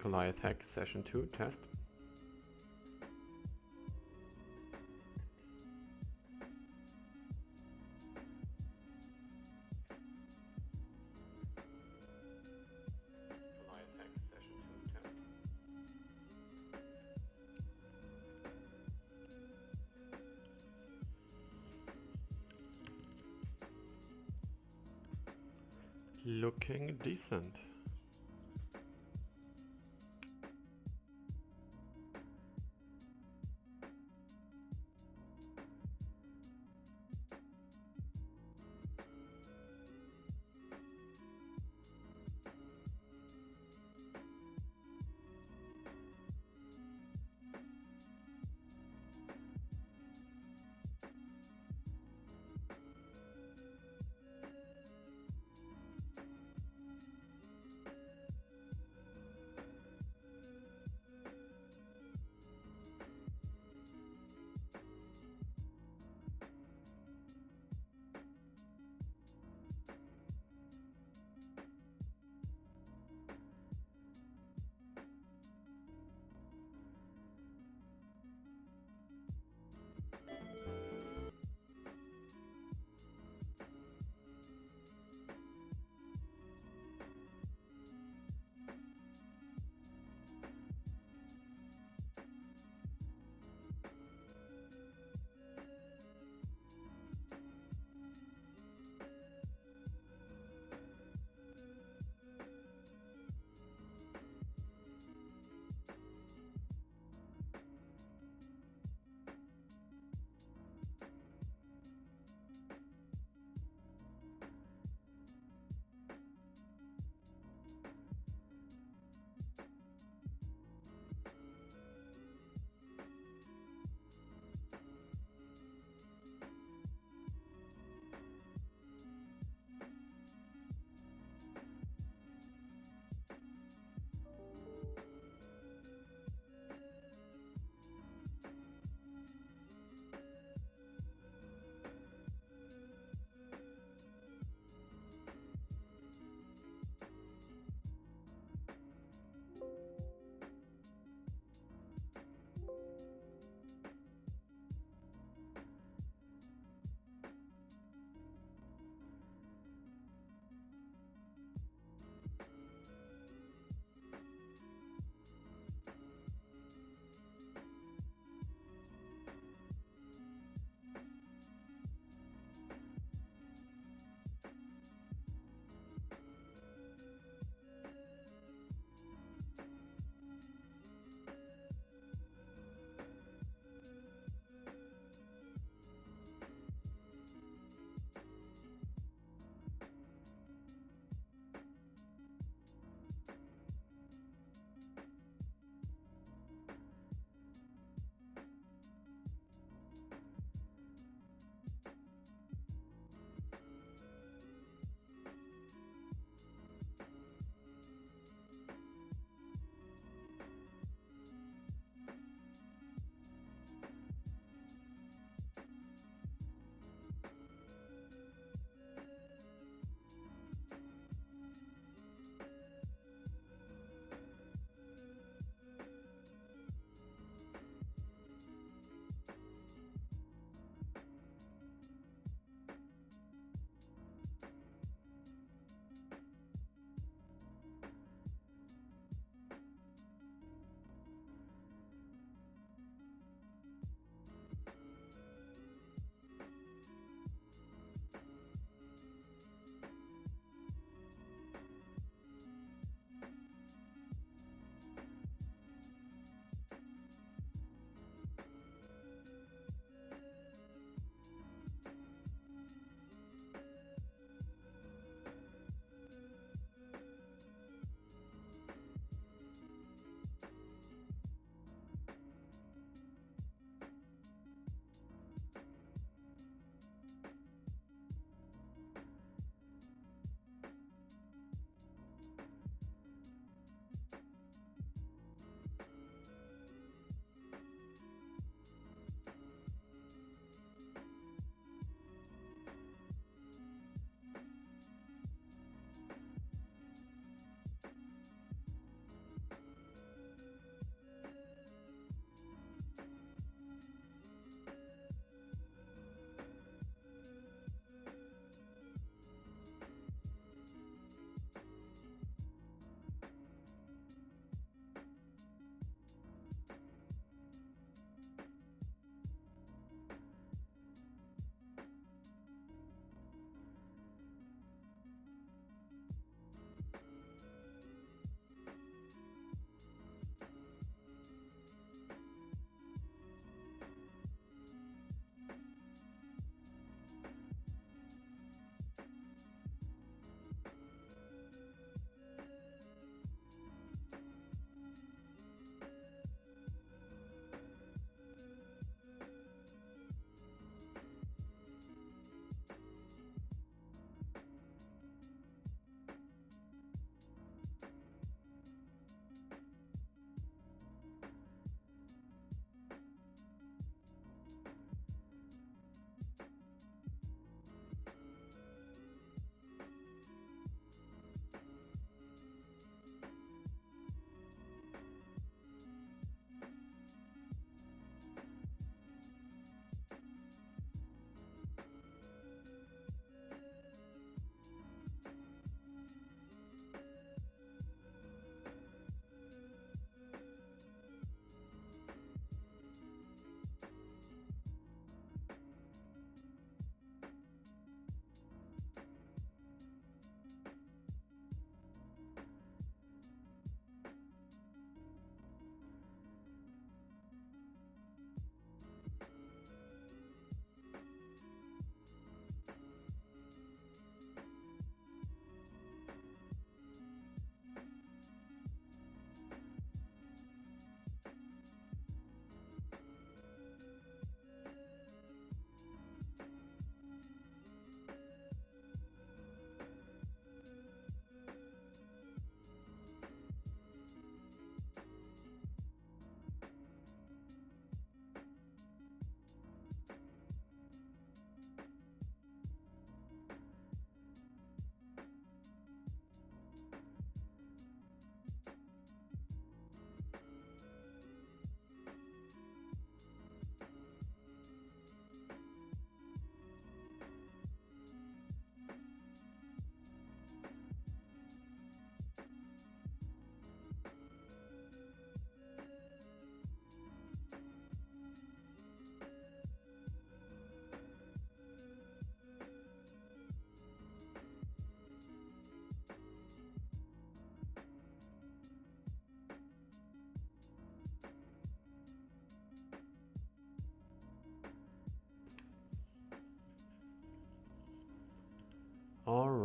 Goliath Hack Session 2 test. Goliath Hack Session 2 test. Looking decent.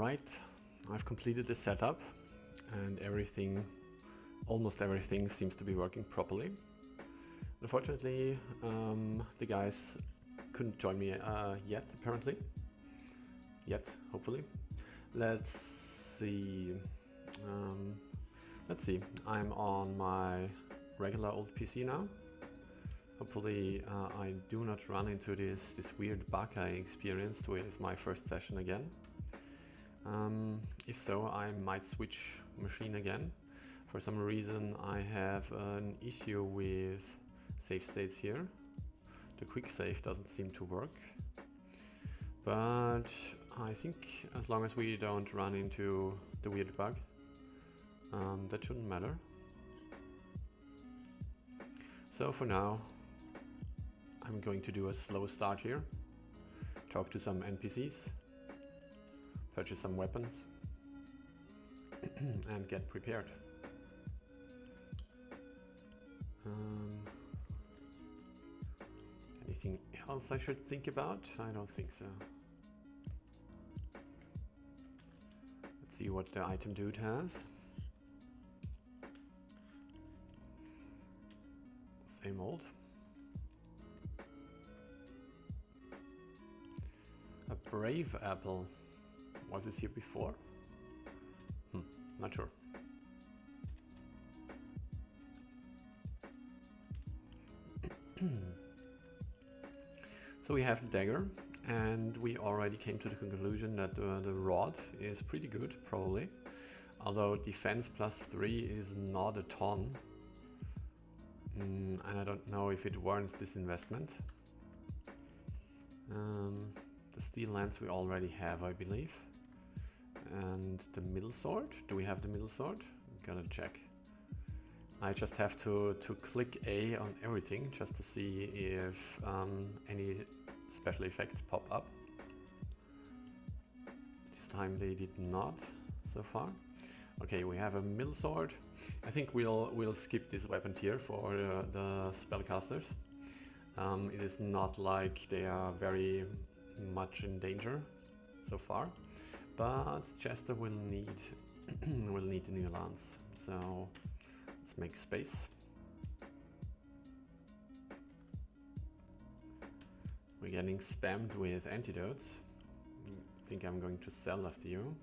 Alright, I've completed the setup and everything, almost everything seems to be working properly. Unfortunately, the guys couldn't join me yet, apparently. Yet, hopefully. Let's see. I'm on my regular old PC now. Hopefully I do not run into this weird bug I experienced with my first session again. If so, I might switch machine again. For some reason I have an issue with save states here. The quick save doesn't seem to work. But I think as long as we don't run into the weird bug, that shouldn't matter. So for now, I'm going to do a slow start here, talk to some NPCs, purchase some weapons, and get prepared. Anything else I should think about? I don't think so. Let's see what the item dude has. Same old. A brave apple. Was this here before? Not sure. So we have the dagger, and we already came to the conclusion that the rod is pretty good, probably. Although defense +3 is not a ton. And I don't know if it warrants this investment. The steel lance we already have, I believe. And the middle sword, do we have the middle sword? Gotta check. I just have to click A on everything just to see if any special effects pop up. This time they did not so far. Okay, we have a middle sword. I think we'll skip this weapon here for the spellcasters. It is not like they are very much in danger so far, but Chester will need will need a new lance. So let's make space. We're getting spammed with antidotes. I think I'm going to sell after you.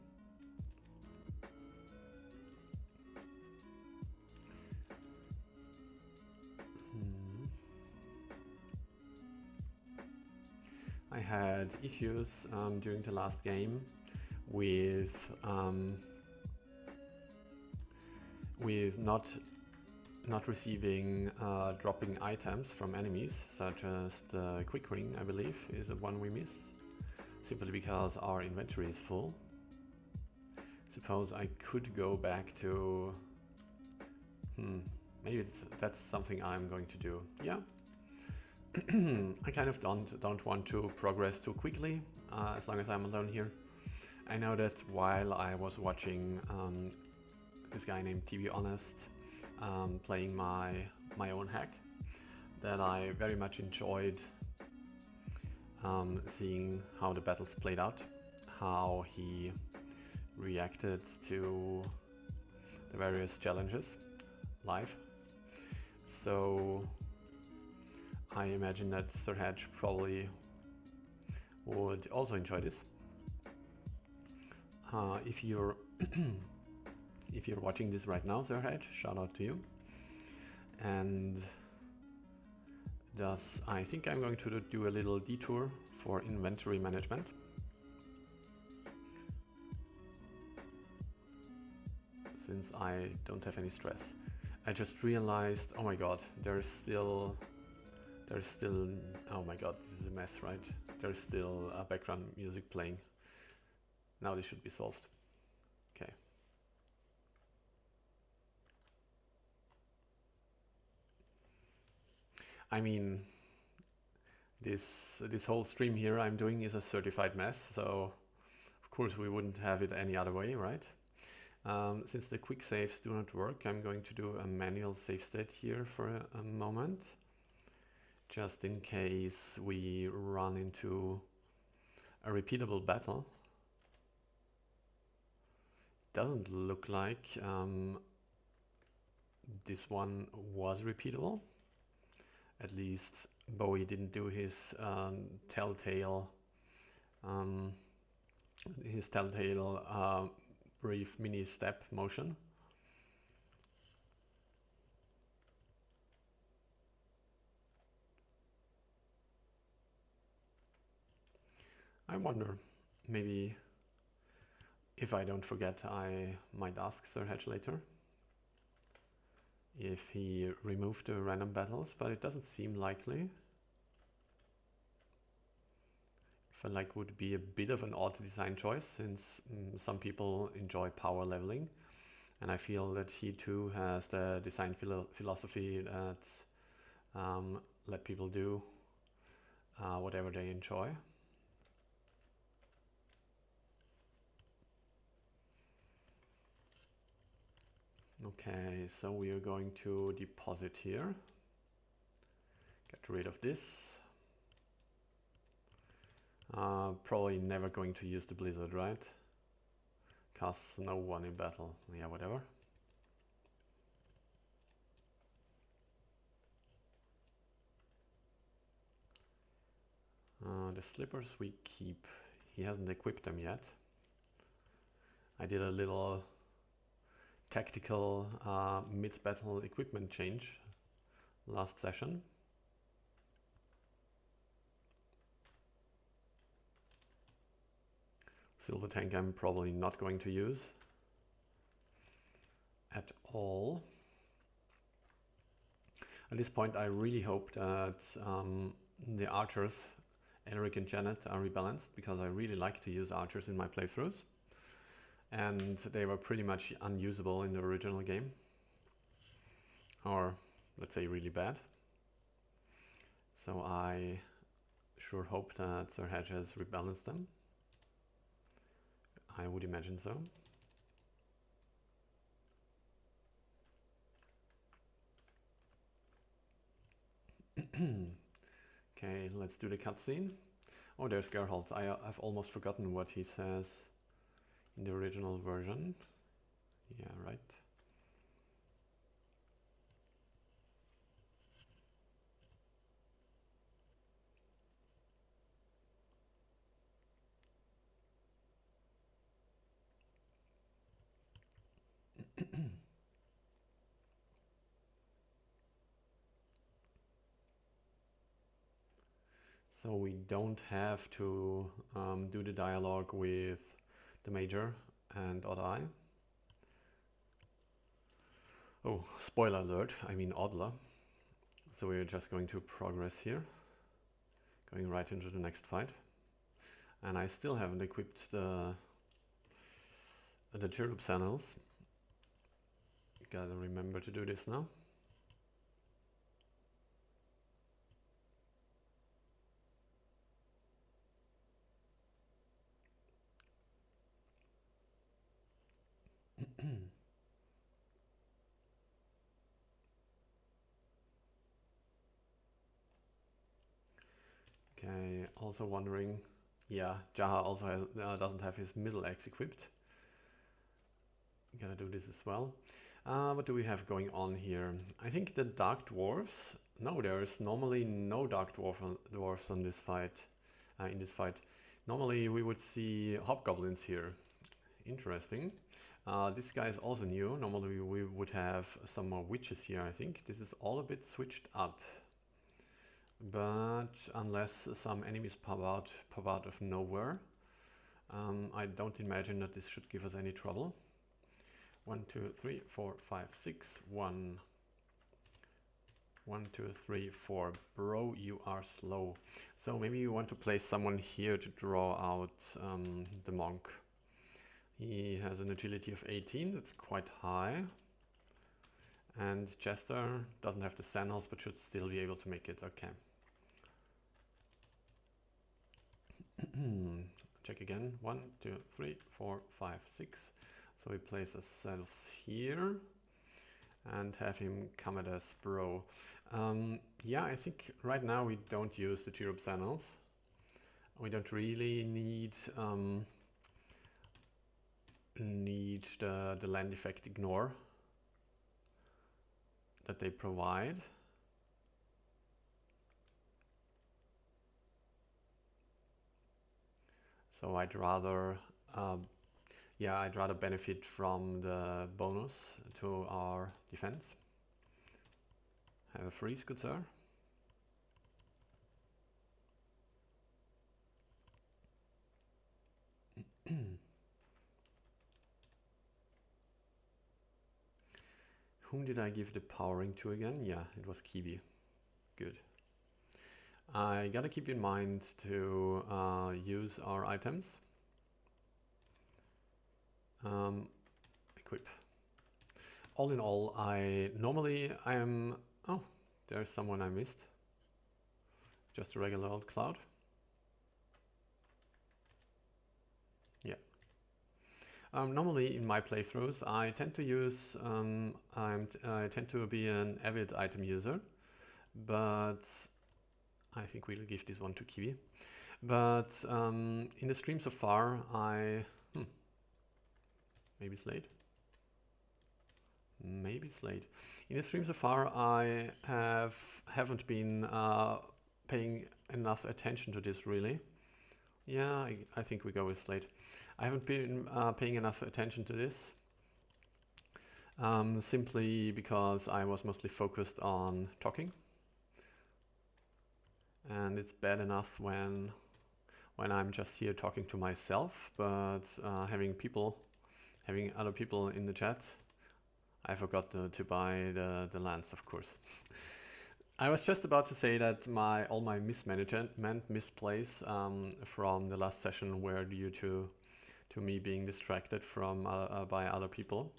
I had issues during the last game with not receiving dropping items from enemies, such as the quick ring, I believe, is the one we miss, simply because our inventory is full. Suppose I could go back to... maybe that's something I'm going to do. Yeah. I kind of don't want to progress too quickly, as long as I'm alone here. I know that while I was watching this guy named To Be Honest playing my own hack, that I very much enjoyed seeing how the battles played out, how he reacted to the various challenges live. So I imagine that Sir Hedge probably would also enjoy this. If you're if you're watching this right now, Sir Hedge, shout out to you. And thus, I think I'm going to do a little detour for inventory management. Since I don't have any stress. I just realized, oh my god, there's still, oh my god, this is a mess, right? There's still background music playing. Now this should be solved. Okay. I mean, this whole stream here I'm doing is a certified mess, so of course we wouldn't have it any other way, right? Since the quick saves do not work, I'm going to do a manual save state here for a moment, just in case we run into a repeatable battle. doesn't look like this one was repeatable. At least Bowie didn't do his telltale brief mini step motion. I wonder, maybe if I don't forget, I might ask Sir Hedge later if he removed the random battles, but it doesn't seem likely. I feel like would be a bit of an odd design choice, since some people enjoy power leveling, and I feel that he too has the design philosophy that let people do whatever they enjoy. Okay, so we are going to deposit here. Get rid of this. Probably never going to use the blizzard, right? Casts no one in battle. Yeah, whatever. The slippers we keep. He hasn't equipped them yet. I did a little tactical mid-battle equipment change last session. Silver tank I'm probably not going to use at all. At this point I really hope that the archers, Elric and Janet, are rebalanced, because I really like to use archers in my playthroughs, and they were pretty much unusable in the original game, or let's say really bad. So I sure hope that Sir Hedge has rebalanced them. I would imagine so. Okay, let's do the cutscene. Oh, there's Geralt. I've almost forgotten what he says in the original version. Yeah, right. So we don't have to do the dialogue with the Major and Odd Eye. Oh, spoiler alert, I mean Odla. So we're just going to progress here, going right into the next fight. And I still haven't equipped the cherub sandals. Gotta remember to do this now. Okay, also wondering, yeah, Jaha also has, doesn't have his middle axe equipped. Gotta do this as well. What do we have going on here? I think the Dark Dwarves. No, there's normally no Dark Dwarves on this fight. In this fight, normally we would see Hobgoblins here. Interesting. This guy is also new. Normally we would have some more witches here. I think this is all a bit switched up. But unless some enemies pop out of nowhere, I don't imagine that this should give us any trouble. 1, 2, 3, 4, 5, 6. 1, 1, 2, 3, 4. Bro, you are slow. So maybe you want to place someone here to draw out the monk. He has an agility of 18. That's quite high. And Chester doesn't have the sandals, but should still be able to make it. Okay. Check again. 1, 2, 3, 4, 5, 6. So we place ourselves here and have him come at us, bro. Yeah, I think right now we don't use the cherub sandals. We don't really need need the land effect ignore that they provide. So I'd rather benefit from the bonus to our defense. Have a freeze, good sir. Whom did I give the powering to again? Yeah, it was Kiwi. Good. I gotta keep in mind to use our items. Equip. All in all, I am... Oh, there's someone I missed. Just a regular old cloud. Yeah. Normally in my playthroughs, I tend to use... I tend to be an avid item user, but I think we'll give this one to Kiwi. But in the stream so far, maybe Slade? Maybe Slade. In the stream so far, I haven't been paying enough attention to this really. Yeah, I think we go with Slade. I haven't been paying enough attention to this. Simply because I was mostly focused on talking. And it's bad enough when I'm just here talking to myself, but having other people in the chat, I forgot to buy the lands, of course. I was just about to say that all my mismanagement, misplays from the last session were due to me being distracted from by other people,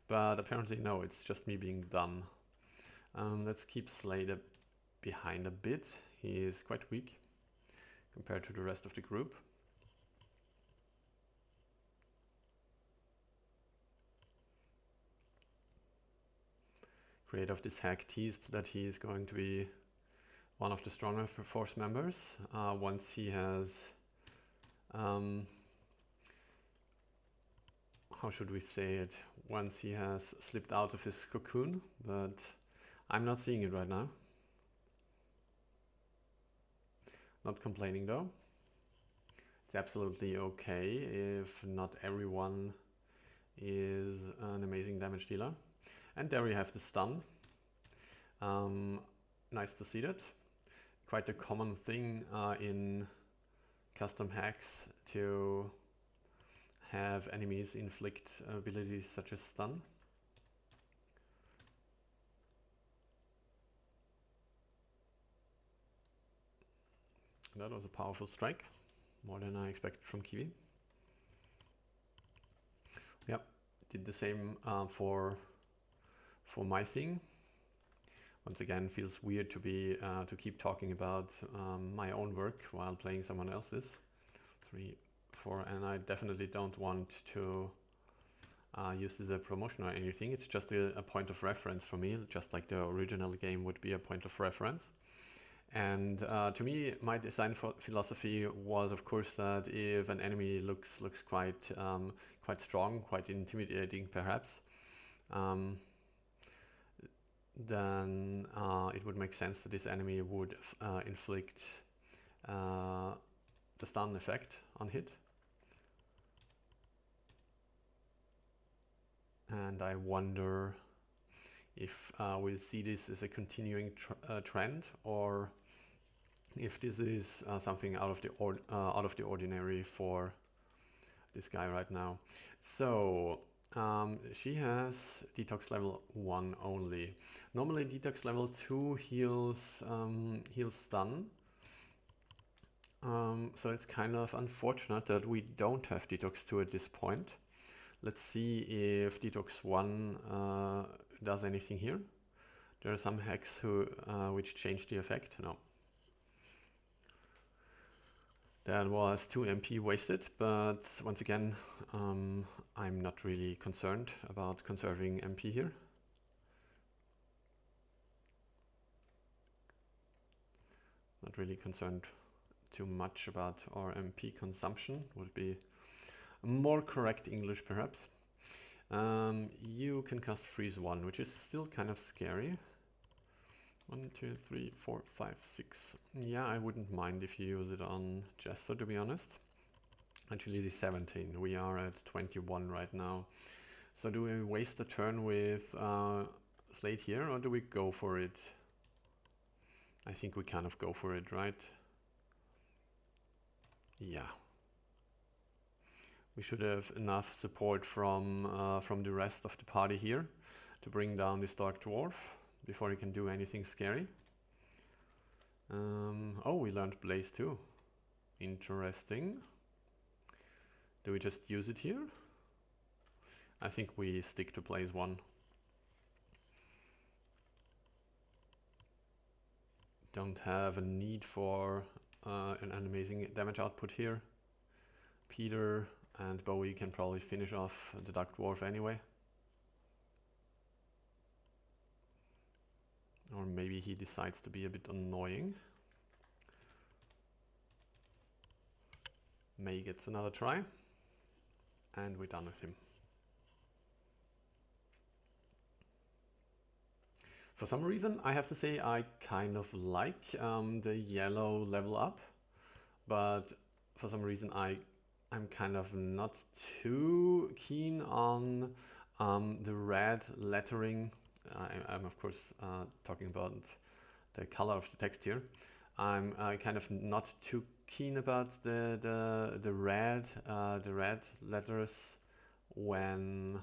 but apparently no, it's just me being dumb. Let's keep Slade behind a bit. He is quite weak compared to the rest of the group. Creator of this hack teased that he is going to be one of the stronger force members once he has, how should we say it, once he has slipped out of his cocoon, but I'm not seeing it right now. Not complaining though. It's absolutely okay if not everyone is an amazing damage dealer. And there we have the stun. Nice to see that. Quite a common thing in custom hacks to have enemies inflict abilities such as stun. That was a powerful strike, more than I expected from Kiwi. Yep, did the same for my thing. Once again, feels weird to be to keep talking about my own work while playing someone else's. 3, 4, and I definitely don't want to use this as a promotion or anything. It's just a point of reference for me, just like the original game would be a point of reference. And to me, my design philosophy was, of course, that if an enemy looks quite strong, quite intimidating, perhaps, then it would make sense that this enemy would inflict the stun effect on hit. And I wonder if we'll see this as a continuing trend, or if this is something out of the ordinary for this guy right now. So she has detox level 1 only. Normally detox level 2 heals stun. So it's kind of unfortunate that we don't have detox 2 at this point. Let's see if detox 1 does anything here. There are some hacks which change the effect. No. That was 2 MP wasted, but once again, I'm not really concerned about conserving MP here. Not really concerned too much about our MP consumption. Would be more correct English perhaps. You can cast freeze 1, which is still kind of scary. 1, 2, 3, 4, 5, 6. Yeah, I wouldn't mind if you use it on Jester, to be honest. Actually, the 17. We are at 21 right now. So do we waste a turn with Slate here, or do we go for it? I think we kind of go for it, right? Yeah. We should have enough support from the rest of the party here to bring down this Dark Dwarf before he can do anything scary. Oh, we learned Blaze too. Interesting. Do we just use it here? I think we stick to Blaze 1. Don't have a need for an amazing damage output here. Peter and Bowie can probably finish off the Dark Dwarf anyway. Or maybe he decides to be a bit annoying. May gets another try. And we're done with him. For some reason, I have to say I kind of like the yellow level up. But for some reason I'm kind of not too keen on the red lettering. I'm of course talking about the color of the text here. I'm kind of not too keen about the red letters when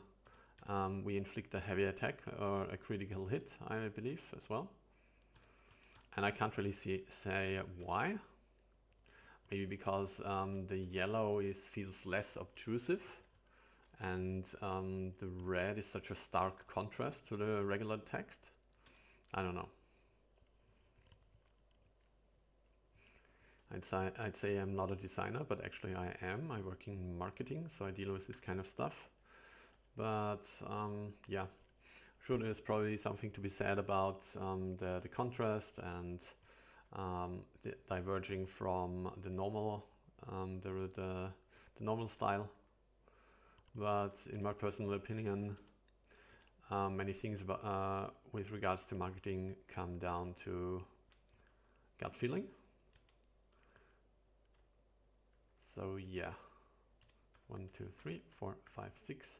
we inflict a heavy attack or a critical hit, I believe as well. And I can't really say why. Maybe because the yellow feels less obtrusive, and the red is such a stark contrast to the regular text. I don't know. I'd say I'm not a designer, but actually I am. I work in marketing, so I deal with this kind of stuff. But yeah, sure, there's probably something to be said about the contrast and diverging from the normal the normal style. But in my personal opinion, many things about, with regards to marketing come down to gut feeling. So yeah, 1, 2, 3, 4, 5, 6.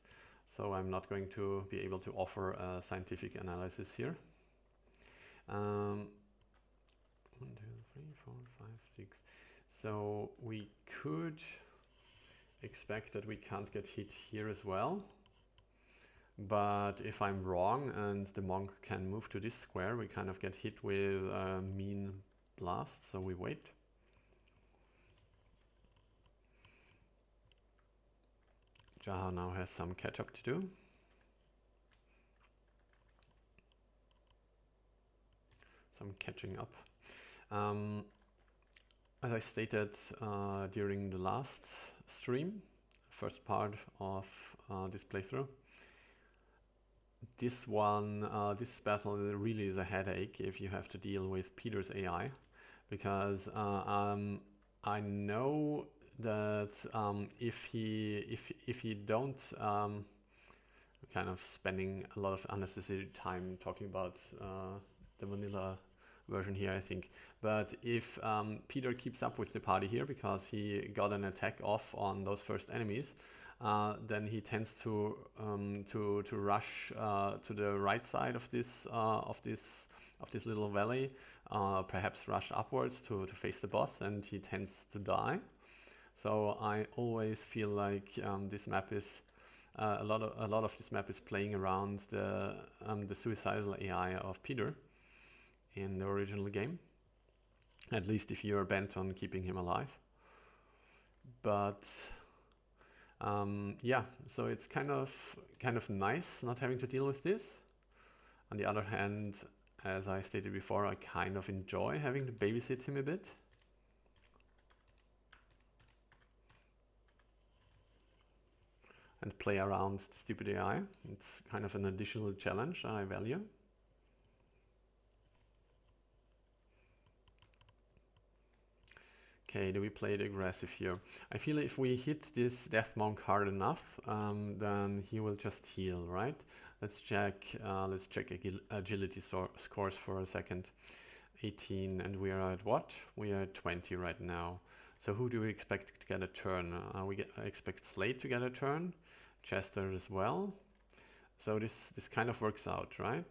So I'm not going to be able to offer a scientific analysis here. 1, 2, 3, 4, 5, 6. So we could expect that we can't get hit here as well. But if I'm wrong and the monk can move to this square, we kind of get hit with a mean blast, so we wait. Jaha now has some catch up to do. Some catching up. As I stated during the last stream, first part of this playthrough, this battle really is a headache if you have to deal with Peter's AI, because I know that if he don't kind of spending a lot of unnecessary time talking about the vanilla version here, I think. But if Peter keeps up with the party here because he got an attack off on those first enemies, then he tends to rush to the right side of this little valley, perhaps rush upwards to face the boss, and he tends to die. So I always feel like this map is a lot of this map is playing around the suicidal AI of Peter in the original game. At least if you're bent on keeping him alive. But yeah, so it's kind of nice not having to deal with this. On the other hand, as I stated before, I kind of enjoy having to babysit him a bit. And play around the stupid AI. It's kind of an additional challenge I value. Okay, do we play it aggressive here? I feel if we hit this Death Monk hard enough, then he will just heal, right? Let's check agility scores for a second. 18, and we are at what? We are at 20 right now. So who do we expect to get a turn? I expect Slade to get a turn, Chester as well. So this kind of works out, right?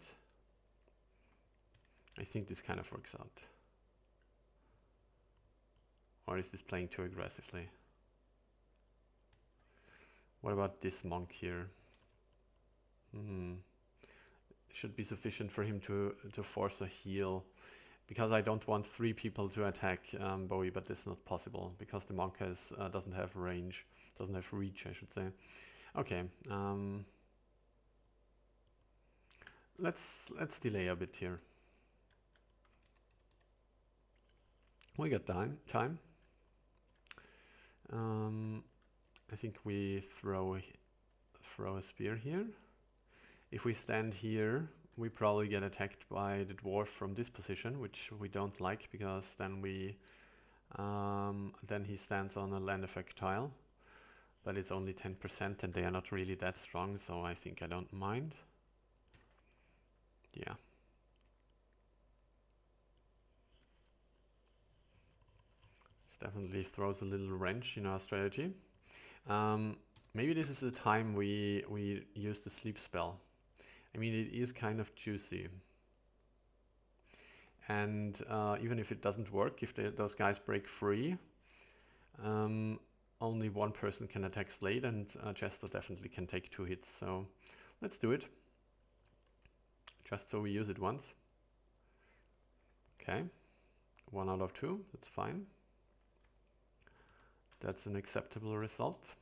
I think this kind of works out. Or is this playing too aggressively? What about this monk here? Should be sufficient for him to force a heal. Because I don't want 3 people to attack Bowie, but that's not possible. Because the monk doesn't have range. Doesn't have reach, I should say. Okay. Let's delay a bit here. We got time. I think we throw a spear here. If we stand here, we probably get attacked by the dwarf from this position, which we don't like because then then he stands on a land effect tile, but it's only 10% and they are not really that strong, so I think I don't mind. Yeah. This definitely throws a little wrench in our strategy. Maybe this is the time we use the sleep spell. I mean, it is kind of juicy. And even if it doesn't work, if those guys break free, only one person can attack Slade, and Chester definitely can take 2 hits. So let's do it. Just so we use it once. Okay. 1 out of 2. That's fine. That's an acceptable result.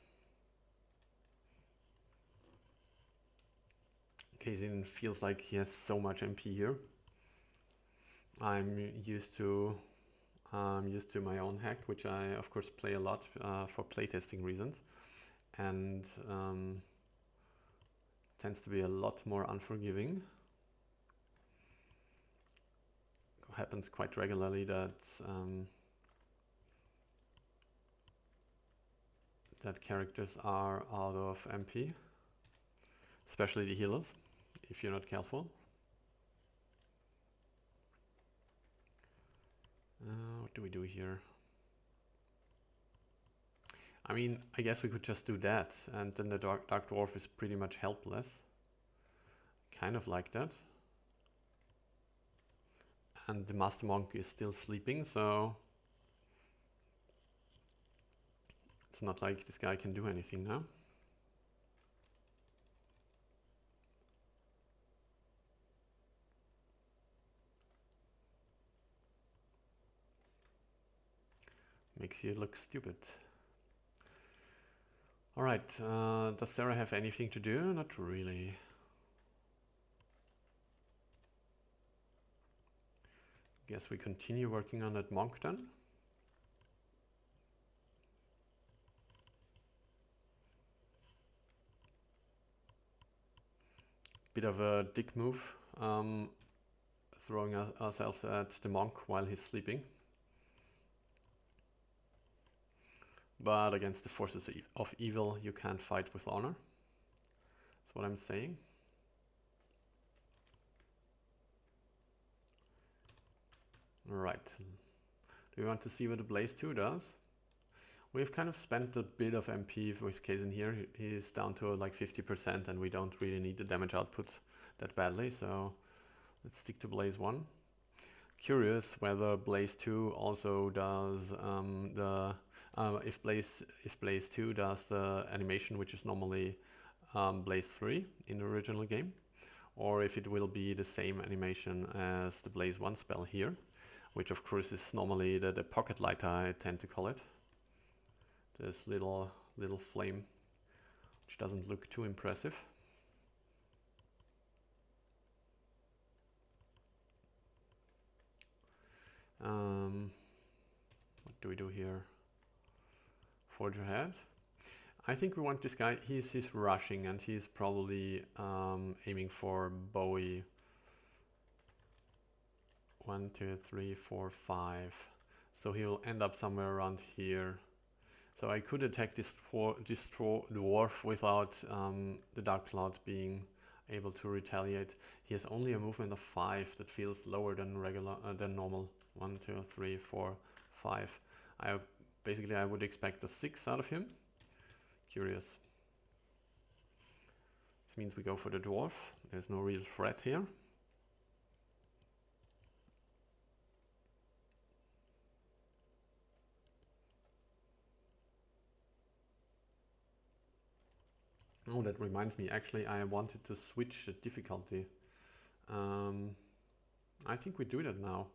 Kazin feels like he has so much MP here. I'm used to my own hack, which I of course play a lot for playtesting reasons, and tends to be a lot more unforgiving. It happens quite regularly that that characters are out of MP, especially the healers, if you're not careful. What do we do here? I mean, I guess we could just do that, and then the Dark Dwarf is pretty much helpless. Kind of like that. And the Master Monk is still sleeping, so it's not like this guy can do anything now. Makes you look stupid. Alright, does Sarah have anything to do? Not really. Guess we continue working on that monk then. Bit of a dick move, throwing ourselves at the monk while he's sleeping. But against the forces of evil, you can't fight with honor. That's what I'm saying. Right. Do we want to see what the Blaze 2 does? We've kind of spent a bit of MP with Kazin here. He's down to like 50% and we don't really need the damage output that badly, so let's stick to Blaze 1. Curious whether Blaze 2 also does if Blaze 2 does the animation which is normally Blaze 3 in the original game, or if it will be the same animation as the Blaze 1 spell here, which of course is normally the pocket lighter, I tend to call it. This little flame, which doesn't look too impressive. What do we do here? Forge ahead. I think we want this guy. He's rushing and he's probably aiming for Bowie. 1, 2, 3, 4, 5. So he'll end up somewhere around here. So I could attack this dwarf without the Dark Cloud being able to retaliate. He has only a movement of 5. That feels lower than than normal. 1, 2, 3, 4, 5. Basically I would expect a 6 out of him. Curious. This means we go for the dwarf. There's no real threat here. Oh, that reminds me, actually I wanted to switch the difficulty. I think we do that now.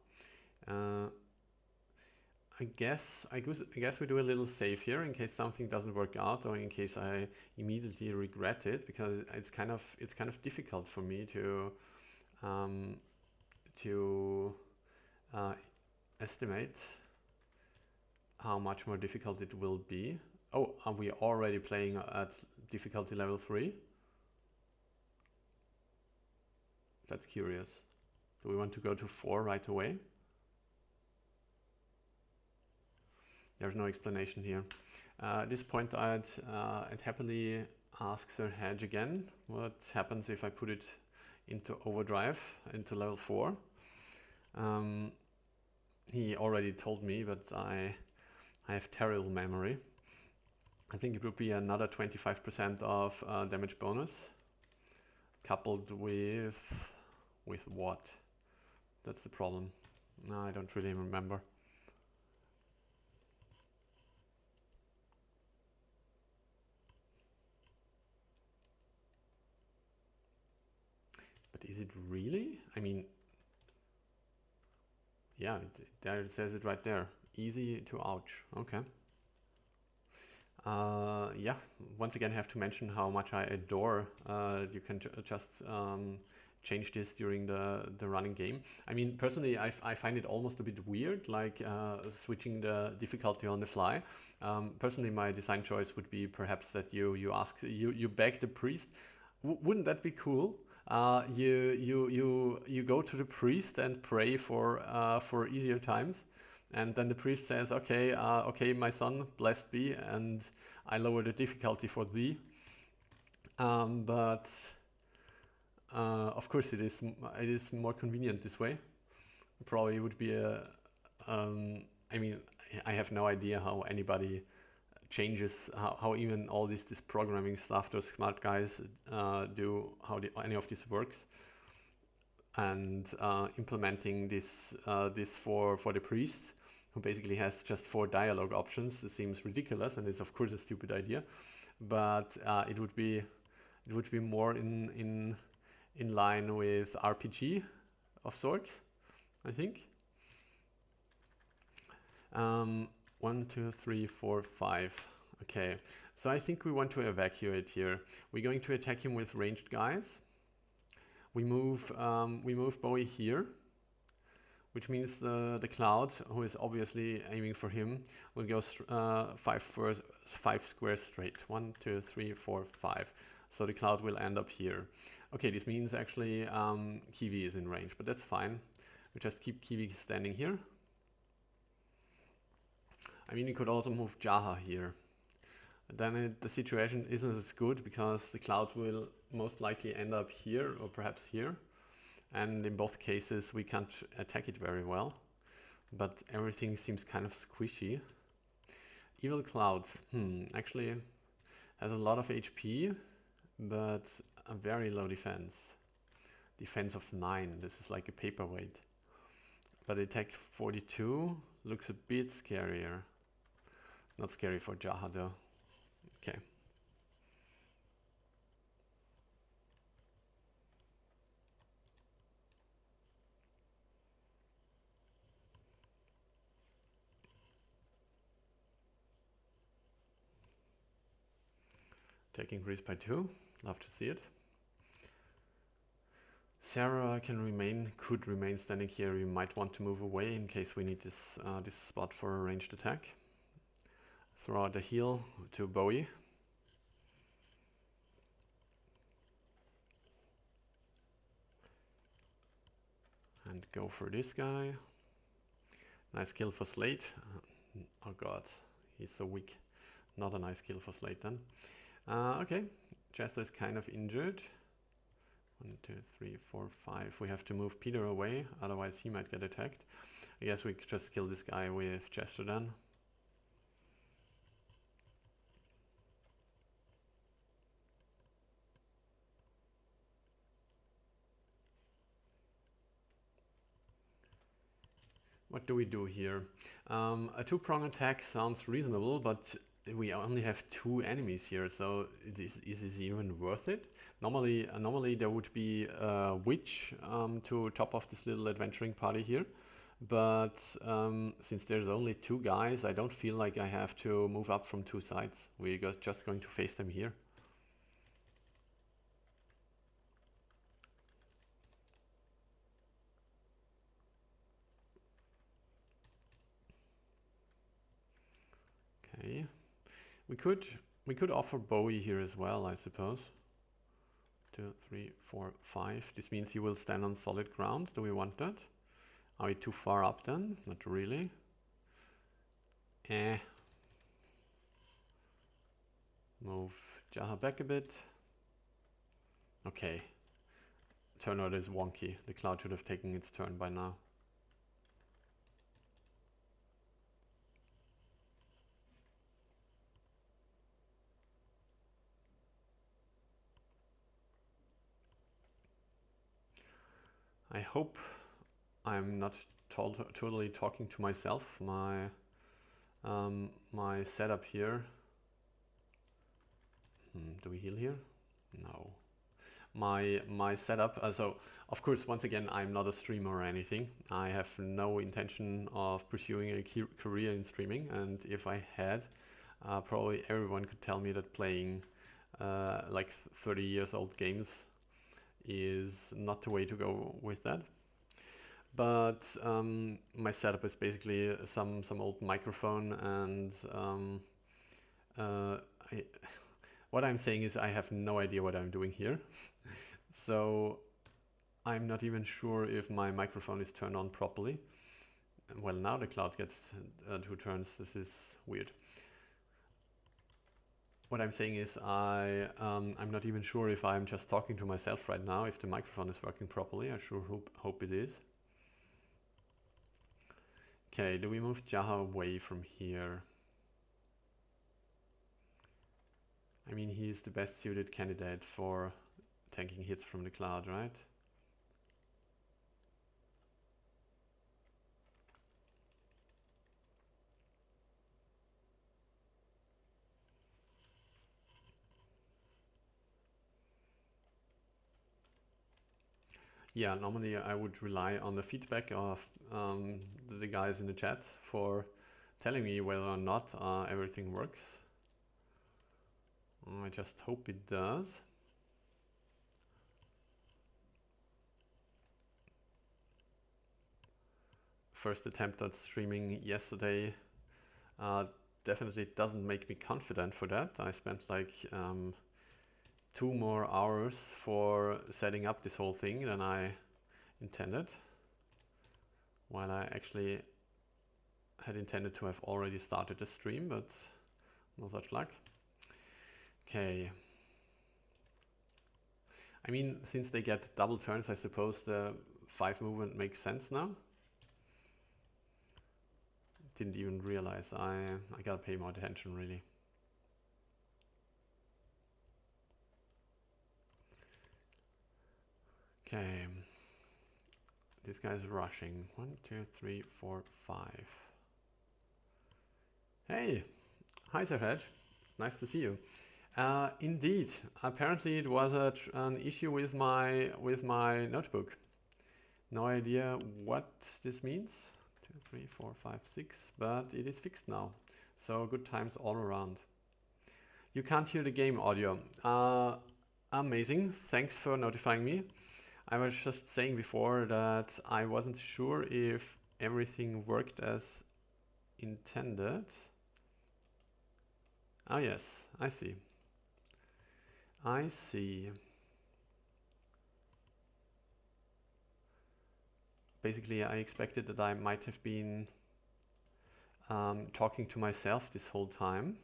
I guess we do a little save here in case something doesn't work out, or in case I immediately regret it, because it's kind of difficult for me to estimate how much more difficult it will be. Oh, are we already playing at difficulty level 3? That's curious. Do we want to go to 4 right away? There's no explanation here. At this point I'd happily ask Sir Hedge again. What happens if I put it into overdrive, into level 4? He already told me, but I have terrible memory. I think it would be another 25% of damage bonus, coupled with what? That's the problem. No, I don't really remember. But is it really? I mean, yeah, there it says it right there. Easy to ouch. Okay. Yeah, once again I have to mention how much I adore. You can just change this during the running game. I mean, personally, I find it almost a bit weird, like switching the difficulty on the fly. Personally, my design choice would be perhaps that you beg the priest. Wouldn't that be cool? You go to the priest and pray for easier times. And then the priest says, okay, my son, blessed be, and I lower the difficulty for thee. But of course it is more convenient this way. Probably would be I mean, I have no idea how anybody changes, how even all this programming stuff, those smart guys do, how any of this works. And implementing this for the priest, who basically has just 4 dialogue options, it seems ridiculous, and it's of course a stupid idea. But it would be more in line with RPG of sorts, I think. 1, 2, 3, 4, 5. Okay, so I think we want to evacuate here. We're going to attack him with ranged guys. We move Bowie here, which means the Cloud, who is obviously aiming for him, will go 5 squares straight. 1, 2, 3, 4, 5. So the Cloud will end up here. Okay, this means actually Kiwi is in range, but that's fine. We just keep Kiwi standing here. I mean, you could also move Jaha here. Then the situation isn't as good, because the Cloud will most likely end up here or perhaps here, and in both cases we can't attack it very well, but everything seems kind of squishy. Evil Cloud actually has a lot of HP, but a very low defense of 9. This is like a paperweight, but attack 42 looks a bit scarier. Not scary for Jaha though. Okay. Taking increase by 2. Love to see it. Sarah could remain standing here. We might want to move away in case we need this spot for a ranged attack. Throw out a heal to Bowie. And go for this guy. Nice kill for Slate. Oh god, he's so weak. Not a nice kill for Slate then. Okay, Jester is kind of injured. 1, 2, 3, 4, 5. We have to move Peter away, otherwise he might get attacked. I guess we could just kill this guy with Jester then. What do we do here? A two-prong attack sounds reasonable, but we only have 2 enemies here, so is this even worth it? Normally there would be a witch to top off this little adventuring party here, but since there's only 2 guys, I don't feel like I have to move up from 2 sides. We're just going to face them here. Okay, we could offer Bowie here as well, I suppose. 2, 3, 4, 5. This means he will stand on solid ground. Do we want that? Are we too far up then? Not really. Move Jaha back a bit. Okay. Turn order is wonky. The cloud should have taken its turn by now. I hope I'm not totally talking to myself. My setup here. Do we heal here? No. My setup. So of course, once again, I'm not a streamer or anything. I have no intention of pursuing a career in streaming, and if I had, probably everyone could tell me that playing like 30 years old games is not the way to go with that. But my setup is basically some old microphone, and what I'm saying is I have no idea what I'm doing here. So I'm not even sure if my microphone is turned on properly. Well, now the cloud gets 2 turns. This is weird. What I'm saying is I'm not even sure if I'm just talking to myself right now, if the microphone is working properly. I sure hope it is. Okay, do we move Jaha away from here? I mean, he's the best suited candidate for tanking hits from the cloud, right? Yeah, normally I would rely on the feedback of the guys in the chat for telling me whether or not everything works. I just hope it does. First attempt at streaming yesterday definitely doesn't make me confident for that. I spent like 2 more hours for setting up this whole thing than I intended, while I actually had intended to have already started the stream, but no such luck. Okay. I mean, since they get double turns, I suppose the 5 movement makes sense now. Didn't even realize. I gotta pay more attention, really. Okay. This guy's rushing. 1, 2, 3, 4, 5. Hey! Hi, Serhaj. Nice to see you. Indeed. Apparently it was an issue with my notebook. No idea what this means. 2, 3, 4, 5, 6. But it is fixed now. So good times all around. You can't hear the game audio. Amazing. Thanks for notifying me. I was just saying before that I wasn't sure if everything worked as intended. Oh yes, I see. I see. Basically, I expected that I might have been talking to myself this whole time.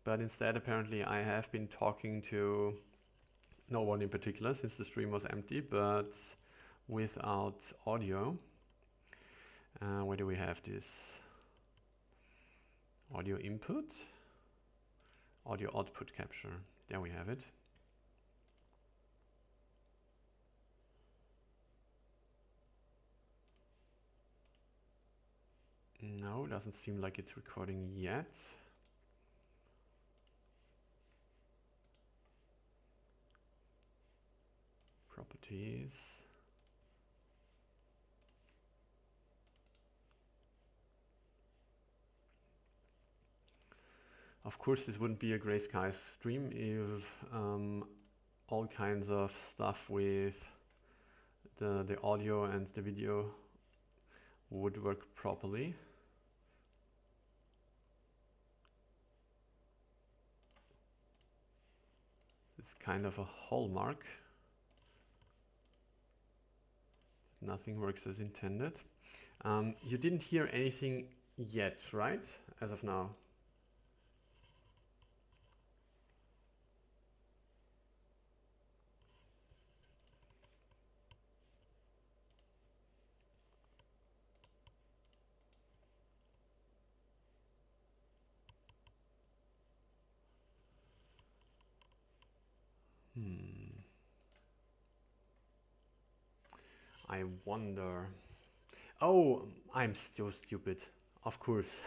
But instead, apparently, I have been talking to no one in particular since the stream was empty, but without audio. Where do we have this? Audio input, audio output capture. There we have it. No, doesn't seem like it's recording yet. Properties. Of course, this wouldn't be a Gray Skies stream if all kinds of stuff with the audio and the video would work properly. It's kind of a hallmark. Nothing works as intended. You didn't hear anything yet, right? As of now. I wonder. Oh, I'm so stupid. Of course.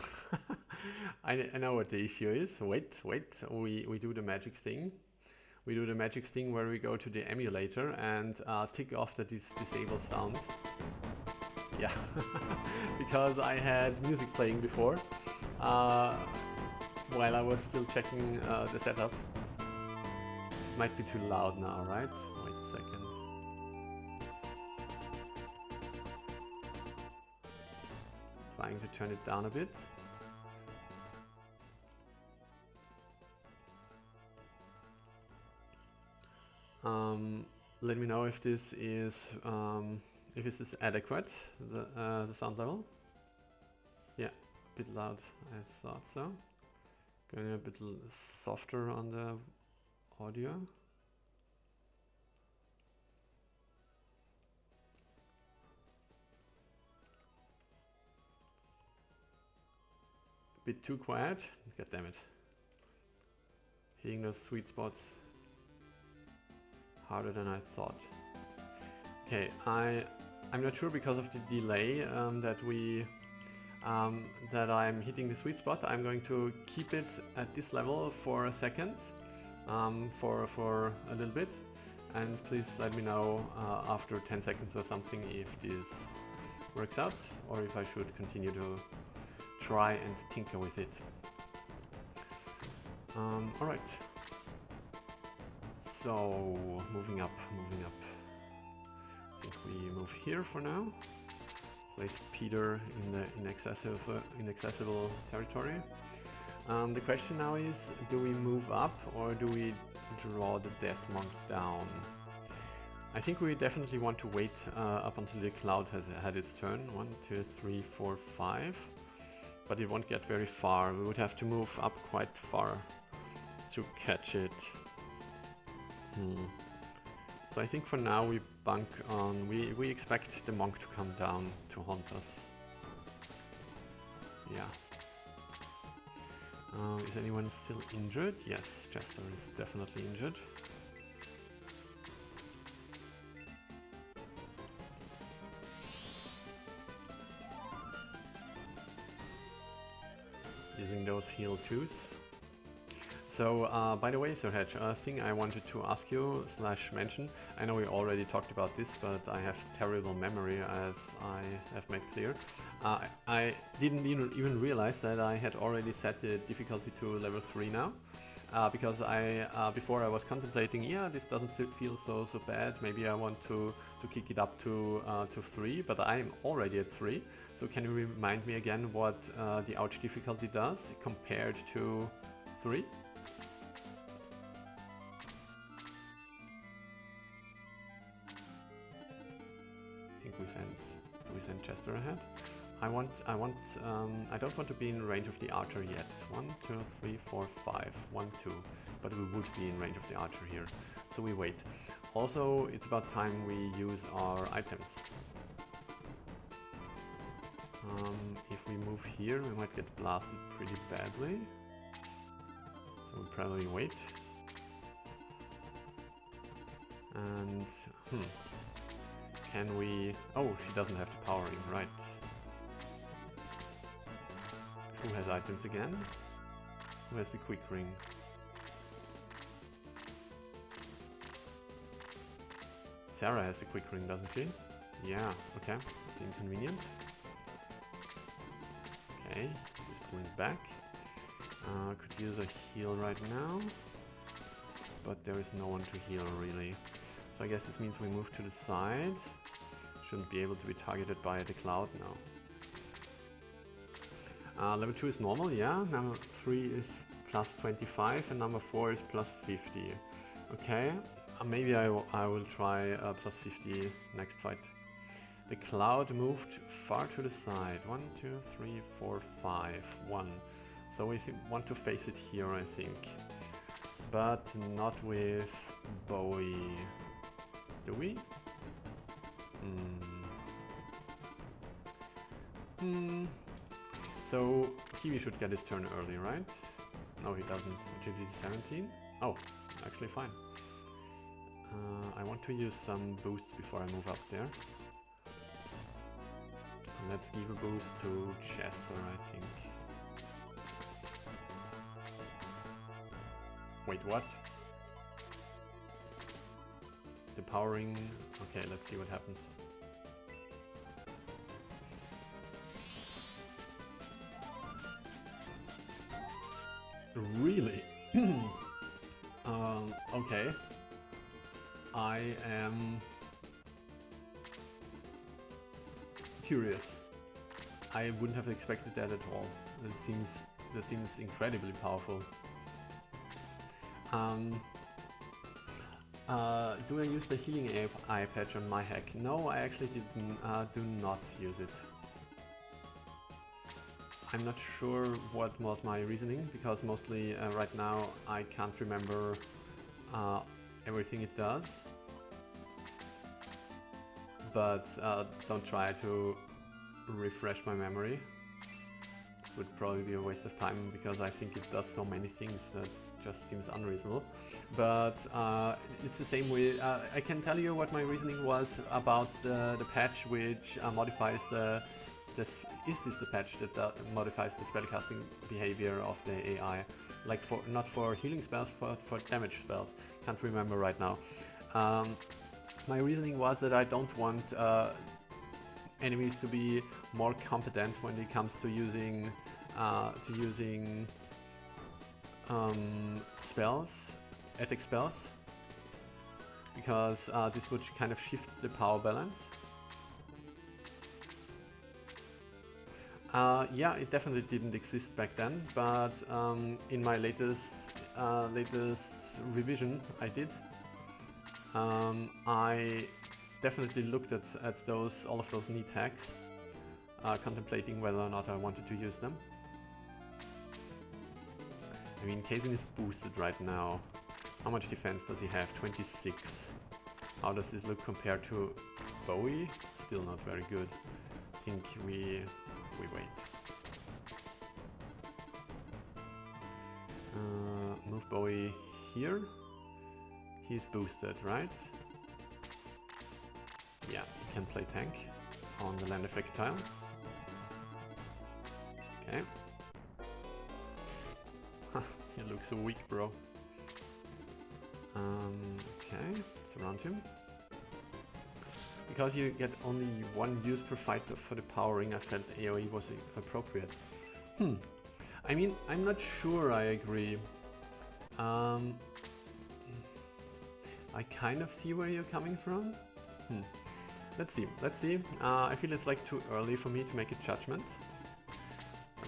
I know what the issue is. Wait. We do the magic thing. We do the magic thing where we go to the emulator and tick off the disable sound. Yeah, because I had music playing before while I was still checking the setup. Might be too loud now, right? Wait a second. Trying to turn it down a bit. Let me know if this is adequate, the sound level. Yeah, a bit loud, I thought so. Going a bit softer on the audio. A bit too quiet. God damn it. Hitting those sweet spots harder than I thought. Okay, I'm not sure because of the delay that I'm hitting the sweet spot. I'm going to keep it at this level for a second, for a little bit, and please let me know after 10 seconds or something if this works out or if I should continue to try and tinker with it. All right. So moving up. I think we move here for now. Place Peter in the inaccessible territory. The question now is, do we move up or do we draw the Death Monk down? I think we definitely want to wait up until the cloud has had its turn. 1, 2, 3, 4, 5. But it won't get very far. We would have to move up quite far to catch it. So I think for now we bank on, we expect the monk to come down to haunt us. Yeah. Is anyone still injured? Yes, Chester is definitely injured. Using those heal 2s. So, by the way, Sir Hedge, a thing I wanted to ask you / mention. I know we already talked about this, but I have terrible memory, as I have made clear. I didn't even realize that I had already set the difficulty to level 3 now. Because before I was contemplating, yeah, this doesn't feel so bad. Maybe I want to kick it up to 3, but I'm already at 3. So can you remind me again what the ouch difficulty does compared to 3? I think we sent Chester ahead. I don't want to be in range of the archer yet. 1, 2, 3, 4, 5. 1, 2. But we would be in range of the archer here. So we wait. Also, it's about time we use our items. If we move here, we might get blasted pretty badly. So we'll probably wait. And, can we... Oh, she doesn't have the powering, right. Who has items again? Who has the quick ring? Sarah has the quick ring, doesn't she? Yeah, okay. It's inconvenient. Okay, he's pulling back. Could use a heal right now. But there is no one to heal, really. So I guess this means we move to the side. Shouldn't be able to be targeted by the cloud now. Level 2 is normal, yeah. Number 3 is plus 25 and number 4 is plus 50. Okay, maybe I will try plus 50 next fight. The cloud moved far to the side. 1, 2, 3, 4, 5. 1. So we want to face it here, I think. But not with Bowie. Do we? So Kiwi should get his turn early, right? No, he doesn't. Agility 17. Oh, actually fine. I want to use some boosts before I move up there. Let's give a boost to Chesser, I think. Wait, what? The powering... Okay, let's see what happens. Really? Okay. I am curious. I wouldn't have expected that at all. That seems incredibly powerful. Do I use the healing eye patch on my hack? No, I actually do not use it. I'm not sure what was my reasoning, because mostly right now I can't remember everything it does. But don't try to refresh my memory. It would probably be a waste of time, because I think it does so many things that just seems unreasonable. But it's the same way. I can tell you what my reasoning was about the patch which modifies is this the patch that modifies the spellcasting behavior of the AI? Like not for healing spells, for damage spells. Can't remember right now. My reasoning was that I don't want enemies to be more competent when it comes to using spells, attack spells, because this would kind of shift the power balance. Yeah, it definitely didn't exist back then, but in my latest revision I did. I definitely looked at all of those neat hacks, contemplating whether or not I wanted to use them. I mean, Kazin is boosted right now. How much defense does he have? 26. How does this look compared to Bowie? Still not very good. I think we wait. Move Bowie here. He's boosted, right? Yeah, he can play tank on the land effect tile. Okay. He looks so weak, bro. Okay, surround him. Because you get only one use per fight for the powering, I felt AoE was appropriate. I mean, I'm not sure I agree. I kind of see where you're coming from. Let's see. I feel it's like too early for me to make a judgment,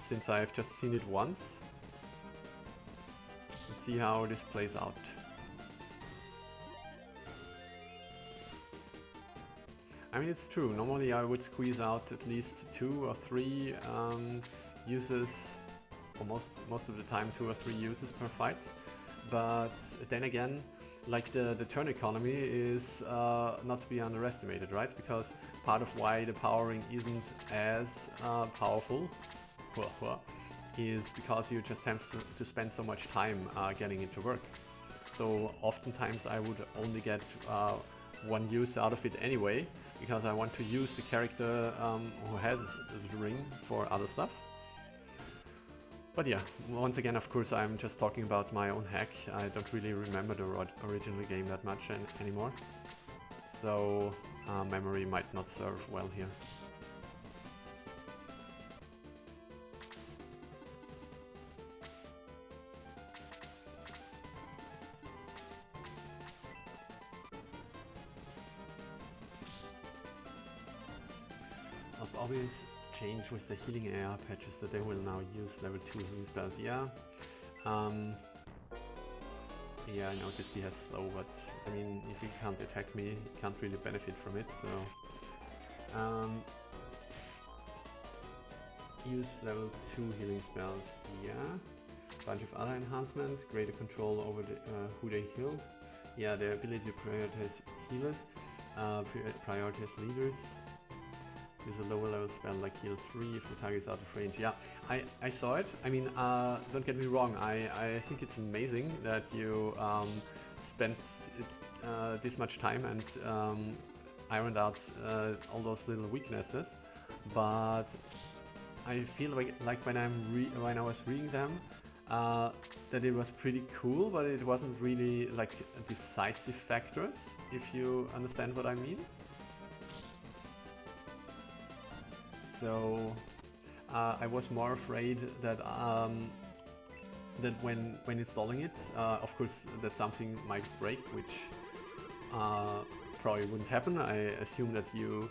since I've just seen it once. Let's see how this plays out. I mean, it's true. Normally I would squeeze out at least 2 or 3 uses, or most of the time 2 or 3 uses per fight. But then again, like the turn economy is not to be underestimated, right? Because part of why the powering isn't as powerful is because you just have to spend so much time getting it to work. So oftentimes I would only get 1 use out of it anyway, because I want to use the character who has the ring for other stuff. But yeah, once again, of course, I'm just talking about my own hack. I don't really remember the original game that much anymore. So memory might not serve well here. I've always changed with the healing AR patches that they will now use level 2 healing spells. Yeah, I noticed he has slow, but I mean, if he can't attack me, he can't really benefit from it, so... use level 2 healing spells, yeah. Bunch of other enhancements, greater control over the, who they heal. Yeah, their ability to prioritize healers, prioritize leaders. Use a lower level spell like heal 3 if the target is out of range. Yeah, I saw it. I mean, don't get me wrong, I think it's amazing that you spent this much time and ironed out all those little weaknesses, but I feel like when I was reading them, that it was pretty cool, but it wasn't really like decisive factors, if you understand what I mean. So I was more afraid that that when installing it, of course, that something might break, which probably wouldn't happen. I assume that you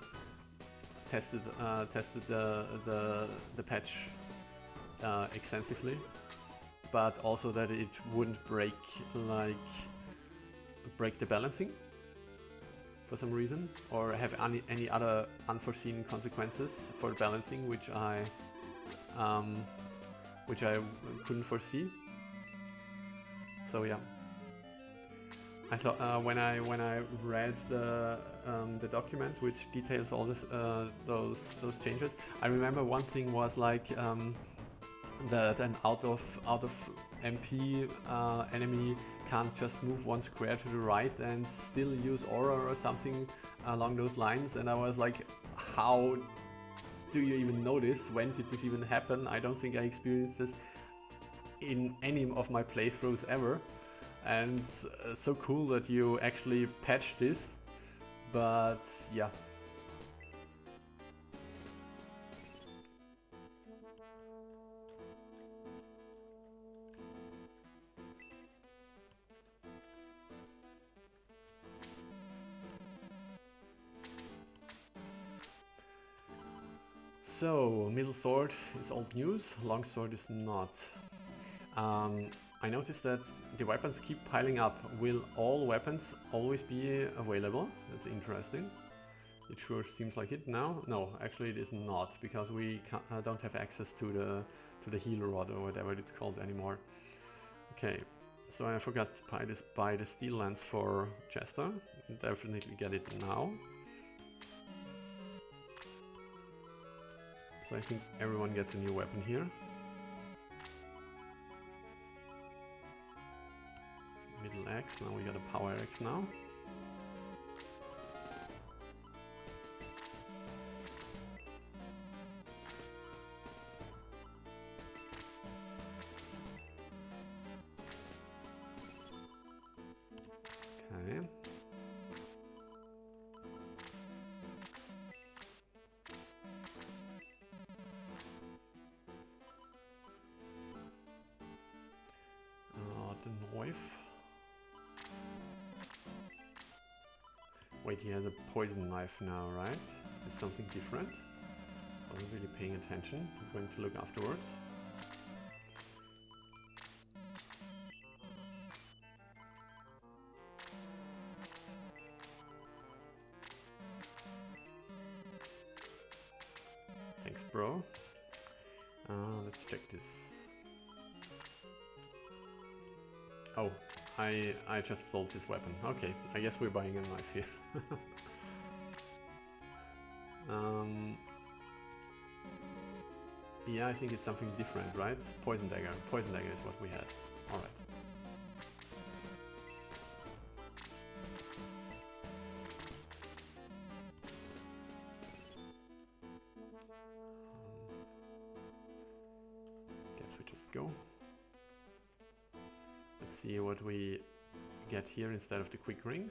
tested the patch extensively, but also that it wouldn't break the balancing for some reason, or have any other unforeseen consequences for balancing, which I couldn't foresee. So yeah, I thought when I read the document which details all this those changes, I remember one thing was like that an out of MP enemy can't just move 1 square to the right and still use aura or something along those lines, and I was like, how do you even know this? When did this even happen? I don't think I experienced this in any of my playthroughs ever, and so cool that you actually patched this, but yeah. So, middle sword is old news, long sword is not. I noticed that the weapons keep piling up. Will all weapons always be available? That's interesting. It sure seems like it now. No, actually it is not, because we don't have access to the heal rod or whatever it's called anymore. Okay, so I forgot to buy the steel lance for Chester. Definitely get it now. So I think everyone gets a new weapon here. Middle axe, now we got a power axe now. Okay. The knife. Wait, he has a poison knife now, right? Is this something different? I wasn't really paying attention. I'm going to look afterwards. bro. Let's check this. Oh, I just sold this weapon. Okay, I guess we're buying a knife here. Yeah, I think it's something different, right? Poison dagger. Poison dagger is what we had. Alright. Guess we just go. Let's see what we get here instead of the quick ring.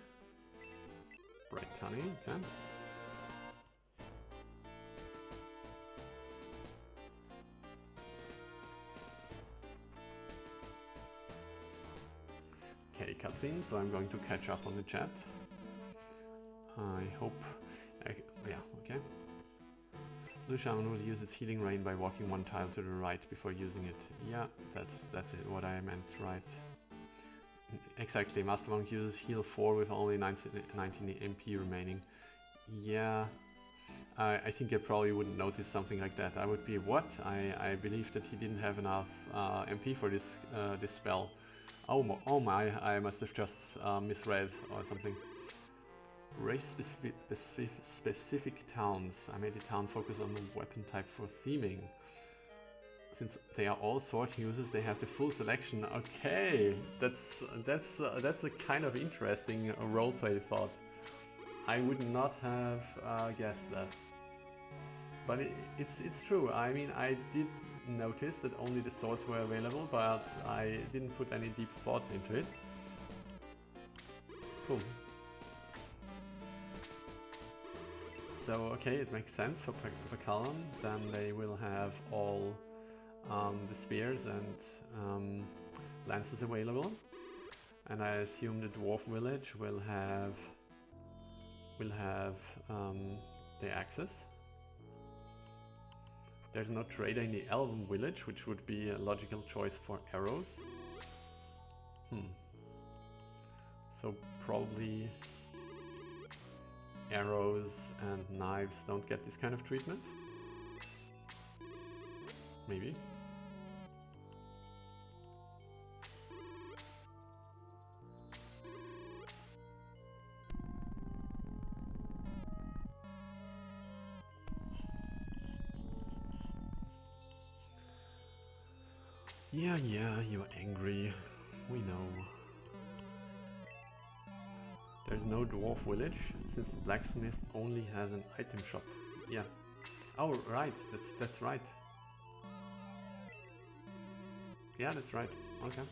Bright honey, okay. Okay, cutscene, so I'm going to catch up on the chat. I hope... yeah, okay. Blue Shaman will use its healing rain by walking one tile to the right before using it. Yeah, that's it, what I meant, right. Exactly, Master Monk uses heal 4 with only 19 MP remaining. Yeah, I think I probably wouldn't notice something like that. I would be, what? I believe that he didn't have enough MP for this this spell. Oh my, I must have just misread or something. Race specific towns. I made the town focus on the weapon type for theming. Since they are all sword users, they have the full selection. Okay, that's a kind of interesting roleplay thought. I would not have guessed that. But it's true. I mean, I did notice that only the swords were available, but I didn't put any deep thought into it. Cool. So, okay, it makes sense for Callan. Then they will have all the spears and lances available. And I assume the dwarf village will have the axes. There's no trader in the elven village, which would be a logical choice for arrows. So probably arrows and knives don't get this kind of treatment. Maybe. Yeah, you're angry. We know. There's no dwarf village, since the blacksmith only has an item shop. Yeah. Oh, right. That's right. Yeah, that's right. Okay.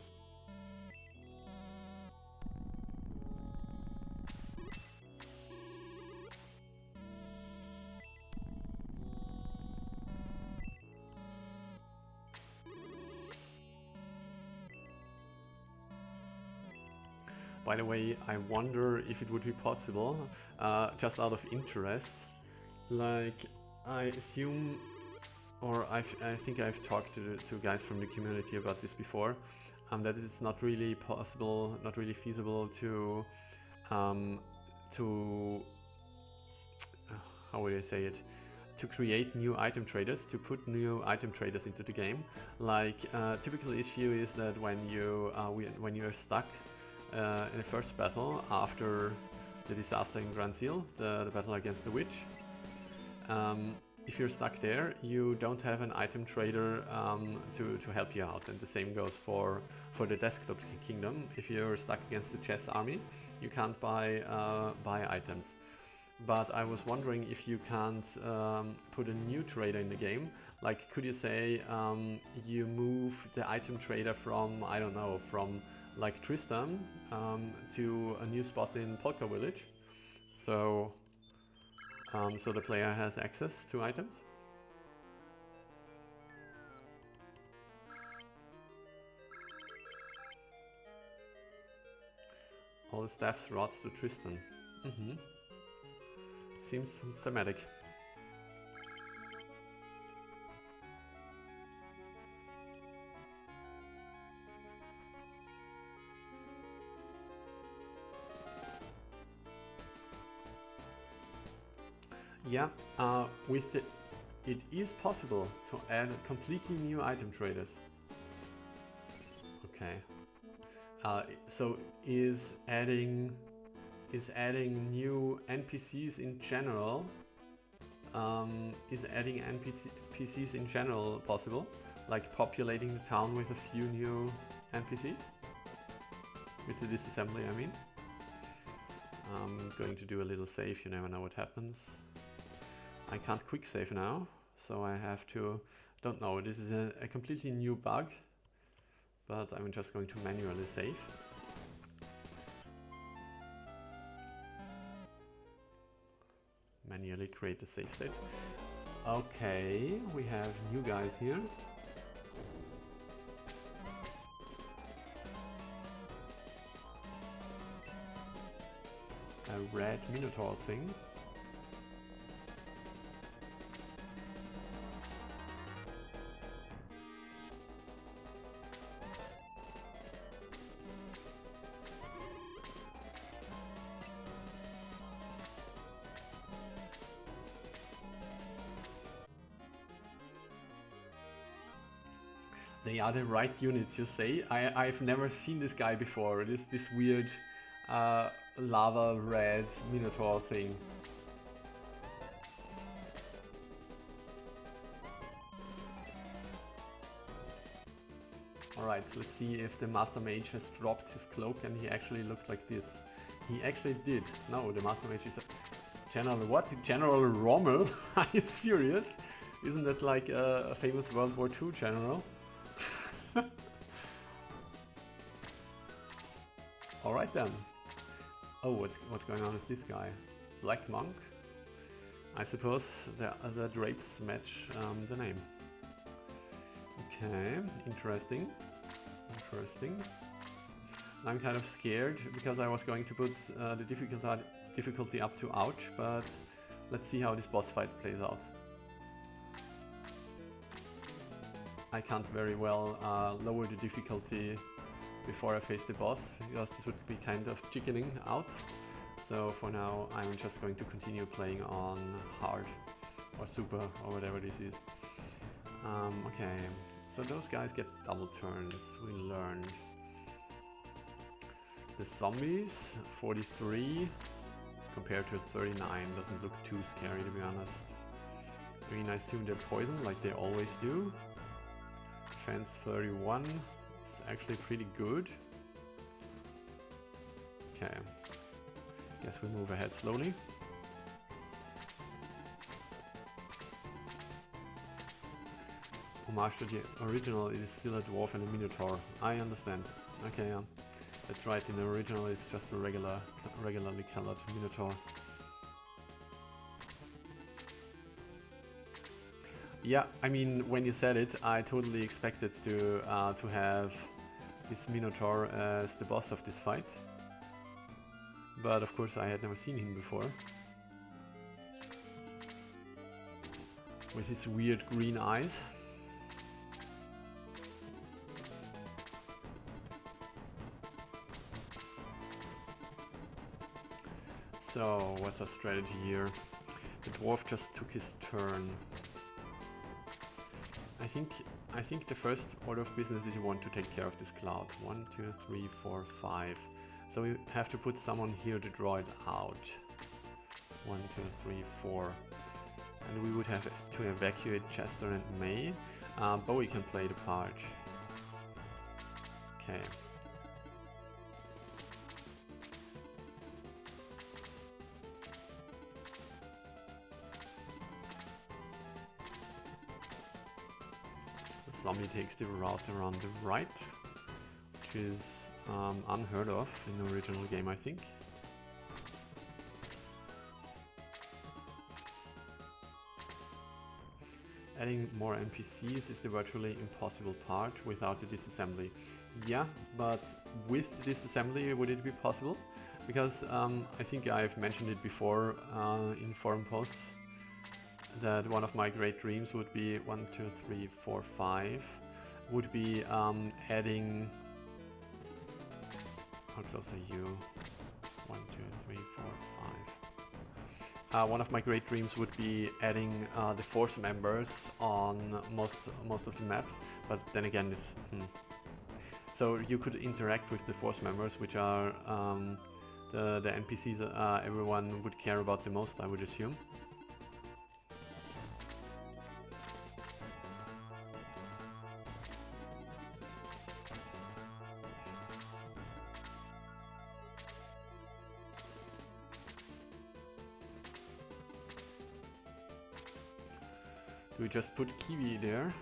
By the way, I wonder if it would be possible, just out of interest, like, I assume, or I think I've talked to guys from the community about this before, that it's not really possible, not really feasible to how would I say it, to create new item traders, to put new item traders into the game. Like, typical issue is that when you are stuck in the first battle after the disaster in Grand Seal, the battle against the witch, if you're stuck there, you don't have an item trader to help you out, and the same goes for the desktop kingdom. If you're stuck against the chess army, you can't buy items. But I was wondering if you can't put a new trader in the game. Like, could you say you move the item trader from, I don't know, from like Tristan to a new spot in Polka Village, so so the player has access to items. All the staff's rods to Tristan. Seems thematic. Yeah, with the it is possible to add completely new item traders. Okay. So is adding new NPCs in general? Is adding NPCs in general possible? Like populating the town with a few new NPCs? With the disassembly, I mean. I'm going to do a little save, you never know what happens. I can't quick save now, so I have to... Don't know, this is a completely new bug, but I'm just going to manually save. Manually create a save state. Okay, we have new guys here. A red Minotaur thing. They are the right units, you say? I've never seen this guy before. This weird lava red Minotaur thing. Alright, let's see if the Master Mage has dropped his cloak and he actually looked like this. He actually did. No, the Master Mage is a General what? General Rommel? Are you serious? Isn't that like a famous World War II general? Alright then. Oh, what's going on with this guy? Black Monk? I suppose the drapes match the name. Okay, interesting. Interesting. I'm kind of scared because I was going to put the difficulty up to ouch, but let's see how this boss fight plays out. I can't very well lower the difficulty before I face the boss, because this would be kind of chickening out. So for now I'm just going to continue playing on hard or super or whatever this is. Okay, so those guys get double turns, we learned. The zombies, 43 compared to 39, doesn't look too scary to be honest. I mean, I assume they're poisoned like they always do. Defense 31, it's actually pretty good. Okay, guess we move ahead slowly. Homage to the original, it is still a dwarf and a minotaur. I understand. Okay, yeah. That's right, in the original it's just a regularly colored minotaur. Yeah, I mean, when you said it, I totally expected to have this minotaur as the boss of this fight. But of course I had never seen him before. With his weird green eyes. So, what's our strategy here? The dwarf just took his turn. I think the first order of business is you want to take care of this cloud. 1, 2, 3, 4, 5. So we have to put someone here to draw it out. 1, 2, 3, 4. And we would have to evacuate Chester and May. Bowie can play the part. Okay. Zombie takes the route around the right, which is unheard of in the original game, I think. Adding more NPCs is the virtually impossible part without the disassembly. Yeah, but with disassembly would it be possible? Because I think I've mentioned it before in forum posts, that one of my great dreams would be 1, 2, 3, 4, 5 would be adding, how close are you? 1, 2, 3, 4, one of my great dreams would be adding the force members on most of the maps, but then again, it's so you could interact with the force members, which are the NPCs everyone would care about the most, I would assume. Do we just put Kiwi there?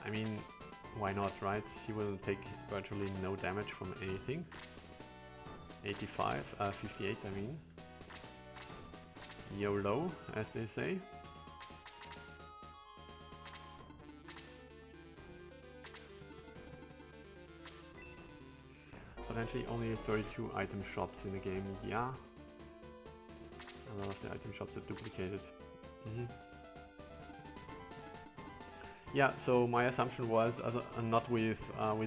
I mean, why not, right? He will take virtually no damage from anything. 58 I mean. YOLO, as they say. Potentially only 32 item shops in the game, yeah. A lot of the item shops are duplicated. Yeah, so my assumption was, not with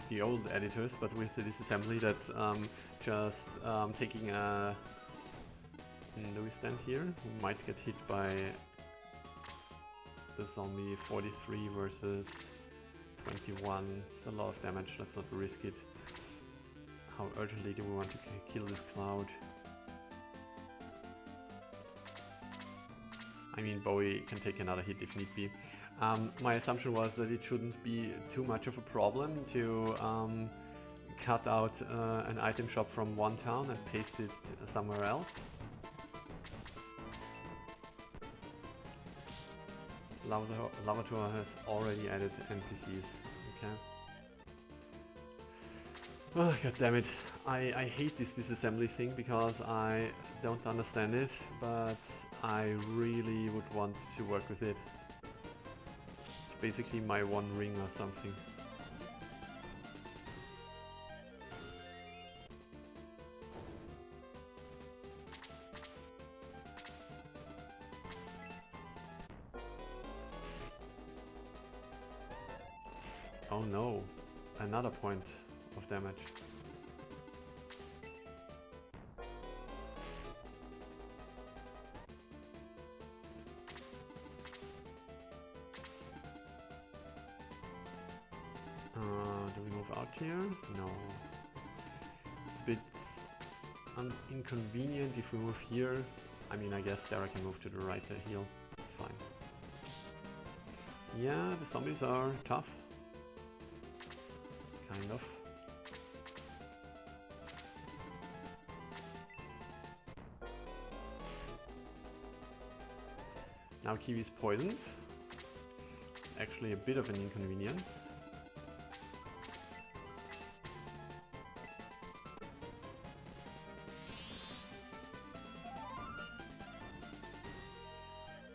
the old editors, but with the disassembly, that just taking a... do we stand here? We might get hit by the zombie. 43 versus 21. It's a lot of damage, let's not risk it. How urgently do we want to kill this cloud? I mean, Bowie can take another hit if need be. My assumption was that it shouldn't be too much of a problem to cut out an item shop from one town and paste it somewhere else. Lavator has already added NPCs. Okay. Oh, god damn it. I hate this disassembly thing because I don't understand it, but I really would want to work with it. It's basically my one ring or something. Oh no, another point of damage. Do we move out here? No. It's a bit inconvenient if we move here. I mean, I guess Sarah can move to the right to heal. Fine. Yeah, the zombies are tough. Kind of. Now Kiwi's poisoned. Actually a bit of an inconvenience.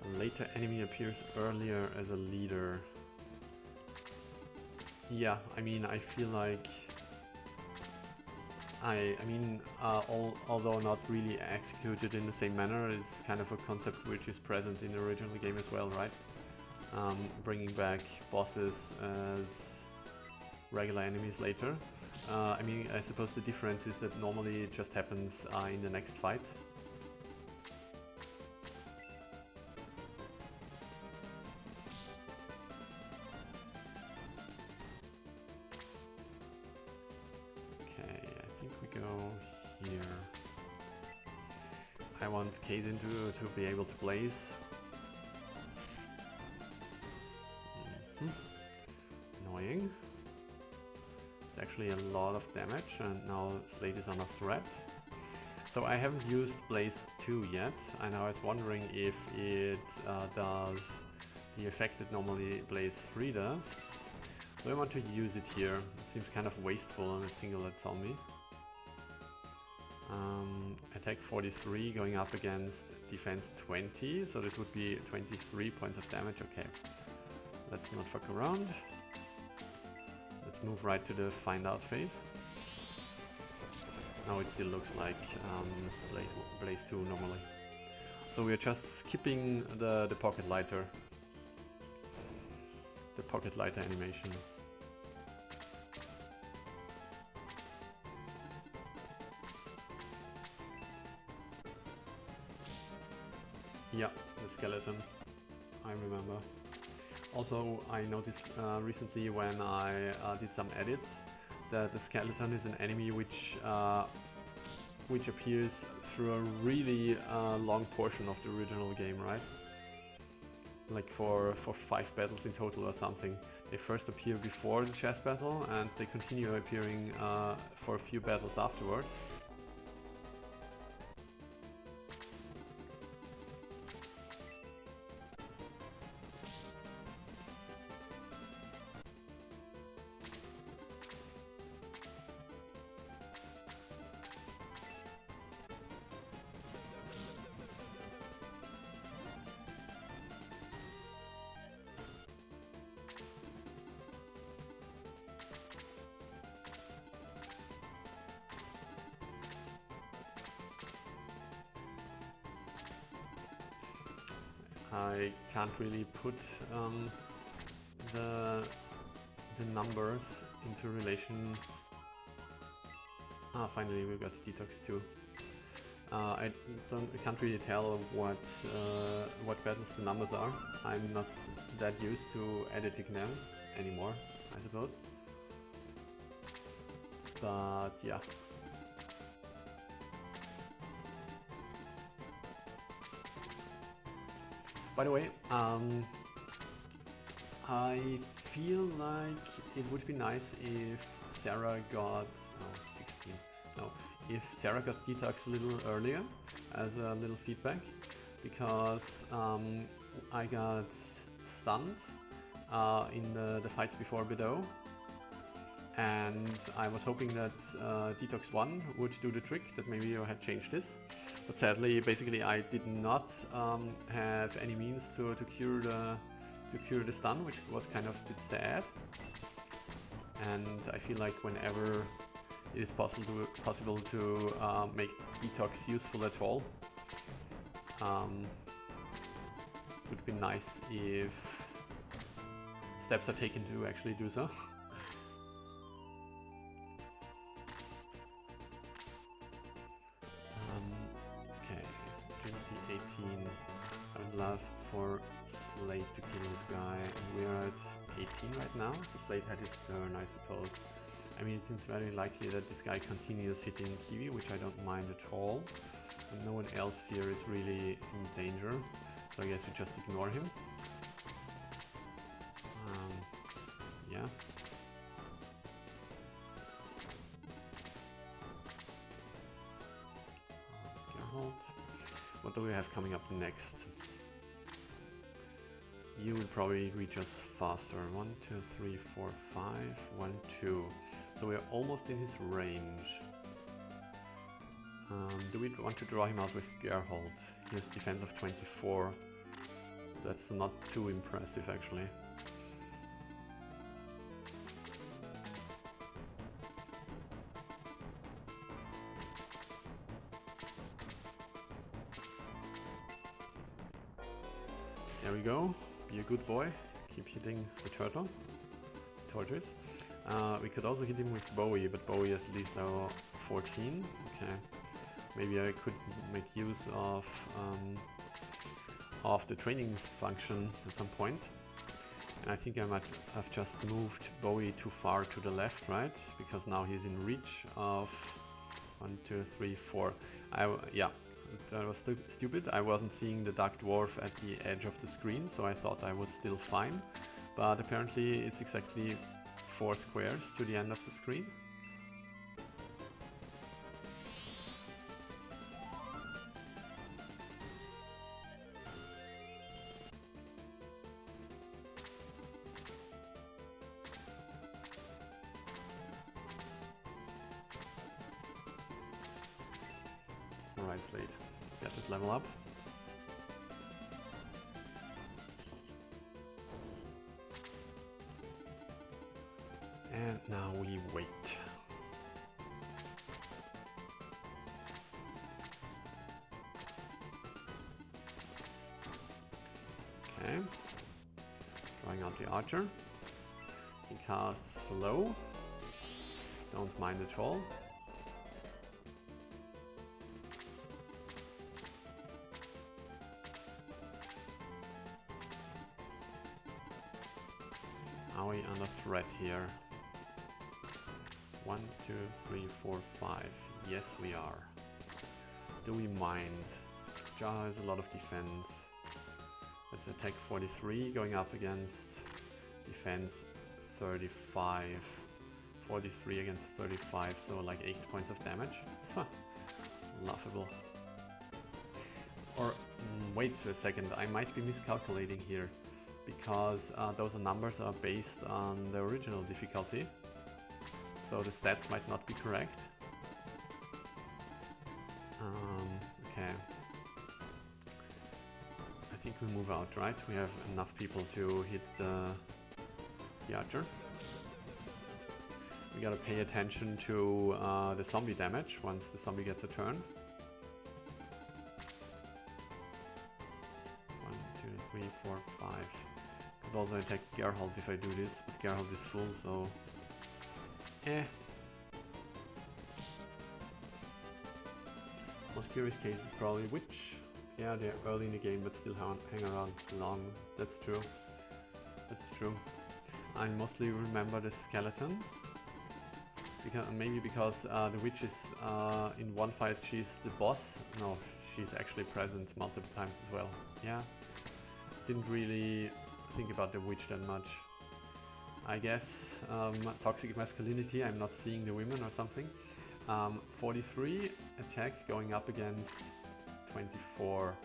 A later enemy appears earlier as a leader. Yeah, I mean, I feel like although not really executed in the same manner, it's kind of a concept which is present in the original game as well, right? Bringing back bosses as regular enemies later. I mean, I suppose the difference is that normally it just happens in the next fight. I want Kazin to be able to blaze. Annoying. It's actually a lot of damage, and now Slate is under threat. So I haven't used Blaze 2 yet, and I was wondering if it does the effect that normally Blaze 3 does. So I want to use it here. It seems kind of wasteful on a single zombie. Attack 43 going up against defense 20, so this would be 23 points of damage. Okay, let's not fuck around. Let's move right to the find out phase. Now it still looks like Blaze 2 normally. So we are just skipping the pocket lighter. The pocket lighter animation. Yeah, the skeleton. I remember. Also, I noticed recently when I did some edits that the skeleton is an enemy which appears through a really long portion of the original game, right? Like for 5 battles in total or something. They first appear before the chess battle and they continue appearing for a few battles afterwards. I can't really put the numbers into relation. Ah, finally we got detox too. I can't really tell what battles the numbers are. I'm not that used to editing them anymore, I suppose. But yeah. By the way, I feel like it would be nice if Sarah got 16. No, if Sarah got detox a little earlier as a little feedback, because I got stunned in the fight before Bedeau, and I was hoping that Detox 1 would do the trick, that maybe you had changed this. But sadly, basically, I did not have any means to cure the stun, which was kind of a bit sad. And I feel like whenever it is possible to make detox useful at all, it would be nice if steps are taken to actually do so. I would love for Slate to kill this guy. We are at 18 right now, so Slate had his turn, I suppose. I mean, it seems very likely that this guy continues hitting Kiwi, which I don't mind at all. And no one else here is really in danger, so I guess we just ignore him. Yeah. What do we have coming up next? You will probably reach us faster. 1, 2, 3, 4, 5, 1, 2. So we are almost in his range. Do we want to draw him out with Gerhold? He has defense of 24. That's not too impressive actually. There we go. Be a good boy. Keep hitting the tortoise. We could also hit him with Bowie, but Bowie is at least now 14. Okay. Maybe I could make use of the training function at some point. And I think I might have just moved Bowie too far to the left, right? Because now he's in reach of 1, 2, 3, 4. Yeah. That was stupid. I wasn't seeing the Dark Dwarf at the edge of the screen, so I thought I was still fine. But apparently it's exactly 4 squares to the end of the screen. Alright, Slade. Get it level up. And now we wait. Okay. Drawing out the archer. He casts slow. Don't mind at all. we under threat here? 1, 2, 3, 4, 5. Yes, we are. Do we mind? Jaha has a lot of defense. Let's attack 43, going up against defense 35. 43 against 35, so like 8 points of damage. Huh. Laughable. Or, wait a second, I might be miscalculating here, because those numbers are based on the original difficulty, so the stats might not be correct. Okay. I think we move out, right? We have enough people to hit the archer. We gotta pay attention to the zombie damage once the zombie gets a turn. 1, 2, 3, 4, 5. Could also attack Geralt if I do this, but Geralt is full, so... Most curious case is probably Witch. Yeah, they're early in the game, but still hang around long. That's true. That's true. I mostly remember the skeleton. Maybe because the witch is in one fight she's the boss. No, she's actually present multiple times as well. Yeah, didn't really think about the witch that much. I guess toxic masculinity, I'm not seeing the women or something. 43 attack going up against 24.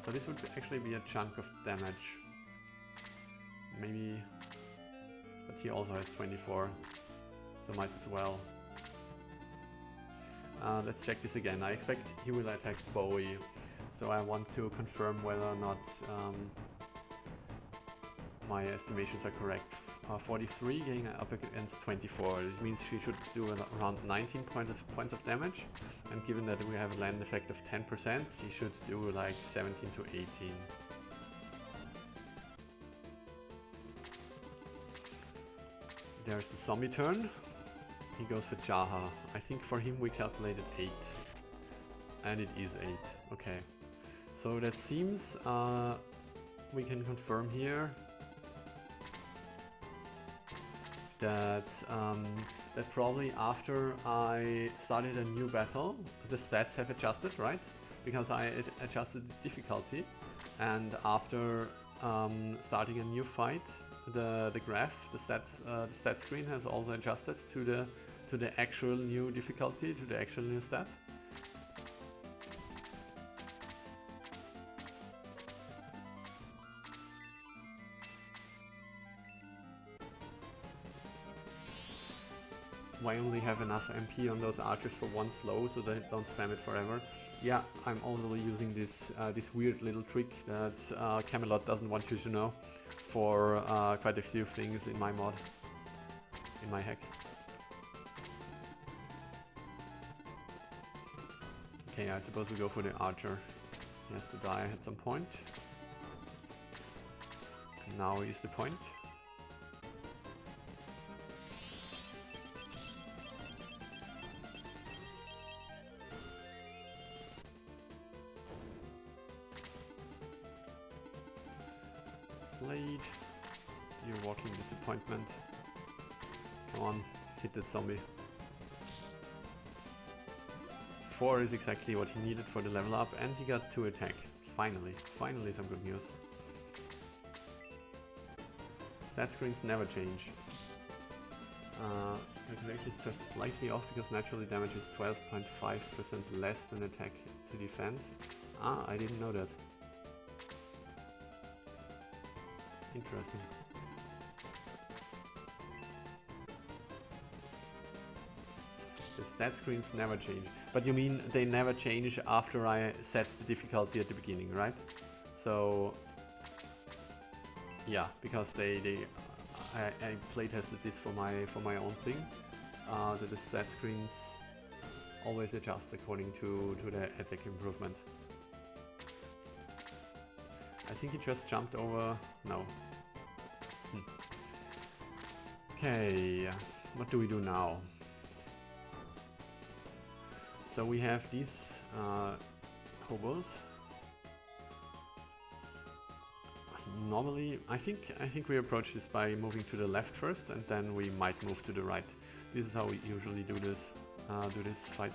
So this would actually be a chunk of damage. Maybe, but he also has 24. So might as well. Let's check this again. I expect he will attack Bowie, so I want to confirm whether or not my estimations are correct. 43 getting up against 24. This means she should do around 19 points of damage, and given that we have a land effect of 10%, he should do like 17 to 18. There's the zombie turn. He goes for Jaha. I think for him we calculated 8. And it is 8. Okay. So that seems we can confirm here that that probably after I started a new battle, the stats have adjusted, right? Because I adjusted the difficulty, and after starting a new fight, the graph, the stat screen has also adjusted to the actual new difficulty, to the actual new stat. I only have enough MP on those archers for one slow, so they don't spam it forever. Yeah, I'm also using this this weird little trick that Camelot doesn't want you to know for quite a few things in my mod, in my hack. Okay, I suppose we go for the archer. He has to die at some point. Now is the point. Slade, you're walking disappointment. Come on, hit that zombie. 4 is exactly what he needed for the level up, and he got 2 attack. Finally some good news. Stat screens never change. Calculation is just slightly off because naturally damage is 12.5% less than attack to defense. Ah, I didn't know that. Interesting. The stat screens never change. But you mean they never change after I set the difficulty at the beginning, right? So yeah, because I playtested this for my own thing. That the stat screens always adjust according to the attack improvement. I think he just jumped over. No. Okay, what do we do now? So we have these hobos. normally I think we approach this by moving to the left first, and then we might move to the right. This is how we usually do this fight.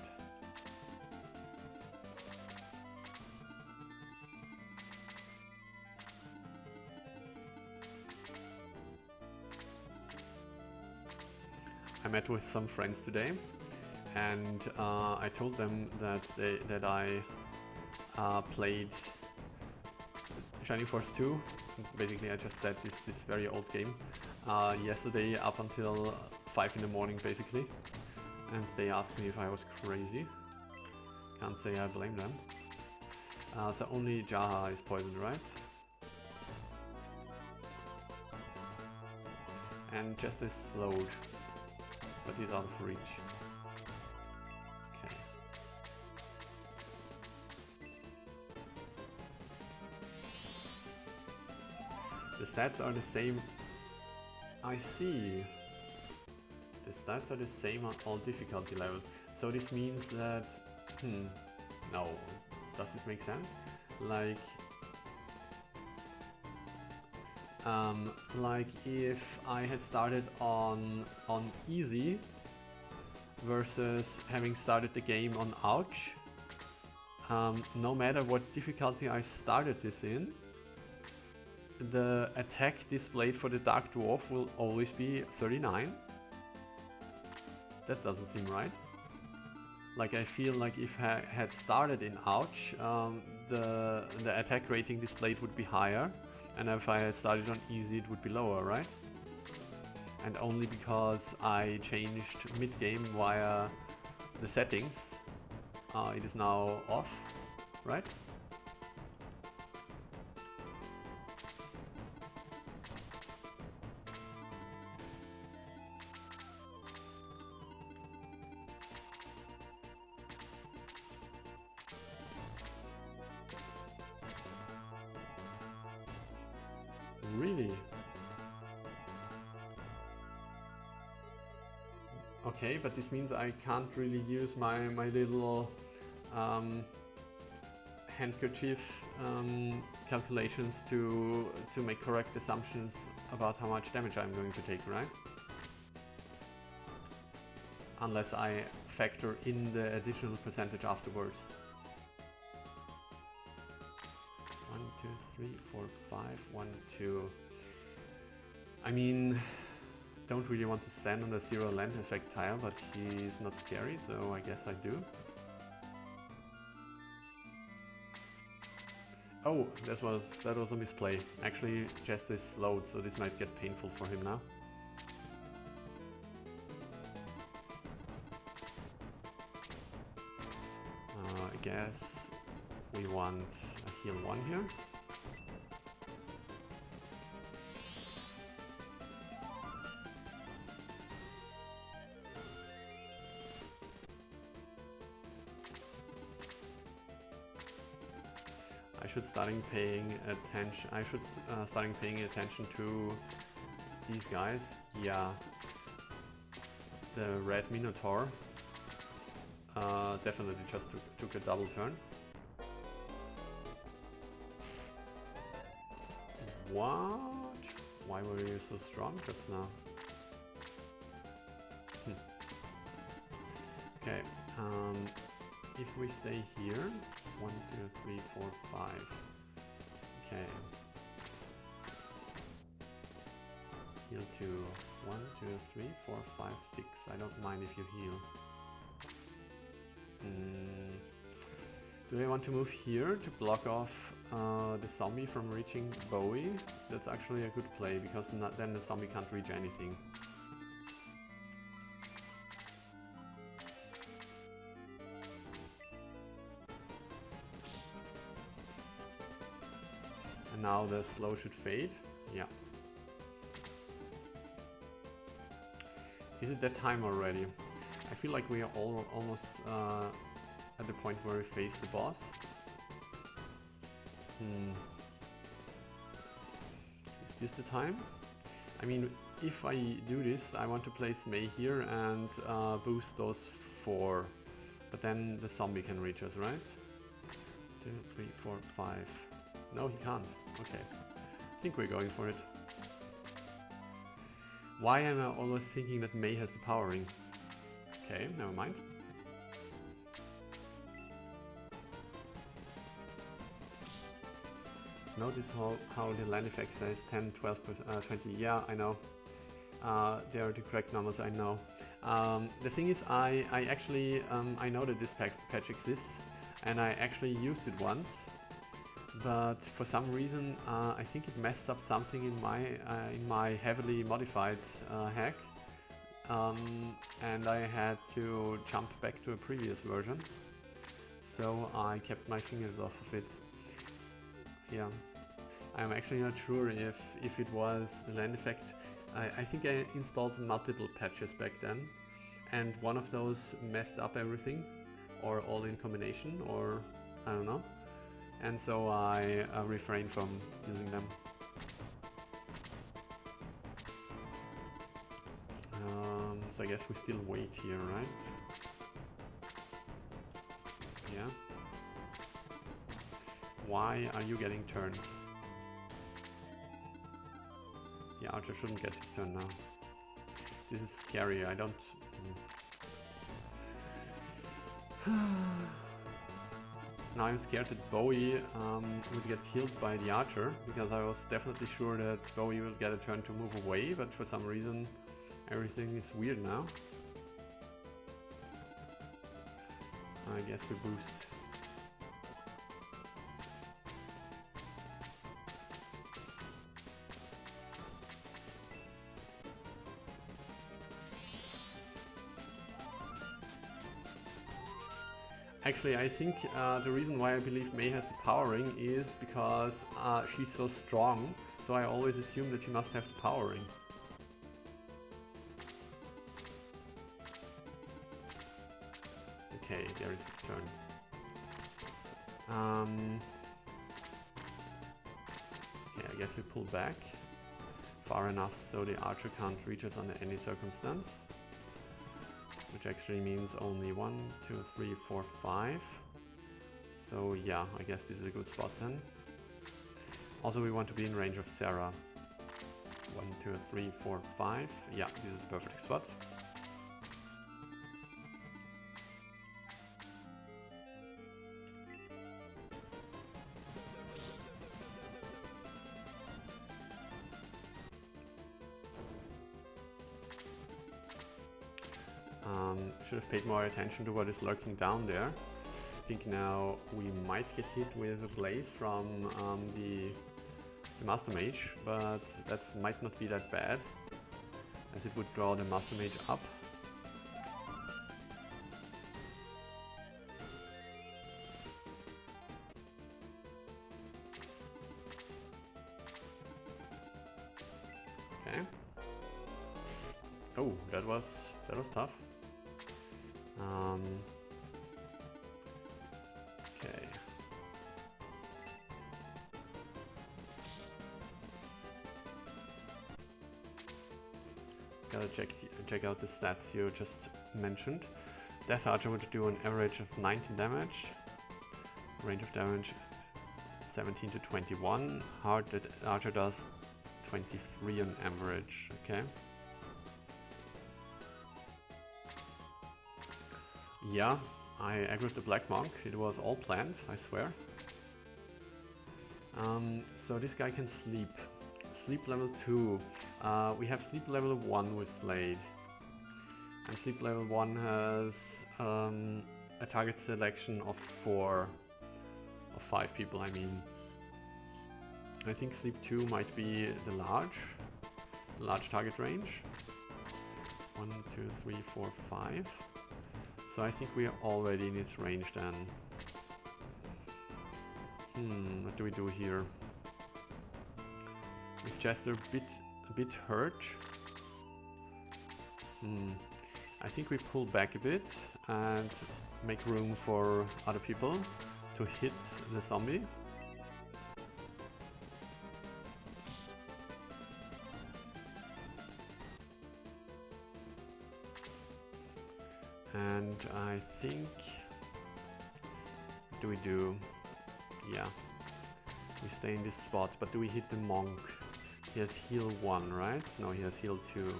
I met with some friends today, and I told them that I played Shining Force 2. Basically, I just said this very old game yesterday up until 5 in the morning, basically. And they asked me if I was crazy. Can't say I blame them. So only Jaha is poisoned, right? And just is slowed, but he's out of reach. Okay. The stats are the same. I see. The stats are the same on all difficulty levels. So this means that... no. Does this make sense? Like if I had started on easy versus having started the game on ouch, no matter what difficulty I started this in, the attack displayed for the Dark Dwarf will always be 39. That doesn't seem right. Like, I feel like if I had started in ouch, the attack rating displayed would be higher, and if I had started on easy it would be lower, right? And only because I changed mid-game via the settings, it is now off, right? Really? Okay, but this means I can't really use my little handkerchief calculations to make correct assumptions about how much damage I'm going to take, right? Unless I factor in the additional percentage afterwards. 1, 2, 3, 4, 5, 1, 2. I mean, don't really want to stand on the zero land effect tile, but he's not scary, so I guess I do. Oh, that was a misplay. Actually, Jester is slowed, so this might get painful for him now. I guess we want a heal 1 here. I should starting paying attention to these guys. Yeah, the red Minotaur definitely just took a double turn. What? Why were you so strong just now? Okay, if we stay here, 1, 2, 3, 4, 5. Okay. Heal 2. 1, 2, 3, 4, 5, 6. I don't mind if you heal. Do I want to move here to block off the zombie from reaching Bowie? That's actually a good play, because then the zombie can't reach anything. And now the slow should fade. Yeah. Is it that time already? I feel like we are almost at the point where we face the boss. Is this the time? I mean, if I do this, I want to place May here and boost those 4. But then the zombie can reach us, right? 2, 3, 4, 5. No, he can't. Okay. think we're going for it. Why am I always thinking that May has the powering? Okay, never mind. Notice how the land effect says 10, 12, 20. Yeah, I know. They are the correct numbers, I know. The thing is, I actually, I know that this patch exists, and I actually used it once, but for some reason, I think it messed up something in my heavily modified hack, and I had to jump back to a previous version, so I kept my fingers off of it. Yeah, I'm actually not sure if it was the land effect. I think I installed multiple patches back then, and one of those messed up everything, or all in combination, or I don't know. And so I refrained from using them. So I guess we still wait here, right? Yeah. Why are you getting turns? Yeah, Archer shouldn't get his turn now. This is scary, I don't... Now I'm scared that Bowie would get killed by the Archer, because I was definitely sure that Bowie will get a turn to move away, but for some reason everything is weird now. I guess we boost. Actually, I think the reason why I believe May has the powering is because she's so strong, so I always assume that she must have the powering. Okay, there is his turn. Okay, I guess we pull back far enough so the Archer can't reach us under any circumstance. Which actually means only 1, 2, 3, 4, 5. So yeah, I guess this is a good spot then. Also, we want to be in range of Sarah. 1, 2, 3, 4, 5. Yeah, this is a perfect spot. Should have paid more attention to what is lurking down there. I think now we might get hit with a blaze from the Master Mage, but that might not be that bad, as it would draw the Master Mage up. Okay. Oh, that was tough. Okay. Gotta check out the stats you just mentioned. Death Archer would do an average of 19 damage. Range of damage 17 to 21. Hard Archer does 23 on average. Okay. Yeah, I aggroed the Black Monk. It was all planned, I swear. So this guy can sleep. Sleep level 2. We have sleep level 1 with Slade. And sleep level 1 has a target selection of 4. Of 5 people, I mean. I think sleep 2 might be the large target range. 1, 2, 3, 4, 5. So I think we are already in its range then. What do we do here? Is Jester a bit hurt? I think we pull back a bit and make room for other people to hit the zombie. And I think, what do we do? Yeah, We stay in this spot, but do we hit the monk? He has heal 1, right? No, he has heal 2.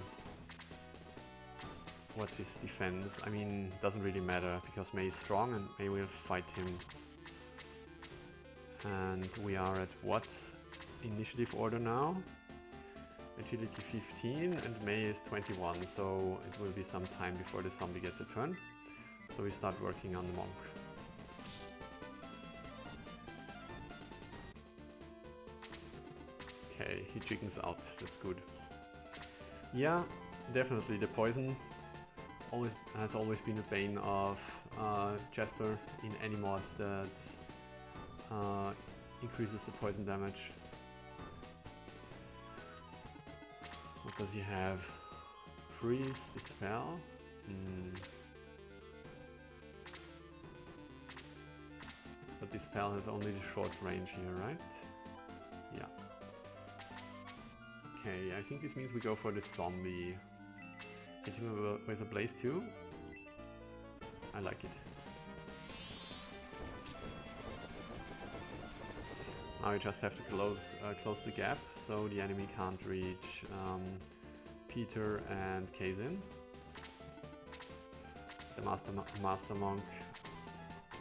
What's his defense? I mean, doesn't really matter because May is strong and May will fight him. And we are at what initiative order now? Agility 15 and May is 21, so it will be some time before the zombie gets a turn. So we start working on the monk. Okay, he chickens out, that's good. Yeah, definitely the poison has always been a bane of Jester in any mods that increases the poison damage. What does he have? Freeze, Dispel? But Dispel has only the short range here, right? Yeah. Okay, I think this means we go for the zombie. Hit him with a blaze too. I like it. Now we just have to close the gap so the enemy can't reach Peter and Kazin. The Master Monk,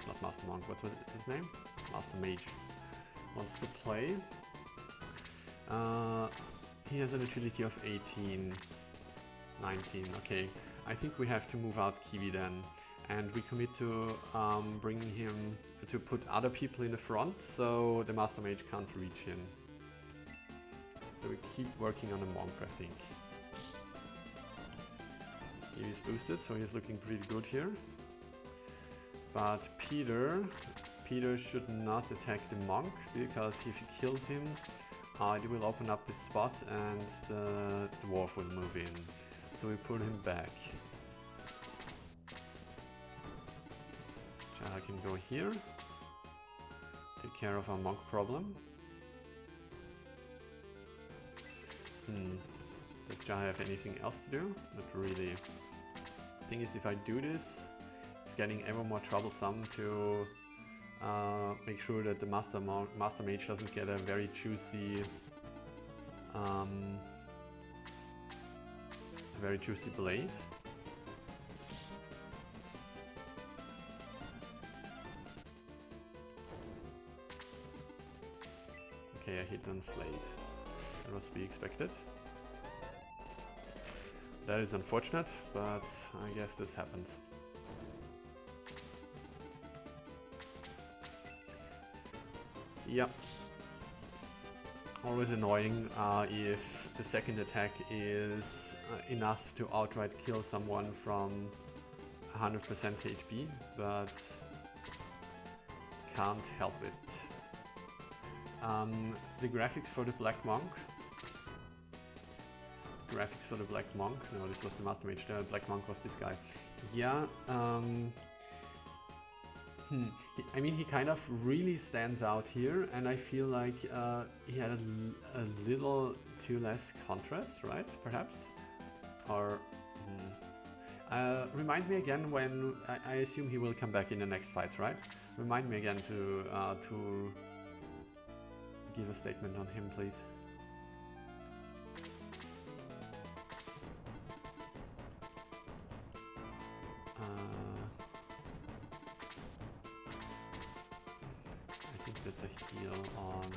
not Master Monk, what was his name? Master Mage wants to play. He has an agility of 18, 19, okay. I think we have to move out Kiwi then. And we commit to bringing him to put other people in the front so the Master Mage can't reach him. So we keep working on the monk, I think. Kiwi's boosted, so he's looking pretty good here. But Peter should not attack the monk, because if he kills him, it will open up this spot and the dwarf will move in. So we put him back. I can go here, take care of our monk problem. Does Jai have anything else to do? Not really. Thing is, if I do this, it's getting ever more troublesome to make sure that the Master Mage doesn't get a very juicy blaze. Okay, I hit on Slade. That was to be expected. That is unfortunate, but I guess this happens. Yep. Always annoying if the second attack is enough to outright kill someone from 100% HP, but can't help it. The graphics for the Black Monk. No, this was the Master Mage. The Black Monk was this guy. Yeah. I mean, he kind of really stands out here, and I feel like he had a little too less contrast, right? Perhaps, or remind me again when I assume he will come back in the next fight, right? Remind me again to give a statement on him, please. I think that's a heal on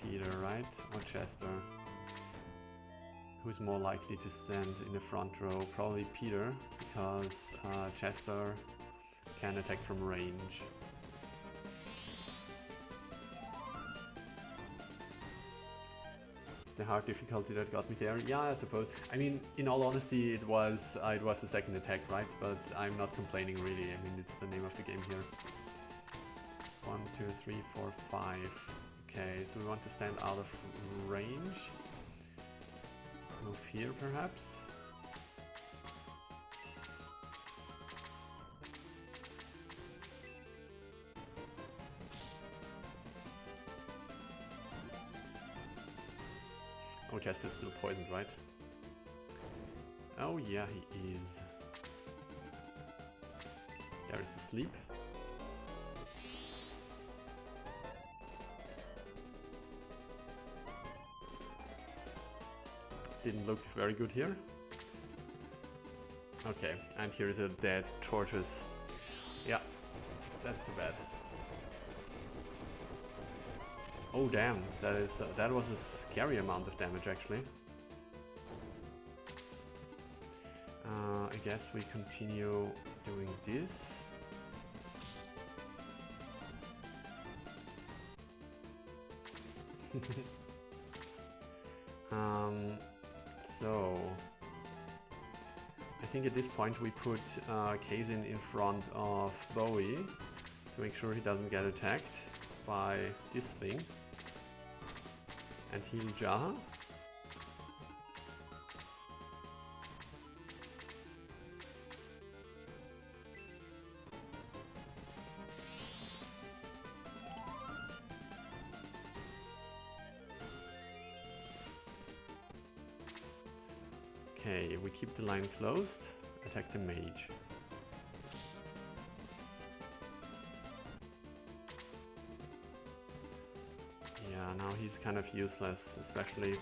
Peter, right? Or Chester. Who's more likely to stand in the front row? Probably Peter, because Chester can attack from range. The hard difficulty that got me there. Yeah, I suppose. I mean, in all honesty, it was the second attack, right? But I'm not complaining really. I mean, it's the name of the game here. 1, 2, 3, 4, 5. Okay, so we want to stand out of range. Move here, perhaps. Oh, Chest is still poisoned, right? Oh yeah, he is. There is the sleep. didn't look very good here. Okay, and here is a dead tortoise. Yeah, that's too bad. Oh damn, that was a scary amount of damage actually. I guess we continue doing this. So I think at this point we put Kazin in front of Bowie to make sure he doesn't get attacked by this thing, and heal Jaha. Okay, we keep the line closed, attack the mage. Yeah, now he's kind of useless, especially...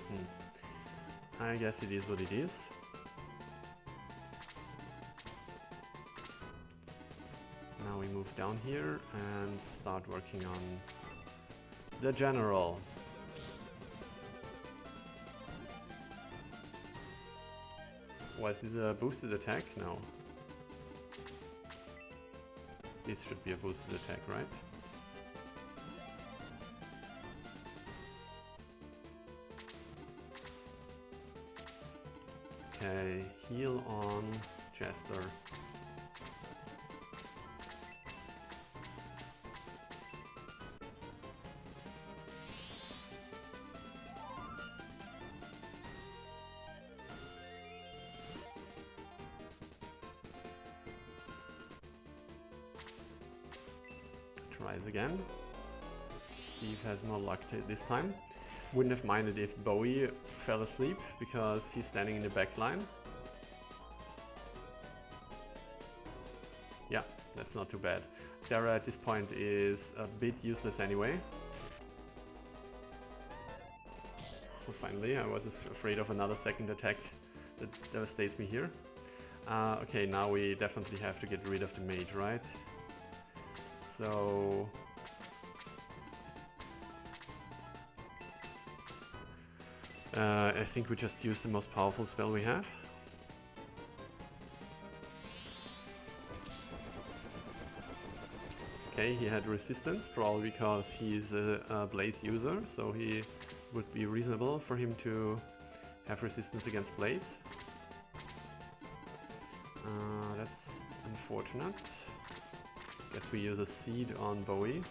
I guess it is what it is. Now we move down here and start working on the general. Was this a boosted attack? No. This should be a boosted attack, right? Okay, heal on Chester. Tries again. Steve has more luck this time. Wouldn't have minded if Bowie fell asleep because he's standing in the back line. Yeah, that's not too bad. Sarah at this point is a bit useless anyway. So finally, I was afraid of another second attack that devastates me here. Okay, now we definitely have to get rid of the mage, right? So I think we just use the most powerful spell we have. Okay, he had resistance, probably because he's a Blaze user, so he would be reasonable for him to have resistance against Blaze. That's unfortunate. Guess we use a seed on Bowie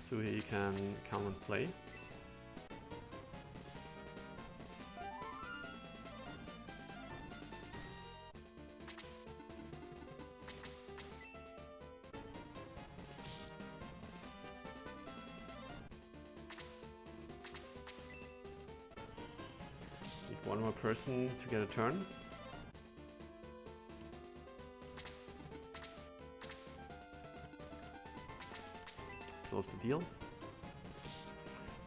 so he can come and play. Need one more person to get a turn. Close the deal.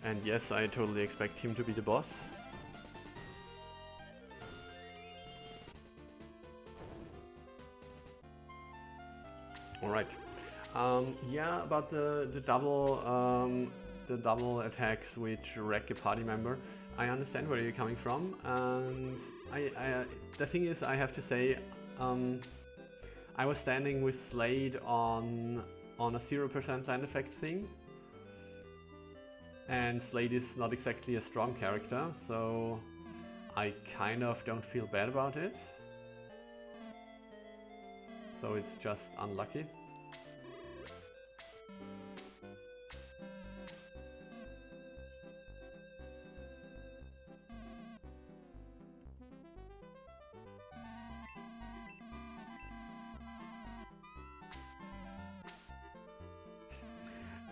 And yes, I totally expect him to be the boss. Alright. Yeah, about the double attacks which wreck a party member. I understand where you're coming from, and the thing is, I have to say, I was standing with Slade on a 0% land effect thing, and Slade is not exactly a strong character, so I kind of don't feel bad about it. So it's just unlucky.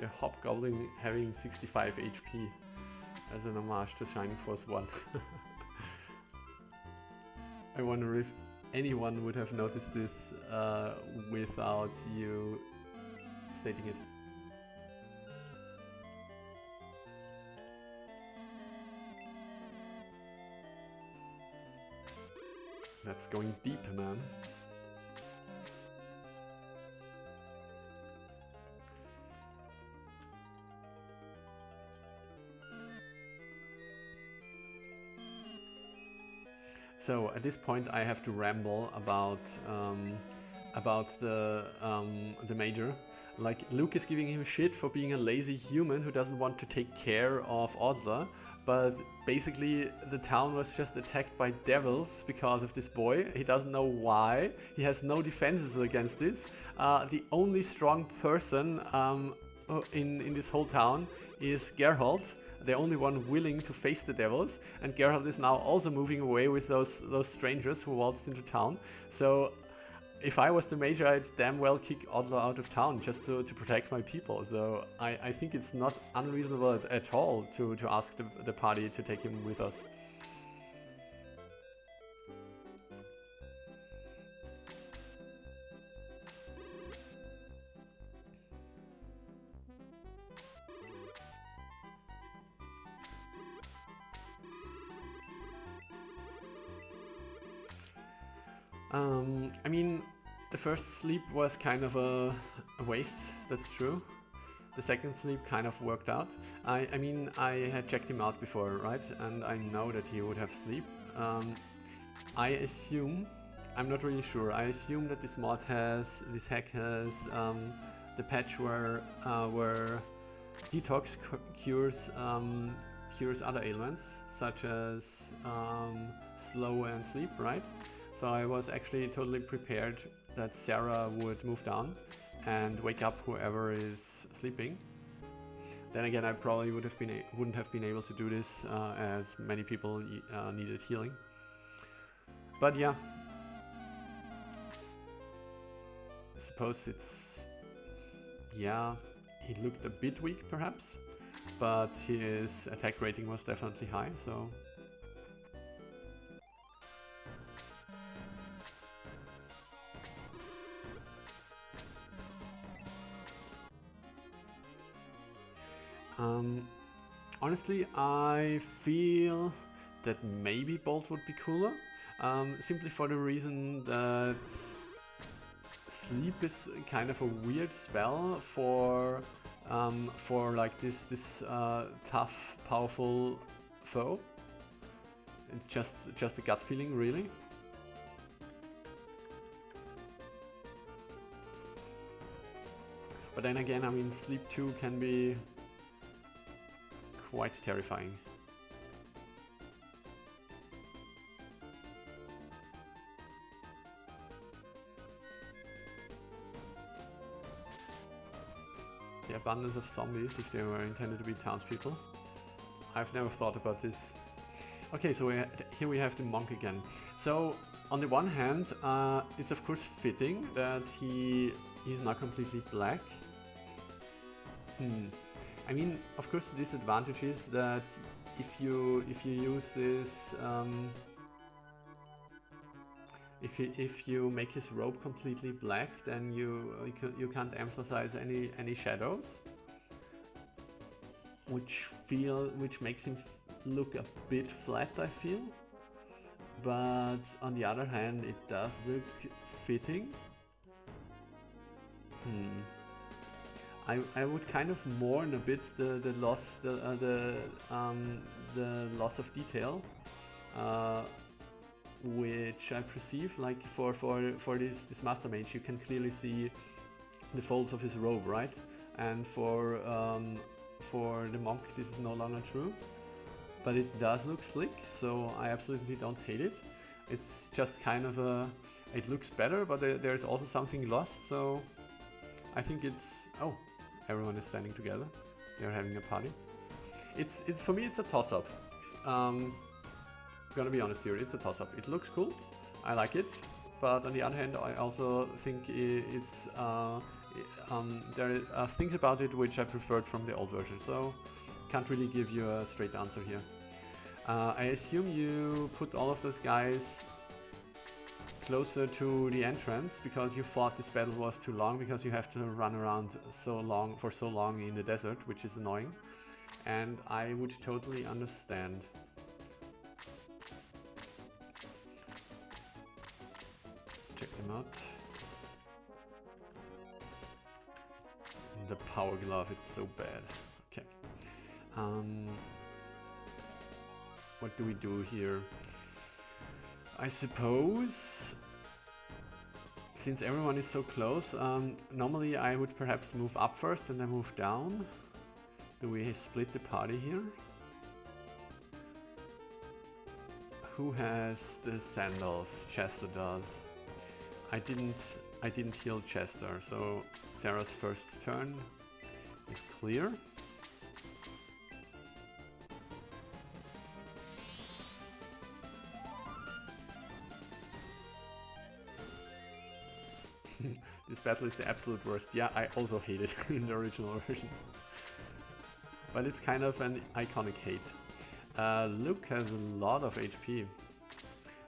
The Hobgoblin having 65 HP as an homage to Shining Force 1. I wonder if anyone would have noticed this without you stating it. That's going deep, man. So at this point I have to ramble about the Major. Like, Luke is giving him shit for being a lazy human who doesn't want to take care of Odla, but basically the town was just attacked by devils because of this boy. He doesn't know why. He has no defenses against this. The only strong person in this whole town is Geralt, the only one willing to face the devils, and Geralt is now also moving away with those strangers who waltzed into town. So if I was the Major, I'd damn well kick Odla out of town just to protect my people. So I think it's not unreasonable at all to ask the party to take him with us. I mean, the first sleep was kind of a waste, that's true. The second sleep kind of worked out. I mean, I had checked him out before, right? And I know that he would have sleep. I assume, I'm not really sure, I assume that this hack has the patch where detox cures other ailments, such as slow and sleep, right? So I was actually totally prepared that Sarah would move down and wake up whoever is sleeping. Then again, I probably wouldn't have been able to do this as many people needed healing. But yeah, I suppose he looked a bit weak perhaps, but his attack rating was definitely high, so. Honestly, I feel that maybe Bolt would be cooler, simply for the reason that Sleep is kind of a weird spell for like this tough, powerful foe. Just a gut feeling, really. But then again, I mean, Sleep 2 can be quite terrifying. The abundance of zombies, if they were intended to be townspeople. I've never thought about this. Okay, so here we have the monk again. So on the one hand, it's of course fitting that he's not completely black. I mean, of course, the disadvantage is that if you use this, if you make his robe completely black, then you can't emphasize any shadows, which makes him look a bit flat, I feel. But on the other hand, it does look fitting. I would kind of mourn a bit the loss of detail, which I perceive. Like for this Master Mage, you can clearly see the folds of his robe, right? And for the monk, this is no longer true, but it does look slick, so I absolutely don't hate it. It's just kind of it looks better, but there's also something lost, so I think it's, oh, everyone is standing together. They're having a party. It's for me, it's a toss-up. Gonna be honest here, it's a toss-up. It looks cool, I like it, but on the other hand, I also think it's there are things about it which I preferred from the old version, so can't really give you a straight answer here. I assume you put all of those guys closer to the entrance because you thought this battle was too long, because you have to run around for so long in the desert, which is annoying, and I would totally understand. not. The power glove, it's so bad. Okay. What do we do here? I suppose, since everyone is so close, normally I would perhaps move up first and then move down. Do we split the party here? Who has the sandals? Chester does. I didn't heal Chester, so Sarah's first turn is clear. This battle is the absolute worst. Yeah, I also hate it in the original version. But it's kind of an iconic hate. Luke has a lot of HP.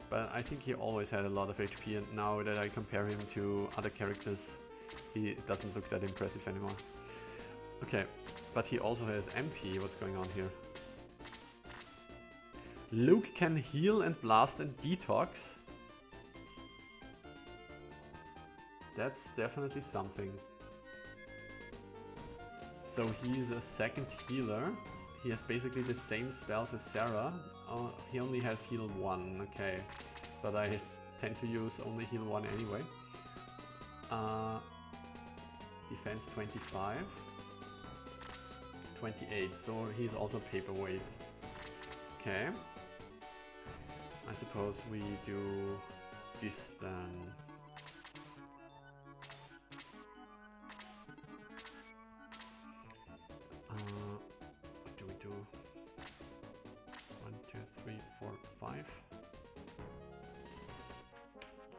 But I think he always had a lot of HP, and now that I compare him to other characters, he doesn't look that impressive anymore. Okay, but he also has MP. What's going on here? Luke can heal and blast and detox. That's definitely something. So he's a second healer. He has basically the same spells as Sarah. He only has heal 1, okay. But I tend to use only heal 1 anyway. Defense 25. 28, so he's also paperweight. Okay. I suppose we do this then. What do we do? 1, 2, 3, 4, 5.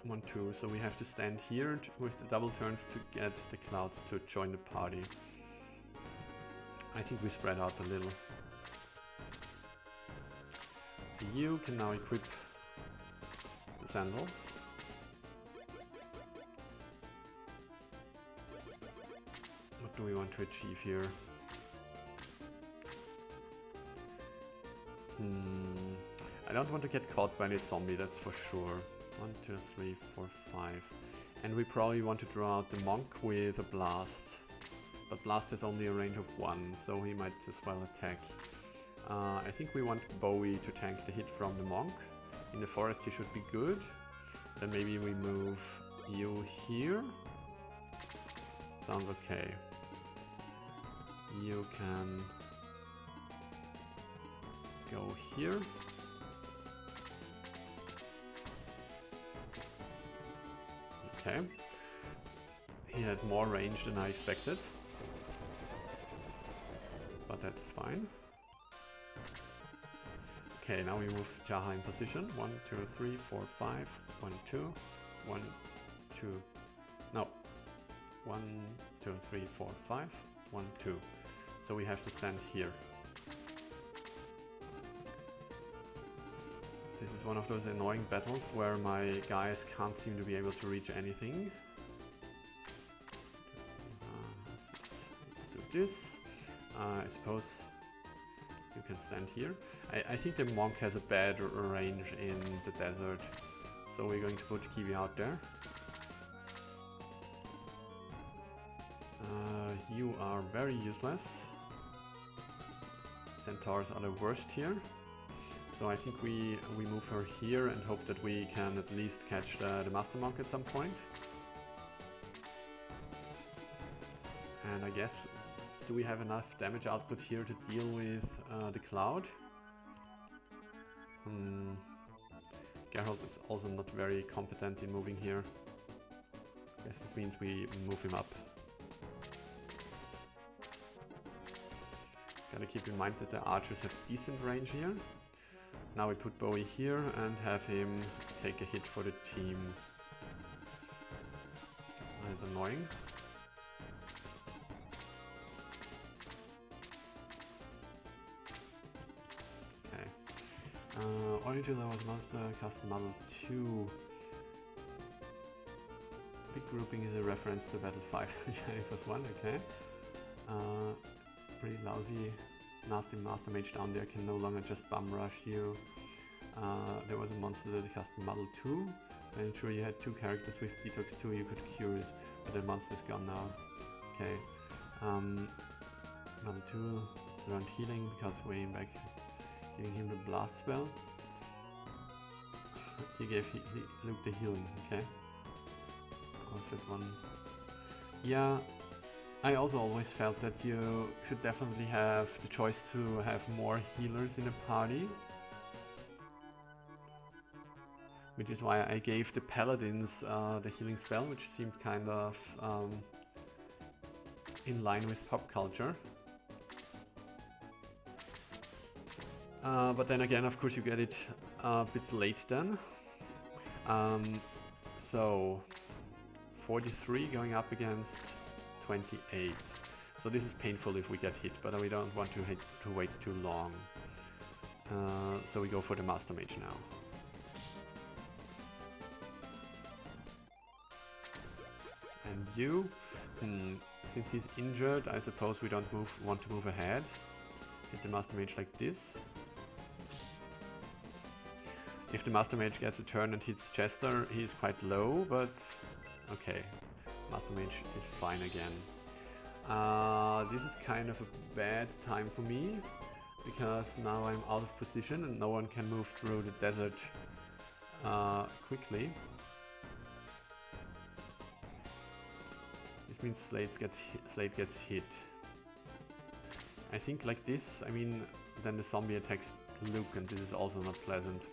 1, 2. So we have to stand here with the double turns to get the cloud to join the party. I think we spread out a little. You can now equip the sandals. What do we want to achieve here? I don't want to get caught by this zombie, that's for sure. 1, 2, 3, 4, 5. And we probably want to draw out the monk with a blast. But blast has only a range of 1, so he might as well attack. I think we want Bowie to tank the hit from the monk. In the forest he should be good. Then maybe we move you here. Sounds okay. You can go here. Okay. He had more range than I expected. But that's fine. Okay, now we move Jaha in position. 1, 2, 3, 4, 5. 1, 2. 1, 2. No. 1, 2, 3, 4, 5. 1, 2. So we have to stand here. This is one of those annoying battles where my guys can't seem to be able to reach anything. Let's do this. I suppose you can stand here. I think the monk has a bad range in the desert, so we're going to put Kiwi out there. You are very useless. Centaurs are the worst here. So I think we move her here and hope that we can at least catch the Master Monk at some point. And I guess, do we have enough damage output here to deal with the cloud? Geralt is also not very competent in moving here. I guess this means we move him up. Gotta keep in mind that the archers have decent range here. Now we put Bowie here and have him take a hit for the team. That is annoying. Okay. Origin levels monster custom model 2. Big grouping is a reference to Battle 5. +1, okay. Pretty lousy. Nasty Master Mage down there can no longer just bum rush you. There was a monster that custom model 2. I'm sure you had 2 characters with Detox 2, you could cure it, but the monster's gone now. Okay. Number 2, learned healing because way back giving him the blast spell. He gave Luke the healing, okay. Was that one? Yeah, I also always felt that you should definitely have the choice to have more healers in a party. Which is why I gave the paladins the healing spell, which seemed kind of in line with pop culture. But then again, of course, you get it a bit late then. So 43 going up against 28. So this is painful if we get hit, but we don't want to wait too long. So we go for the Master Mage now. And you, since he's injured, I suppose we don't want to move ahead. Hit the Master Mage like this. If the Master Mage gets a turn and hits Chester, he is quite low, but okay. Master Mage is fine again. This is kind of a bad time for me, because now I'm out of position and no one can move through the desert quickly. This means Slade gets hit. I think like this, I mean, then the zombie attacks Luke, and this is also not pleasant.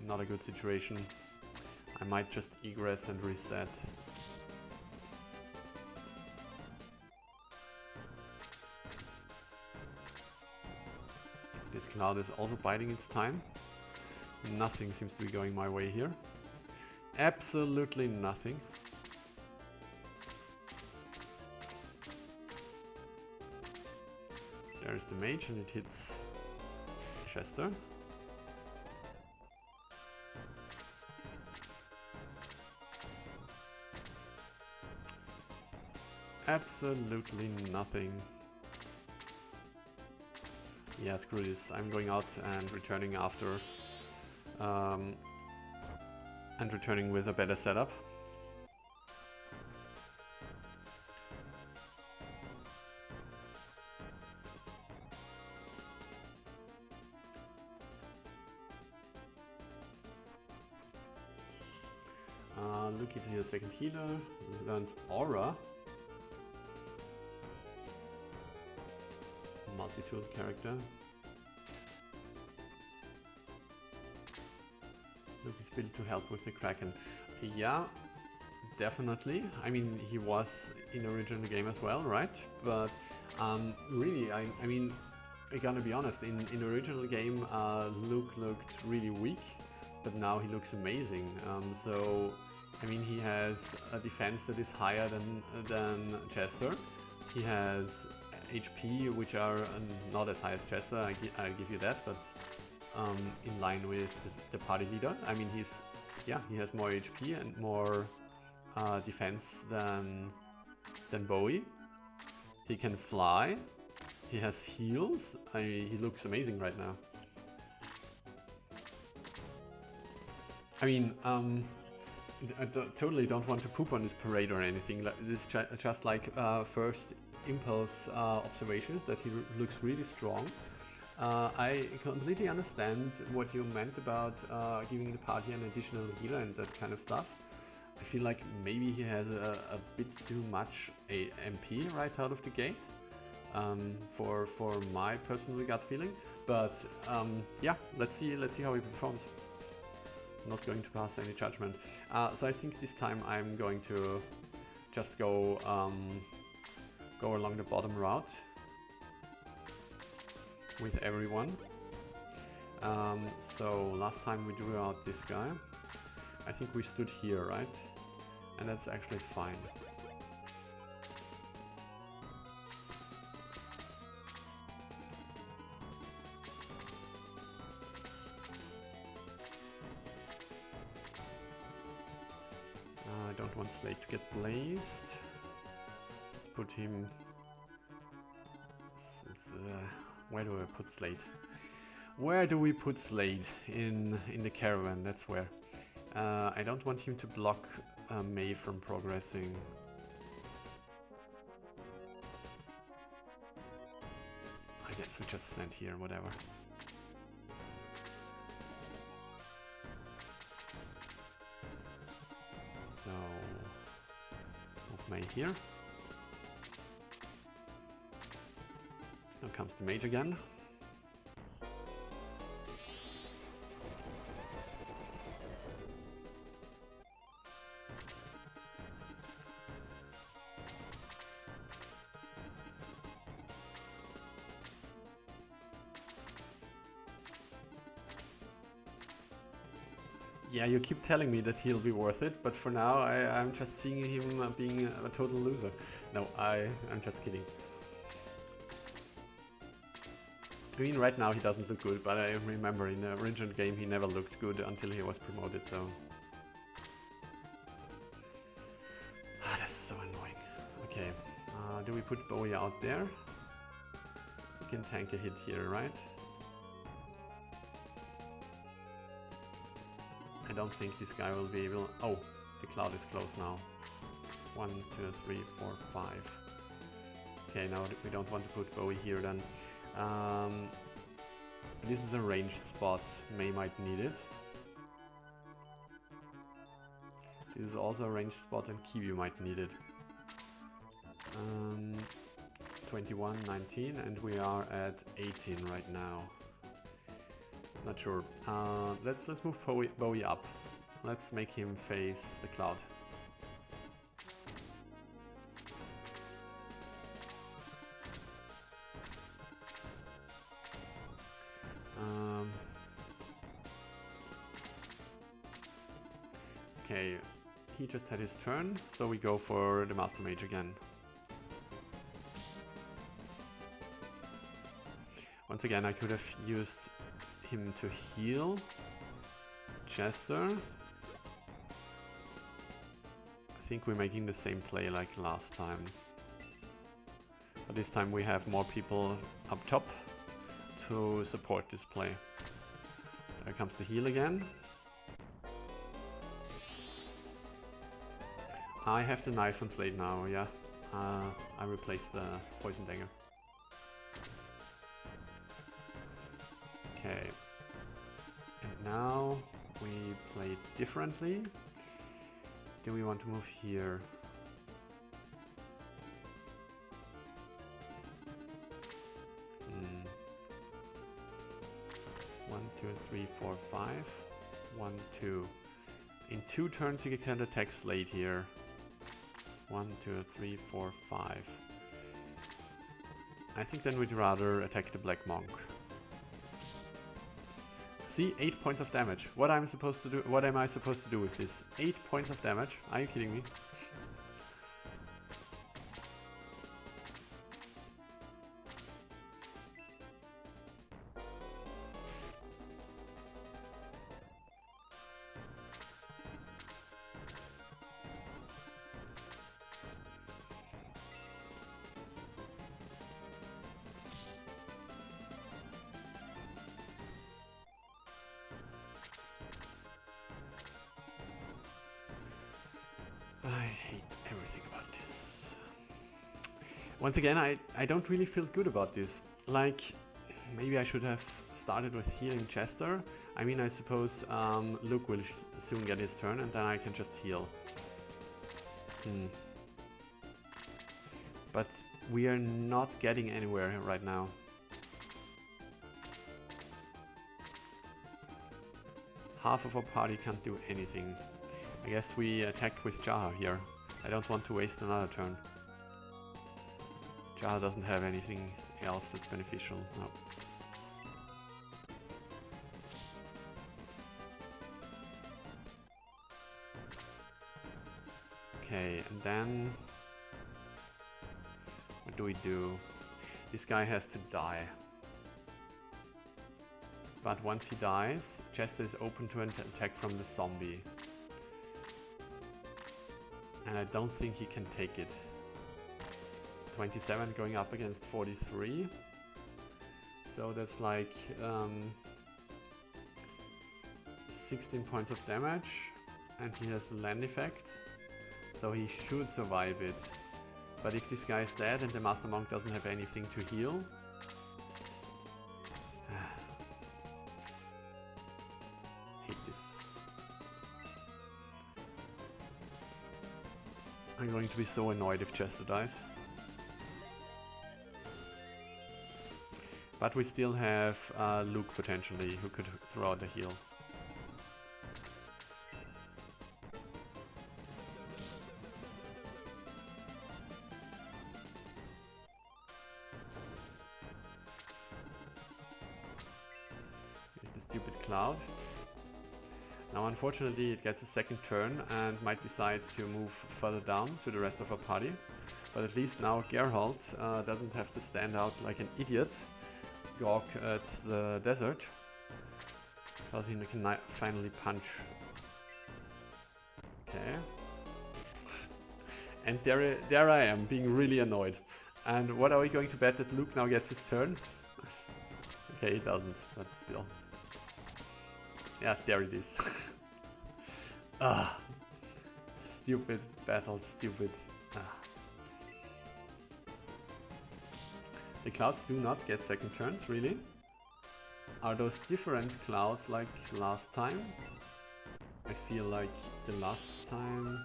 Not a good situation. I might just egress and reset. This cloud is also biding its time. Nothing seems to be going my way here. Absolutely nothing. There's the mage and it hits Chester. Absolutely nothing. Yeah, screw this. I'm going out and returning after. And returning with a better setup. Look at the second healer, learns Aura. Multi-tool character. Luke is built to help with the Kraken. Yeah, definitely. I mean, he was in the original game as well, right? But really, I mean, I gotta be honest, in the original game, Luke looked really weak, but now he looks amazing. So, I mean, he has a defense that is higher than Chester. He has HP, which are not as high as Chester, I'll give you that, but in line with the party leader. I mean, he has more HP and more defense than Bowie. He can fly. He has heals. He looks amazing right now. I mean, I totally don't want to poop on this parade or anything. This is just like first impulse observations that he looks really strong. I completely understand what you meant about giving the party an additional healer and that kind of stuff. I feel like maybe he has a bit too much MP right out of the gate for my personal gut feeling. But yeah, let's see how he performs. I'm not going to pass any judgment. So I think this time I'm going to just go along the bottom route with everyone. So last time we drew out this guy. I think we stood here, right? And that's actually fine. I don't want Slade to get blazed. Let's put him... where do I put Slade? Where do we put Slade? In the caravan, that's where. I don't want him to block May from progressing. I guess we just stand here, whatever. So, move May here. Now comes the mage again. Yeah, you keep telling me that he'll be worth it, but for now I'm just seeing him being a total loser. No, I'm just kidding. I mean, right now he doesn't look good, but I remember in the original game he never looked good until he was promoted, so... that's so annoying. Okay, do we put Bowie out there? We can tank a hit here, right? I don't think this guy will be able... Oh, the cloud is close now. 1, 2, 3, 4, 5. Okay, now we don't want to put Bowie here then. This is a ranged spot. May might need it. This is also a ranged spot and Kiwi might need it. 21, 19 and we are at 18 right now. Not sure. Let's move Bowie up. Let's make him face the cloud. Okay, he just had his turn, so we go for the Master Mage again. Once again, I could have used him to heal Chester. I think we're making the same play like last time. But this time we have more people up top to support this play. There comes the heal again. I have the knife on Slade now, yeah. I replaced the poison dagger. Okay. And now we play differently. Do we want to move here? Hmm. 1, 2, 3, 4, 5. 1, 2. In 2 turns you can attack Slade here. 1, 2, 3, 4, 5. I think then we'd rather attack the Black Monk. See, 8 points of damage. What am I supposed to do with this? 8 points of damage? Are you kidding me? I hate everything about this. Once again, I don't really feel good about this. Like, maybe I should have started with healing Chester. I mean, I suppose Luke will soon get his turn and then I can just heal. But we are not getting anywhere right now. Half of our party can't do anything. I guess we attack with Jaha here. I don't want to waste another turn. Jaha doesn't have anything else that's beneficial. No. Okay, and then... what do we do? This guy has to die. But once he dies, Chester is open to an attack from the zombie. And I don't think he can take it. 27 going up against 43. So that's like 16 points of damage, and he has the land effect, so he should survive it. But if this guy is dead and the Master Monk doesn't have anything to heal... hate this. I'm going to be so annoyed if Chester dies. But we still have Luke potentially, who could throw out a heal. Here's the stupid cloud. Now unfortunately it gets a second turn and might decide to move further down to the rest of our party. But at least now Geralt doesn't have to stand out like an idiot. Gawk at the desert, because he can finally punch. Okay. And there I am, being really annoyed. And what are we going to bet that Luke now gets his turn? Okay, he doesn't, but still. Yeah, there it is. Ah, stupid battle, stupid. Ah. The clouds do not get second turns, really? Are those different clouds like last time? I feel like the last time...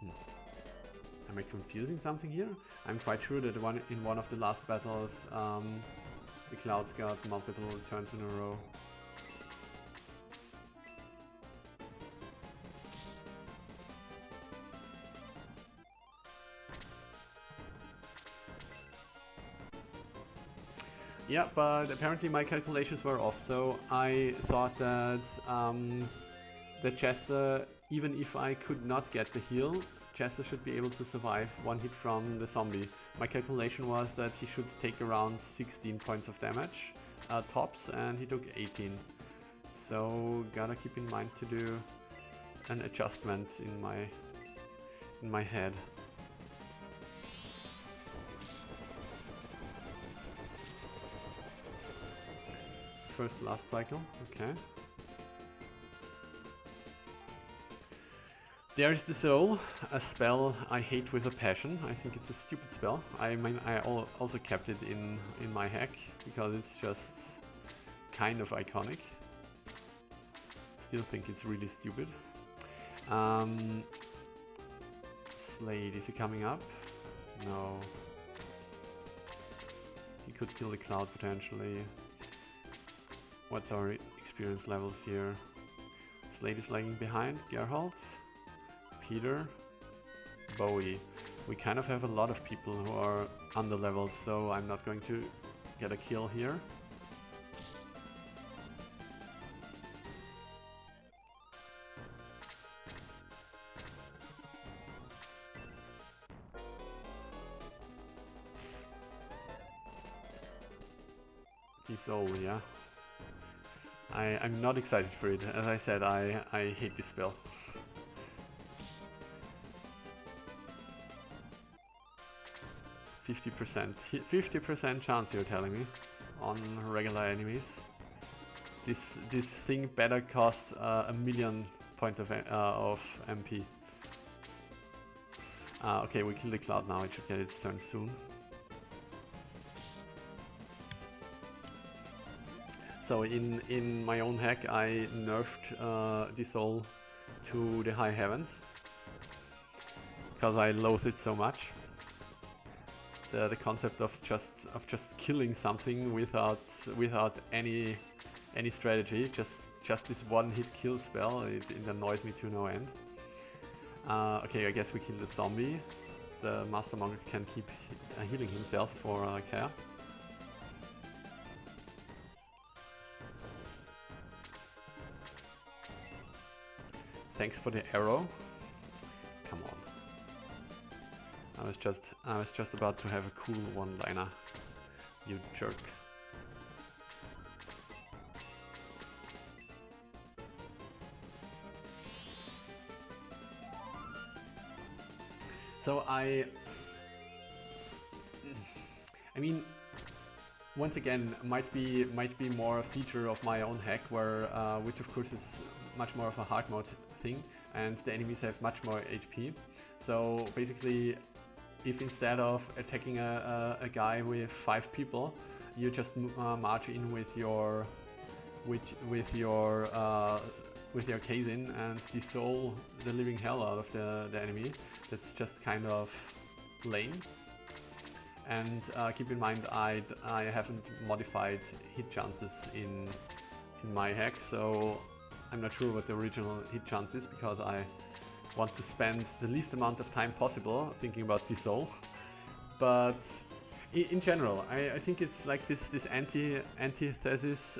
Am I confusing something here? I'm quite sure that in one of the last battles the clouds got multiple turns in a row. Yeah, but apparently my calculations were off, so I thought that Chester, even if I could not get the heal, Chester should be able to survive one hit from the zombie. My calculation was that he should take around 16 points of damage tops, and he took 18. So gotta keep in mind to do an adjustment in my head. First last cycle, okay. There is the Soul, a spell I hate with a passion. I think it's a stupid spell. I mean, I also kept it in my hack because it's just kind of iconic. Still think it's really stupid. Slade, is he coming up? No. He could kill the cloud potentially. What's our experience levels here? Slade is lagging behind. Geralt, Peter, Bowie. We kind of have a lot of people who are under-leveled, so I'm not going to get a kill here. Soul, yeah. I'm not excited for it. As I said, I hate this spell. $50% chance, you're telling me, on regular enemies. This thing better cost a million point of MP. Okay, we kill the cloud now. It should get its turn soon. So in my own hack I nerfed the Soul to the high heavens because I loathe it so much. The concept of just killing something without any strategy, just this one hit kill spell, it annoys me to no end. Okay, I guess we kill the zombie. The Master Monk can keep healing himself for care. Thanks for the arrow. Come on. I was just about to have a cool one-liner. You jerk. So I mean, once again might be more a feature of my own hack, where which of course is much more of a hard mode thing, and the enemies have much more HP. So basically, if instead of attacking a guy with 5 people, you just march in with your Kazin and dissolve the living hell out of the enemy, that's just kind of lame. And keep in mind, I haven't modified hit chances in my hack, so I'm not sure what the original hit chance is, because I want to spend the least amount of time possible thinking about dissolve. But in general, I think it's like this antithesis.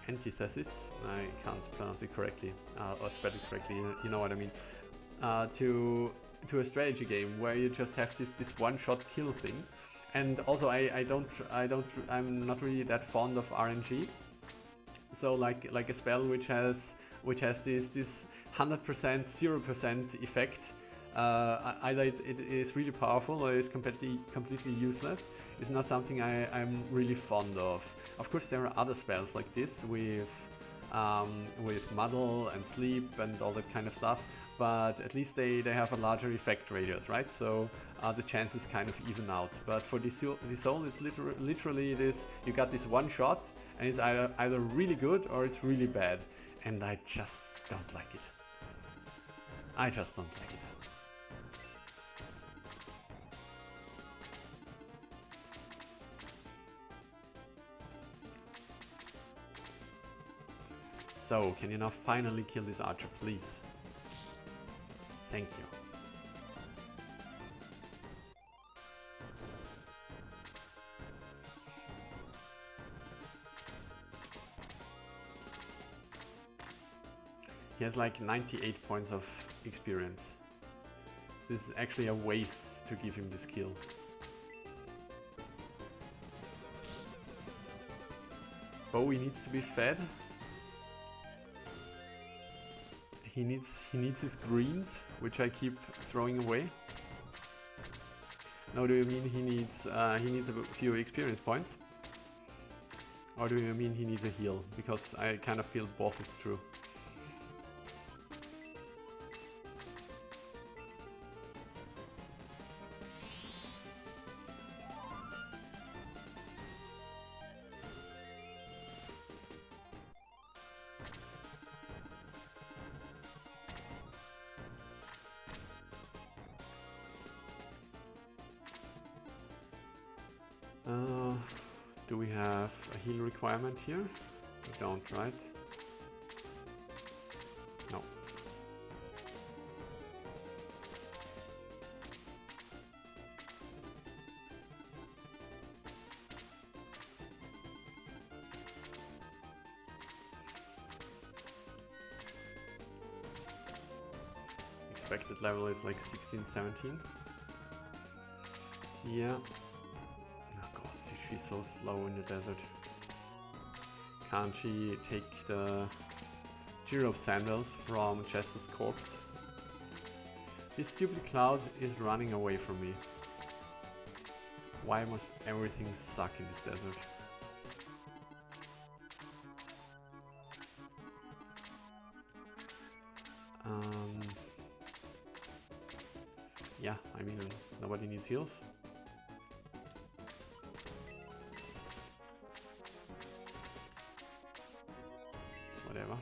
Antithesis, I can't pronounce it correctly or spell it correctly. You know what I mean. To a strategy game where you just have this one-shot kill thing, and also I'm not really that fond of RNG. So like a spell which has this 100% 0% effect. Either it is really powerful or is completely useless. It's not something I'm really fond of. Of course, there are other spells like this with muddle and sleep and all that kind of stuff, but at least they have a larger effect radius, right? So the chances kind of even out. But for this soul, it's literally this: you got this one shot, and it's either really good or it's really bad, and I just don't like it. I just don't like it. So, can you now finally kill this archer, please? Thank you. He has like 98 points of experience. This is actually a waste to give him this kill. Bowie needs to be fed. He needs his greens, which I keep throwing away. No, do you mean he needs a few experience points? Or do you mean he needs a heal? Because I kind of feel both is true. Do we have a heal requirement here? We don't, right? No. Expected level is like 16, 17. Yeah. She's so slow in the desert. Can't she take the Gyro sandals from Chester's corpse? This stupid cloud is running away from me. Why must everything suck in this desert? Yeah, I mean, nobody needs heals. Whatever.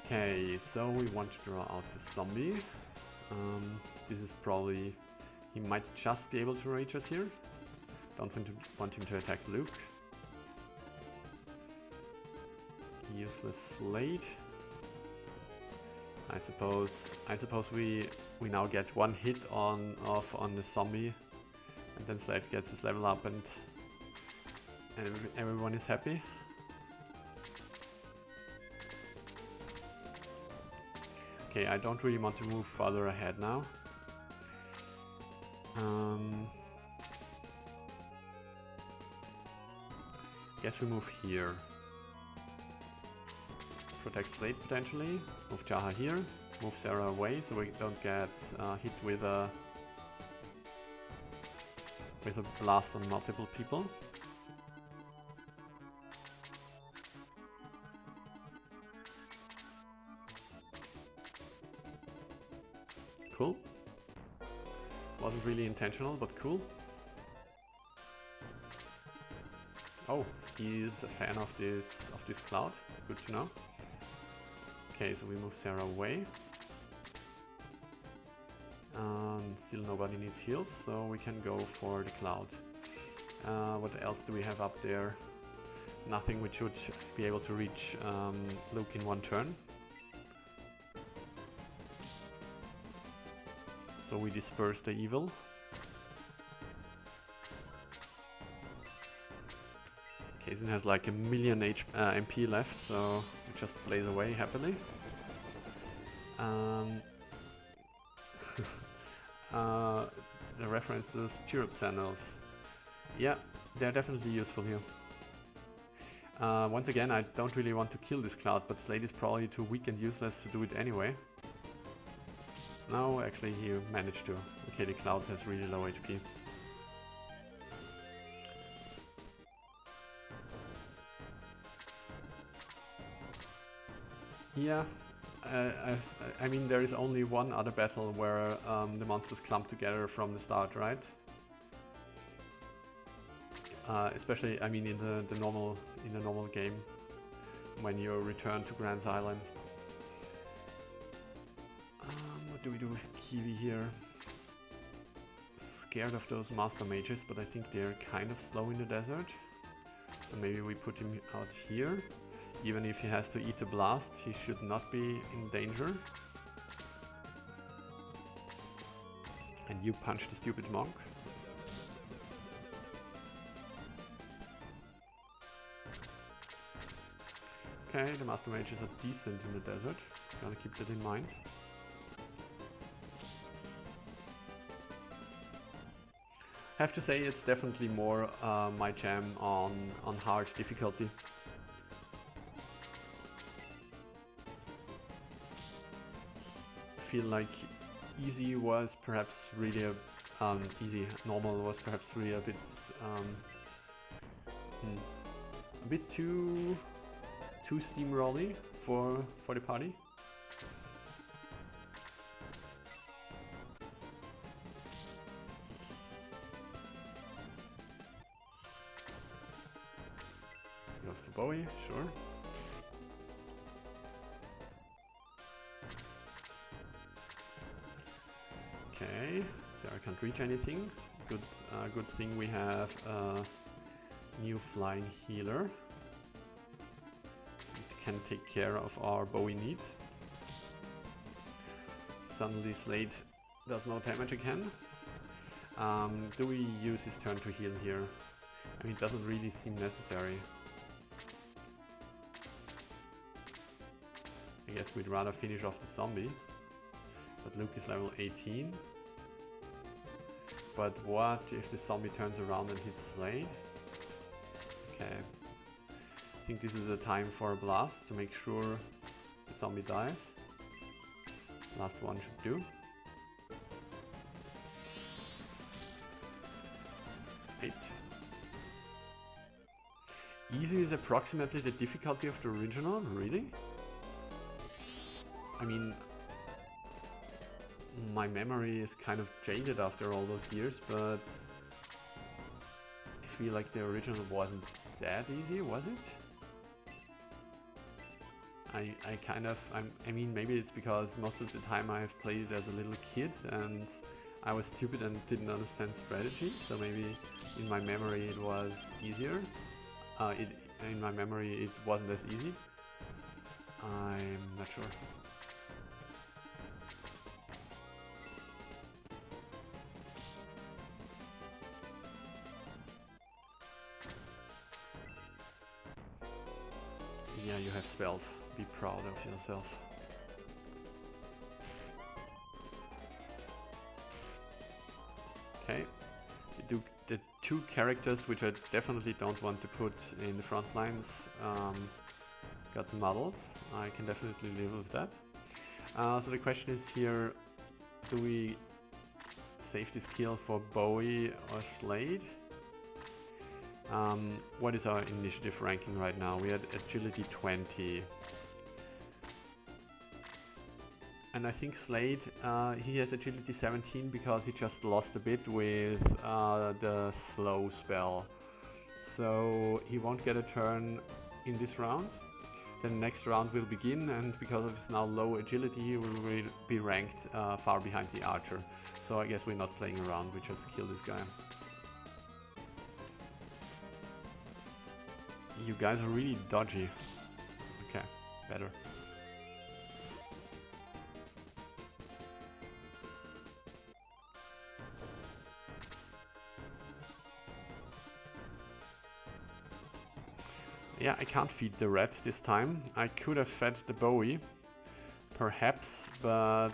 Okay, so we want to draw out the zombie. This is probably... he might just be able to rage us here. Don't want him to attack Luke. Useless Slade. I suppose we now get one hit on the zombie, and then Slade gets his level up, and everyone is happy. Okay, I don't really want to move further ahead now. Guess we move here. protect Slade potentially. Move Jaha here. Move Sarah away so we don't get hit with a blast on multiple people. Cool. Wasn't really intentional, but cool. Oh, he's a fan of this cloud. Good to know. Okay, so we move Sarah away. Still nobody needs heals, so we can go for the cloud. What else do we have up there? Nothing. We should be able to reach Luke in one turn. So we disperse the evil. Kazin has like a million MP left, so it just plays away happily. The references, chirrup sandals. Yeah, they're definitely useful here. Once again, I don't really want to kill this cloud, but Slade is probably too weak and useless to do it anyway. No, actually he managed to. Okay, the cloud has really low HP. Yeah, I mean there is only one other battle where the monsters clump together from the start, right? Especially, I mean, in the normal game when you return to Grand's Island. What do we do with Kiwi here? Scared of those master mages, but I think they're kind of slow in the desert. So maybe we put him out here. Even if he has to eat a blast, he should not be in danger. And you punch the stupid monk. Okay, the master mages are decent in the desert. Gotta keep that in mind. Have to say it's definitely more my jam on hard difficulty. I feel like easy was perhaps really a normal was perhaps really a bit too steamrolly for the party. Goes for Bowie, sure. Okay, so I can't reach anything. Good thing we have a new flying healer. It can take care of our Bowie needs. Suddenly Slade does no damage again. Do we use his turn to heal here? I mean, it doesn't really seem necessary. I guess we'd rather finish off the zombie. But Luke is level 18. But what if the zombie turns around and hits Slade? Okay. I think this is the time for a blast to make sure the zombie dies. Last one should do. 8. Easy is approximately the difficulty of the original, really? I mean, my memory is kind of jaded after all those years, but I feel like the original wasn't that easy, was it? I mean, maybe it's because most of the time I have played it as a little kid and I was stupid and didn't understand strategy, so maybe in my memory it was easier. In my memory it wasn't as easy. I'm not sure. Yeah, you have spells. Be proud of yourself. Okay. The two characters which I definitely don't want to put in the front lines, got muddled. I can definitely live with that. So the question is here, do we save this kill for Bowie or Slade? What is our initiative ranking right now? We had agility 20. And I think Slade, he has agility 17 because he just lost a bit with the slow spell. So he won't get a turn in this round. Then next round will begin, and because of his now low agility, he will be ranked far behind the archer. So I guess we're not playing around, we just kill this guy. You guys are really dodgy. Okay, better. Yeah, I can't feed the red this time. I could have fed the Bowie, perhaps, but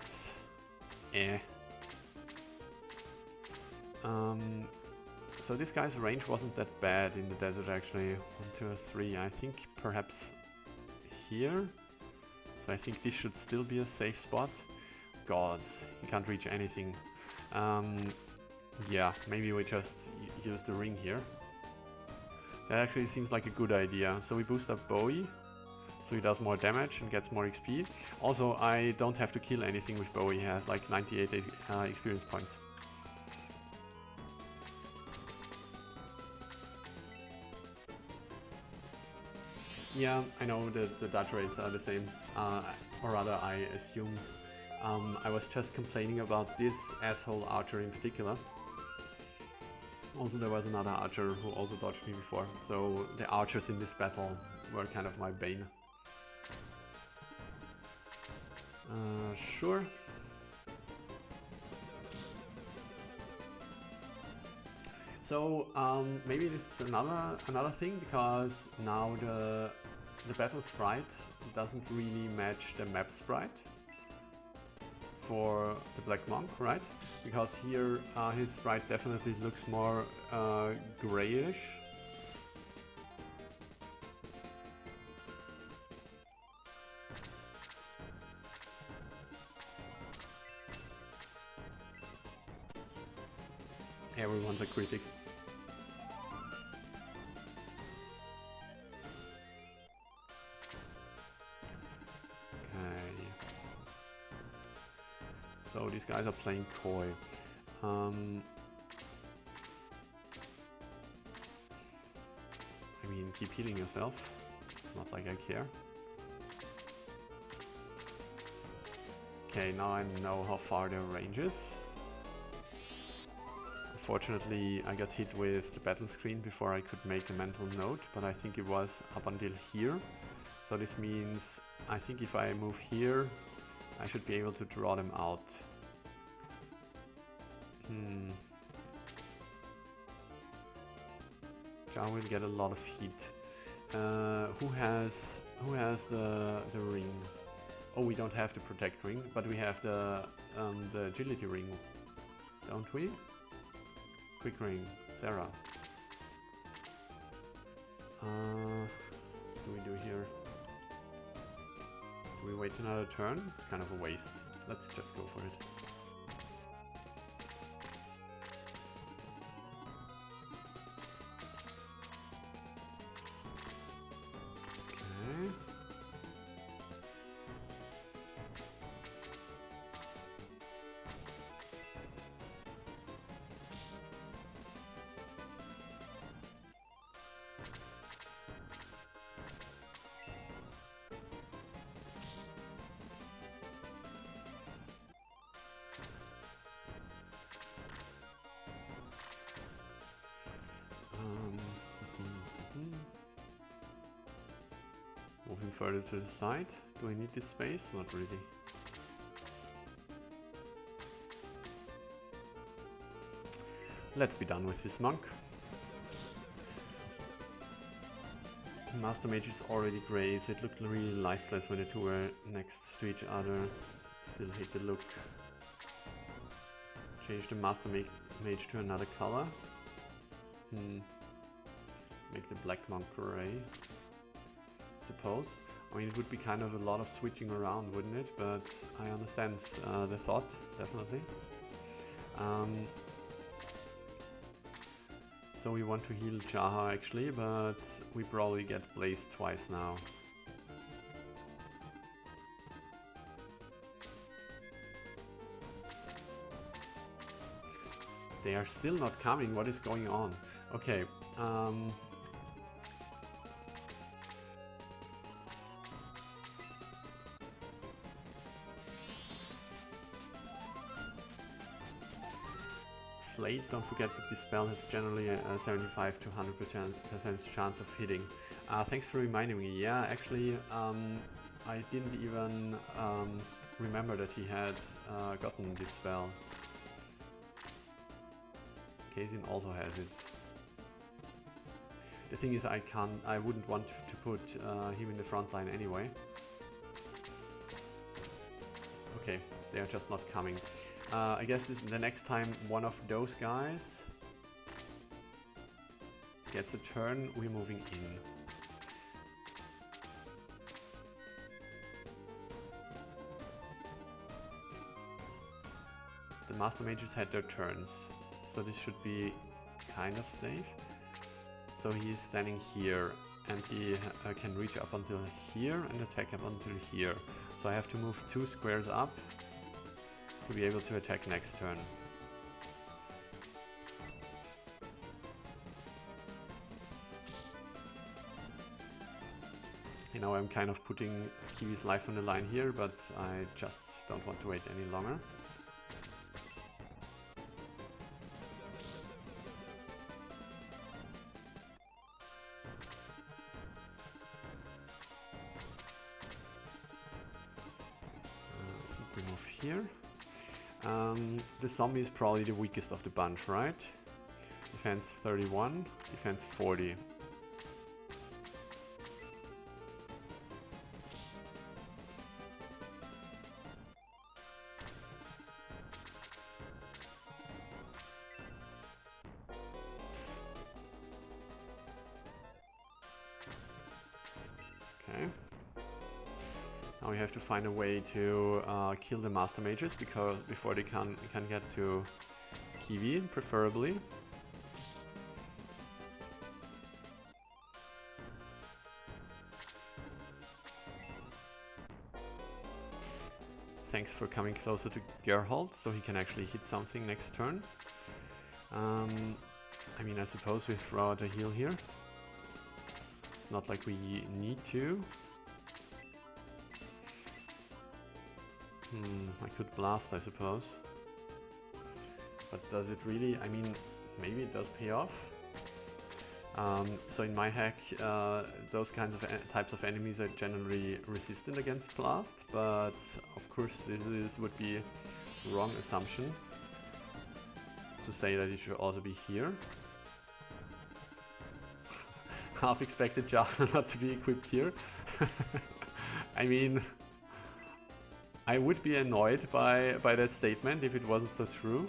so this guy's range wasn't that bad in the desert actually. 1, 2, 3. I think perhaps here. So I think this should still be a safe spot. Gods, he can't reach anything. Yeah, maybe we just use the ring here. That actually seems like a good idea. So we boost up Bowie, so he does more damage and gets more XP. Also, I don't have to kill anything with Bowie. He has like 98 experience points. Yeah, I know that the dodge rates are the same, or rather I assume. I was just complaining about this asshole archer in particular. Also, there was another archer who also dodged me before, so the archers in this battle were kind of my bane. Sure. So maybe this is another thing, because now the battle sprite doesn't really match the map sprite for the Black Monk, right? Because here his sprite definitely looks more grayish. Everyone's a critic. So these guys are playing coy. I mean, keep healing yourself. Not like I care. Okay, now I know how far their range is. Unfortunately, I got hit with the battle screen before I could make a mental note, but I think it was up until here. So this means, I think if I move here, I should be able to draw them out. Jar will get a lot of heat. Who has the ring? Oh, we don't have the protect ring, but we have the agility ring, don't we? Quick ring, Sarah. What do we do here? Do we wait another turn? It's kind of a waste. Let's just go for it. Moving further to the side. Do I need this space? Not really. Let's be done with this monk. Master Mage is already grey, so it looked really lifeless when the two were next to each other. Still hate the look. Change the Master Mage to another color. Make the Black Monk grey. Suppose. I mean, it would be kind of a lot of switching around, wouldn't it? But I understand the thought, definitely. So we want to heal Jaha actually, but we probably get blazed twice now. They are still not coming, what is going on? Okay, Slate, don't forget that this spell has generally a 75 to 100% chance of hitting. Thanks for reminding me. Yeah, actually, I didn't even remember that he had gotten this spell. Kazin also has it. The thing is, I wouldn't want to put him in the front line anyway. Okay, they are just not coming. I guess this, the next time one of those guys gets a turn, we're moving in. The Master Mages had their turns, so this should be kind of safe. So he is standing here, and he can reach up until here and attack up until here. So I have to move 2 squares up to be able to attack next turn. You know, I'm kind of putting Kiwi's life on the line here, but I just don't want to wait any longer. I think we move here. The zombie is probably the weakest of the bunch, right? Defense 31, defense 40. Okay. Now we have to find a way to kill the Master Mages before they can get to Kiwi, preferably. Thanks for coming closer to Geralt, so he can actually hit something next turn. I mean, I suppose we throw out a heal here. It's not like we need to. I could blast, I suppose. But does it really? I mean, maybe it does pay off. So in my hack, those kinds of types of enemies are generally resistant against blast, but of course this would be a wrong assumption to say that it should also be here. Half expected Jaha not to be equipped here. I mean, I would be annoyed by that statement if it wasn't so true.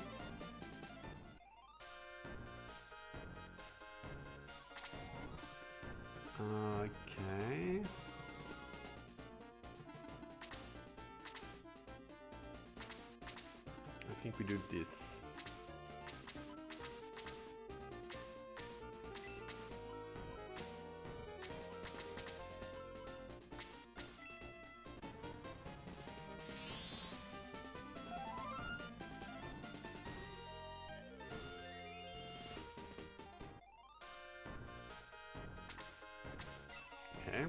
Okay. I think we do this. Okay,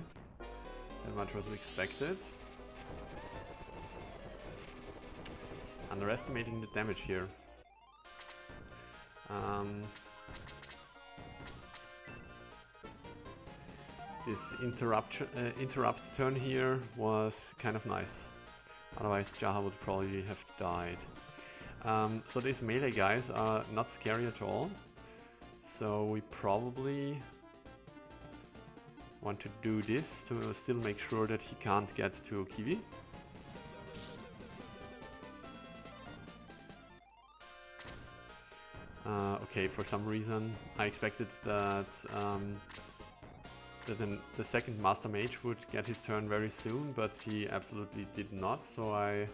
that much was expected. Underestimating the damage here. This interrupt turn here was kind of nice. Otherwise Jaha would probably have died. So these melee guys are not scary at all. So we probably want to do this to still make sure that he can't get to Kiwi. Okay, for some reason I expected that that the second Master Mage would get his turn very soon, but he absolutely did not, so I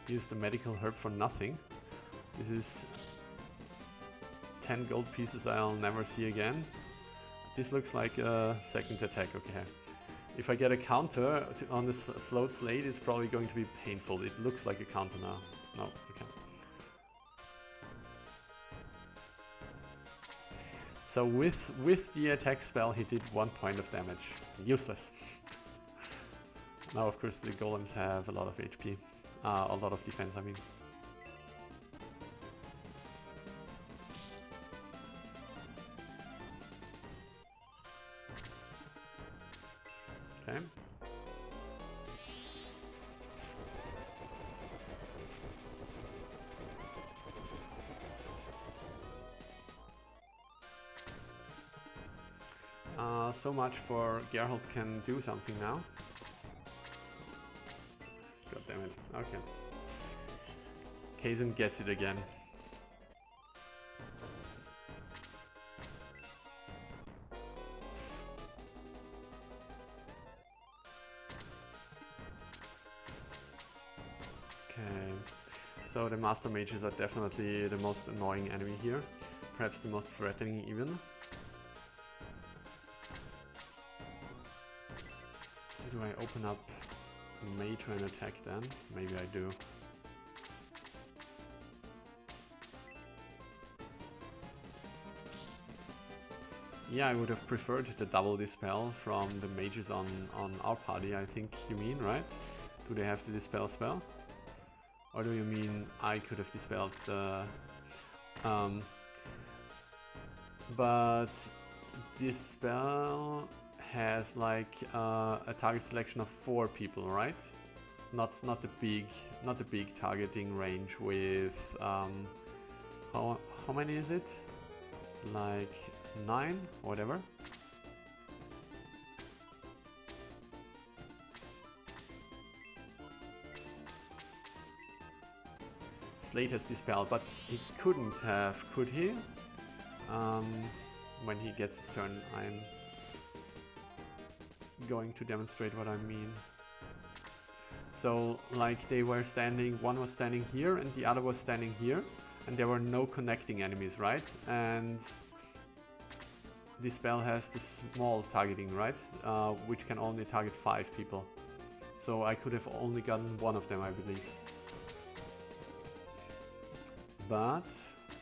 used the medical herb for nothing. This is 10 gold pieces I'll never see again. This looks like a second attack, okay. If I get a counter on this slowed slate, it's probably going to be painful. It looks like a counter now. No, okay. So with the attack spell, he did 1 point of damage. Useless. Now, of course, the golems have a lot of HP. A lot of defense, I mean. Okay. So much for Geralt can do something now. God damn it. Okay. Kazan gets it again. Okay. So the Master Mages are definitely the most annoying enemy here. Perhaps the most threatening even. Do I open up Mage and attack then? Maybe I do. Yeah, I would have preferred the double dispel from the mages on our party, I think you mean, right? Do they have the dispel spell? Or do you mean I could have dispelled the... but this spell has like a target selection of 4 people, right? Not the big targeting range with how many is it? Like 9 or whatever. Slate has dispelled, but he couldn't have, could he? When he gets his turn, I'm going to demonstrate what I mean. So, like, they were standing, one was standing here and the other was standing here, and there were no connecting enemies, right? And this spell has this small targeting, right? Which can only target 5 people. So I could have only gotten one of them, I believe. But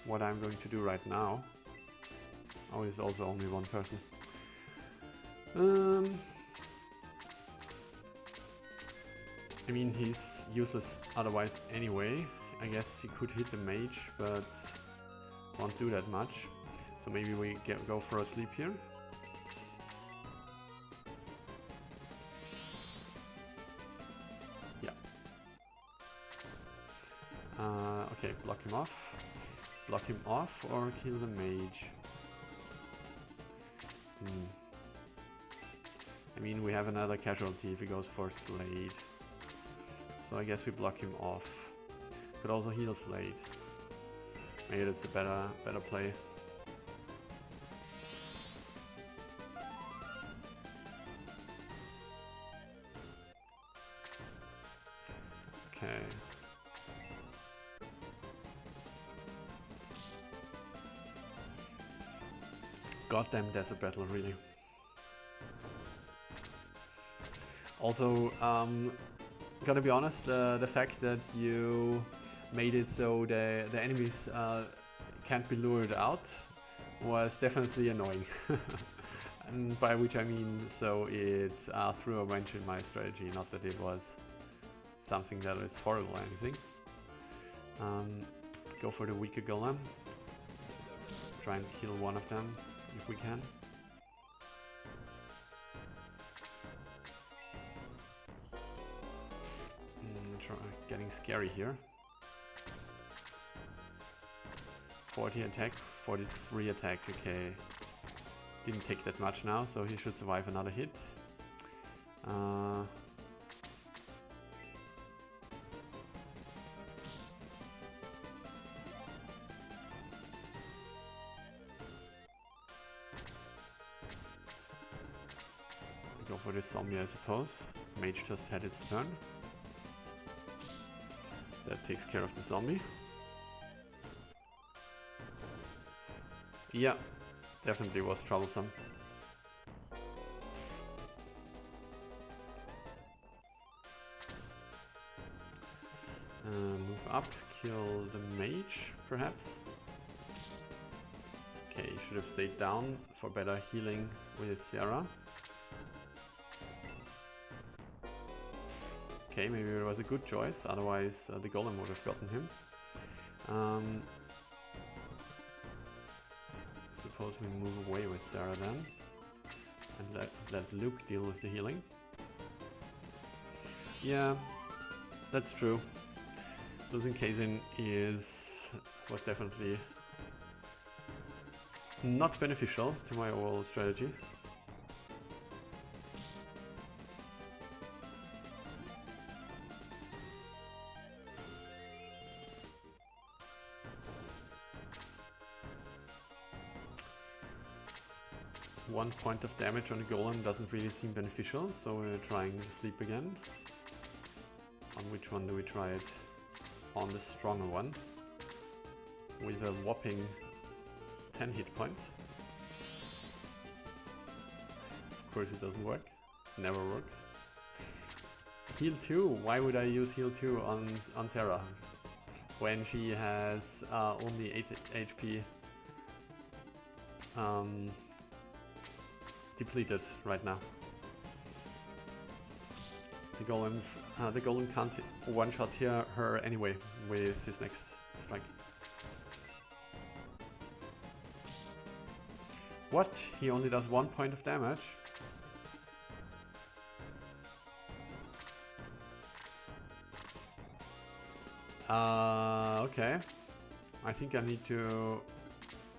what I'm going to do right now... Oh, it's also only one person. I mean, he's useless otherwise anyway. I guess he could hit the mage, but won't do that much. So maybe we go for a sleep here. Yeah. Okay, block him off. Block him off or kill the mage. I mean, we have another casualty if he goes for Slade. So I guess we block him off. Could also heal Slade. Maybe that's a better play. Okay. Goddamn desert battle, really. Also, gonna be honest, the fact that you made it so the enemies can't be lured out was definitely annoying. And by which I mean, so it threw a wrench in my strategy, not that it was something that is horrible or anything. Go for the weaker golem. Try and kill one of them if we can. Getting scary here. 40 attack, 43 attack, okay. Didn't take that much now, so he should survive another hit. Go for this zombie, I suppose. Mage just had its turn. That takes care of the zombie. Yeah, definitely was troublesome. Move up, kill the mage, perhaps. Okay, should have stayed down for better healing with Sarah. Okay, maybe it was a good choice, otherwise the golem would have gotten him. Suppose we move away with Sarah then, and let Luke deal with the healing. Yeah, that's true. Losing Kazin was definitely not beneficial to my overall strategy. One point of damage on the golem doesn't really seem beneficial, so we're trying sleep again. On which one do we try it? On the stronger one, with a whopping 10 hit points. Of course it doesn't work, never works. Heal 2, why would I use heal 2 on Sarah? When she has only 8 HP depleted right now. The golem can't one-shot her anyway with his next strike. What? He only does 1 point of damage? Okay. I think I need to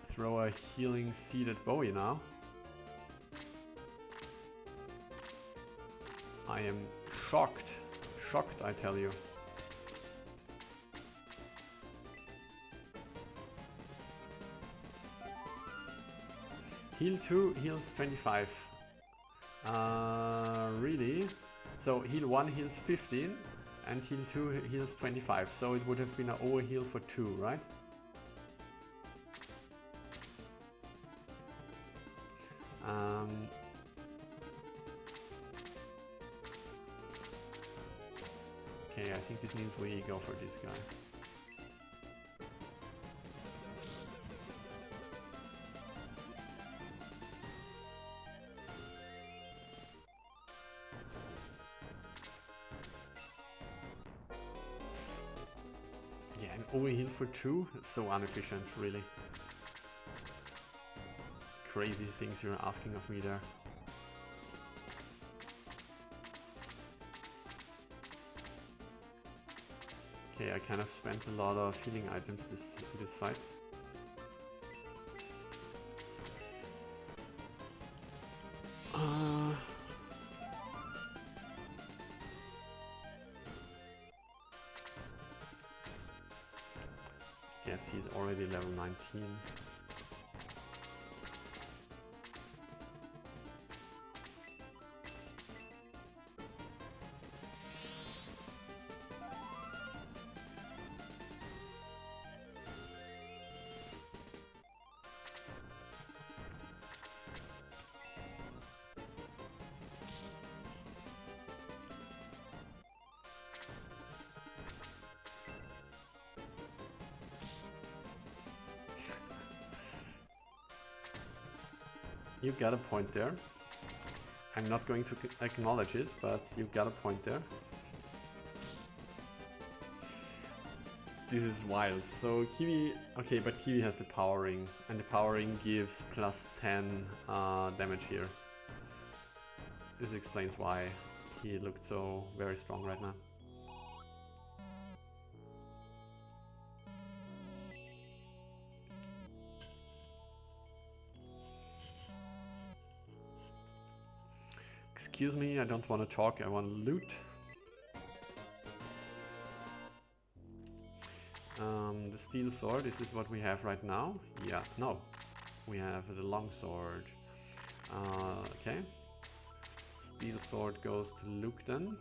throw a healing seed at Bowie now. I am shocked. Shocked, I tell you. Heal 2 heals 25. Really? So heal 1 heals 15 and heal 2 heals 25. So it would have been an overheal for 2, right? Okay, I think this means we go for this guy. Yeah, an overheal for 2? It's so inefficient, really. Crazy things you're asking of me there. Okay, I kind of spent a lot of healing items this fight. Guess he's already level 19. You got a point there. I'm not going to acknowledge it, but you got a point there. This is wild. So Kiwi, okay, but Kiwi has the powering, and the powering gives plus 10 damage here. This explains why he looked so very strong right now. Excuse me, I don't want to talk, I want to loot. The steel sword, this is what we have right now. Yeah, no. We have the long sword. Okay. Steel sword goes to Luke then.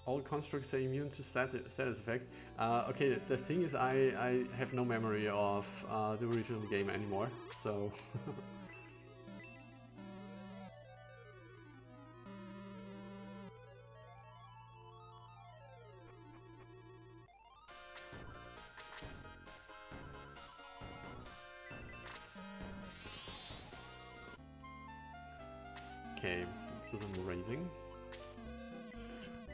All constructs are immune to status effect. Okay, the thing is I have no memory of the original game anymore, so... Okay, let's do some raising.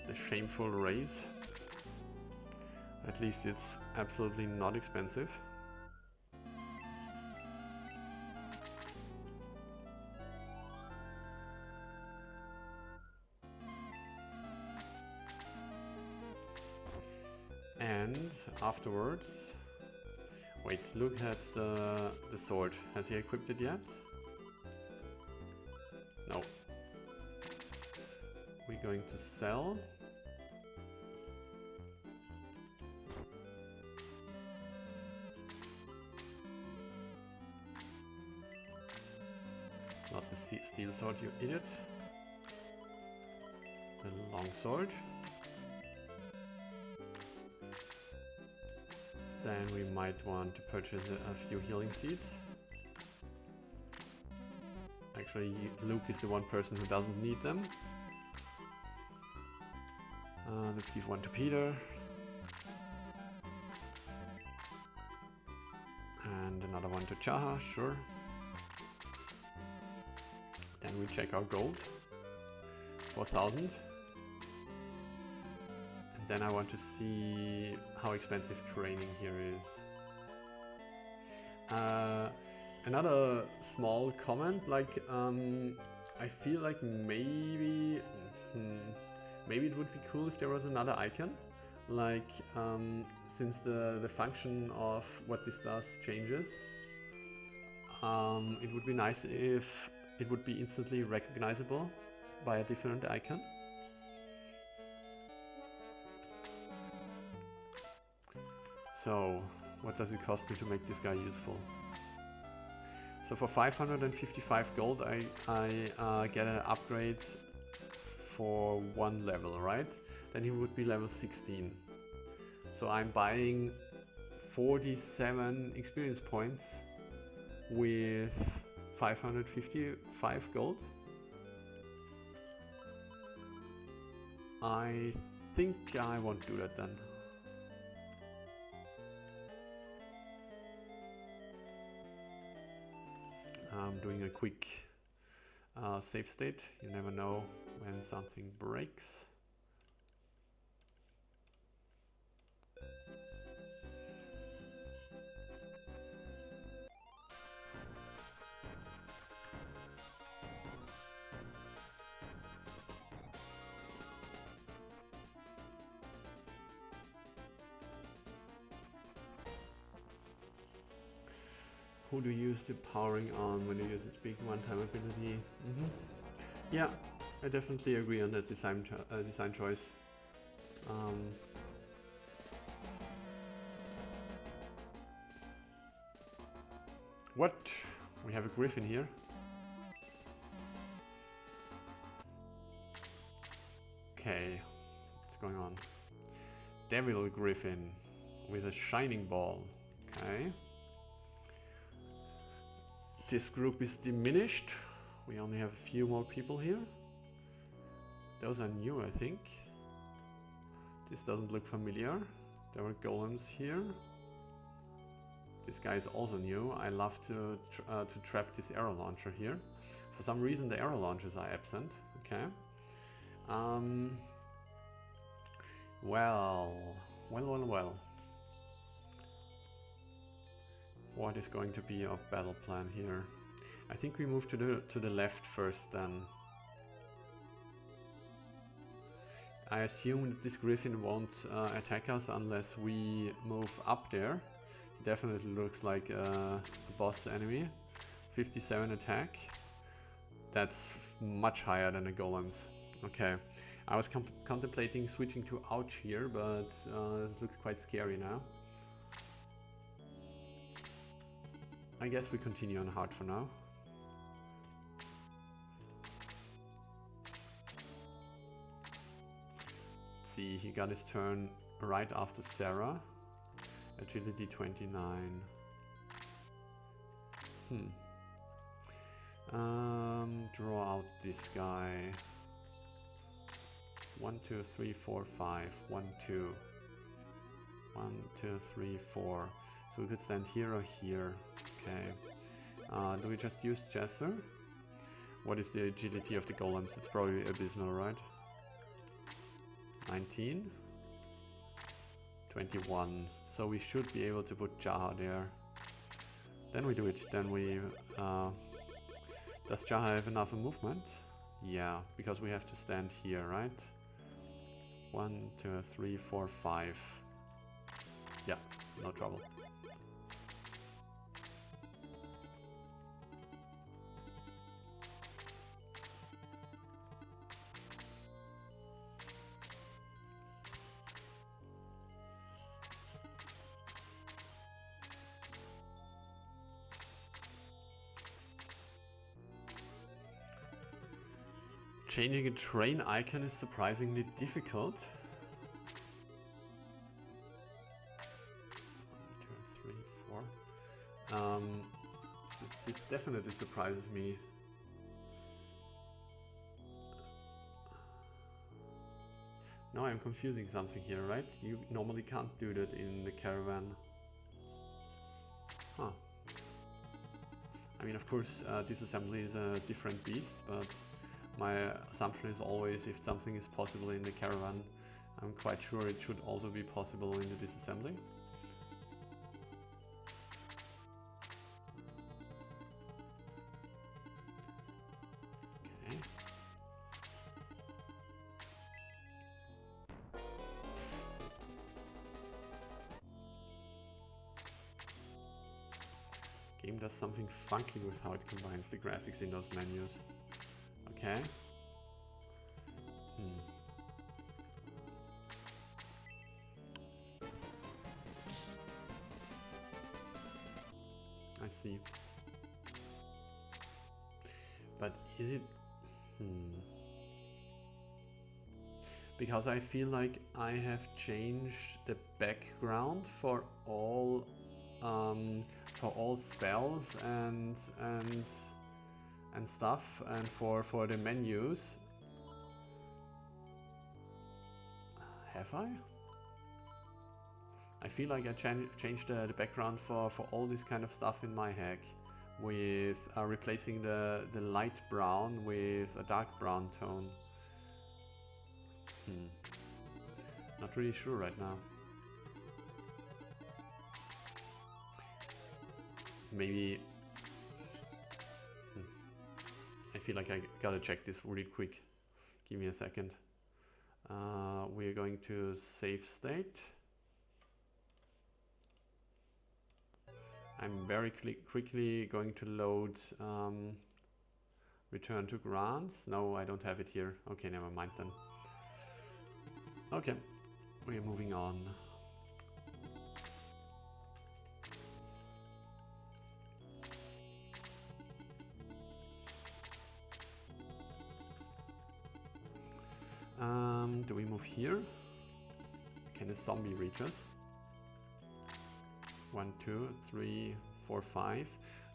The shameful raise. At least it's absolutely not expensive. And afterwards... Wait, look at the sword. Has he equipped it yet? No. We're going to sell. Not the steel sword, you idiot. The long sword. Then we might want to purchase a few healing seeds. Actually, Luke is the one person who doesn't need them. Let's give one to Peter. And another one to Chaha, sure. Then we check our gold. 4,000. And then I want to see how expensive training here is. Another small comment, like, I feel like maybe it would be cool if there was another icon, like, since the function of what this does changes, it would be nice if it would be instantly recognizable by a different icon. So, what does it cost me to make this guy useful? So for 555 gold, I get an upgrade for 1 level, right? Then he would be level 16. So I'm buying 47 experience points with 555 gold. I think I won't do that then. I'm doing a quick save state. You never know when something breaks. Who do you use the powering on when you use its big one-time ability? Yeah, I definitely agree on that design choice. What? We have a griffin here. Okay, what's going on? Devil Griffin with a shining ball. Okay. This group is diminished. We only have a few more people here. Those are new, I think. This doesn't look familiar. There were golems here. This guy is also new. I love to trap this arrow launcher here. For some reason the arrow launchers are absent. Okay. Well. What is going to be our battle plan here? I think we move to the left first then. I assume that this griffin won't attack us unless we move up there. Definitely looks like a boss enemy. 57 attack. That's much higher than the golems. Okay. I was contemplating switching to ouch here, but this looks quite scary now. I guess we continue on hard for now. Let's see, he got his turn right after Sarah. Agility 29. Draw out this guy. 1, 2, 3, 4, 5. 1, 2. 1, 2, 3, 4. So we could stand here or here. Okay. Do we just use Jester? What is the agility of the golems? It's probably abysmal, right? 19. 21. So we should be able to put Jaha there. Then we do it. Then we... does Jaha have enough movement? Yeah, because we have to stand here, right? 1, 2, 3, 4, 5. Yeah, no trouble. Changing a train icon is surprisingly difficult. 1, 2, 3, 4. This definitely surprises me. Now I'm confusing something here, right? You normally can't do that in the caravan. Huh. I mean, of course, disassembly is a different beast, but my assumption is always if something is possible in the caravan, I'm quite sure it should also be possible in the disassembly. Okay. Game does something funky with how it combines the graphics in those menus. Okay. I see. But is it... Because I feel like I have changed the background for all spells and stuff, and for the menus. Have I? I feel like I changed the background for all this kind of stuff in my hack, with replacing the light brown with a dark brown tone. Not really sure right now. Maybe... I feel like I gotta check this really quick. Give me a second. We're going to save state. I'm very quickly going to load return to grants. No, I don't have it here. Okay, never mind then. Okay, we're moving on. Do we move here? Can the zombie reach us? 1, 2, 3, 4, 5.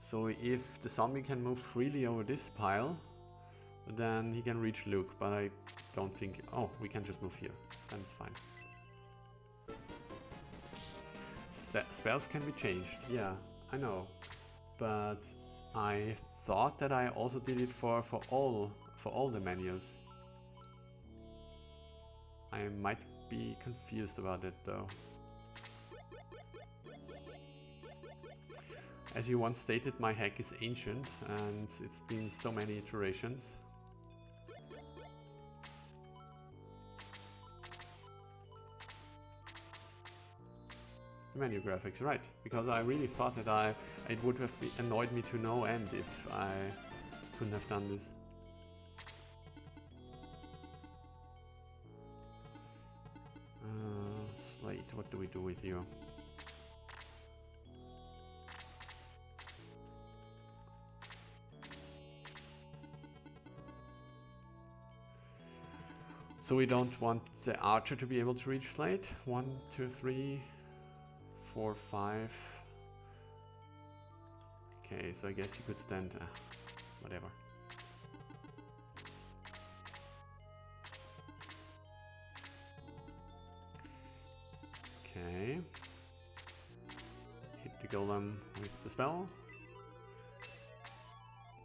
So if the zombie can move freely over this pile, then he can reach Luke, but I don't think... Oh, we can just move here. Then it's fine. Spells can be changed, yeah, I know. But I thought that I also did it for all the menus. I might be confused about it though. As you once stated, my hack is ancient and it's been so many iterations. The menu graphics, right. Because I really thought that it would have annoyed me to no end if I couldn't have done this. Slate, what do we do with you? So we don't want the archer to be able to reach Slate. 1, 2, 3, 4, 5. Okay, so I guess you could stand whatever. Okay. Hit the golem with the spell.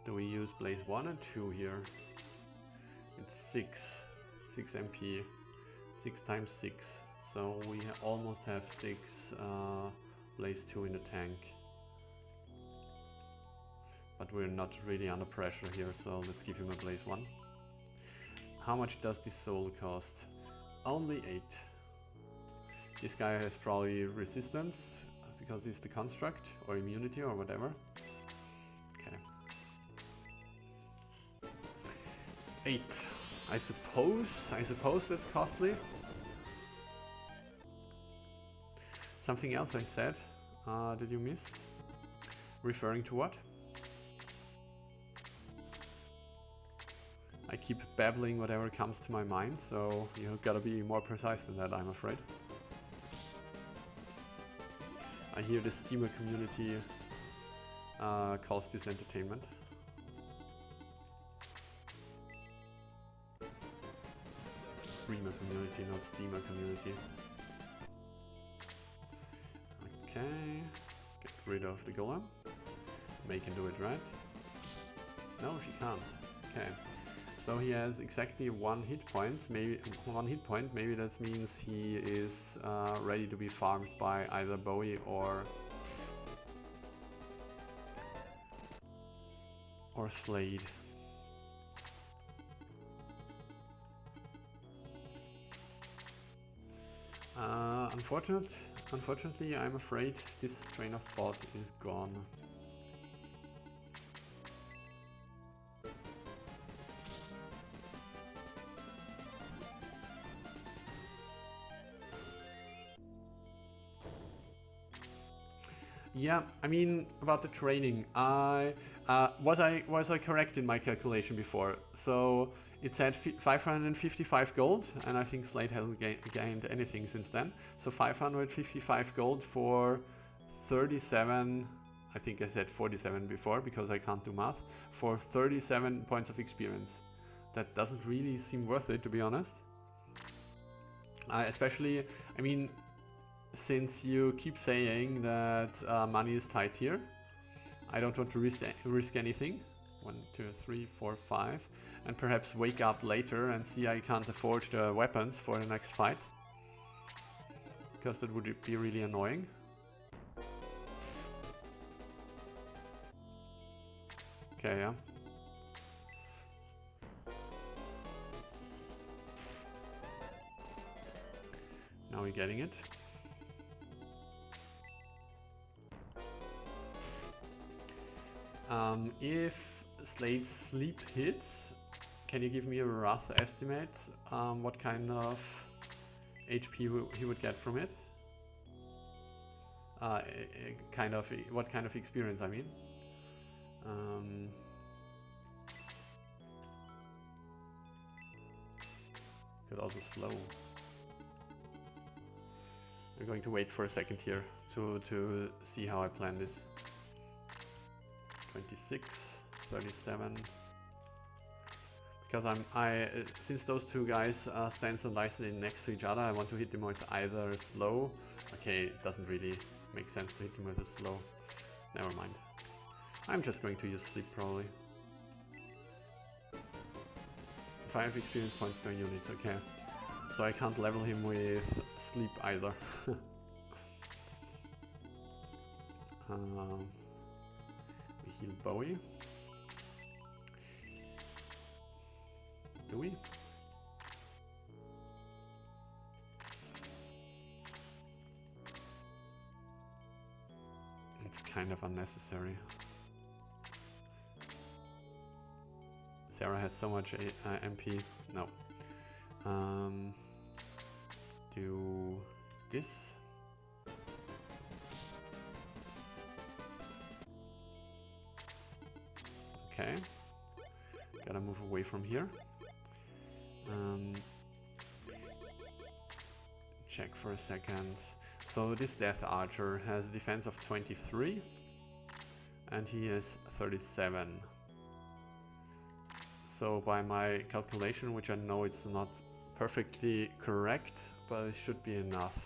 Do we use blaze 1 or 2 here? It's 6 MP, 6 times 6, so we almost have 6 blaze 2 in the tank. But we're not really under pressure here, so let's give him a blaze 1. How much does this soul cost? Only 8. This guy has probably resistance, because he's the construct, or immunity, or whatever. Okay. 8. I suppose that's costly. Something else I said, did you miss? Referring to what? I keep babbling whatever comes to my mind, so you gotta be more precise than that, I'm afraid. I hear the Steamer community calls this entertainment. Streamer community, not Steamer community. Okay, get rid of the golem. May can do it, right? No, she can't. Okay, so he has exactly 1 hit point. Maybe 1 hit point. Maybe that means he is ready to be farmed by either Bowie or Slade. Unfortunately, I'm afraid this train of thought is gone. Yeah, I mean, about the training, was I correct in my calculation before? So it said 555 gold, and I think Slade hasn't gained anything since then. So 555 gold for 37, I think I said 47 before because I can't do math, for 37 points of experience. That doesn't really seem worth it, to be honest. Especially, I mean, since you keep saying that money is tight here, I don't want to risk anything. 1, 2, 3, 4, 5, and perhaps wake up later and see I can't afford the weapons for the next fight, because that would be really annoying. Okay, yeah. Now we're getting it. If Slade's sleep hits, can you give me a rough estimate what kind of HP he would get from it? What kind of experience, I mean. Could also slow. We're going to wait for a second here to see how I plan this. 26, 37. Because since those two guys stand so nicely next to each other, I want to hit them with either slow. Okay, it doesn't really make sense to hit them with a slow. Never mind. I'm just going to use sleep probably. 5 experience points per unit, okay. So I can't level him with sleep either. We heal Bowie. Do we? kind of unnecessary. Sarah has so much MP. No. Do this. Okay. Gotta move away from here. Check for a second. So this Death Archer has a defense of 23 and he is 37. So by my calculation, which I know it's not perfectly correct, but it should be enough.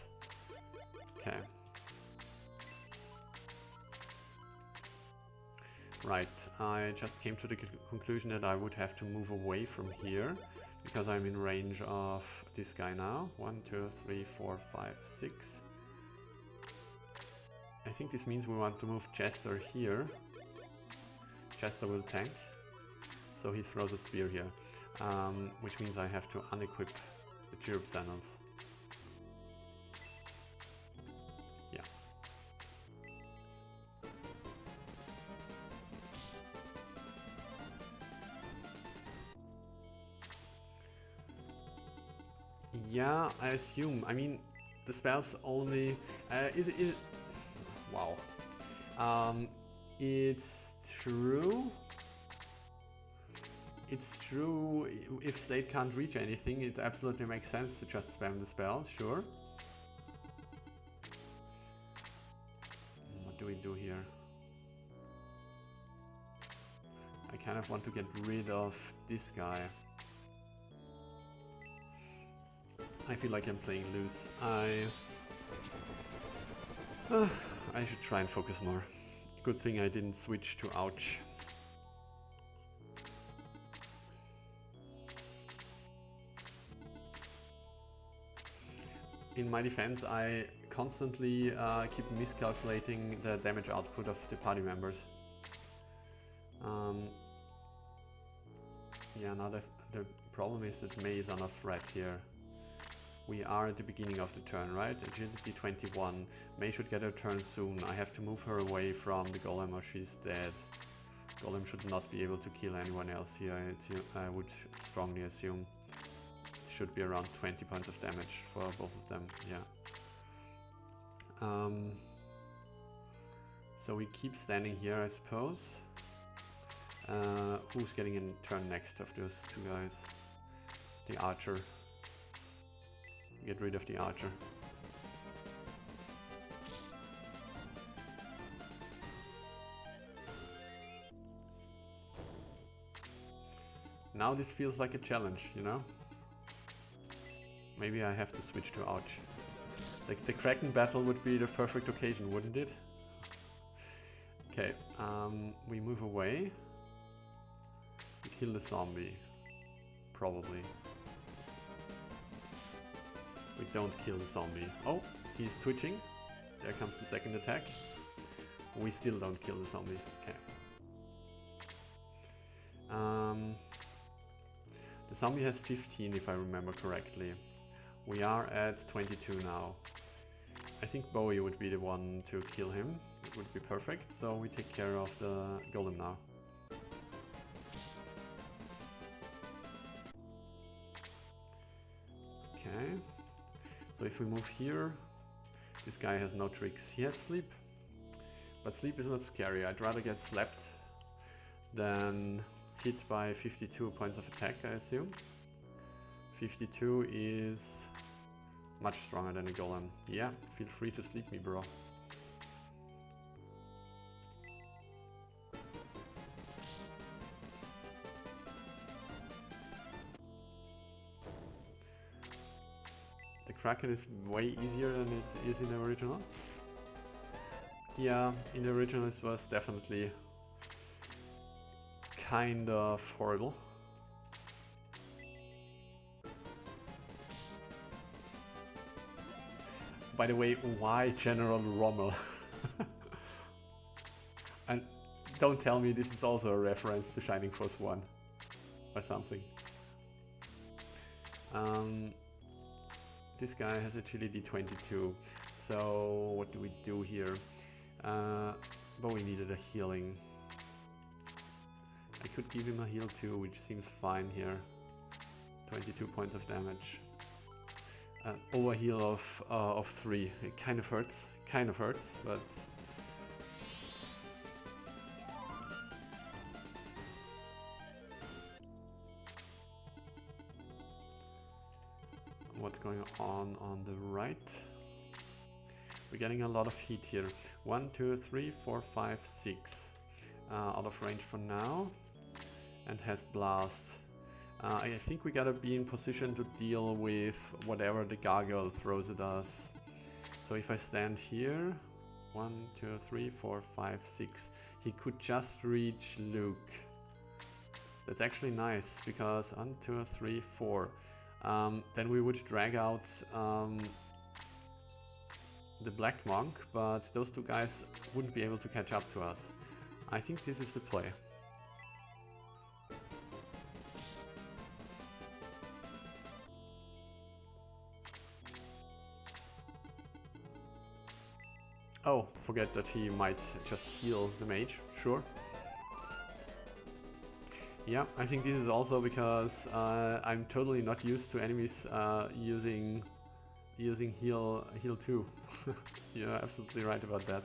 Okay. Right, I just came to the conclusion that I would have to move away from here because I'm in range of this guy now. 1, 2, 3, 4, 5, 6. I think this means we want to move Chester here. Chester will tank, so he throws a spear here, which means I have to unequip the Chirrup Sandals. Yeah. Yeah, I assume. I mean, the spells only... wow. It's true. It's true, if Slate can't reach anything, it absolutely makes sense to just spam the spell, sure. What do we do here? I kind of want to get rid of this guy. I feel like I'm playing loose. I should try and focus more. Good thing I didn't switch to ouch. In my defense, I constantly keep miscalculating the damage output of the party members. Yeah, now the problem is that May is under threat here. We are at the beginning of the turn, right? Agility 21. May should get her turn soon. I have to move her away from the Golem or she's dead. Golem should not be able to kill anyone else here, I would strongly assume. Should be around 20 points of damage for both of them, yeah. So we keep standing here, I suppose. Who's getting in turn next of those two guys? The archer. Get rid of the archer. Now this feels like a challenge, you know? Maybe I have to switch to ouch. Like the Kraken battle would be the perfect occasion, wouldn't it? Okay, we move away. We kill the zombie. Probably. We don't kill the zombie. Oh, he's twitching. There comes the second attack. We still don't kill the zombie. Okay. The zombie has 15 if I remember correctly. We are at 22 now. I think Bowie would be the one to kill him. It would be perfect. So we take care of the golem now. Okay. So if we move here, this guy has no tricks. He has sleep, but sleep is not scary. I'd rather get slapped than hit by 52 points of attack, I assume. 52 is much stronger than a golem. Yeah, feel free to sleep me, bro. The Kraken is way easier than it is in the original. Yeah, in the original it was definitely kind of horrible. By the way, why General Rommel? And don't tell me this is also a reference to Shining Force 1 or something. This guy has agility 22, so what do we do here? But we needed a healing. I could give him a heal too, which seems fine here. 22 points of damage. Overheal of 3. It kind of hurts, but... What's going on the right? We're getting a lot of heat here. 1, 2, 3, 4, 5, 6. Out of range for now. And has blast. I think we gotta be in position to deal with whatever the gargoyle throws at us. So if I stand here, 1, 2, 3, 4, 5, 6, he could just reach Luke. That's actually nice because 1, 2, 3, 4. Then we would drag out the Black Monk, but those two guys wouldn't be able to catch up to us. I think this is the play. Oh, forget that he might just heal the mage, sure. Yeah, I think this is also because I'm totally not used to enemies using heal 2. You're absolutely right about that.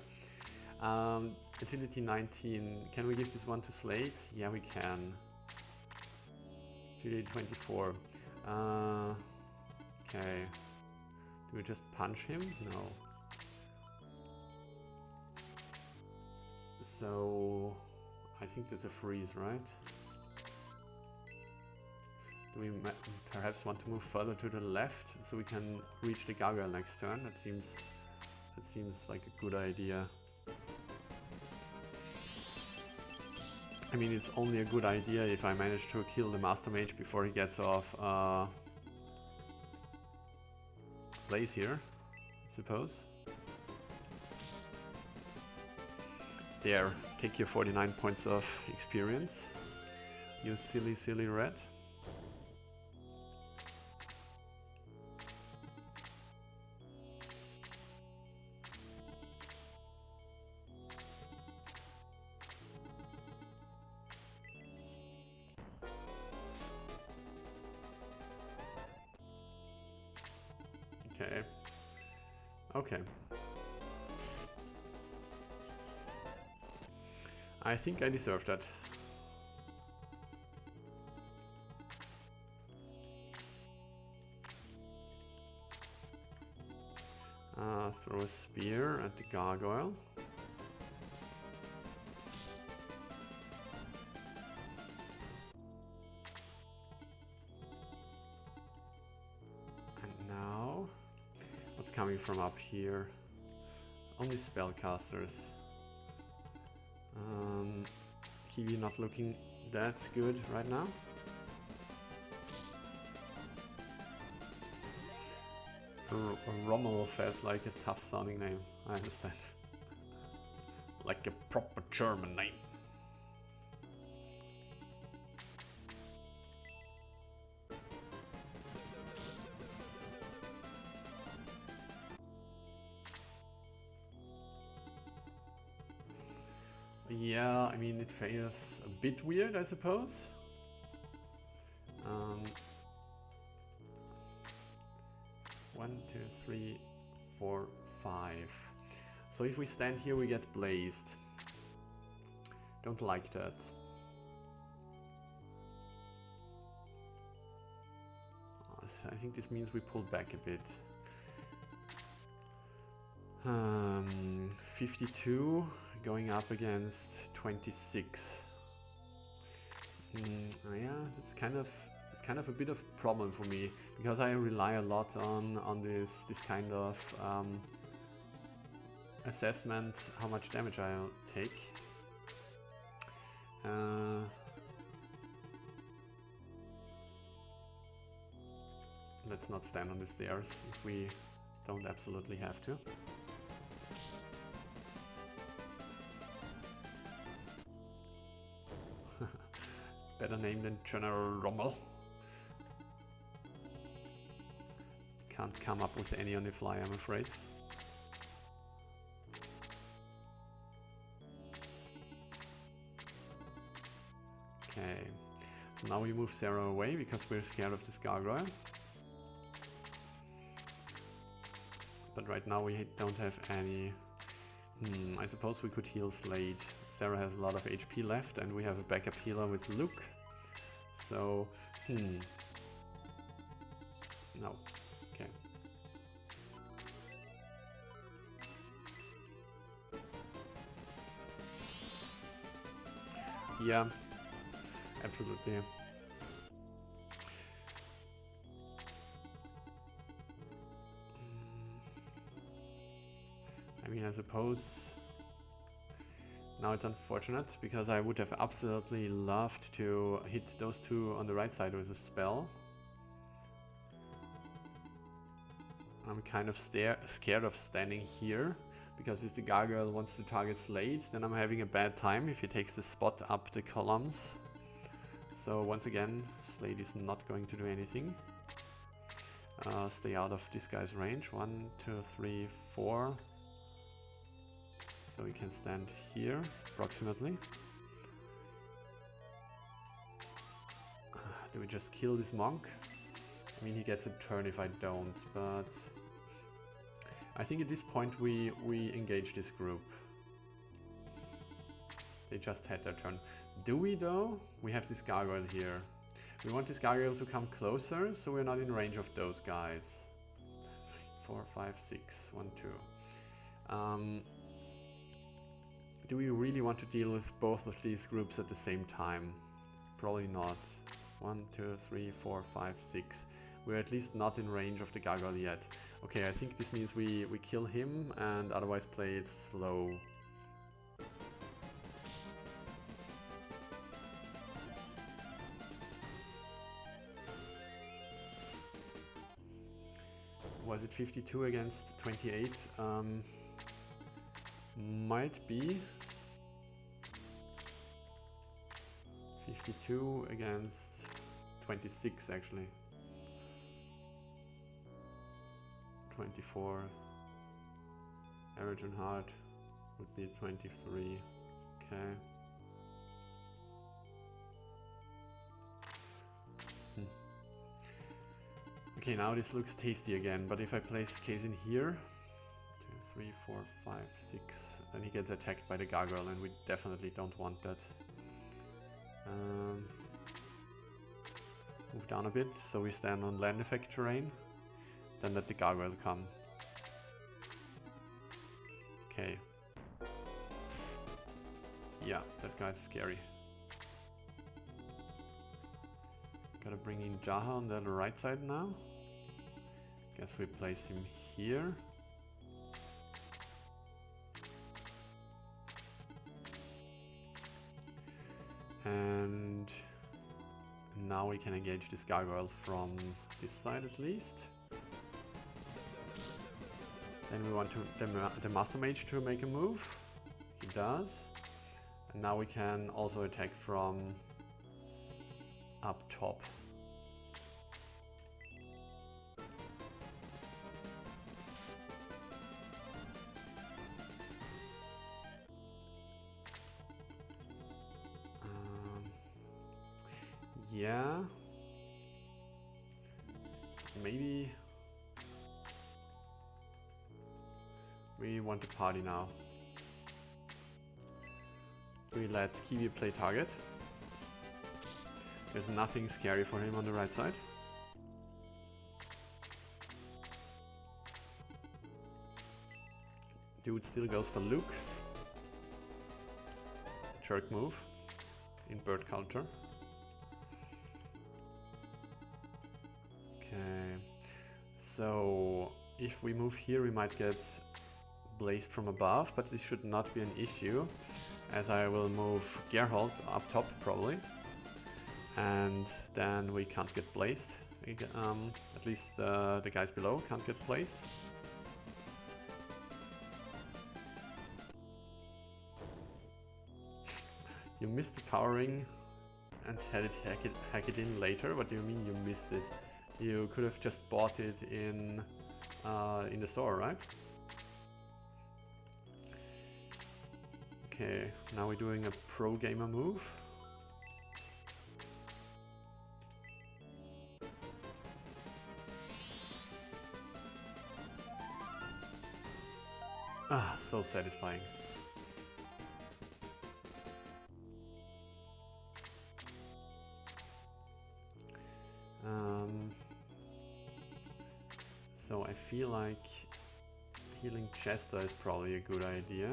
Utility 19. Can we give this one to Slate? Yeah, we can. Utility 24. Okay. Do we just punch him? No. So I think that's a freeze, right? Do we perhaps want to move further to the left so we can reach the gargoyle next turn? That seems like a good idea. I mean, it's only a good idea if I manage to kill the Master Mage before he gets off Blaze here, I suppose. There, take your 49 points of experience. You silly rat. Okay. Okay. I think I deserve that. Throw a spear at the gargoyle. And now, what's coming from up here? Only spellcasters. Kiwi not looking that good right now. Rommel felt like a tough sounding name, I understand. Like a proper German name. Yeah, I mean, it feels a bit weird, I suppose. 1, 2, 3, 4, 5. So if we stand here, we get blazed. Don't like that. I think this means we pull back a bit. 52 going up against 26. Yeah, it's kind of a bit of a problem for me because I rely a lot on this kind of assessment, how much damage I'll take. Let's not stand on the stairs if we don't absolutely have to. Better name than General Rommel. Can't come up with any on the fly, I'm afraid. Okay, so now we move Sarah away because we're scared of this gargoyle. But right now we don't have any... I suppose we could heal Slade. Sarah has a lot of HP left and we have a backup healer with Luke. So, no. Okay. Yeah, absolutely. I mean, I suppose now it's unfortunate because I would have absolutely loved to hit those two on the right side with a spell. I'm kind of scared of standing here because if the gargoyle wants to target Slade, then I'm having a bad time if he takes the spot up the columns. So once again, Slade is not going to do anything. Stay out of this guy's range. 1, 2, 3, 4. So we can stand here, approximately. Do we just kill this monk? I mean, he gets a turn if I don't, but... I think at this point we engage this group. They just had their turn. Do we though? We have this gargoyle here. We want this gargoyle to come closer, so we're not in range of those guys. 4, 5, 6, 1, 2. Do we really want to deal with both of these groups at the same time? Probably not. 1, 2, 3, 4, 5, 6. We're at least not in range of the gargoyle yet. Okay, I think this means we kill him and otherwise play it slow. Was it 52 against 28? Might be. 52 against 26 actually. 24. Average and hard would be 23. Okay. Okay, now this looks tasty again, but if I place Case in here, 2, 3, 4, 5, 6, then he gets attacked by the gargoyle and we definitely don't want that. Move down a bit so we stand on land effect terrain. Then let the gargoyle come. Okay. Yeah, that guy's scary. Gotta bring in Jaha on the right side now. Guess we place him here. And now we can engage this gargoyle from this side at least. Then we want the Master Mage to make a move. He does. And now we can also attack from up top. Yeah. Maybe we want to party now. We let Kiwi play target. There's nothing scary for him on the right side. Dude still goes for Luke. Jerk move in bird counter. Okay, so if we move here we might get blazed from above, but this should not be an issue as I will move Geralt up top probably. And then we can't get blazed. At least the guys below can't get blazed. You missed the powering and had it hack it in later. What do you mean you missed it? You could have just bought it in the store, right? Okay, now we're doing a pro gamer move. Ah, so satisfying. So I feel like healing Chester is probably a good idea.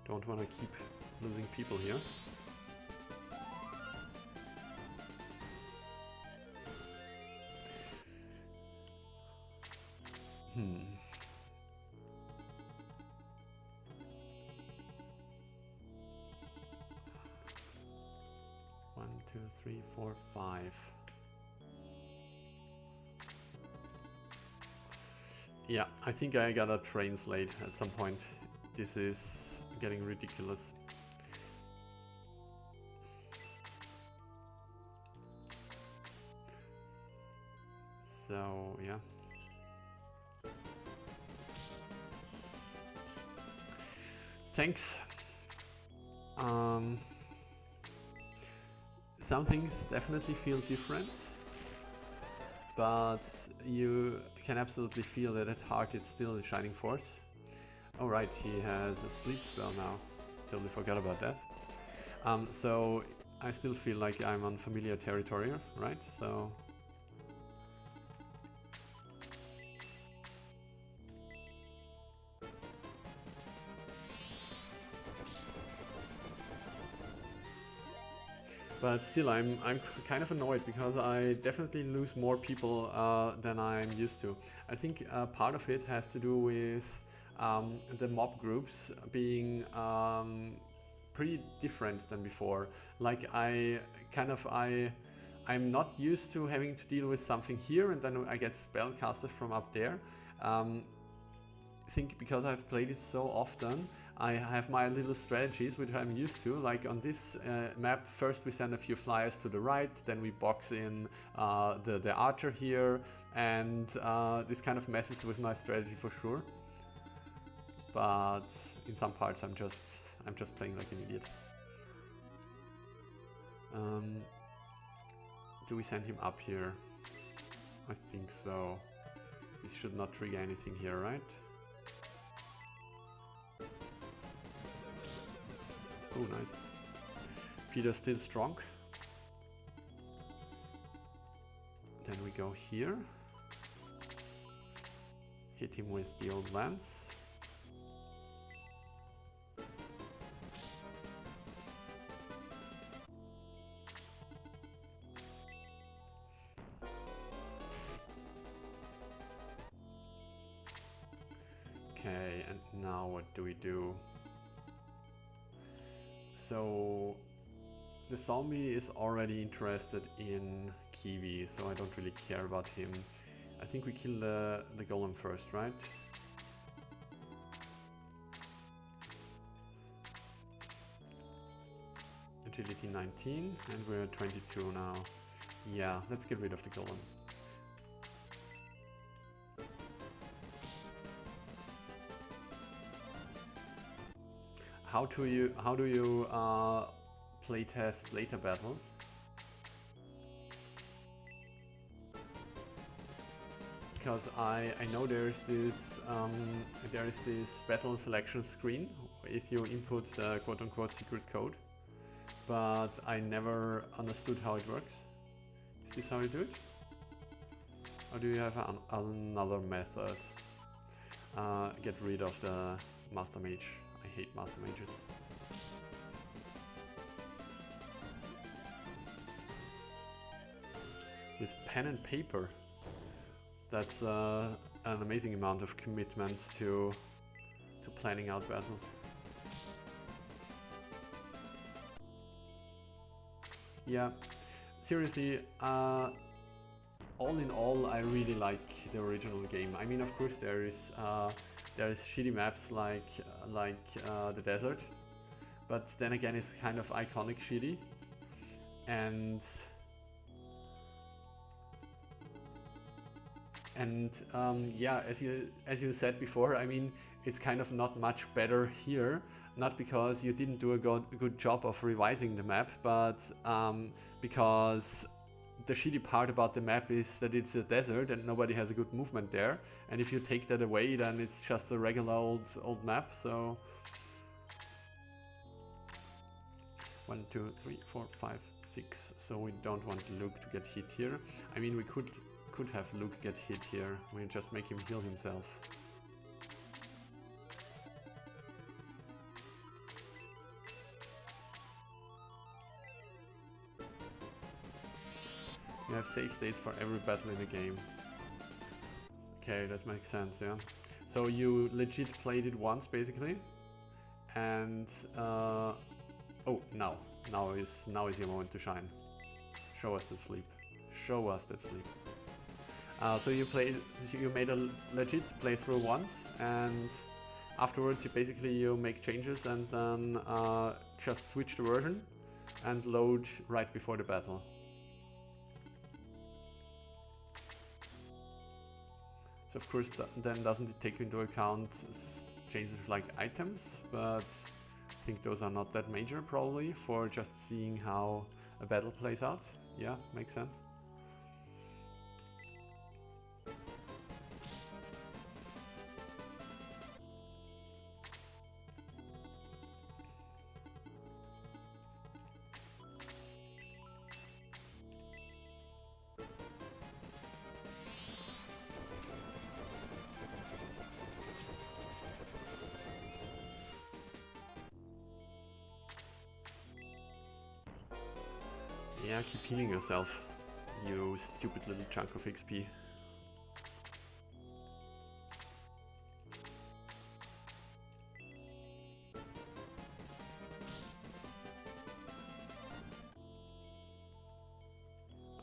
Don't want to keep losing people here. One, two, three, four, five. Yeah, I think I gotta translate at some point. This is getting ridiculous. So, yeah. Thanks. Some things definitely feel different, but you can absolutely feel that at heart it's still a Shining Force. Oh right, he has a sleep spell now. Totally forgot about that. So I still feel like I'm on familiar territory, right? So but still, I'm kind of annoyed because I definitely lose more people than I'm used to. I think part of it has to do with the mob groups being pretty different than before. Like I'm not used to having to deal with something here and then I get spellcasted from up there. I think because I've played it so often, I have my little strategies which I'm used to. Like on this map, first we send a few flyers to the right, then we box in the archer here, and this kind of messes with my strategy for sure. But in some parts I'm just playing like an idiot. Do we send him up here? I think so. This should not trigger anything here, right? Oh, nice. Peter's still strong. Then we go here. Hit him with the old lance. Okay, and now what do we do? So the zombie is already interested in Kiwi, so I don't really care about him. I think we kill the golem first, right? Agility 19, and we're at 22 now. Yeah, let's get rid of the golem. How do you playtest later battles? Because I know there is this battle selection screen if you input the quote-unquote secret code, but I never understood how it works. Is this how you do it? Or do you have another method? Get rid of the Master Mage. I hate Master Mages. With pen and paper. That's an amazing amount of commitment to planning out battles. Yeah, seriously, all in all, I really like the original game. I mean, of course, there is shitty maps like the desert, but then again, it's kind of iconic shitty, and yeah, as you said before, I mean, it's kind of not much better here. Not because you didn't do a good job of revising the map, but because the shitty part about the map is that it's a desert and nobody has a good movement there. And if you take that away, then it's just a regular old map. So 1, 2, 3, 4, 5, 6. So we don't want Luke to get hit here. I mean, we could have Luke get hit here. We just make him heal himself. You have save states for every battle in the game. Okay, that makes sense, yeah. So you legit played it once, basically, and oh, now is your moment to shine. Show us that sleep. Show us that sleep. So you made a legit playthrough once, and afterwards you make changes and then just switch the version and load right before the battle. So of course then doesn't it take into account changes like items, but I think those are not that major probably for just seeing how a battle plays out. Yeah, makes sense. Yeah, keep healing yourself, you stupid little chunk of XP.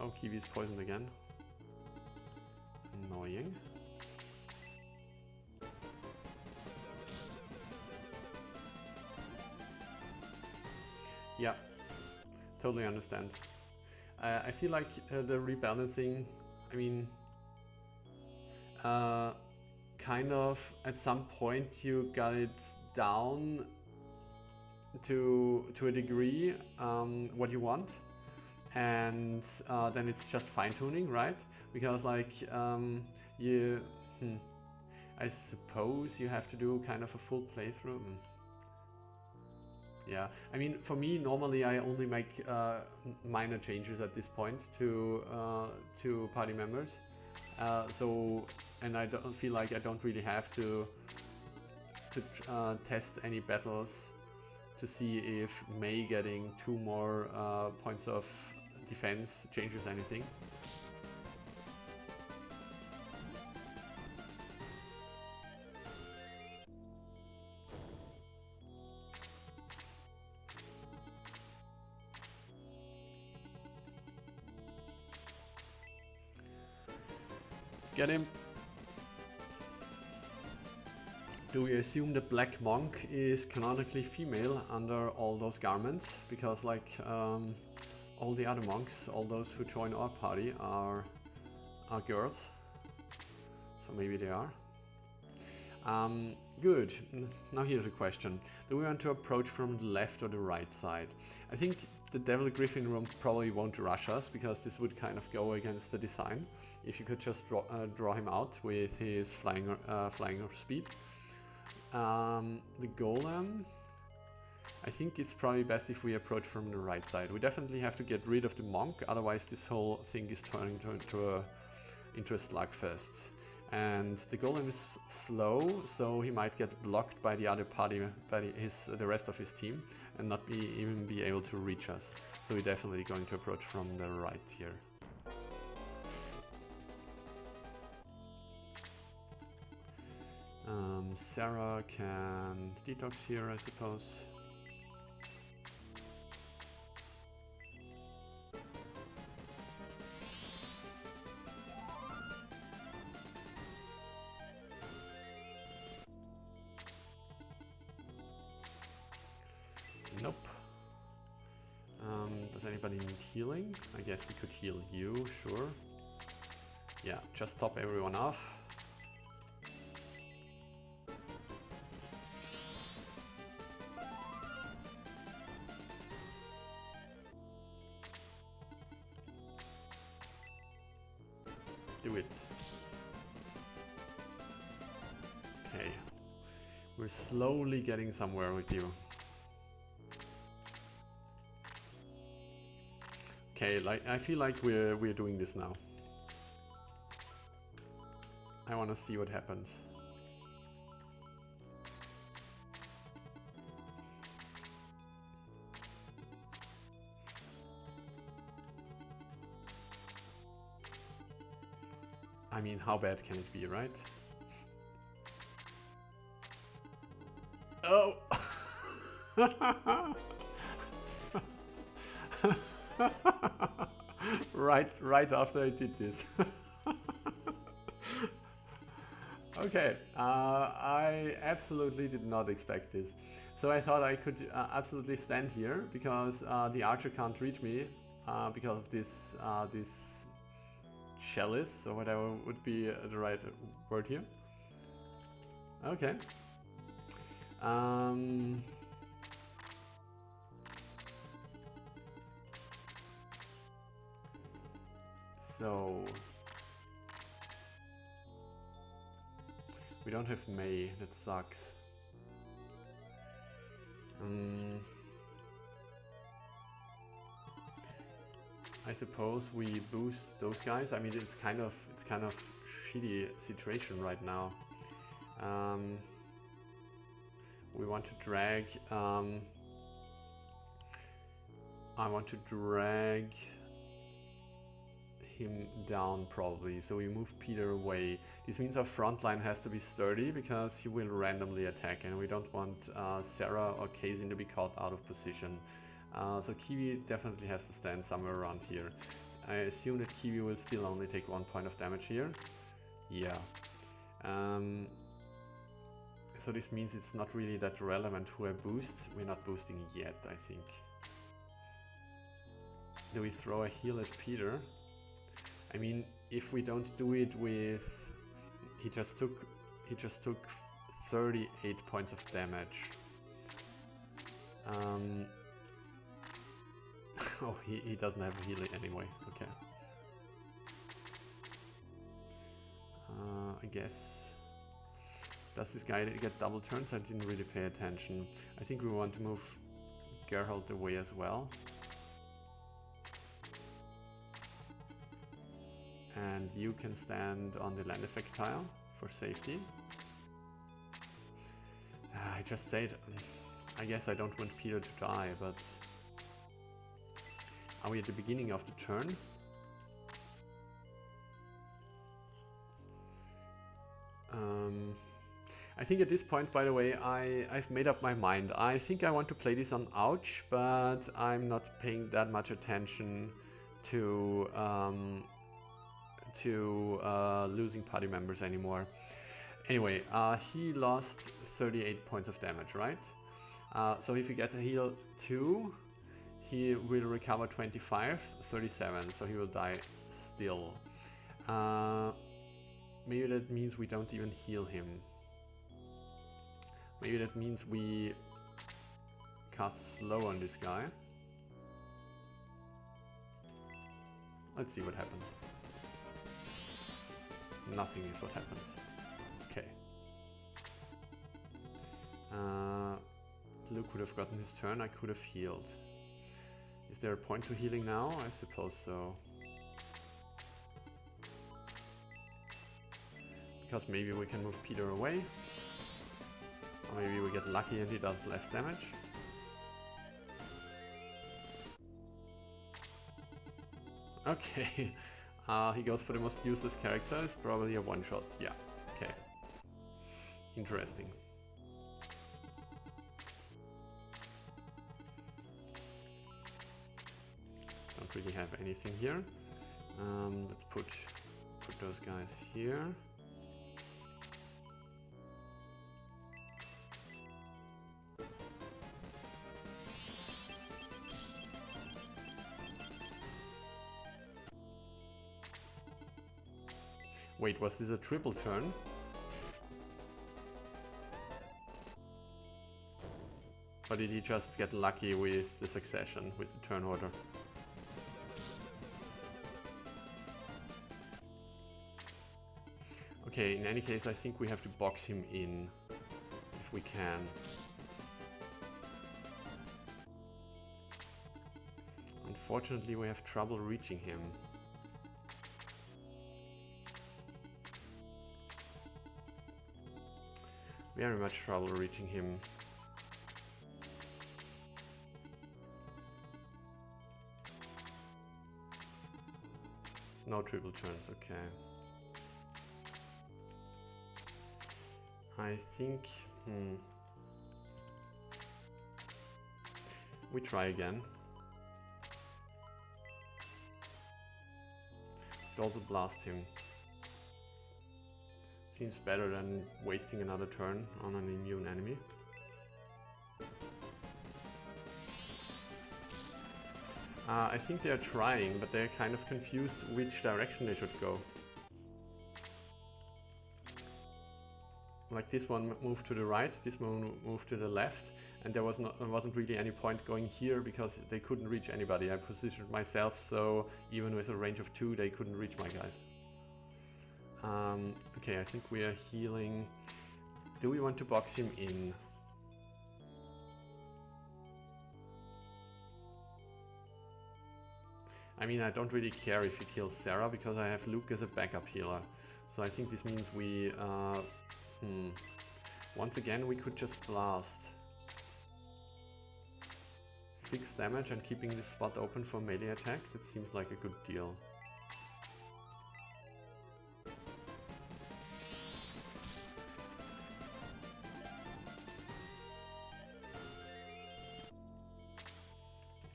Oh, Kiwi's poisoned again. Annoying. Yeah, totally understand. I feel like the rebalancing, I mean, kind of at some point you got it down to a degree what you want, and then it's just fine-tuning, right? Because like I suppose you have to do kind of a full playthrough. Yeah, I mean, for me, normally I only make minor changes at this point to party members. And I don't feel like I don't really have to test any battles to see if May getting 2 more points of defense changes anything. Get him. Do we assume the Black Monk is canonically female under all those garments? Because like all the other monks, all those who join our party are girls. So maybe they are. Good. Now here's a question. Do we want to approach from the left or the right side? I think the Devil Griffin room probably won't rush us, because this would kind of go against the design. If you could just draw him out with his flying speed. The Golem, I think it's probably best if we approach from the right side. We definitely have to get rid of the Monk, otherwise this whole thing is turning into a slugfest. And the Golem is slow, so he might get blocked by the other party, by the rest of his team, and not even be able to reach us. So we're definitely going to approach from the right here. Sarah can detox here, I suppose. Nope. Does anybody need healing? I guess we could heal you, sure. Yeah, just top everyone off. Okay. We're slowly getting somewhere with you. Okay, like I feel like we're doing this now. I want to see what happens. I mean, how bad can it be, right? Oh! right after I did this. Okay, I absolutely did not expect this. So I thought I could absolutely stand here because the archer can't reach me because of this this chalice or whatever would be the right word here. Okay. So we don't have May, that sucks. I suppose we boost those guys. I mean, it's kind of shitty situation right now. We want to drag. I want to drag him down probably. So we move Peter away. This means our front line has to be sturdy because he will randomly attack, and we don't want Sarah or Kazin to be caught out of position. So Kiwi definitely has to stand somewhere around here. I assume that Kiwi will still only take 1 point of damage here. Yeah. So this means it's not really that relevant who I boost. We're not boosting yet, I think. Do we throw a heal at Peter? I mean, if we don't do it with... He just took 38 points of damage. Oh, he doesn't have a heal anyway. Okay. I guess... Does this guy get double turns? I didn't really pay attention. I think we want to move Geralt away as well. And you can stand on the land effect tile for safety. I just said, I guess I don't want Peter to die, but... Are we at the beginning of the turn? I think at this point, by the way, I've made up my mind. I think I want to play this on Ouch, but I'm not paying that much attention to losing party members anymore. Anyway, he lost 38 points of damage, right? So if he gets a heal 2, he will recover 25, 37, so he will die still. Maybe that means we don't even heal him. Maybe that means we cast slow on this guy. Let's see what happens. Nothing is what happens. Okay. Luke would have gotten his turn, I could have healed. Is there a point to healing now? I suppose so. Because maybe we can move Peter away. Or maybe we get lucky and he does less damage. Okay. He goes for the most useless character. It's probably a one-shot. Yeah. Okay. Interesting. Don't really have anything here. Let's put those guys here. Wait, was this a triple turn? Or did he just get lucky with the succession, with the turn order? Okay, in any case, I think we have to box him in if we can. Unfortunately, we have trouble reaching him. Very much trouble reaching him. No triple turns, okay. I think... we try again. Could also blast him. Seems better than wasting another turn on an immune enemy. I think they are trying, but they're kind of confused which direction they should go. Like this one moved to the right, this one moved to the left, and there wasn't really any point going here because they couldn't reach anybody. I positioned myself so even with a range of 2 they couldn't reach my guys. Okay, I think we are healing. Do we want to box him in? I mean, I don't really care if he kills Sarah because I have Luke as a backup healer. So I think this means we... once again, we could just blast. Fixed damage and keeping this spot open for melee attack. That seems like a good deal.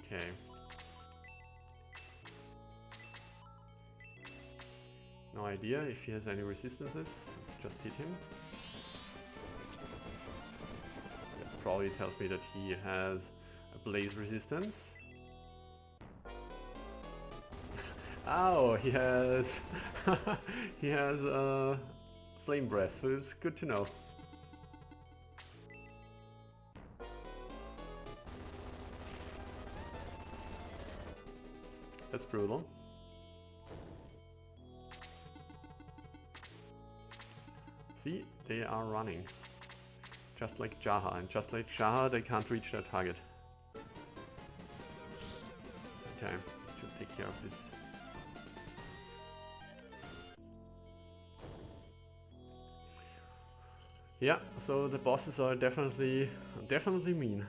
Okay. No idea if he has any resistances. Let's just hit him. That probably tells me that he has a blaze resistance. Oh, he has he has flame breath, so it's good to know. That's brutal. See, they are running. Just like Jaha, and just like Jaha, they can't reach their target. Okay, should take care of this. Yeah, so the bosses are definitely mean.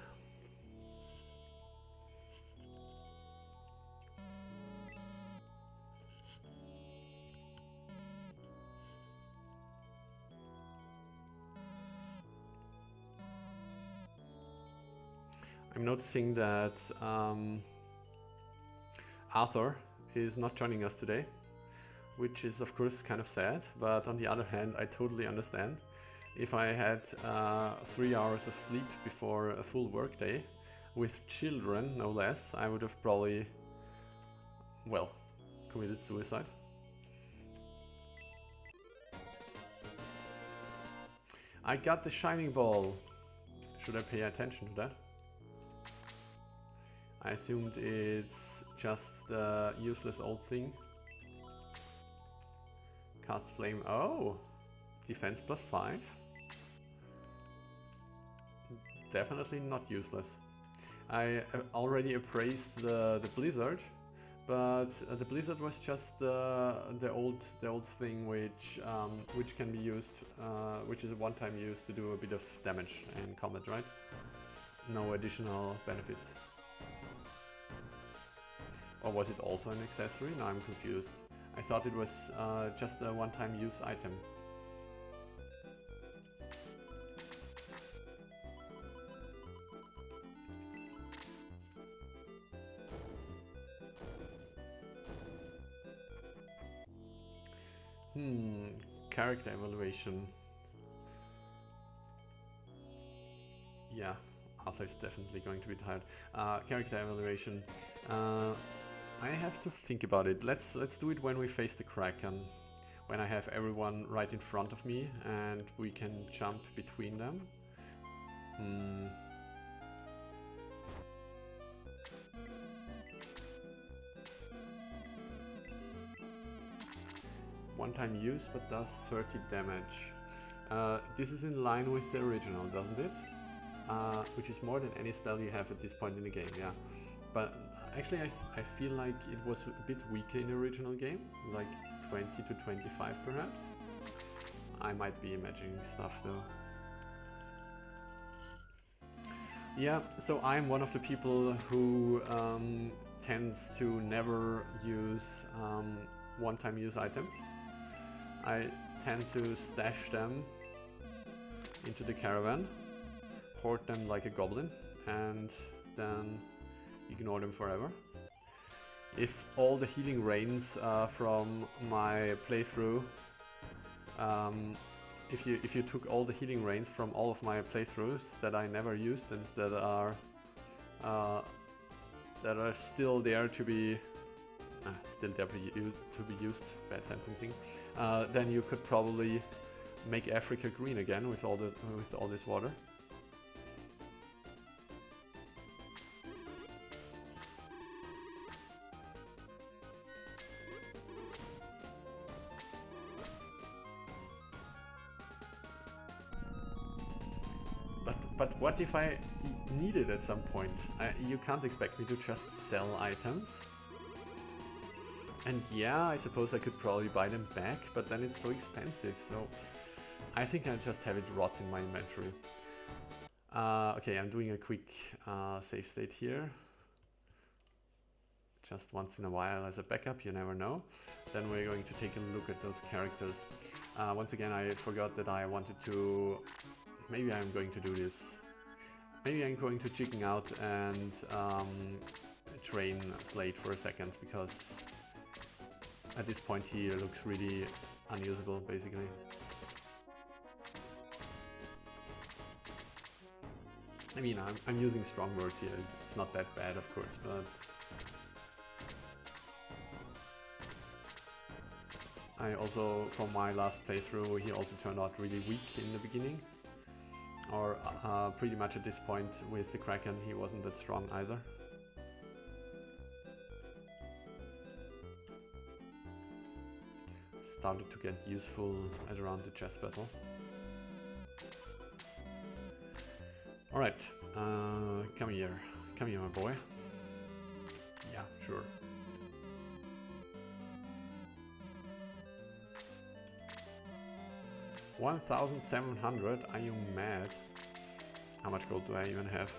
I'm noticing that Arthur is not joining us today, which is of course kind of sad, but on the other hand I totally understand. If I had 3 hours of sleep before a full workday, with children no less, I would have probably, well, committed suicide. I got the shining ball. Should I pay attention to that? I assumed it's just the useless old thing. Cast flame. Oh! Defense +5. Definitely not useless. I already appraised the blizzard, but the blizzard was just the old thing which can be used, which is a one-time use to do a bit of damage in combat, right? No additional benefits. Or was it also an accessory? Now I'm confused. I thought it was just a one-time use item. Character evaluation. Yeah, Arthur is definitely going to be tired. Character evaluation. I have to think about it. Let's do it when we face the Kraken. When I have everyone right in front of me and we can jump between them. One-time use, but does 30 damage. This is in line with the original, doesn't it? Which is more than any spell you have at this point in the game, yeah. But actually I feel like it was a bit weaker in the original game, like 20 to 25 perhaps. I might be imagining stuff though. Yeah, so I'm one of the people who tends to never use one-time use items. I tend to stash them into the caravan, hoard them like a goblin, and then ignore them forever. If all the healing rains from my playthrough, if you took all the healing rains from all of my playthroughs that I never used and that are still there to be used, bad sentencing, then you could probably make Africa green again with all this water. But what if I need it at some point? You can't expect me to just sell items. And yeah, I suppose I could probably buy them back, but then it's so expensive, so I think I'll just have it rot in my inventory. Okay, I'm doing a quick save state here. Just once in a while as a backup, you never know. Then we're going to take a look at those characters. Once again, I forgot that I wanted to... Maybe I'm going to do this. Maybe I'm going to chicken out and train Slade for a second, because at this point he looks really unusable, basically. I mean, I'm using strong words here. It's not that bad, of course, but I also, from my last playthrough, he also turned out really weak in the beginning. Or pretty much at this point with the Kraken, he wasn't that strong either. Started to get useful at around the chess battle. Alright, come here, my boy. Yeah, sure. $1,700? Are you mad? How much gold do I even have?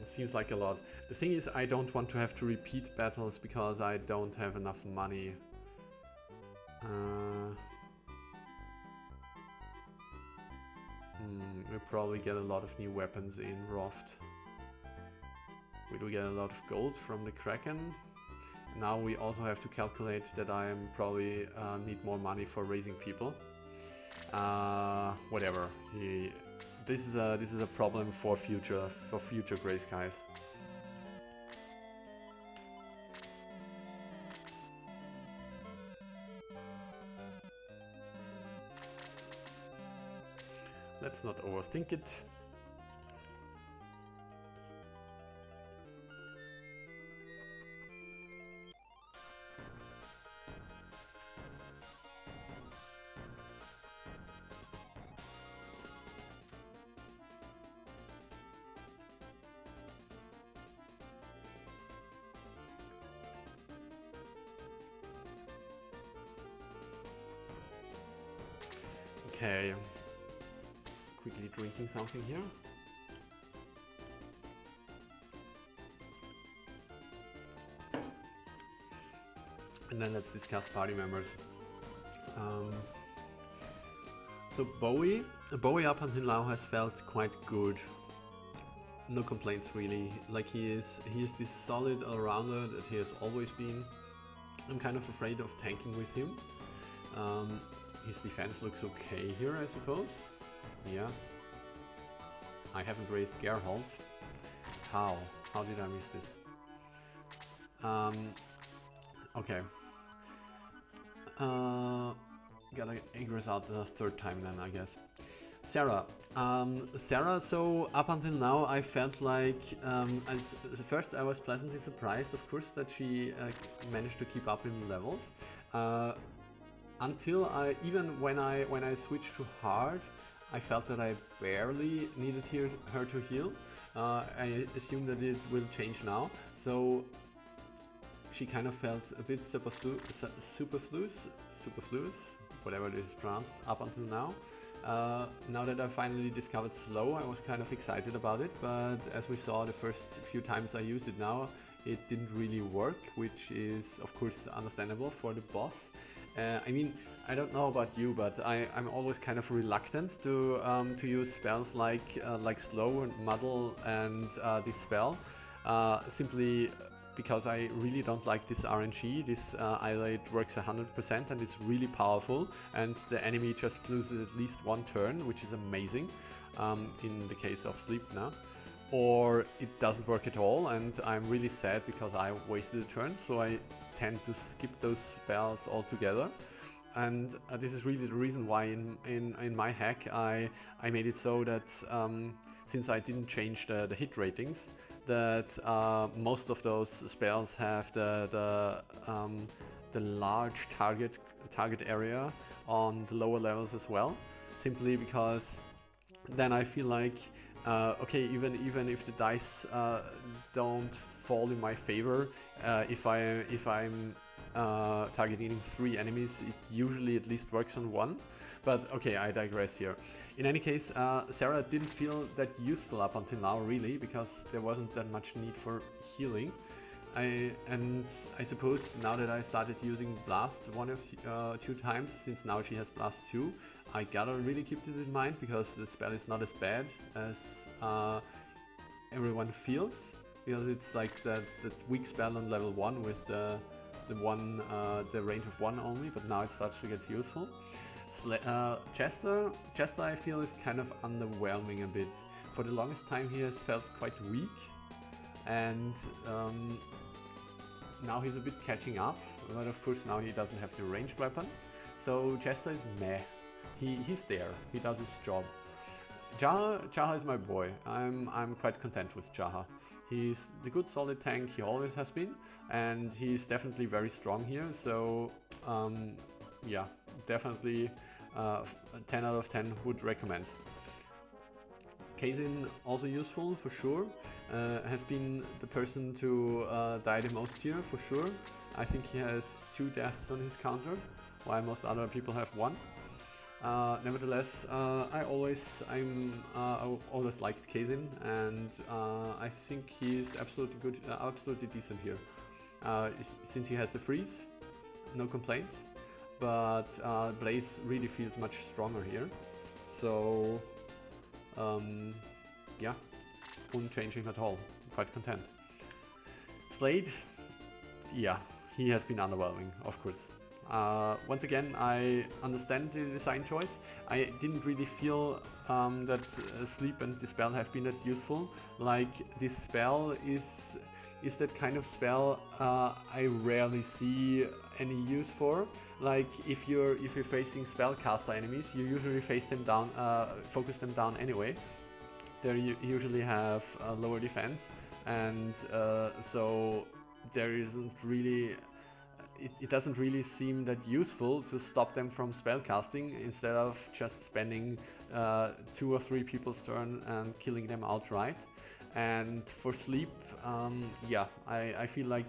It seems like a lot. The thing is, I don't want to have to repeat battles because I don't have enough money. We'll probably get a lot of new weapons in Roft. Will we get a lot of gold from the Kraken? Now we also have to calculate that I am probably need more money for raising people. Whatever. This is a problem for future Grey Skies. Let's not overthink it. Okay, quickly drinking something here. And then let's discuss party members. So Bowie up until now has felt quite good. No complaints really. Like he is this solid all-rounder that he has always been. I'm kind of afraid of tanking with him. His defense looks okay here, I suppose. Yeah. I haven't raised Geralt. How? How did I miss this? Okay. Gotta Ingress out the third time then, I guess. Sarah. Sarah, so up until now I felt like, first I was pleasantly surprised, of course, that she managed to keep up in levels. Until even when I switched to hard, I felt that I barely needed her to heal. I assume that it will change now. So she kind of felt a bit superfluous, whatever it is pronounced, up until now. Now that I finally discovered slow, I was kind of excited about it, but as we saw the first few times I used it now, it didn't really work, which is of course understandable for the boss. I mean, I don't know about you, but I'm always kind of reluctant to use spells like slow and muddle and dispel, simply because I really don't like this RNG. This Isolate works 100% and it's really powerful, and the enemy just loses at least one turn, which is amazing in the case of Sleep now. Or it doesn't work at all, and I'm really sad because I wasted a turn, so I tend to skip those spells altogether. And this is really the reason why in my hack I made it so that since I didn't change the hit ratings, that most of those spells have the large target area on the lower levels as well, simply because then I feel like okay, even if the dice don't fall in my favor, if I'm targeting 3 enemies, it usually at least works on 1. But okay, I digress here. In any case, Sarah didn't feel that useful up until now, really, because there wasn't that much need for healing. And I suppose now that I started using Blast 1 or 2 times, since now she has Blast 2, I gotta really keep this in mind, because the spell is not as bad as everyone feels, because it's like that weak spell on level 1 with the range of 1 only, but now it starts to get useful. Chester I feel is kind of underwhelming a bit. For the longest time he has felt quite weak, and now he's a bit catching up, but of course now he doesn't have the ranged weapon. So Chester is meh. He's there, he does his job. Jaha is my boy. I'm quite content with Jaha. He's the good solid tank he always has been, and he's definitely very strong here, so yeah, definitely 10 out of 10 would recommend. Kazin also useful for sure, has been the person to die the most here for sure. I think he has 2 deaths on his counter, while most other people have 1. Nevertheless, I always liked Kazin, and I think he's absolutely good, absolutely decent here. Since he has the freeze, no complaints, but Blaze really feels much stronger here. So yeah, unchanging at all. Quite content. Slade, yeah, he has been underwhelming, of course. Once again, I understand the design choice. I didn't really feel that Sleep and Dispel have been that useful. Like, this spell is that kind of spell I rarely see any use for. Like, if you're facing spellcaster enemies, you usually focus them down anyway. They usually have lower defense, and so there isn't really. It doesn't really seem that useful to stop them from spellcasting instead of just spending 2 or 3 people's turn and killing them outright. And for Sleep, yeah, I feel like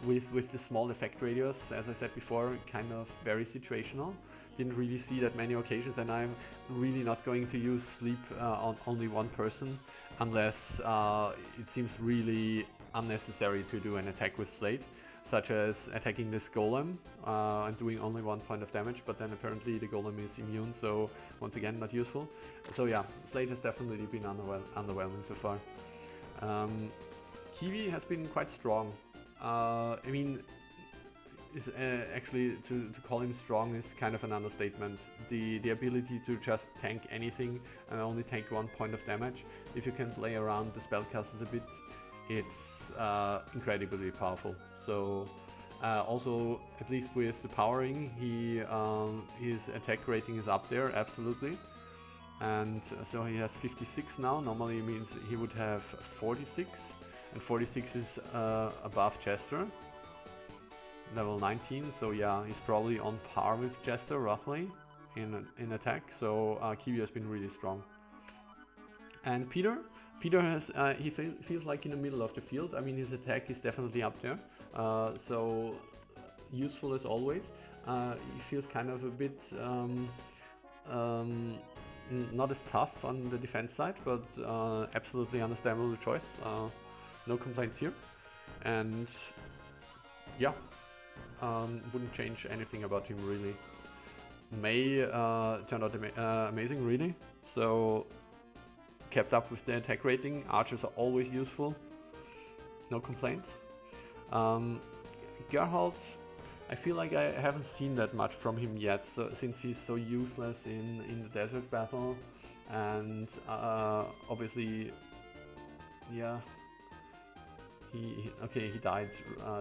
with the small effect radius, as I said before, kind of very situational. Didn't really see that many occasions, and I'm really not going to use Sleep on only one person unless it seems really unnecessary to do an attack with Slate, such as attacking this golem and doing only 1 point of damage, but then apparently the golem is immune, so once again not useful. So yeah, Slate has definitely been underwhelming so far. Kiwi has been quite strong. I mean, actually to call him strong is kind of an understatement. The ability to just tank anything and only take 1 point of damage, if you can play around the spellcasters a bit, it's incredibly powerful. So also, at least with the powering, his attack rating is up there, absolutely. and so he has 56 now. Normally means he would have 46, and 46 is above Chester, level 19. So yeah, he's probably on par with Chester roughly in attack. So Kiwi has been really strong. And Peter has he feels like in the middle of the field. I mean, his attack is definitely up there, so useful as always. He feels kind of a bit not as tough on the defense side, but absolutely understandable choice. No complaints here, and yeah, wouldn't change anything about him really. May turned out amazing really. So kept up with the attack rating. Archers are always useful. No complaints. Geralt, I feel like I haven't seen that much from him yet, so, since he's so useless in the desert battle, and obviously, yeah, he died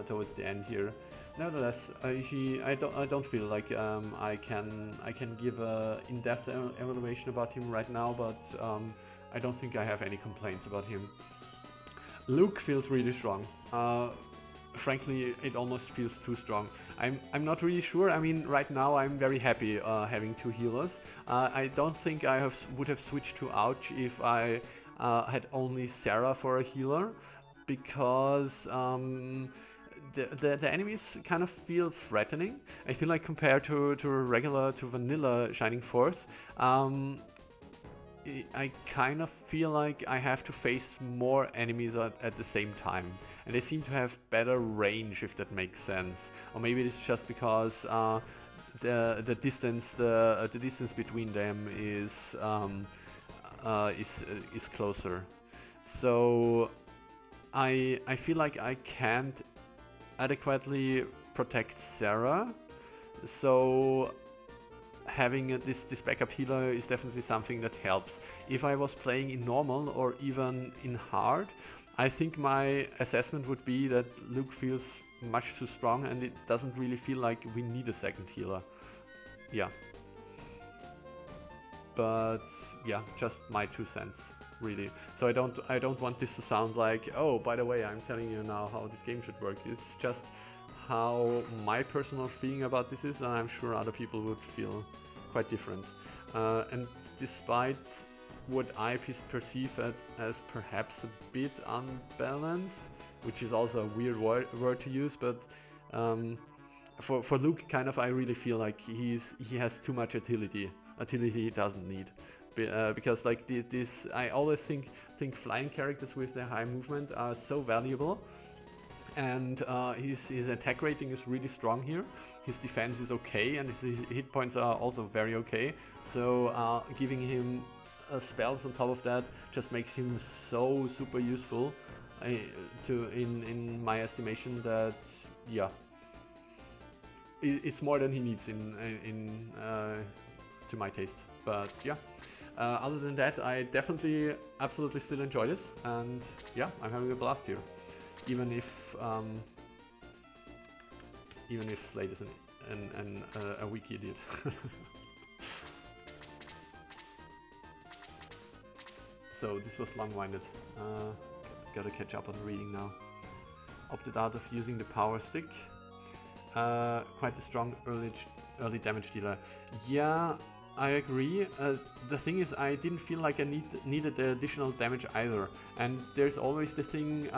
towards the end here. Nevertheless, I don't feel like I can give a in-depth evaluation about him right now, but I don't think I have any complaints about him. Luke feels really strong. Frankly, it almost feels too strong. I'm not really sure. I mean, right now I'm very happy having two healers. I don't think I would have switched to Ouch if I had only Sarah for a healer, because the enemies kind of feel threatening. I feel like compared to vanilla Shining Force, I kind of feel like I have to face more enemies at the same time, and they seem to have better range, if that makes sense. Or maybe it's just because the distance between them is closer. So I feel like I can't adequately protect Sarah. So having this backup healer is definitely something that helps. If I was playing in normal or even in hard, I think my assessment would be that Luke feels much too strong, and it doesn't really feel like we need a second healer. Yeah. But yeah, just my 2 cents, really. So I don't want this to sound like, oh, by the way, I'm telling you now how this game should work. It's just how my personal feeling about this is, and I'm sure other people would feel quite different. And despite what I perceive as perhaps a bit unbalanced, which is also a weird word to use, but for Luke, kind of, I really feel like he has too much utility he doesn't need. Because like this, I always think flying characters with their high movement are so valuable. And his attack rating is really strong here. His defense is okay, and his hit points are also very okay. So giving him spells on top of that just makes him so super useful. In my estimation, that yeah, it's more than he needs to my taste. But yeah. Other than that, I definitely, absolutely still enjoy this, and yeah, I'm having a blast here. Even if Slade is a weak idiot. So this was long-winded. Gotta catch up on reading now. Opted out of using the power stick. Quite a strong early damage dealer. Yeah, I agree. The thing is, I didn't feel like I needed the additional damage either. And there's always the thing,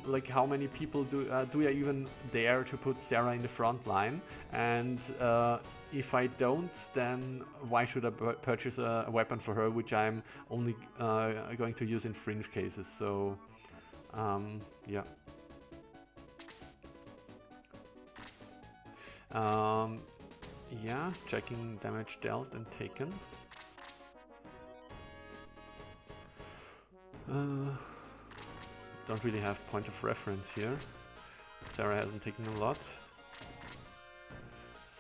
like how many people do I even dare to put Sarah in the front line? And if I don't, then why should I purchase a weapon for her, which I'm only going to use in fringe cases? So, yeah. Yeah, checking damage dealt and taken. Don't really have point of reference here. Sarah hasn't taken a lot.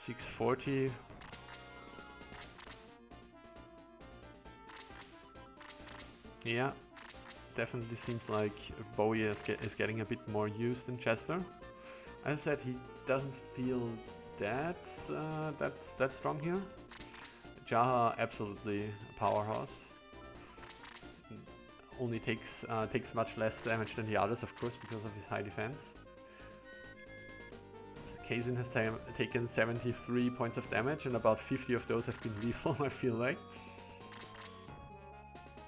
640. Yeah, definitely seems like Bowie is getting a bit more used than Chester. As I said, he doesn't feel that's strong here. Jaha, absolutely a powerhouse. only takes much less damage than the others, of course, because of his high defense. So Kazin has taken 73 points of damage, and about 50 of those have been lethal, I feel like.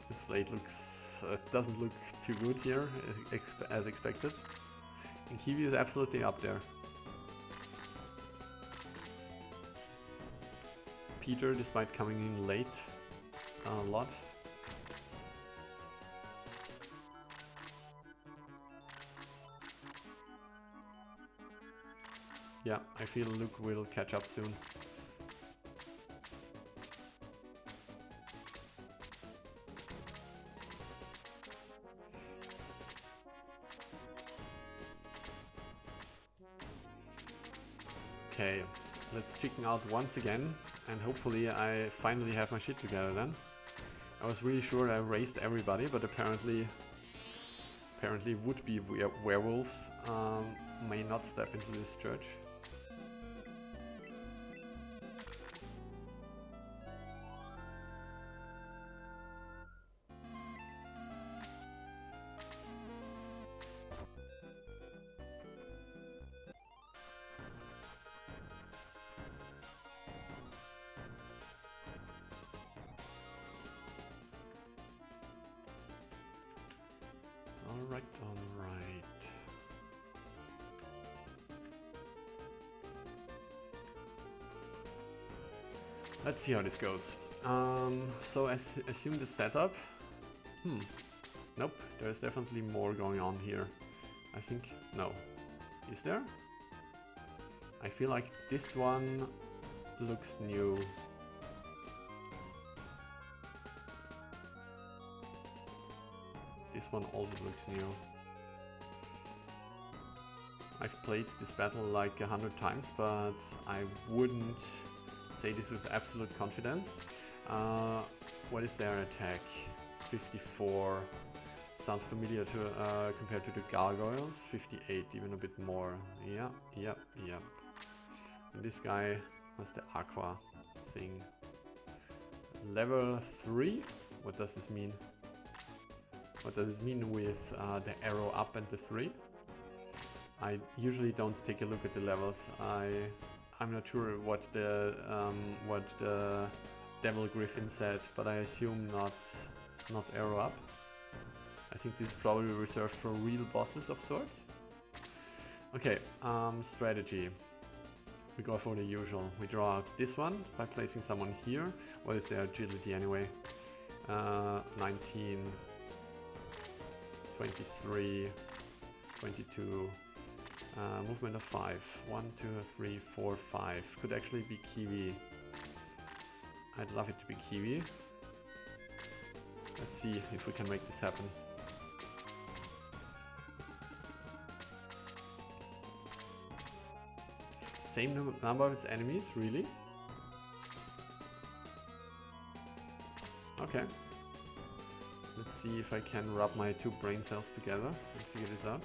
The slate doesn't look too good here, as expected. And Kiwi is absolutely up there. Peter, despite coming in late a lot. Yeah, I feel Luke will catch up soon. Okay, let's chicken out once again, and hopefully I finally have my shit together then. I was really sure I raised everybody, but apparently would-be werewolves may not step into this church. Alright. Let's see how this goes. So I assume the setup. Nope, there's definitely more going on here. I think, no. Is there? I feel like this one looks new. This one also looks new. I've played this battle like 100 times, but I wouldn't say this with absolute confidence. What is their attack? 54. Sounds familiar to compared to the gargoyles. 58, even a bit more. Yep. And this guy has the aqua thing. Level 3? What does this mean? What does it mean with the arrow up and the 3? I usually don't take a look at the levels. I'm not sure what the Devil Griffin said, but I assume not arrow up. I think this is probably reserved for real bosses of sorts. Okay, strategy. We go for the usual. We draw out this one by placing someone here. What is their agility anyway? 19. 23, 22, movement of 5, 1, 2, 3, 4, 5, could actually be Kiwi. I'd love it to be Kiwi. Let's see if we can make this happen. Same number of enemies, really? Okay. Let's see if I can rub my two brain cells together and figure this out.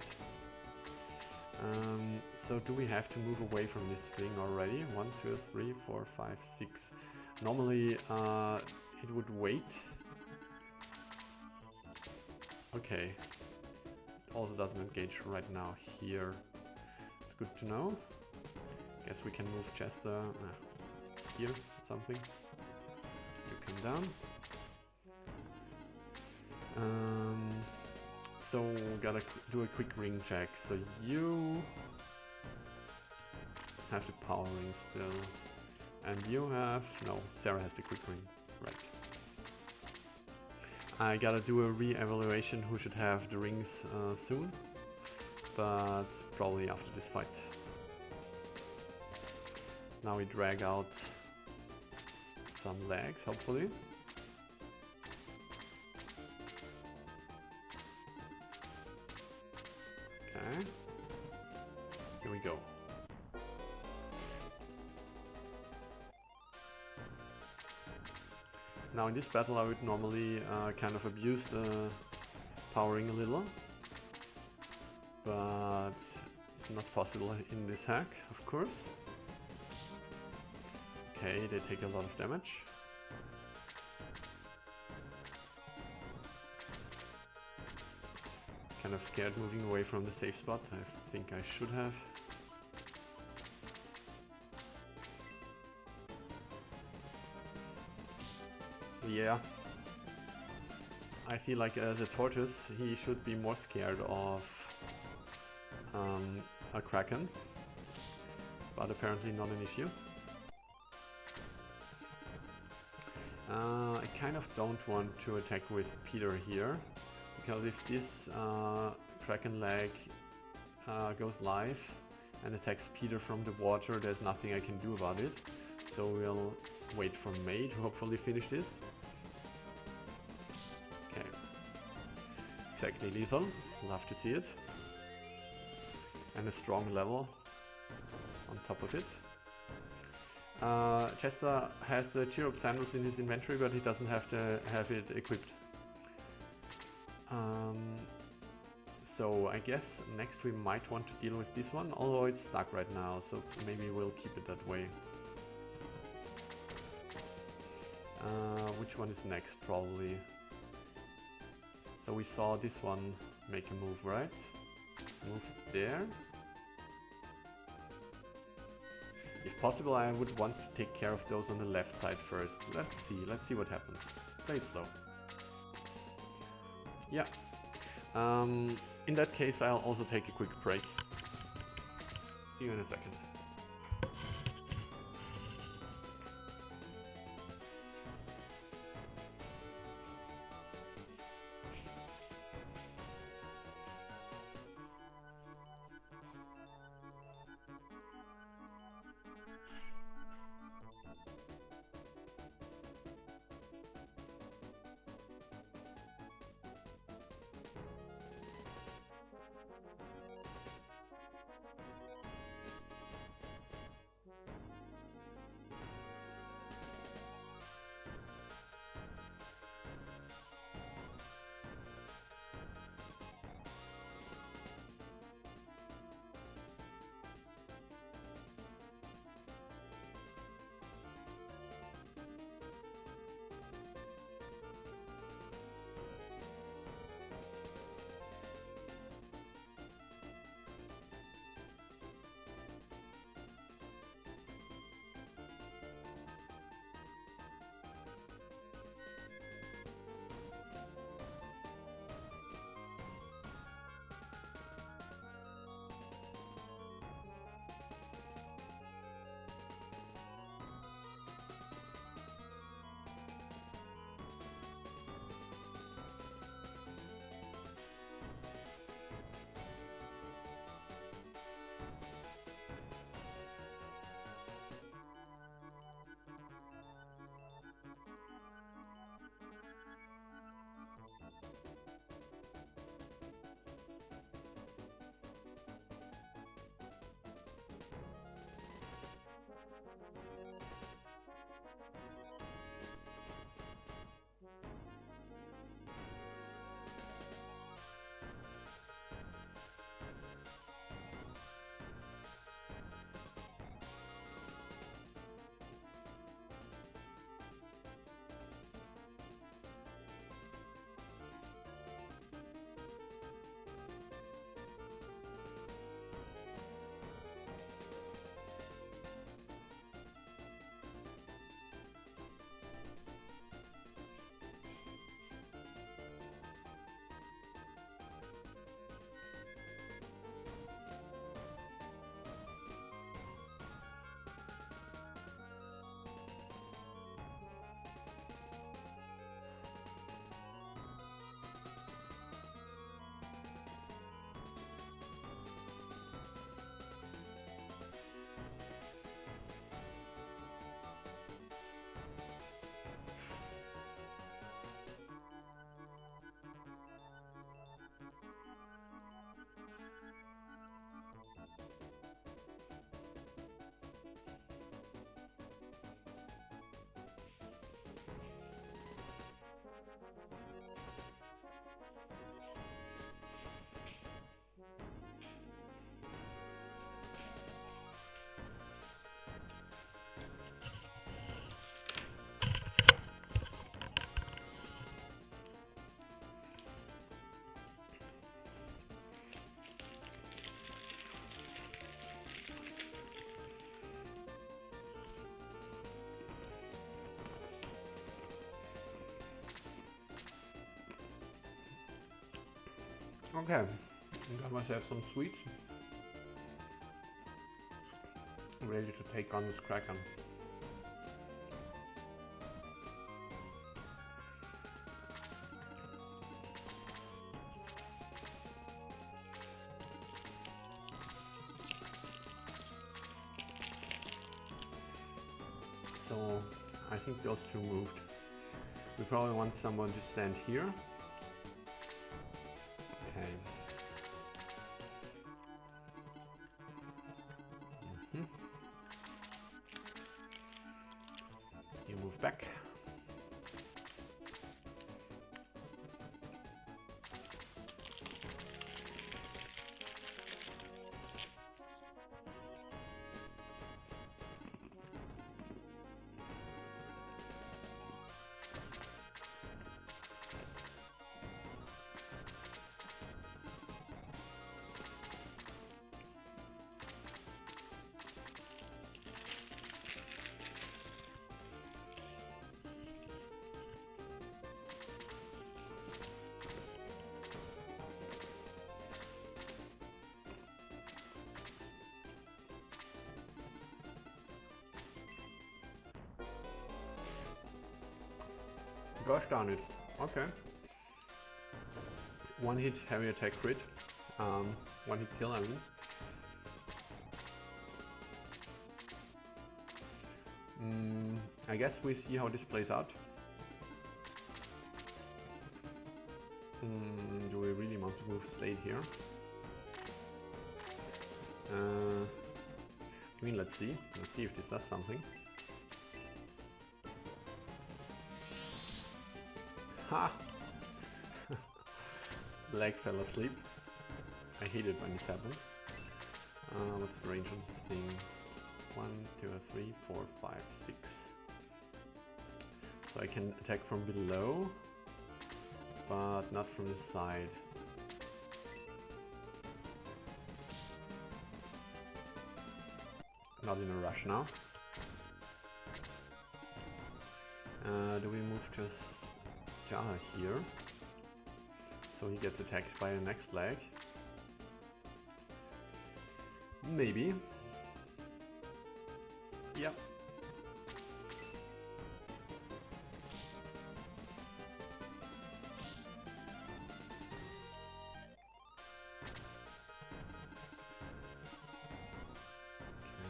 So do we have to move away from this thing already? 1, 2, 3, 4, 5, 6. Normally it would wait. Okay. It also doesn't engage right now here. It's good to know. Guess we can move Chester here, something. You come down. So gotta do a quick ring check. So you have the power ring still, and you have Sarah has the quick ring, right? I gotta do a re-evaluation who should have the rings soon, but probably after this fight. Now we drag out some legs, hopefully. Okay, here we go. Now in this battle I would normally kind of abuse the powering a little, but not possible in this hack, of course. Okay, they take a lot of damage. kind of scared moving away from the safe spot. I think I should have. Yeah. I feel like as a tortoise, he should be more scared of a kraken, but apparently not an issue. I kind of don't want to attack with Peter here, because if this kraken leg goes live and attacks Peter from the water, there's nothing I can do about it. So we'll wait for May to hopefully finish this. Okay. Exactly lethal. Love to see it. And a strong level on top of it. Chester has the cheer up sandals in his inventory, but he doesn't have it equipped. So I guess next we might want to deal with this one, although it's stuck right now, so maybe we'll keep it that way. Which one is next, probably? So we saw this one make a move, right? Move it there. If possible, I would want to take care of those on the left side first. Let's see what happens. Play it slow. Yeah. In that case, I'll also take a quick break. See you in a second. Okay, got myself some sweets. Ready to take on this Kraken. So I think those two moved. We probably want someone to stand here. Okay. You move back. Gosh darn it. Okay. One hit heavy attack crit. One hit kill, I mean. I guess we see how this plays out. Do we really want to move Slade here? I mean, let's see. Let's see if this does something. Ha! Leg fell asleep. I hate it when this happens. What's the range on this thing? 1, 2, 3, 4, 5, 6. So I can attack from below, but not from the side. Not in a rush now. Do we move just Jaha here? So he gets attacked by the next leg. Maybe. Yep.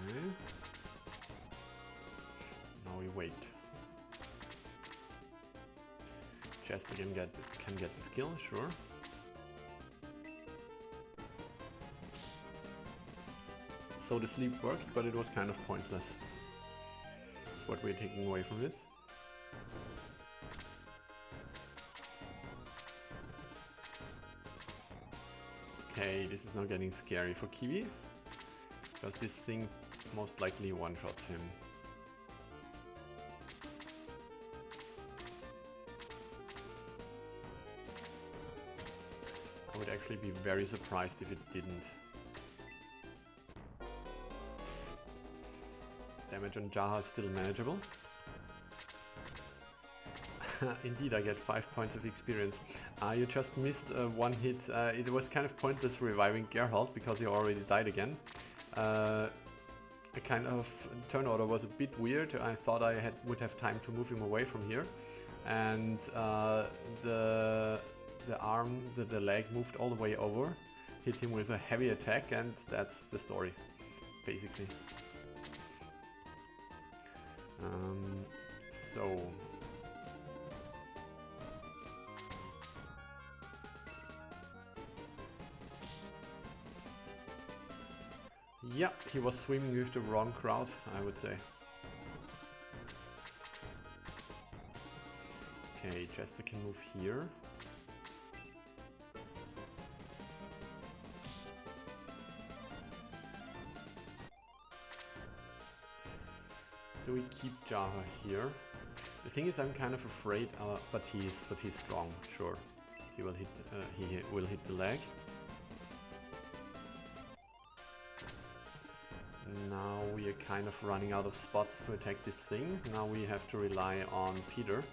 Okay. Now we wait. Chester can get the skill, sure. So the sleep worked, but it was kind of pointless. That's what we're taking away from this. Okay, this is now getting scary for Kiwi, because this thing most likely one-shots him. I would actually be very surprised if it didn't. Damage on Jaha is still manageable. Indeed, I get 5 points of experience. You just missed one hit. It was kind of pointless reviving Geralt because he already died again. A kind of turn order was a bit weird. I thought I would have time to move him away from here. And the arm, the leg moved all the way over, hit him with a heavy attack, and that's the story, basically. So yeah, he was swimming with the wrong crowd, I would say. Okay, Chester can move here. Do we keep Jaha here? The thing is, I'm kind of afraid, but he's strong. Sure, he will hit the leg. Now we are kind of running out of spots to attack this thing. Now we have to rely on Peter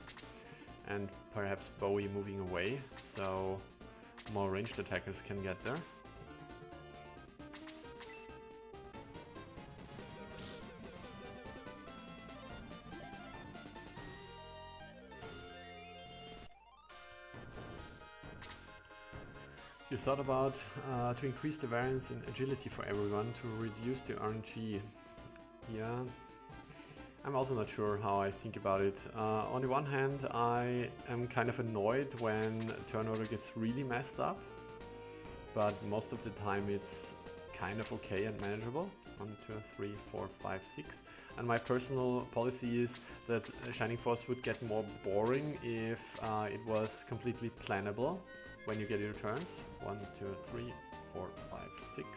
and perhaps Bowie moving away. So more ranged attackers can get there. You thought about to increase the variance in agility for everyone to reduce the RNG. Yeah, I'm also not sure how I think about it. On the one hand, I am kind of annoyed when turn order gets really messed up, but most of the time it's kind of okay and manageable. 1, 2, 3, 4, 5, 6. And my personal policy is that Shining Force would get more boring if it was completely plannable when you get your turns. 1, 2, 3, 4, 5, 6.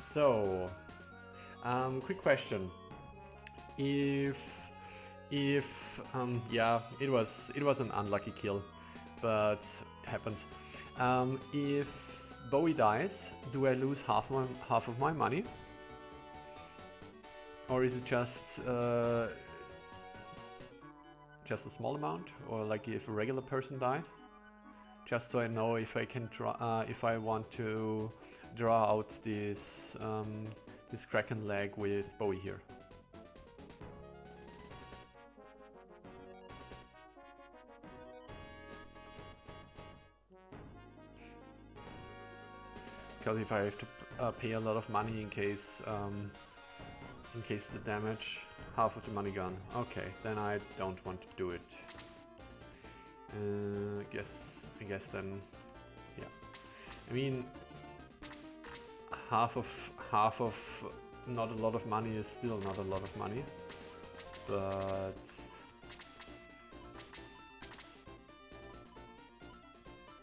So, quick question. If yeah, it was an unlucky kill, but it happens. If Bowie dies, do I lose half of my money? Or is it just a small amount? Or like if a regular person died? Just so I know if I can if I want to draw out this this Kraken leg with Bowie here. Because if I have to pay a lot of money in case the damage, half of the money gone. Okay, then I don't want to do it. I guess then, yeah. I mean, half of not a lot of money is still not a lot of money, but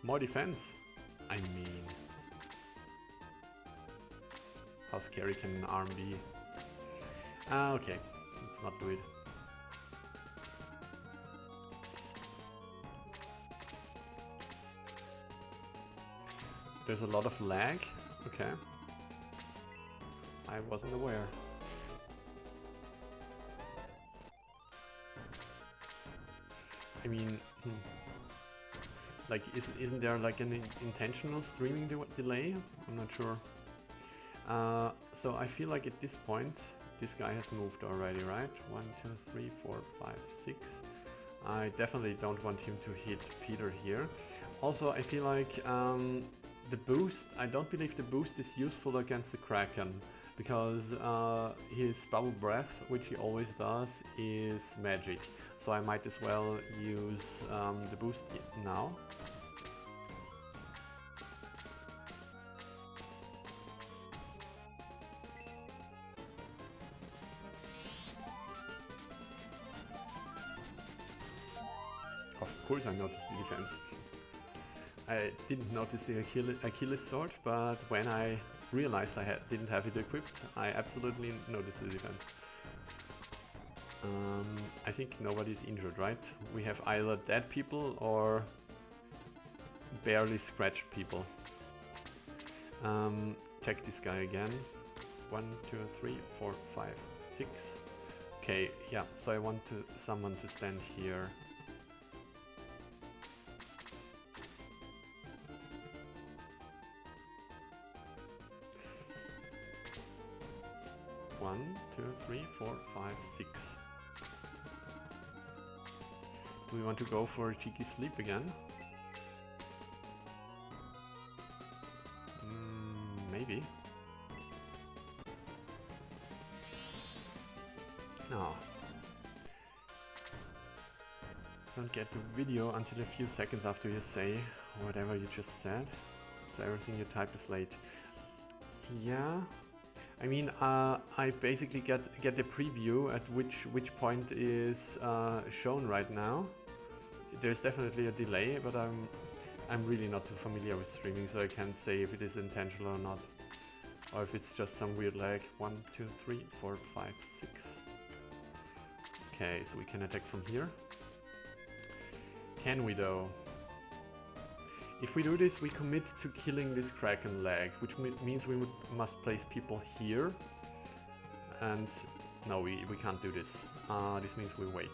more defense. I mean, how scary can an arm be? Okay, let's not do it. There's a lot of lag. Okay. I wasn't aware. I mean, like, isn't there like an intentional streaming delay? I'm not sure. So I feel like at this point, this guy has moved already, right? 1, 2, 3, 4, 5, 6. I definitely don't want him to hit Peter here. Also, I feel like the boost, I don't believe the boost is useful against the Kraken, because his bubble breath, which he always does, is magic. So I might as well use the boost now. Of course I noticed the defense. I didn't notice the Achilles sword, but when I realized I didn't have it equipped, I absolutely noticed the defense. I think nobody's injured, right? We have either dead people or barely scratched people. Check this guy again. 1, 2, 3, 4, 5, 6. Okay, yeah, so I want someone to stand here. One, 2, 3, 4, 5, 6. Do we want to go for a cheeky sleep again? Maybe. No. Don't get the video until a few seconds after you say whatever you just said. So everything you type is late. Yeah. I mean, I basically get the preview at which point is shown right now. There's definitely a delay, but I'm really not too familiar with streaming, so I can't say if it is intentional or not, or if it's just some weird lag. 1, 2, 3, 4, 5, 6. Okay, so we can attack from here. Can we though? If we do this, we commit to killing this Kraken leg, which means we must place people here. And no, we can't do this. This means we wait.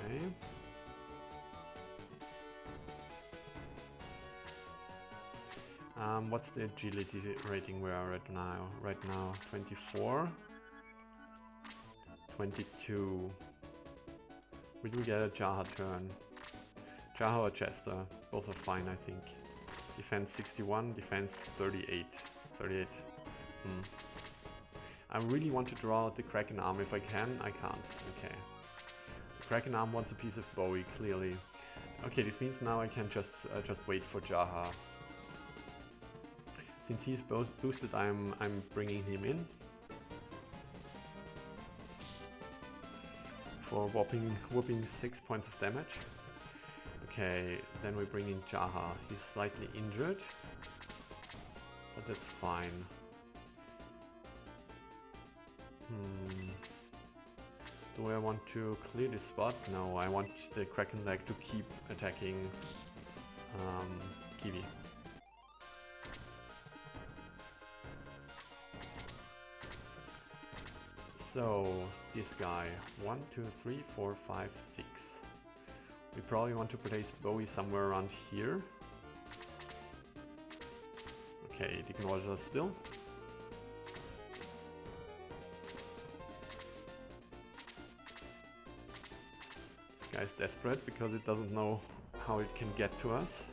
Okay. What's the agility rating we are at now? Right now, 24. 22. Will we get a Jaha turn? Jaha or Chester? Both are fine, I think. Defense 61, defense 38. 38. I really want to draw out the Kraken arm. If I can, I can't. Okay. The Kraken arm wants a piece of Bowie, clearly. Okay, this means now I can just wait for Jaha. Since he's boosted, I'm bringing him in for whooping 6 points of damage. Okay, then we bring in Jaha. He's slightly injured, but that's fine. Do I want to clear this spot? No, I want the Kraken leg to keep attacking Kiwi. So, this guy, 1, 2, 3, 4, 5, 6. We probably want to place Bowie somewhere around here. Okay, it ignores us still. This guy's desperate because it doesn't know how it can get to us.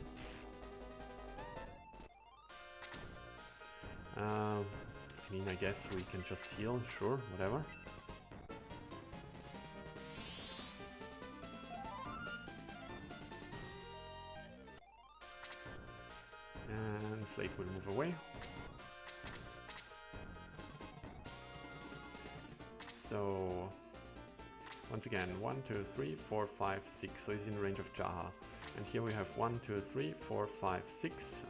I mean, I guess we can just heal, sure, whatever. And Slate will move away. So, once again, 1, 2, 3, 4, 5, 6, so he's in range of Jaha. And here we have 1, 2, 3, 4, 5, 6.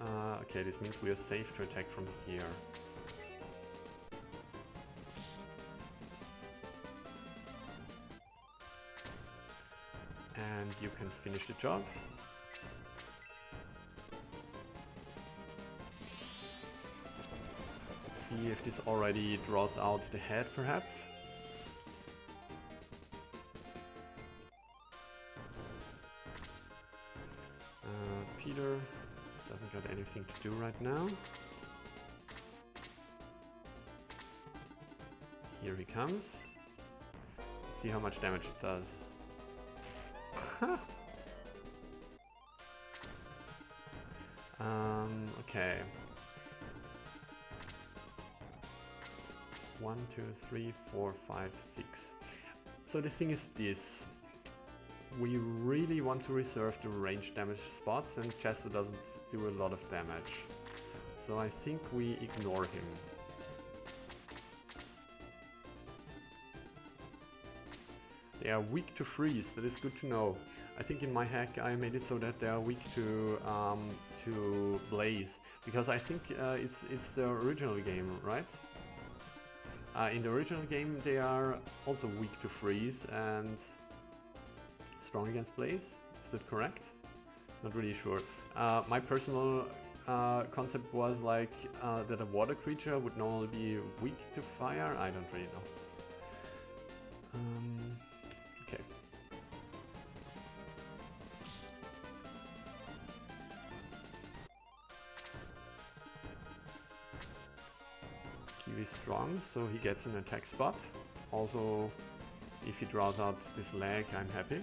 Okay, this means we are safe to attack from here. And you can finish the job. Let's see if this already draws out the head, perhaps. Peter doesn't got anything to do right now. Here he comes. Let's see how much damage it does. Okay. 1, 2, 3, 4, 5, 6. So the thing is this. We really want to reserve the range damage spots, and Chester doesn't do a lot of damage. So I think we ignore him. They are weak to freeze, that is good to know. I think in my hack I made it so that they are weak to blaze, because I think it's the original game, right? In the original game they are also weak to freeze and strong against blaze. Is that correct? Not really sure. My personal concept was like that a water creature would normally be weak to fire. I don't really know. Okay. Kiwi's strong, so he gets an attack spot. Also, if he draws out this leg, I'm happy.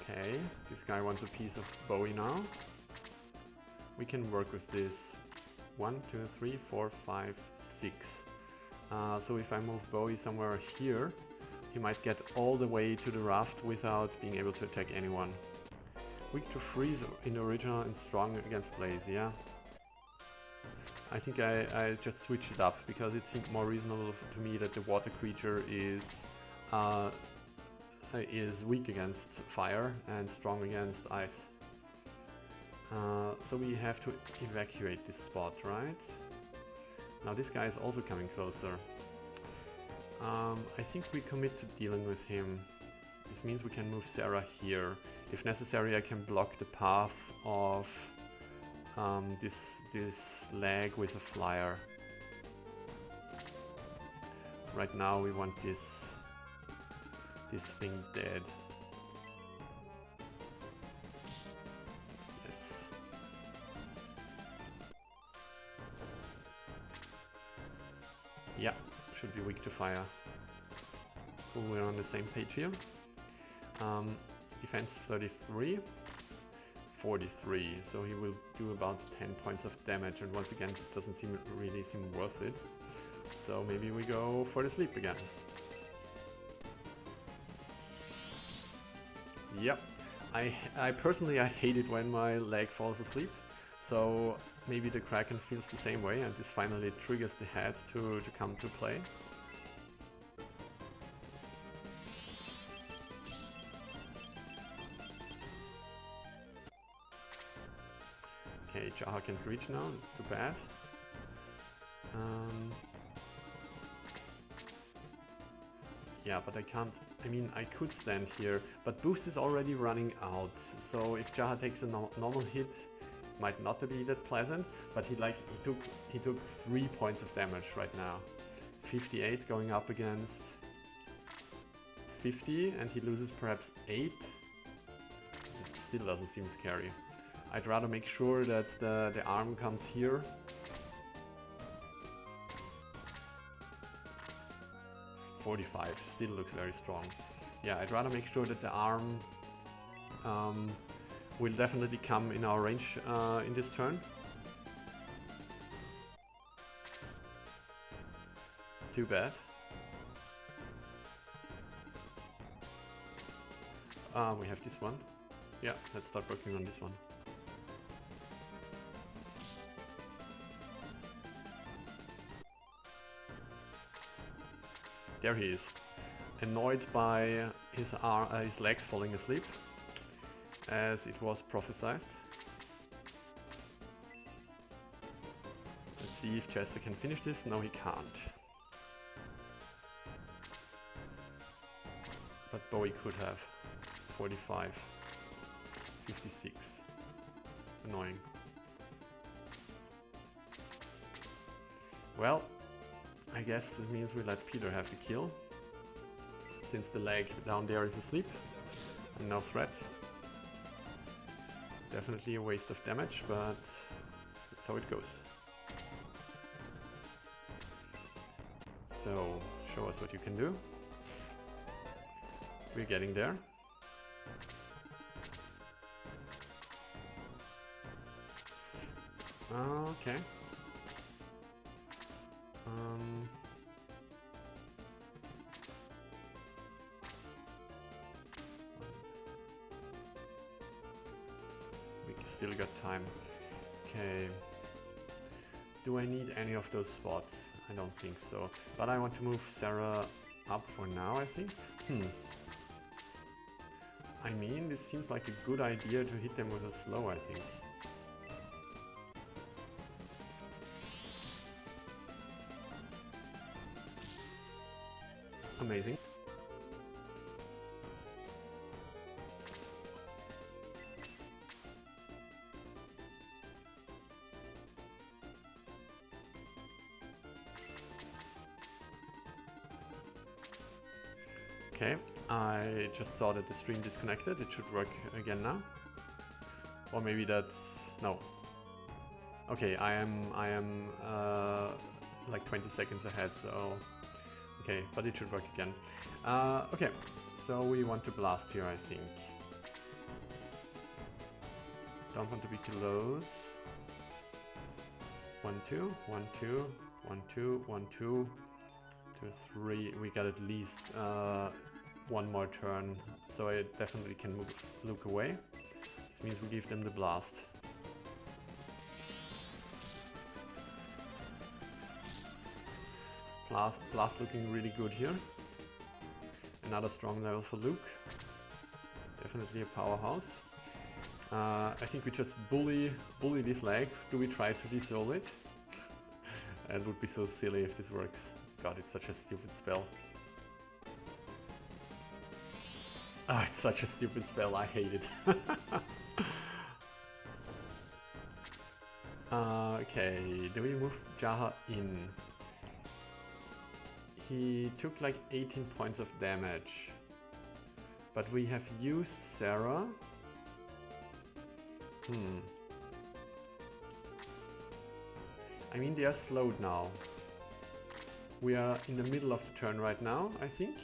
Okay, this guy wants a piece of Bowie now. We can work with this. 1, 2, 3, 4, 5, 6. So if I move Bowie somewhere here, he might get all the way to the raft without being able to attack anyone. Weak to freeze in the original and strong against blaze, yeah. I think I just switched it up because it seemed more reasonable to me that the water creature is weak against fire and strong against ice. So we have to evacuate this spot, right? Now this guy is also coming closer. I think we commit to dealing with him. This means we can move Sarah here. If necessary, I can block the path of this leg with a flyer. right now we want this thing dead. Yes. Yeah, should be weak to fire. Cool, we're on the same page here. Defense 33, 43, so he will do about 10 points of damage, and once again it doesn't really seem worth it. So maybe we go for the sleep again. Yep, I personally hate it when my leg falls asleep, so maybe the Kraken feels the same way, and this finally triggers the head to come to play. Okay, Jaha can't reach now, that's too bad. Yeah, but I can't, I mean, I could stand here, but boost is already running out, so if Jaha takes a normal hit, might not be that pleasant, but he took 3 points of damage right now. 58 going up against 50, and he loses perhaps 8. It still doesn't seem scary. I'd rather make sure that the arm comes here. .45 still looks very strong. Yeah, I'd rather make sure that the arm will definitely come in our range in this turn. Too bad. We have this one. Yeah, let's start working on this one. There he is, annoyed by his legs falling asleep, as it was prophesized. Let's see if Chester can finish this. No, he can't. But Bowie could have. 45, 56. Annoying. Well, I guess it means we let Peter have the kill, since the leg down there is asleep and no threat. Definitely a waste of damage, but that's how it goes. So, show us what you can do. We're getting there. Okay. We still got time. Okay. Do I need any of those spots? I don't think so. But I want to move Sarah up for now, I think. I mean, this seems like a good idea to hit them with a slow, I think. Amazing. Okay, I just saw that the stream disconnected. It should work again now. Or maybe that's... no. Okay, I am like 20 seconds ahead, so... okay, but it should work again. Okay, so we want to blast here, I think. Don't want to be close. 1, 2, 1, 2, 1, 2, 1, 2, 2, 3. We got at least one more turn, so I definitely can move Luke away. This means we give them the blast. Blast looking really good here. Another strong level for Luke. Definitely a powerhouse. I think we just bully this leg. Do we try to dissolve it? It would be so silly if this works. God, it's such a stupid spell. Ah, it's such a stupid spell, I hate it. Okay, do we move Jaha in? he took like 18 points of damage. But we have used Sarah. I mean, they are slowed now. We are in the middle of the turn right now, I think.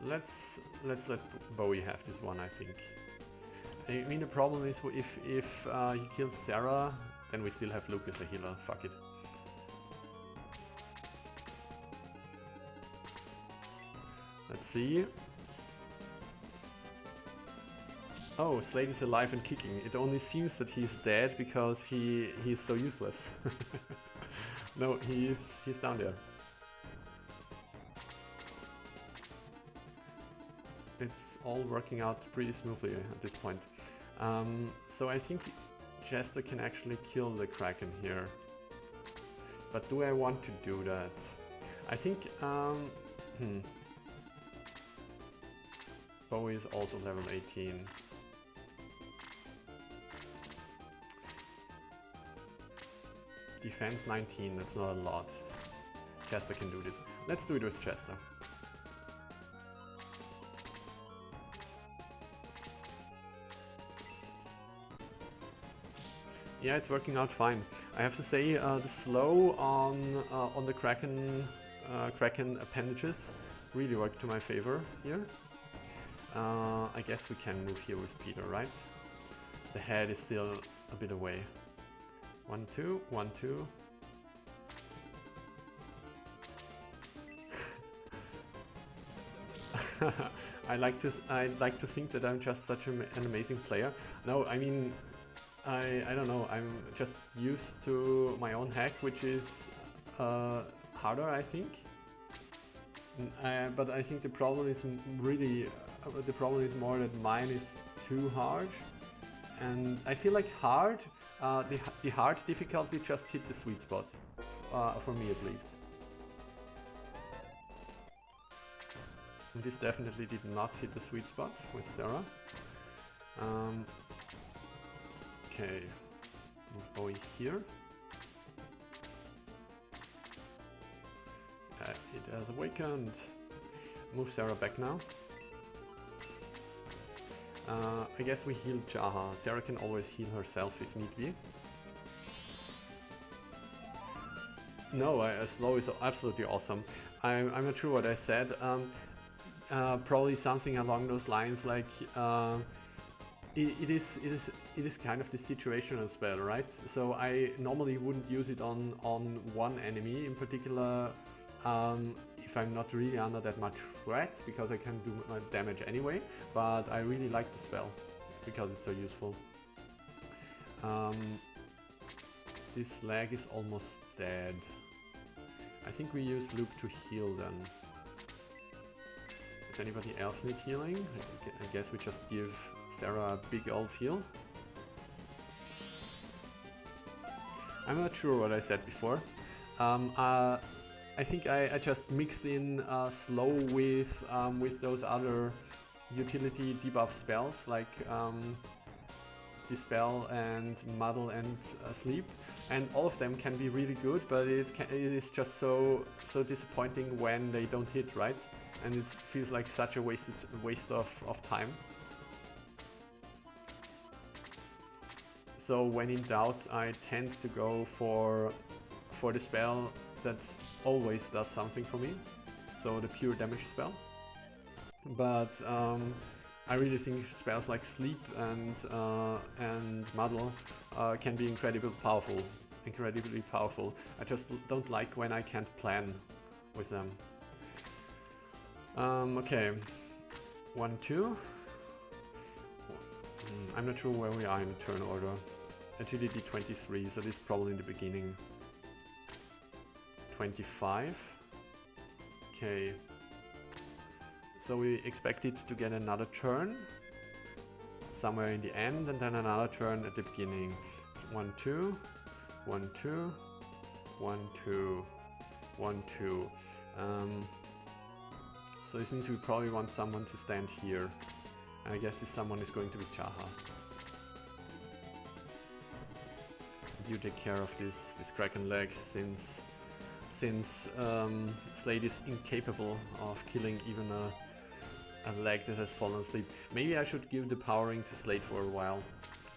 Let's let Bowie have this one, I think. I mean, the problem is if he kills Sarah, then we still have Luke as a healer. Fuck it. Let's see. Oh, Slade is alive and kicking. It only seems that he's dead because he's so useless. No, he's down there. It's all working out pretty smoothly at this point. So I think Jester can actually kill the Kraken here. But do I want to do that? I think... Bowie is also level 18. Defense 19, that's not a lot. Chester can do this. Let's do it with Chester. Yeah, it's working out fine. I have to say, the slow on the Kraken appendages really worked to my favor here. I guess we can move here with Peter, right? The head is still a bit away. 1, 2, 1, 2. I like to think that I'm just such an amazing player. No, I mean, I don't know. I'm just used to my own hack, which is harder, I think. But I think the problem is really the problem is more that mine is too hard, and I feel like hard. The hard difficulty just hit the sweet spot, for me at least. And this definitely did not hit the sweet spot with Sarah. Okay, move Bowie here. It has awakened. Move Sarah back now. I guess we heal Jaha. Sarah can always heal herself if need be. No, slow is absolutely awesome. I'm not sure what I said. Probably something along those lines, like it is kind of the situational spell, right? So I normally wouldn't use it on one enemy in particular. If I'm not really under that much threat, because I can do my damage anyway, but I really like the spell because it's so useful. This leg is almost dead. I think we use Luke to heal then. Does anybody else need healing? I guess we just give Sarah a big old heal. I'm not sure what I said before. I think I just mixed in slow with those other utility debuff spells like Dispel and Muddle and Sleep, and all of them can be really good, but it is just so disappointing when they don't hit, right? And it feels like such a waste of time. So when in doubt, I tend to go for the spell that always does something for me, so the pure damage spell. But I really think spells like Sleep and Muddle can be incredibly powerful. I just don't like when I can't plan with them. Okay, 1, 2. I'm not sure where we are in the turn order. Agility 23, so this is probably in the beginning. 25. Okay. So we expect it to get another turn somewhere in the end, and then another turn at the beginning. 1, 2, 1, 2, 1, 2, 1, 2. So this means we probably want someone to stand here. And I guess this someone is going to be Jaha. you take care of this Kraken leg, since Slade is incapable of killing even a leg that has fallen asleep. Maybe I should give the powering to Slade for a while.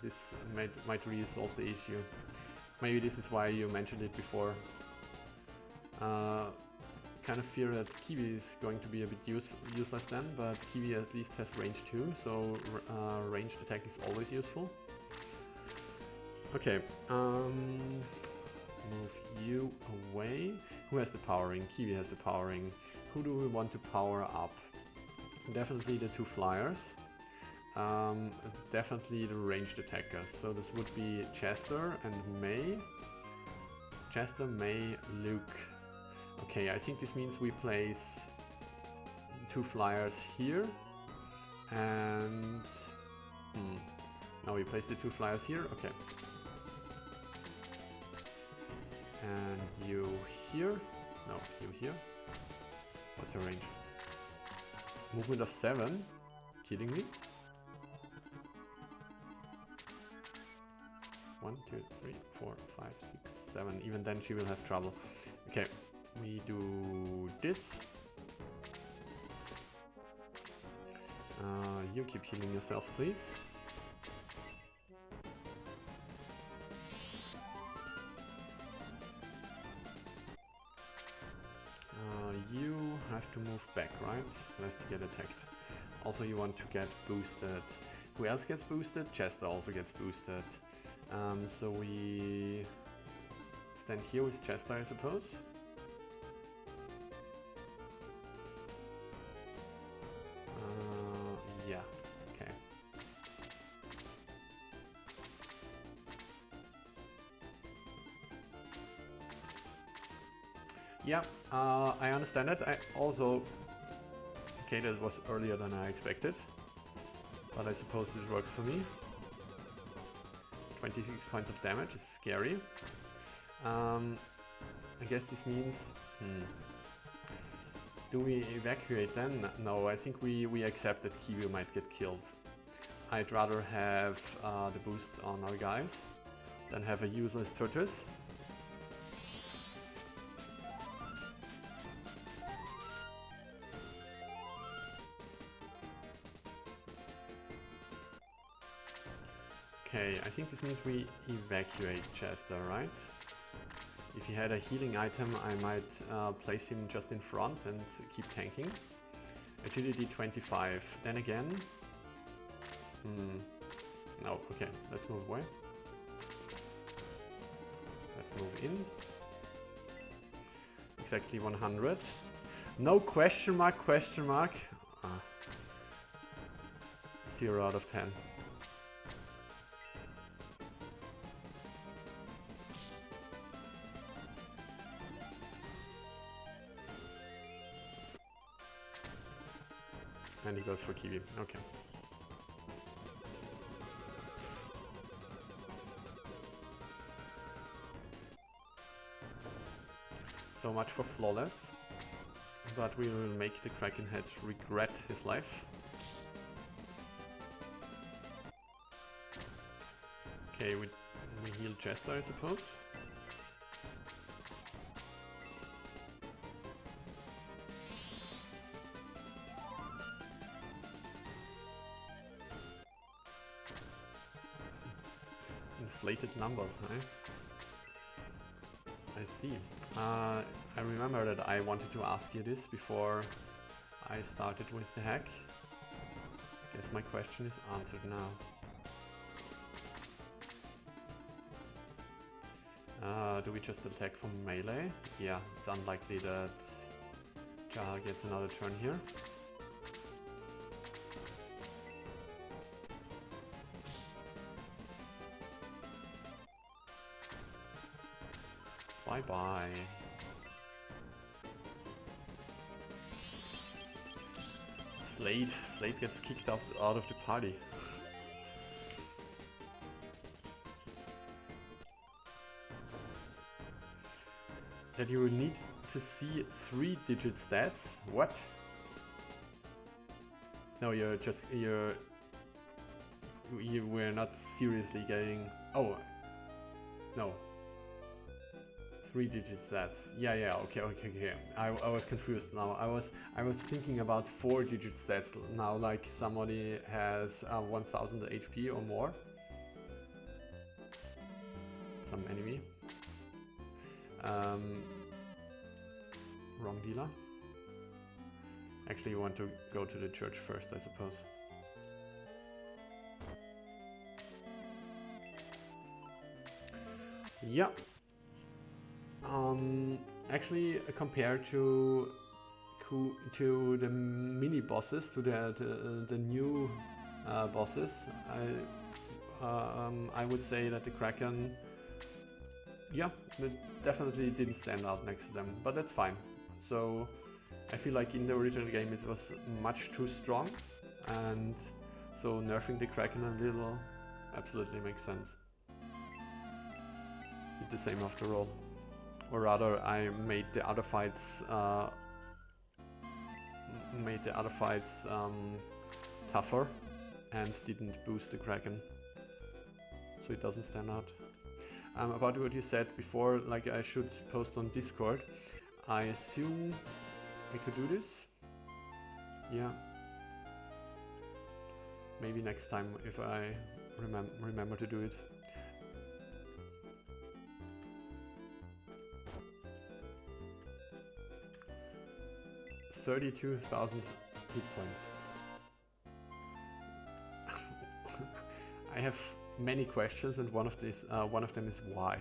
This might resolve the issue. Maybe this is why you mentioned it before. Kind of fear that Kiwi is going to be a bit useless then, but Kiwi at least has range too, so ranged attack is always useful. Okay, move you away. Who has the powering? Kiwi has the powering. Who do we want to power up? Definitely the 2 flyers. Definitely the ranged attackers. So this would be Chester and May. Chester, May, Luke. Okay, I think this means we place 2 flyers here. And... now we place the 2 flyers here. Okay. And you here. No, you here. What's your range? Movement of 7. Kidding me? 1, 2, 3, 4, 5, 6, 7. Even then she will have trouble. Okay, we do this. You keep healing yourself, please. You have to move back, right? Lest you get attacked. Also, you want to get boosted. Who else gets boosted? Chester also gets boosted. So we stand here with Chester, I suppose. Yeah, okay. Yeah, I understand that. I also... Okay, that was earlier than I expected. But I suppose this works for me. 26 points of damage is scary. I guess this means... Do we evacuate then? No, I think we accept that Kiwi might get killed. I'd rather have the boost on our guys than have a useless Turtus. Okay, I think this means we evacuate Chester, right? If he had a healing item, I might place him just in front and keep tanking. Agility 25. Then again... No, okay, let's move away. Let's move in. Exactly 100. No question mark, question mark. 0 out of 10. And he goes for Kiwi. Okay. So much for flawless. But we will make the Kraken Head regret his life. Okay, we heal Chester, I suppose. Inflated numbers, eh? I see. I remember that I wanted to ask you this before I started with the hack. I guess my question is answered now. Do we just attack from melee? Yeah, it's unlikely that Jar gets another turn here. Bye-bye. Slade gets kicked out of the party. That you will need to see 3-digit stats? What? No, you were not seriously getting... Oh, No. 3-digit stats. Yeah, okay. I was confused now. I was thinking about 4-digit stats now, like somebody has 1000 HP or more. Some enemy. Wrong dealer. Actually, you want to go to the church first, I suppose. Yeah. Actually, compared to the mini bosses, to the new bosses, I would say that the Kraken, yeah, it definitely didn't stand out next to them, but that's fine. So I feel like in the original game it was much too strong, and so nerfing the Kraken a little absolutely makes sense. Did the same after all. Or rather, I made the other fights tougher and didn't boost the Kraken, so it doesn't stand out. About what you said before, like I should post on Discord, I assume we could do this. Yeah. Maybe next time if I remember to do it. $32,000 hit points. I have many questions, and one of them is why.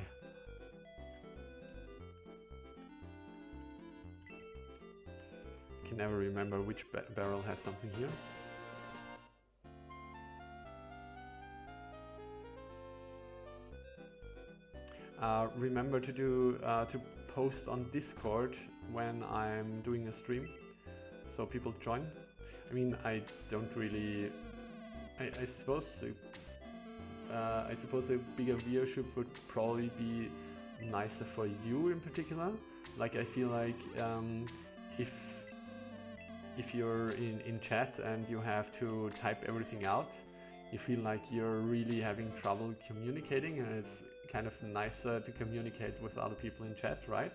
Can never remember which barrel has something here. Remember to do to post on Discord when I'm doing a stream, so people join. I mean, I don't really. I suppose a bigger viewership would probably be nicer for you in particular. Like I feel like if you're in chat and you have to type everything out, you feel like you're really having trouble communicating, and it's kind of nicer to communicate with other people in chat, right?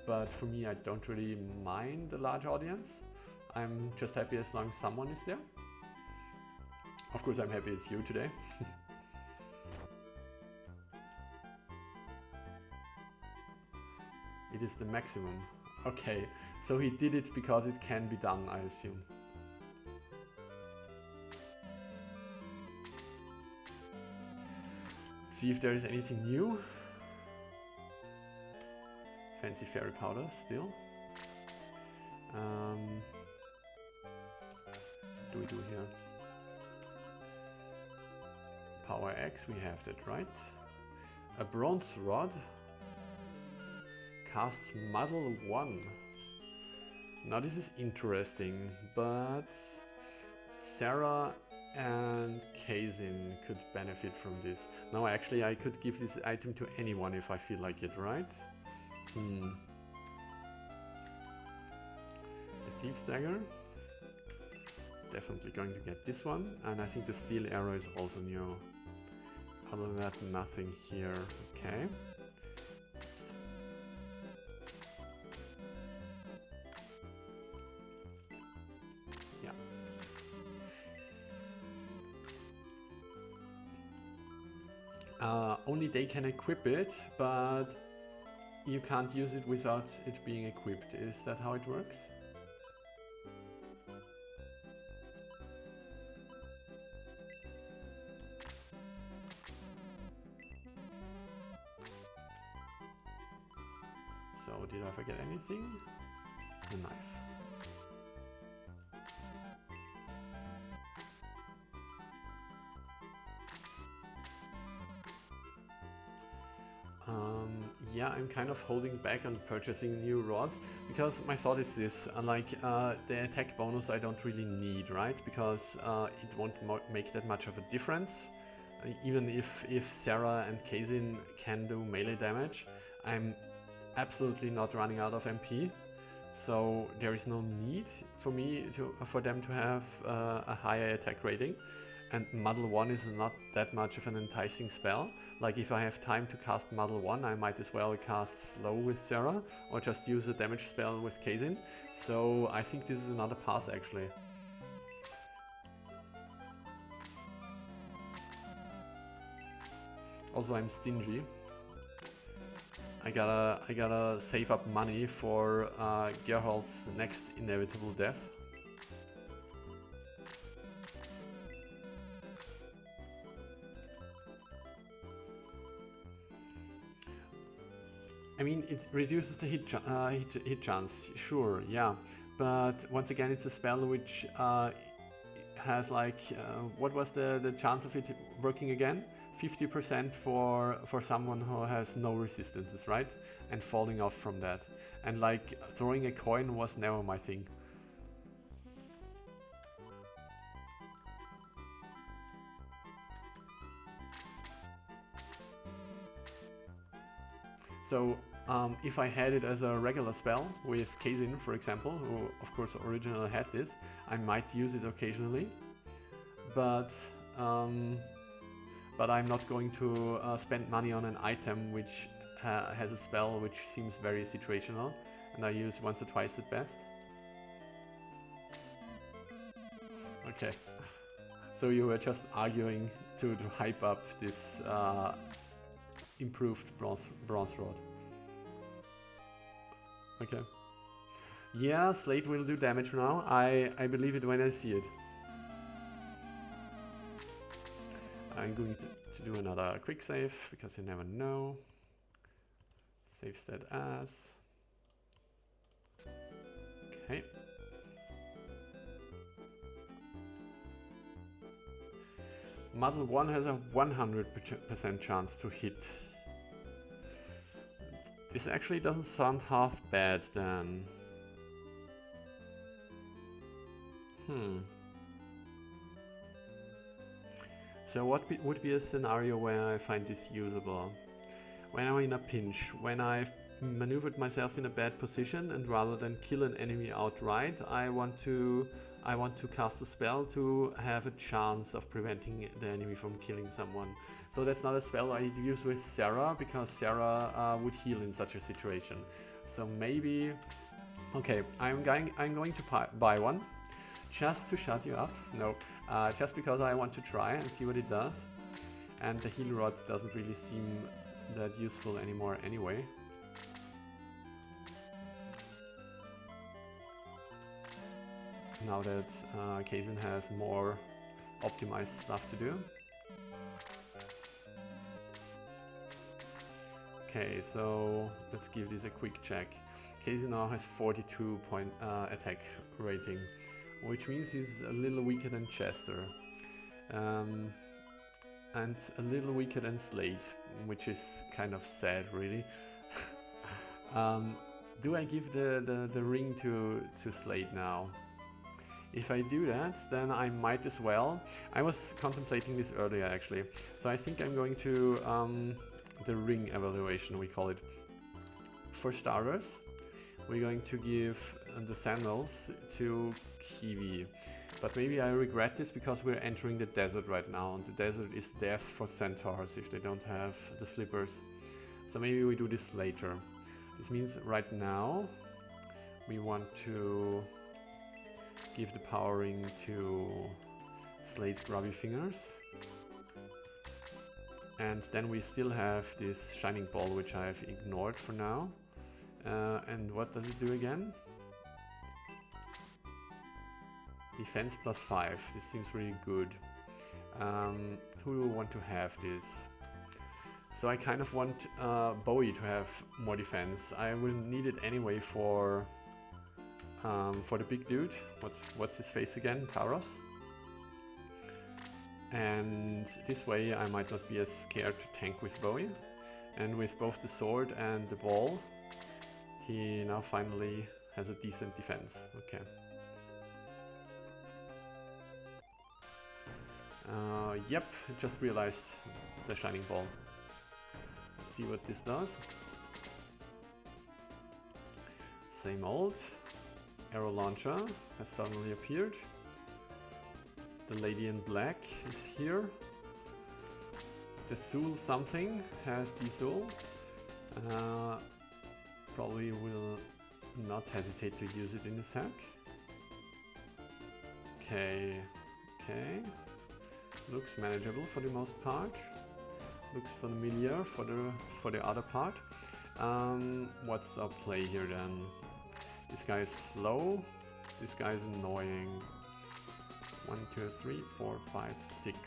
But for me, I don't really mind a large audience. I'm just happy as long as someone is there. Of course, I'm happy it's you today. It is the maximum. Okay, so he did it because it can be done, I assume. See if there is anything new. Fancy fairy powder still. What do we do here? Power X, we have that, right? A bronze rod. Casts Muddle 1. Now this is interesting, but Sarah and Kazin could benefit from this. Now actually I could give this item to anyone if I feel like it, right? The Thief's Dagger. Definitely going to get this one, and I think the Steel Arrow is also new. Other than that, nothing here. Okay. Only they can equip it, but you can't use it without it being equipped. Is that how it works? So did I forget anything? A knife. Yeah, I'm kind of holding back on purchasing new rods, because my thought is this, the attack bonus I don't really need, right? Because it won't make that much of a difference. Even if Sarah and Kazin can do melee damage, I'm absolutely not running out of MP. So there is no need for them to have a higher attack rating. and Muddle 1 is not that much of an enticing spell. Like if I have time to cast Muddle 1, I might as well cast Slow with Sarah, or just use a damage spell with Kazin. So I think this is another pass actually. Also, I'm stingy. I gotta save up money for Gerhalt's next inevitable death. I mean, it reduces the hit chance, sure, yeah. But once again, it's a spell which has like, what was the chance of it working again? 50% for someone who has no resistances, right? And falling off from that. And like, throwing a coin was never my thing. So, if I had it as a regular spell with Kazin, for example, who of course originally had this, I might use it occasionally, but I'm not going to spend money on an item which has a spell which seems very situational, and I use once or twice at best. Okay, so you were just arguing to hype up this improved bronze rod. Okay. Yeah, Slate will do damage now. I believe it when I see it. I'm going to do another quick save, because you never know. Saves that as. Okay. Muddle 1 has a 100% chance to hit. This actually doesn't sound half bad then. So what would be a scenario where I find this usable? When I'm in a pinch, when I've maneuvered myself in a bad position, and rather than kill an enemy outright, I want to cast a spell to have a chance of preventing the enemy from killing someone. So that's not a spell I'd use with Sarah, because Sarah would heal in such a situation. So maybe, okay, I'm going to buy one, just to shut you up. No, just because I want to try and see what it does. And the heal rod doesn't really seem that useful anymore anyway. Now that Kazin has more optimized stuff to do. Okay, so let's give this a quick check. Kazin now has 42 point attack rating, which means he's a little weaker than Chester. And a little weaker than Slade, which is kind of sad, really. Do I give the ring to Slade now? If I do that, then I might as well. I was contemplating this earlier actually, so I think I'm going to the ring evaluation, we call it. For starters, we're going to give the sandals to Kiwi. But maybe I regret this because we're entering the desert right now, and the desert is death for centaurs if they don't have the slippers. So maybe we do this later. This means right now we want to give the power ring to Slade's grubby fingers. And then we still have this shining ball, which I've ignored for now. And what does it do again? Defense +5. This seems really good. Who will want to have this? So I kind of want Bowie to have more defense. I will need it anyway for the big dude. What's his face again? Taros. And this way I might not be as scared to tank with Bowie. And with both the sword and the ball, he now finally has a decent defense. Okay. Yep, just realized the shining ball. Let's see what this does. Same old. Arrow launcher has suddenly appeared. The lady in black is here. The Soul something has the Soul. Probably will not hesitate to use it in this hack. Okay, okay. Looks manageable for the most part. Looks familiar for the other part. What's our play here then? This guy is slow. This guy is annoying. 1, 2, 3, 4, 5, 6.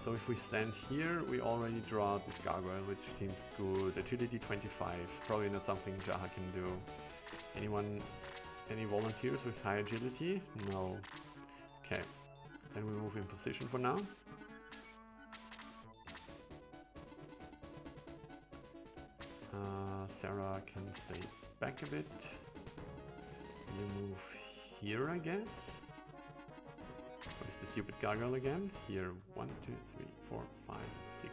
So if we stand here, we already draw this gargoyle, which seems good. Agility 25. Probably not something Jaha can do. Anyone? Any volunteers with high agility? No. Okay. Then we move in position for now. Sarah can stay back a bit. You move here, I guess. What is the stupid gargoyle again? Here, 1, 2, 3, 4, 5, 6.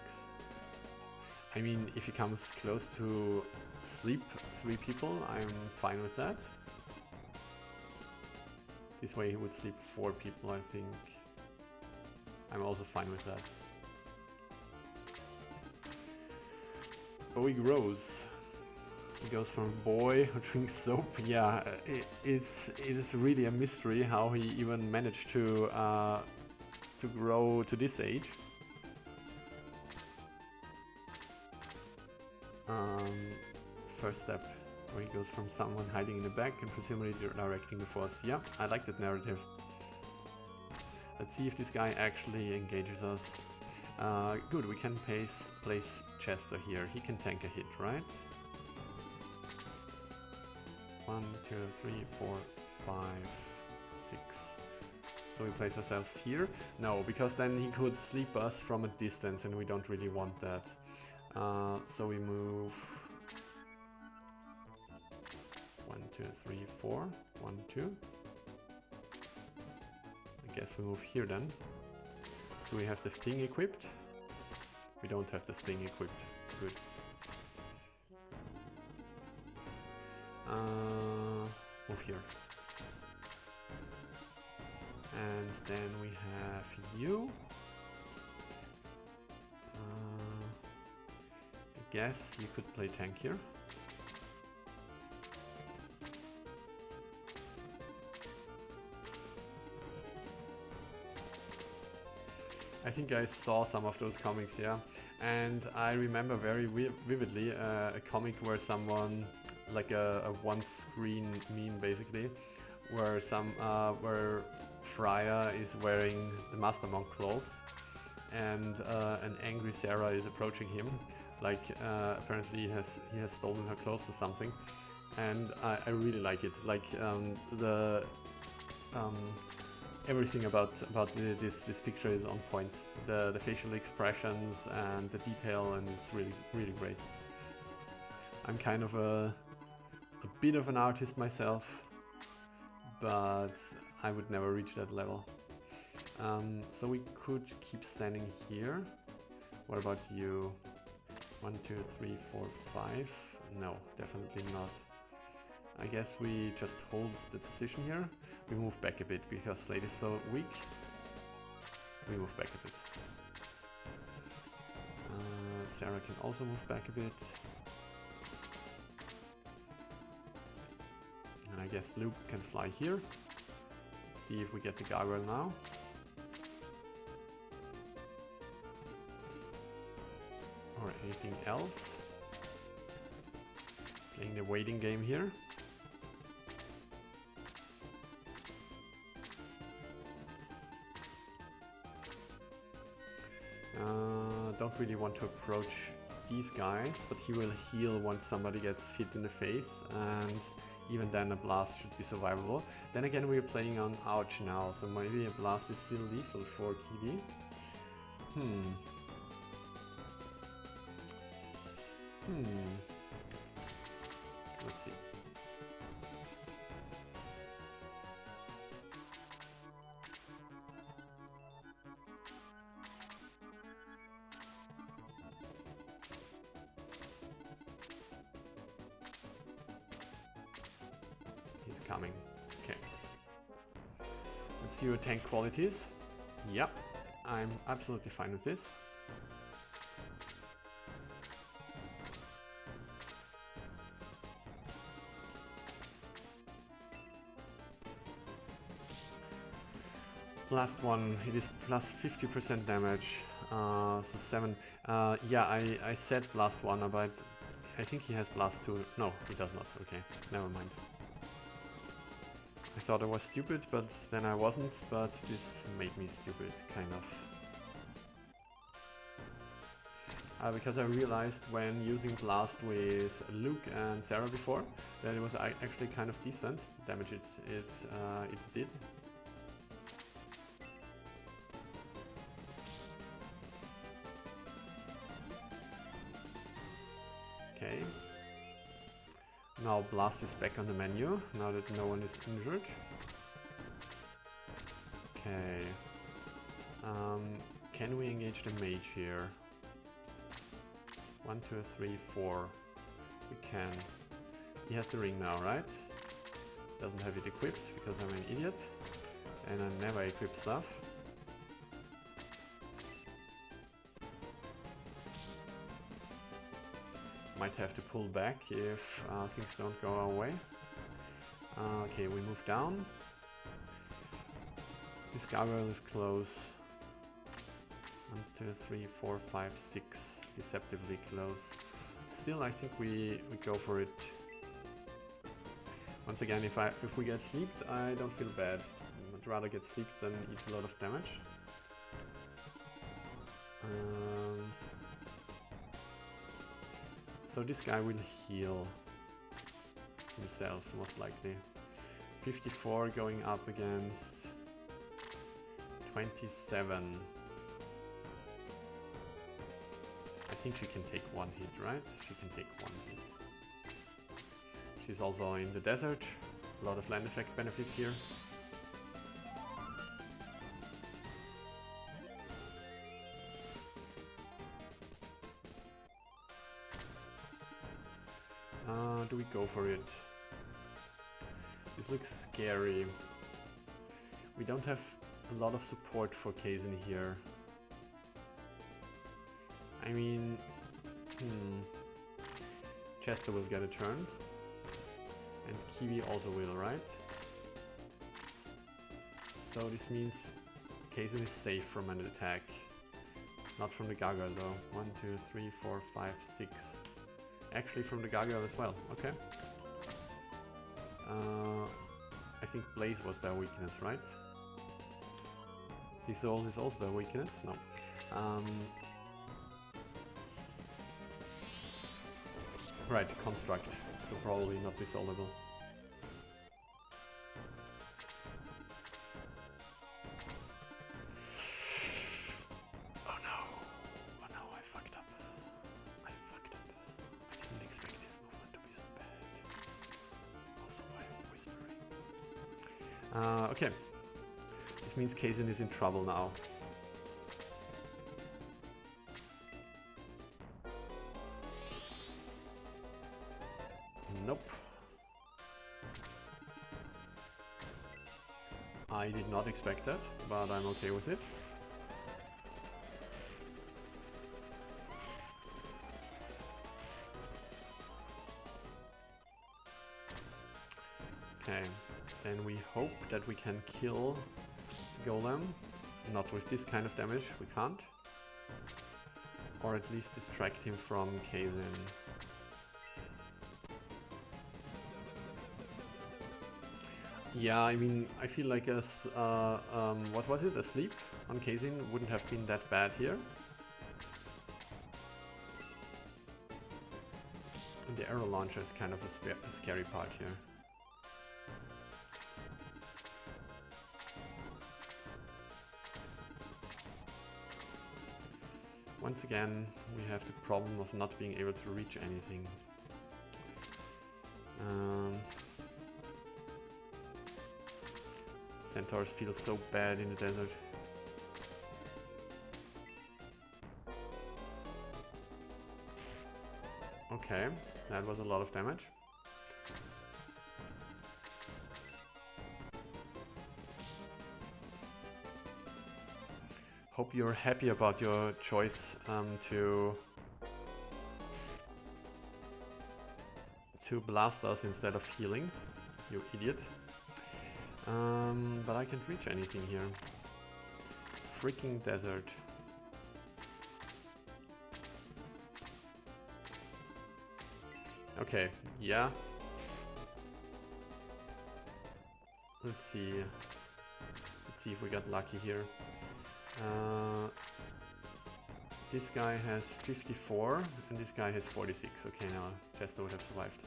I mean, if he comes close to sleep 3 people, I'm fine with that. This way he would sleep 4 people, I think. I'm also fine with that. Oh, he grows. He goes from a boy who drinks soap. Yeah, it is really a mystery how he even managed to grow to this age. First step, where he goes from someone hiding in the back and presumably directing the force. Yeah, I like that narrative. Let's see if this guy actually engages us. Good, we can place Chester here. He can tank a hit, right? 1, 2, 3, 4, 5, 6. So we place ourselves here. No, because then he could sleep us from a distance and we don't really want that. So we move 1, 2, 3, 4. 1, 2. I guess we move here then. Do we have the thing equipped? We don't have the thing equipped. Good. Move here. And then we have you. I guess you could play tank here. I think I saw some of those comics, yeah. And I remember very vividly a comic where someone, like a one-screen meme basically, where where Freya is wearing the Master Monk clothes, and an angry Sarah is approaching him, like apparently he has stolen her clothes or something, and I really like it. Like everything about this picture is on point. The facial expressions and the detail, and it's really great. I'm kind of a bit of an artist myself, but I would never reach that level. So we could keep standing here. What about you? 1, 2, 3, 4, 5. No, definitely not. I guess we just hold the position here. We move back a bit because Slade is so weak. We move back a bit. Sarah can also move back a bit. And I guess Luke can fly here. Let's see if we get the gargoyle now. Or anything else. Playing the waiting game here. Don't really want to approach these guys, but he will heal once somebody gets hit in the face, and even then a blast should be survivable. Then again, we're playing on Ouch now, so maybe a blast is still lethal for Kiwi. Let's see. He's coming. Okay. Let's 0 tank qualities. Yep, I'm absolutely fine with this. Last one, it is plus 50% damage, so 7. Yeah, I said blast 1, but I think he has blast 2. No, he does not. Okay, never mind. I thought I was stupid, but then I wasn't, but this made me stupid, kind of. Because I realized when using blast with Luke and Sarah before, that it was actually kind of decent damage it did. Okay. Now blast is back on the menu, now that no one is injured. Okay. Can we engage the mage here? 1, 2, 3, 4. We can. He has the ring now, right? Doesn't have it equipped because I'm an idiot. And I never equip stuff. Might have to pull back if things don't go our way. Okay, we move down. This gargoyle is close. 1, 2, 3, 4, 5, 6. Deceptively close. Still, I think we go for it. Once again, if we get sleeped, I don't feel bad. I'd rather get sleeped than eat a lot of damage. So this guy will heal himself, most likely. 54 going up against 27. I think she can take one hit, right? She can take one hit. She's also in the desert. A lot of land effect benefits here. Do we go for it? This looks scary. We don't have a lot of support for Kazin here. I mean, Chester will get a turn. And Kiwi also will, right? So this means Kazin is safe from an attack. Not from the gargoyle though. 1, 2, 3, 4, 5, 6. Actually from the gargoyle as well, okay. I think Blaze was their weakness, right? Dissolve is also their weakness? No. Right, Construct, so probably not dissolvable. Okay, this means Kazin is in trouble now. Nope. I did not expect that, but I'm okay with it. Okay. Then we hope that we can kill Golem. Not with this kind of damage, we can't. Or at least distract him from Kazin. Yeah, I mean, I feel like what was it? A sleep on Kazin wouldn't have been that bad here. And the arrow launcher is kind of a scary part here. Once again, we have the problem of not being able to reach anything. Centaurs feel so bad in the desert. Okay, that was a lot of damage. Hope you're happy about your choice to blast us instead of healing, you idiot. But I can't reach anything here. Freaking desert. Okay, yeah. Let's see. Let's see if we got lucky here. This guy has 54 and this guy has 46. Okay, now Chester would have survived.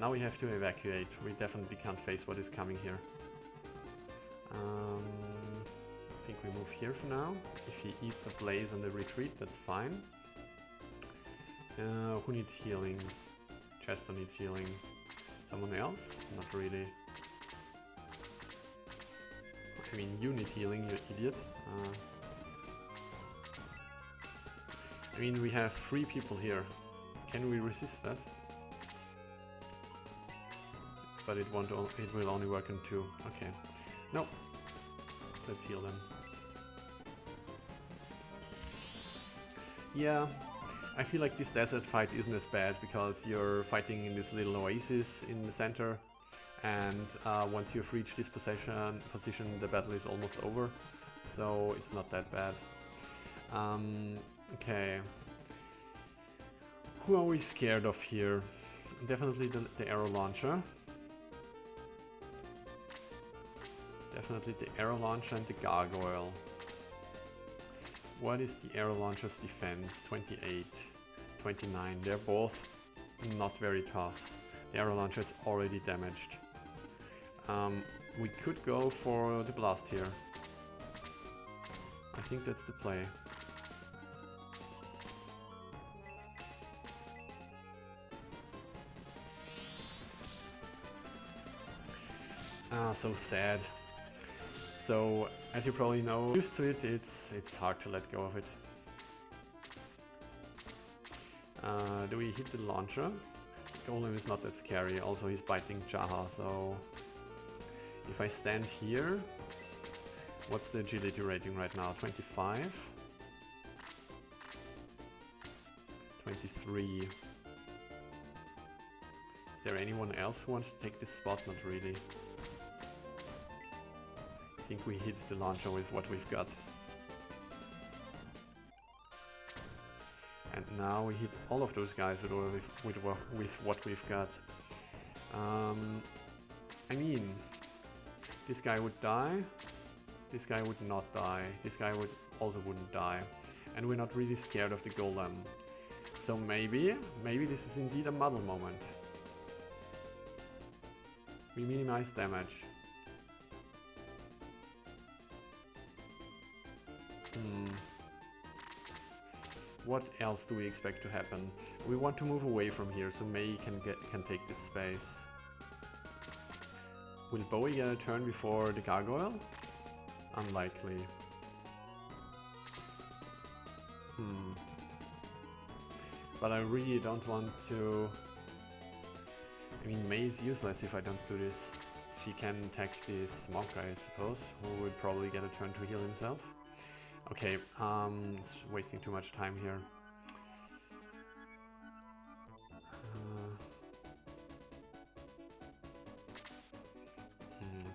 Now we have to evacuate. We definitely can't face what is coming here. I think we move here for now. If he eats a blaze on the retreat, that's fine. Who needs healing? Chester needs healing. Someone else? Not really. I mean, you need healing, you idiot. I mean, we have 3 people here. Can we resist that? But it will only work on 2. Okay. No. Let's heal them. Yeah. I feel like this desert fight isn't as bad because you're fighting in this little oasis in the center, and once you've reached this position, the battle is almost over, so it's not that bad. Okay. Who are we scared of here? Definitely the arrow launcher. Definitely the arrow launcher and the gargoyle. What is the arrow launcher's defense? 28, 29. They're both not very tough. The arrow launcher is already damaged. We could go for the blast here. I think that's the play. Ah, so sad. So, as you probably know, used to it, it's hard to let go of it. Do we hit the launcher? Golem is not that scary, also he's biting Jaha, so... If I stand here... What's the agility rating right now? 25? 23. Is there anyone else who wants to take this spot? Not really. I think we hit the launcher with what we've got. And now we hit all of those guys with what we've got. I mean, this guy would die, this guy would not die, this guy also wouldn't die. And we're not really scared of the golem. So maybe this is indeed a muddle moment. We minimize damage. What else do we expect to happen? We want to move away from here so Mei can take this space. Will Bowie get a turn before the gargoyle? Unlikely. But I really don't want to... I mean, Mei is useless if I don't do this. She can attack this monk, I suppose, who would probably get a turn to heal himself. Okay, it's wasting too much time here.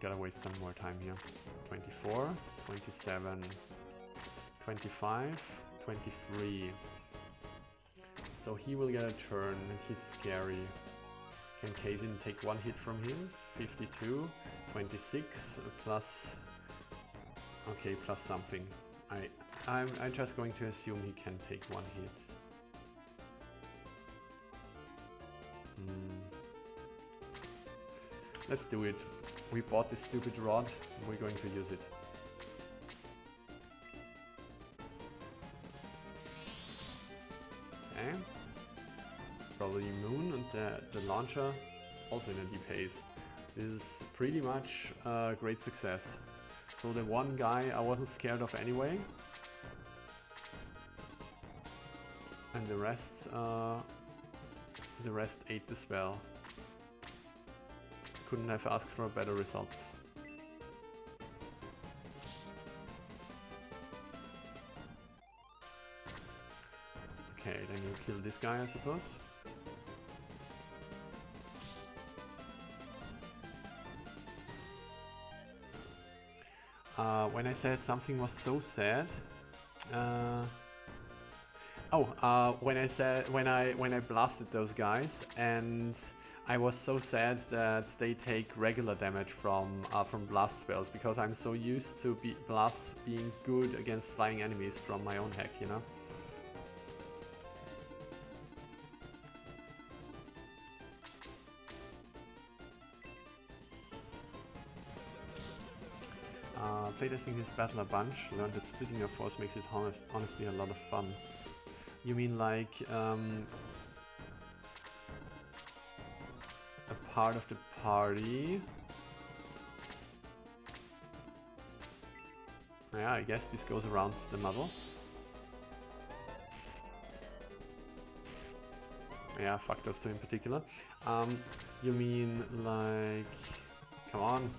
Gotta waste some more time here. 24, 27, 25, 23. So he will get a turn and he's scary. Can Kazin take one hit from him? 52, 26, plus... Okay, plus something. I'm just going to assume he can take one hit. Let's do it. We bought this stupid rod, and we're going to use it. Okay. Probably immune, and the launcher also in a deep haze. This is pretty much a great success. So the one guy I wasn't scared of anyway. And the rest ate the spell. Couldn't have asked for a better result. Okay, then you kill this guy, I suppose. When I said something was so sad, when I blasted those guys, and I was so sad that they take regular damage from blast spells, because I'm so used to blasts being good against flying enemies from my own hack, you know. Playtesting this battle a bunch, learned that splitting your force makes it honestly a lot of fun. You mean like a part of the party? Yeah, I guess this goes around the model. Yeah, fuck those two in particular. You mean like... Come on,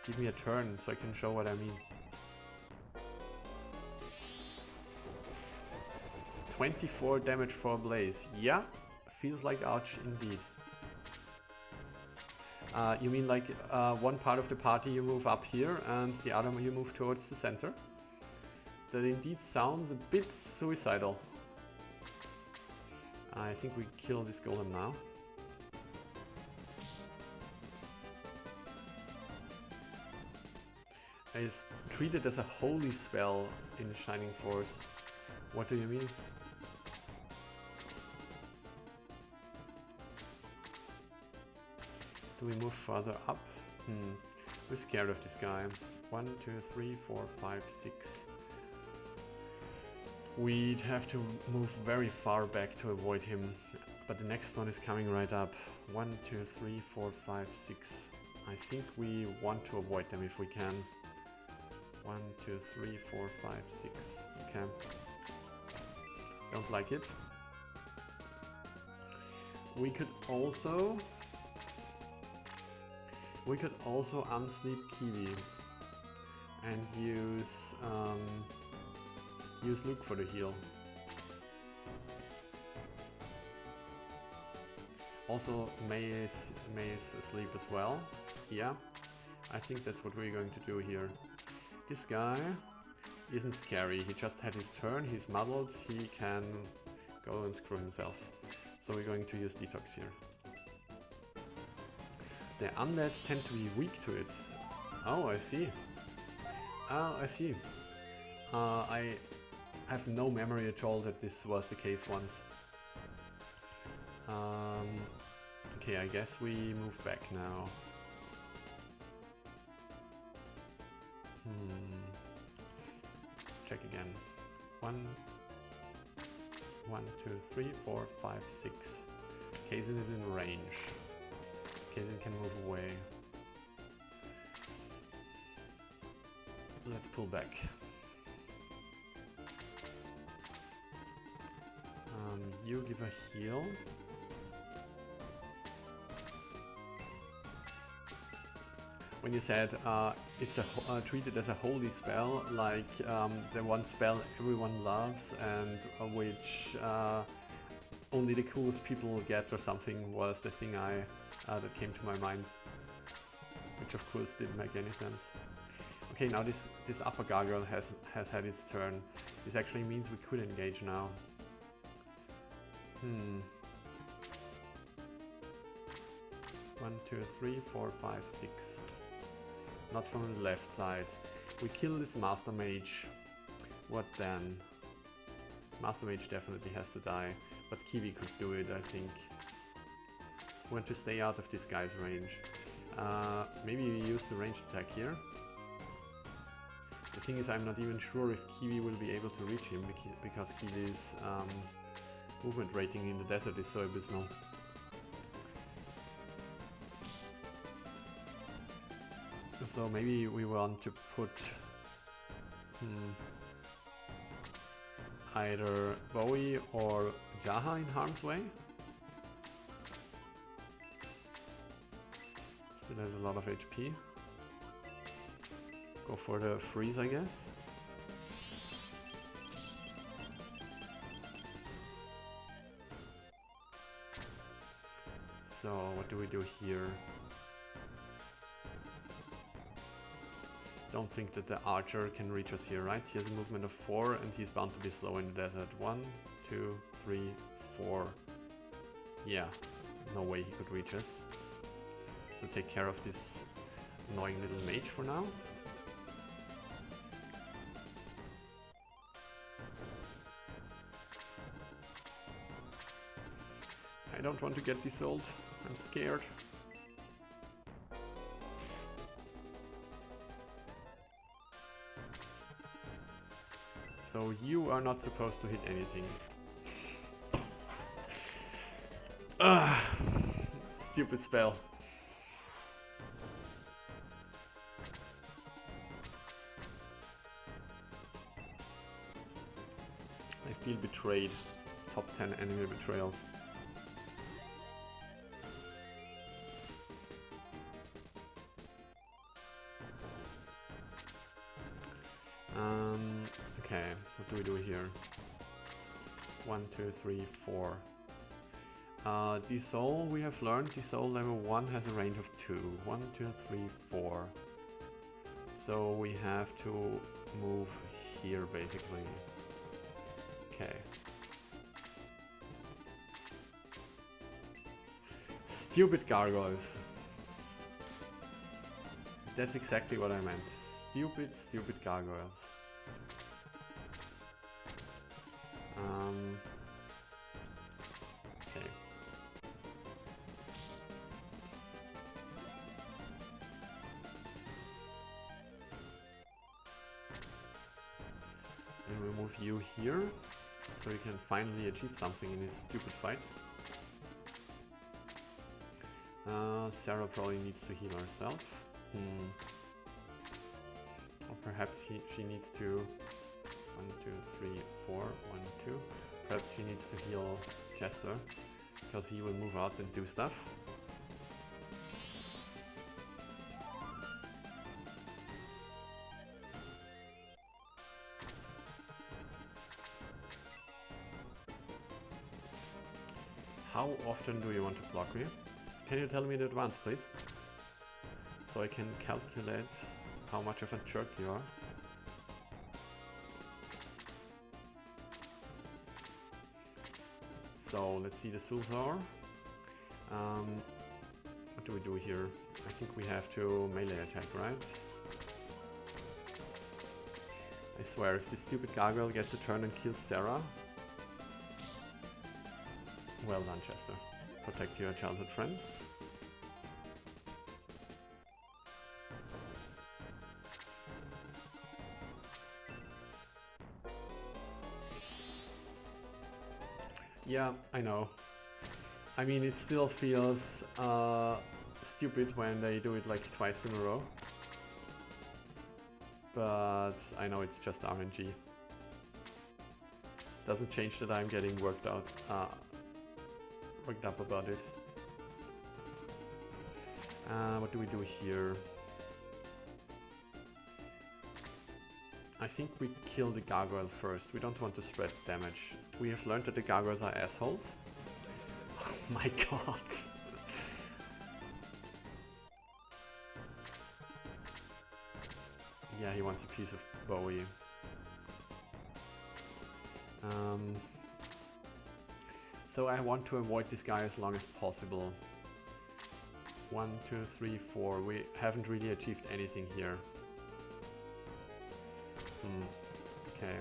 give me a turn so I can show what I mean. 24 damage for a blaze. Yeah, feels like Arch indeed. You mean like one part of the party you move up here and the other you move towards the center? That indeed sounds a bit suicidal. I think we kill this golem now. It's treated as a holy spell in Shining Force. What do you mean? Do we move further up? We're scared of this guy. 1, 2, 3, 4, 5, 6. We'd have to move very far back to avoid him, but the next one is coming right up. 1, 2, 3, 4, 5, 6. I think we want to avoid them if we can. 1, 2, 3, 4, 5, 6. Okay. Don't like it. We could also unsleep Kiwi and use Luke for the heal. Also, May is asleep as well. Yeah, I think that's what we're going to do here. This guy isn't scary. He just had his turn. He's muddled. He can go and screw himself. So we're going to use Detox here. The undeads tend to be weak to it. Oh, I see. Oh, I see. I have no memory at all that this was the case once. Okay, I guess we move back now. Check again. 1, 2, 3, 4, 5, 6. Kazin is in range. Kazin can move away. Let's pull back. You give a heal. When you said it's treated as a holy spell, like the one spell everyone loves and which only the coolest people get or something, was the thing that came to my mind, which of course didn't make any sense. Okay, now this upper gargoyle has had its turn. This actually means we could engage now. 1, 2, 3, 4, 5, 6. Not from the left side. We kill this Master Mage. What then? Master Mage definitely has to die, but Kiwi could do it, I think. We want to stay out of this guy's range. Maybe we use the ranged attack here. The thing is, I'm not even sure if Kiwi will be able to reach him, because Kiwi's movement rating in the desert is so abysmal. So maybe we want to put either Bowie or Jaha in harm's way. Still has a lot of HP. Go for the freeze, I guess. So what do we do here? Don't think that the archer can reach us here, right? He has a movement of 4 and he's bound to be slow in the desert. 1, 2, 3, 4. Yeah, no way he could reach us. So take care of this annoying little mage for now. I don't want to get disowned. I'm scared. So you are not supposed to hit anything. Stupid spell. I feel betrayed. Top 10 enemy betrayals. Okay, what do we do here? 1, 2, 3, 4. Dissolve, we have learned Dissolve level 1 has a range of 2. 1, 2, 3, 4. So we have to move here basically. Okay. Stupid gargoyles. That's exactly what I meant. Stupid gargoyles. Okay. And we'll move you here, so you can finally achieve something in this stupid fight. Sarah probably needs to heal herself. Or perhaps she needs to... 1, 2, 3, 4, 1, 2. Perhaps she needs to heal Chester, because he will move out and do stuff. How often do you want to block me? Can you tell me in advance, please? So I can calculate how much of a jerk you are. So let's see the Sulzar. What do we do here? I think we have to melee attack, right? I swear, if this stupid gargoyle gets a turn and kills Sarah... Well done, Chester. Protect your childhood friend. Yeah, I know. I mean, it still feels stupid when they do it like twice in a row. But I know it's just RNG. Doesn't change that I'm getting worked up about it. What do we do here? I think we kill the gargoyle first. We don't want to spread damage. We have learned that the gargoyles are assholes. Oh my god. Yeah, he wants a piece of Bowie. So I want to avoid this guy as long as possible. 1, 2, 3, 4. We haven't really achieved anything here. Okay.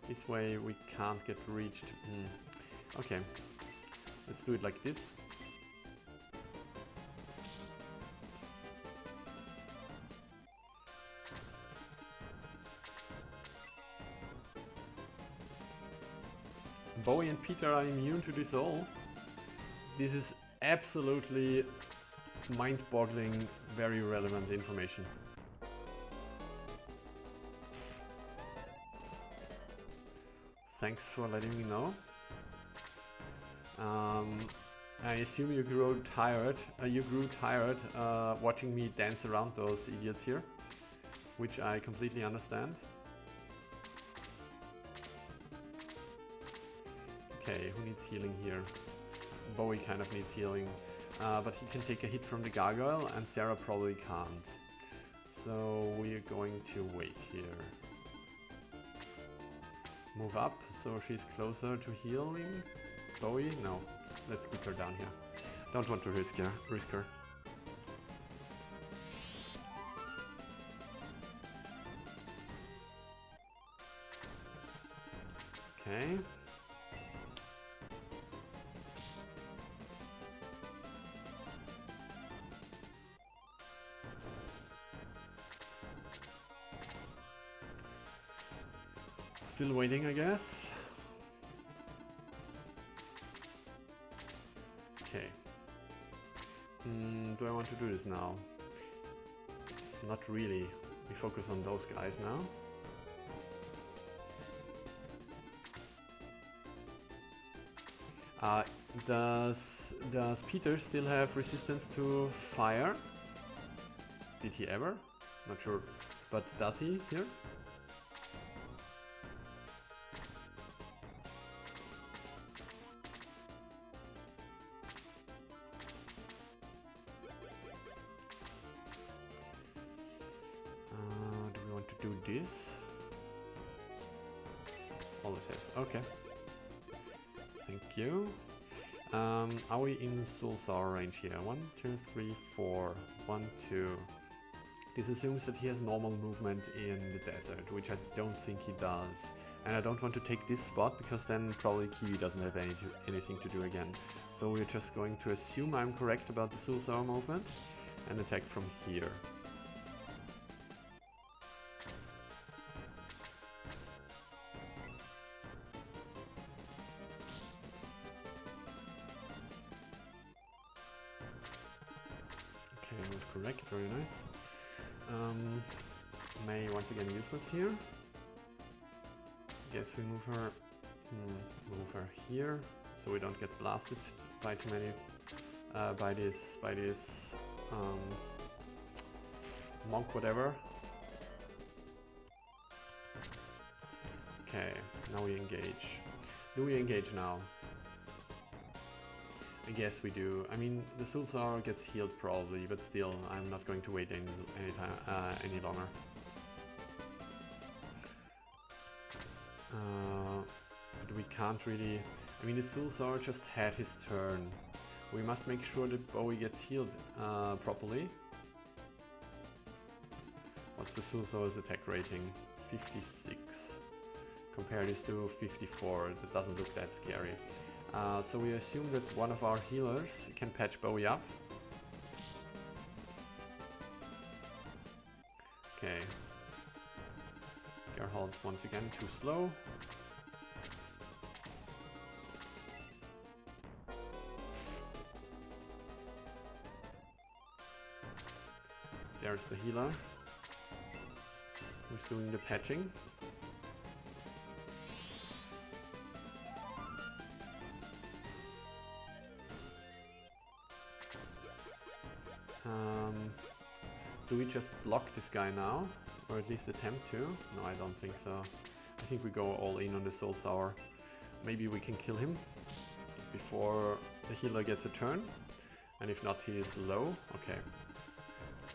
This way we can't get reached. Okay. Let's do it like this. Bowie and Peter are immune to this all. This is absolutely mind-boggling, very relevant information. Thanks for letting me know. I assume you grew tired. Watching me dance around those idiots here, which I completely understand. Okay, who needs healing here? Bowie kind of needs healing. but he can take a hit from the gargoyle, and Sarah probably can't. So we are going to wait here. Move up, so she's closer to healing. Bowie? No. Let's keep her down here. Don't want to risk her. Okay. Still waiting, I guess. Okay. Do I want to do this now? Not really. We focus on those guys now. Does Peter still have resistance to fire? Did he ever? Not sure. But does he here? Do we want to do this? Always yes. Okay. Thank you. Are we in Soul Sour range here? 1, 2, 3, 4. 1, 2. This assumes that he has normal movement in the desert, which I don't think he does. And I don't want to take this spot, because then probably Kiwi doesn't have anything to do again. So we're just going to assume I'm correct about the Soul Sour movement and attack from here. Okay, I was correct, very nice. May once again useless here. Guess we move her here, so we don't get blasted by too many by this monk whatever. Okay, now we engage. Do we engage now? I guess we do. I mean, the Soul Sour gets healed probably, but still, I'm not going to wait any longer. But we can't really... I mean, the Soul Sour just had his turn. We must make sure that Bowie gets healed properly. What's the Soul Sour's attack rating? 56. Compare this to 54. That doesn't look that scary. So we assume that one of our healers can patch Bowie up. Okay. Gerhold once again too slow. There's the healer who's doing the patching. Do we just block this guy now? Or at least attempt to? No, I don't think so. I think we go all in on the Soul Sour. Maybe we can kill him before the healer gets a turn. And if not, he is low. Okay.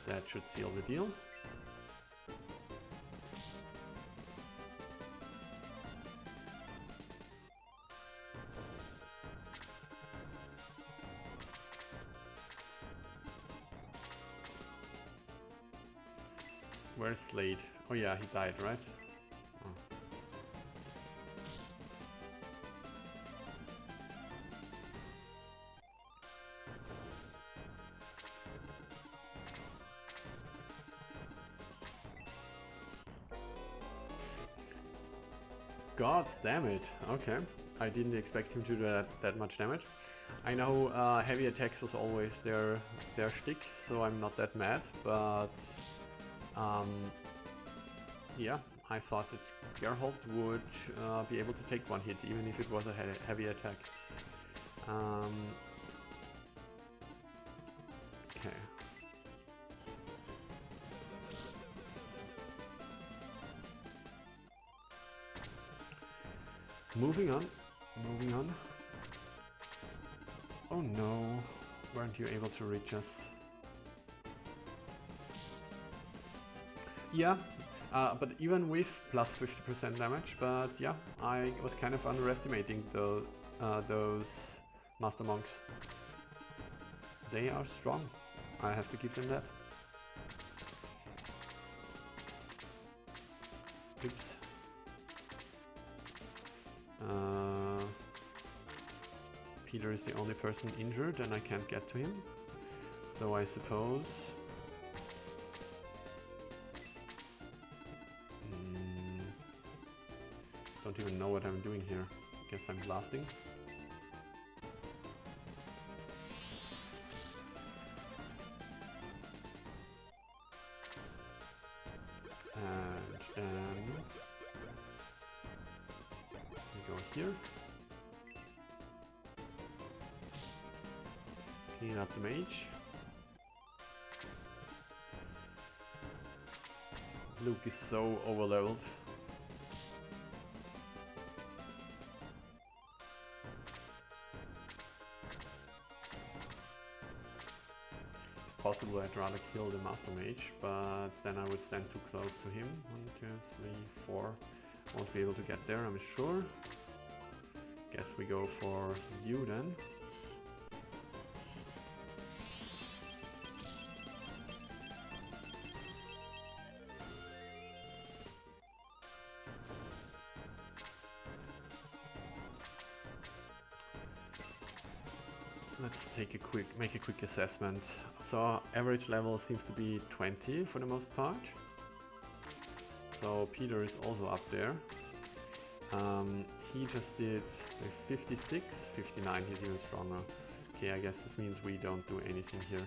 That should seal the deal. Where's Slade? Oh yeah, he died, right? Oh. God damn it. Okay. I didn't expect him to do that much damage. I know heavy attacks was always their shtick, so I'm not that mad, but yeah, I thought that Gerhold would be able to take one hit, even if it was a heavy attack. Okay. Moving on. Oh no. Weren't you able to reach us? Yeah, but even with plus 50% damage, but yeah, I was kind of underestimating those Master Monks. They are strong, I have to give them that. Oops. Peter is the only person injured and I can't get to him. So I suppose... don't even know what I'm doing here. Guess I'm blasting. And then we go here. Clean up the mage. Luke is so overleveled. If possible, I'd rather kill the Master Mage, but then I would stand too close to him. 1, 2, 3, 4. Won't be able to get there, I'm sure. Guess we go for you then. Let's make a quick assessment. So average level seems to be 20 for the most part. So Peter is also up there. He just did 56, 59, he's even stronger. Okay, I guess this means we don't do anything here.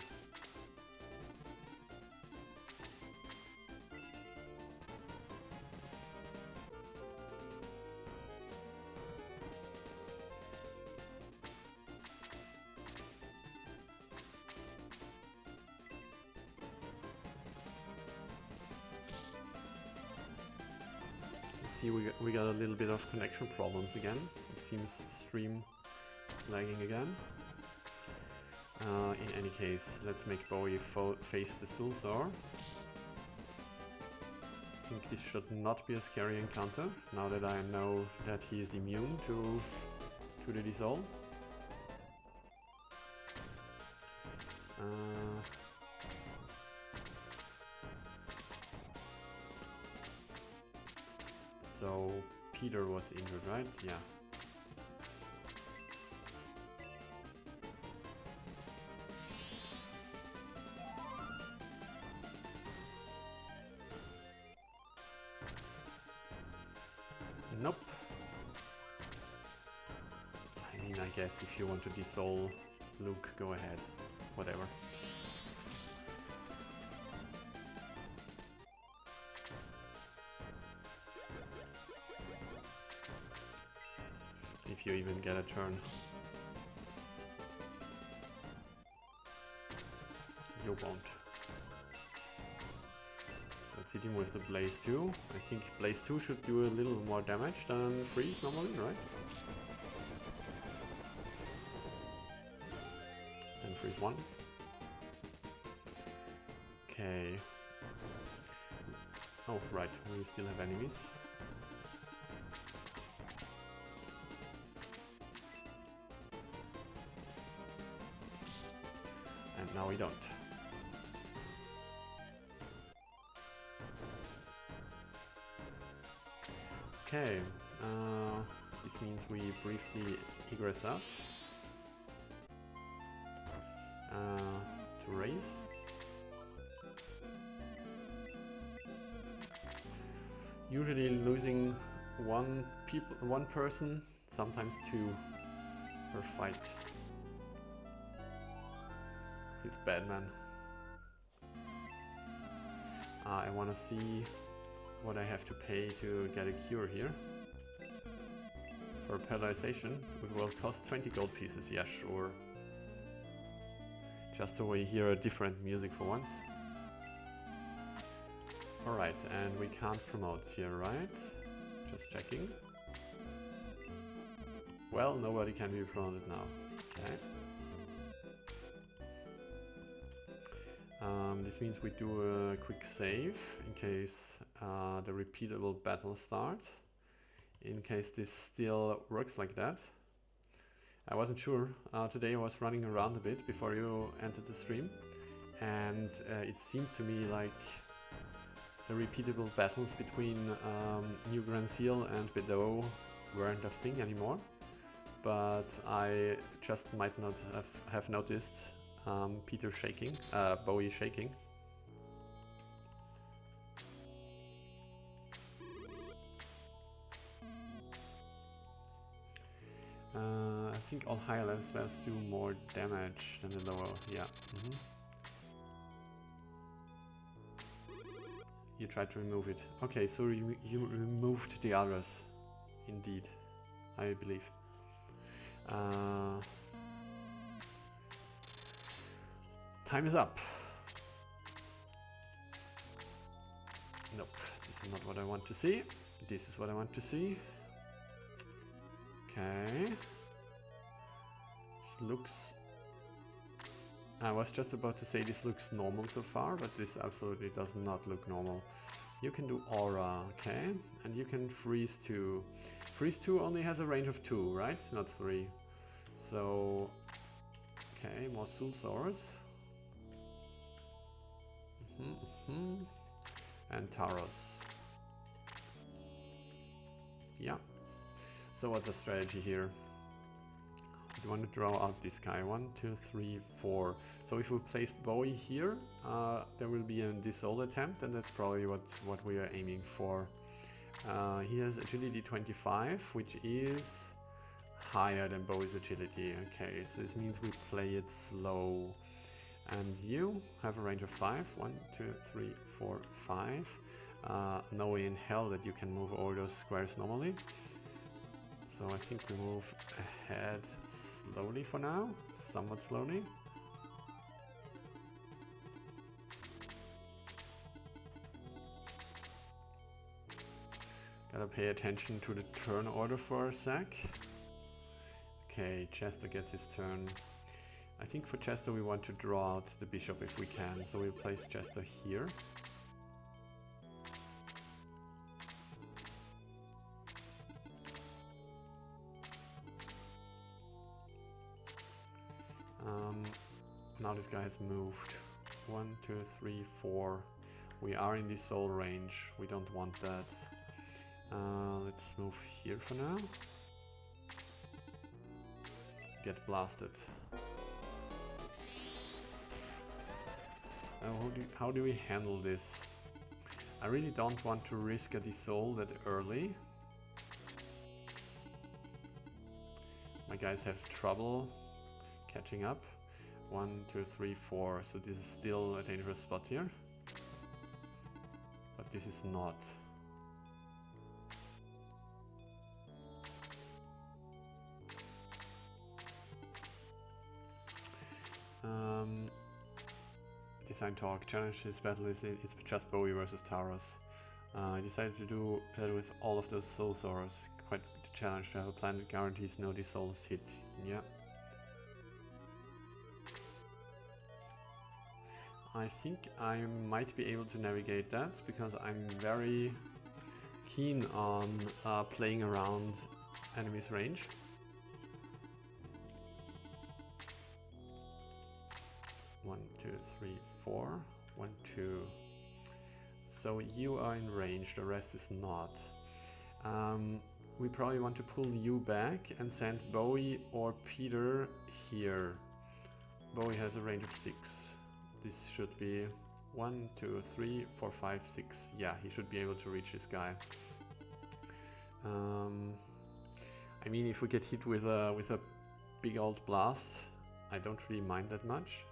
See, we got a little bit of connection problems again. It seems stream is lagging again. In any case, let's make Bowie face the Sulzar. I think this should not be a scary encounter, now that I know that he is immune to the dissolve. So Peter was injured, right? Yeah. Nope. I mean, I guess if you want to dissolve Luke, go ahead. Whatever. If you even get a turn. You won't. Let's hit him with the Blaze 2. I think Blaze 2 should do a little more damage than Freeze normally, right? And Freeze 1. Okay. Oh, right, we still have enemies. And now we don't. Okay, this means we briefly egress up to raise. Usually losing one person, sometimes two per fight. It's bad, man. I want to see what I have to pay to get a cure here. For paralyzation, it will cost 20 gold pieces. Yeah, sure. Just so we hear a different music for once. Alright, and we can't promote here, right? Just checking. Well, nobody can be promoted now. Okay. This means we do a quick save in case the repeatable battle starts. In case this still works like that. I wasn't sure. Today I was running around a bit before you entered the stream, and it seemed to me like the repeatable battles between New Grand Seal and Bedeau weren't a thing anymore. But I just might not have noticed Peter shaking, Bowie shaking. I think all higher level spells do more damage than the lower, yeah. You tried to remove it. Okay, so you removed the others, indeed, I believe. Time is up. Nope, this is not what I want to see. This is what I want to see. Okay. This looks... I was just about to say this looks normal so far, but this absolutely does not look normal. You can do Aura, okay? And you can Freeze 2. Freeze 2 only has a range of 2, right? Not 3. So... Okay, more Sulsaurs. And Taros. Yeah. So what's the strategy here? You want to draw out this guy. 1, 2, 3, 4. So if we place Bowie here, there will be a dissolve attempt, and that's probably what we are aiming for. He has agility 25, which is higher than Bowie's agility. Okay, so this means we play it slow. And you have a range of 5. 1, 2, 3, 4, 5. No way in hell that you can move all those squares normally. So I think we move ahead slowly for now, somewhat slowly. Gotta pay attention to the turn order for a sec. Okay, Chester gets his turn. I think for Chester we want to draw out the bishop if we can, so we'll place Chester here. Now this guy has moved. 1, 2, 3, 4. We are in the soul range. We don't want that. Let's move here for now. Get blasted. How do we handle this? I really don't want to risk a dissolve that early. My guys have trouble catching up. 1, 2, 3, 4. So this is still a dangerous spot here. But this is not. Design talk. Challenge this battle is it's just Bowie versus Taros. I decided to do that with all of those Sulsaurs. Quite the challenge to have a plan that guarantees no dissolves hit. Yeah. I think I might be able to navigate that because I'm very keen on playing around enemies' range. One, 2, 3, 4. 1, 2. So you are in range, the rest is not. We probably want to pull you back and send Bowie or Peter here. Bowie has a range of 6. This should be 1, 2, 3, 4, 5, 6. Yeah, he should be able to reach this guy. I mean, if we get hit with a big old blast, I don't really mind that much.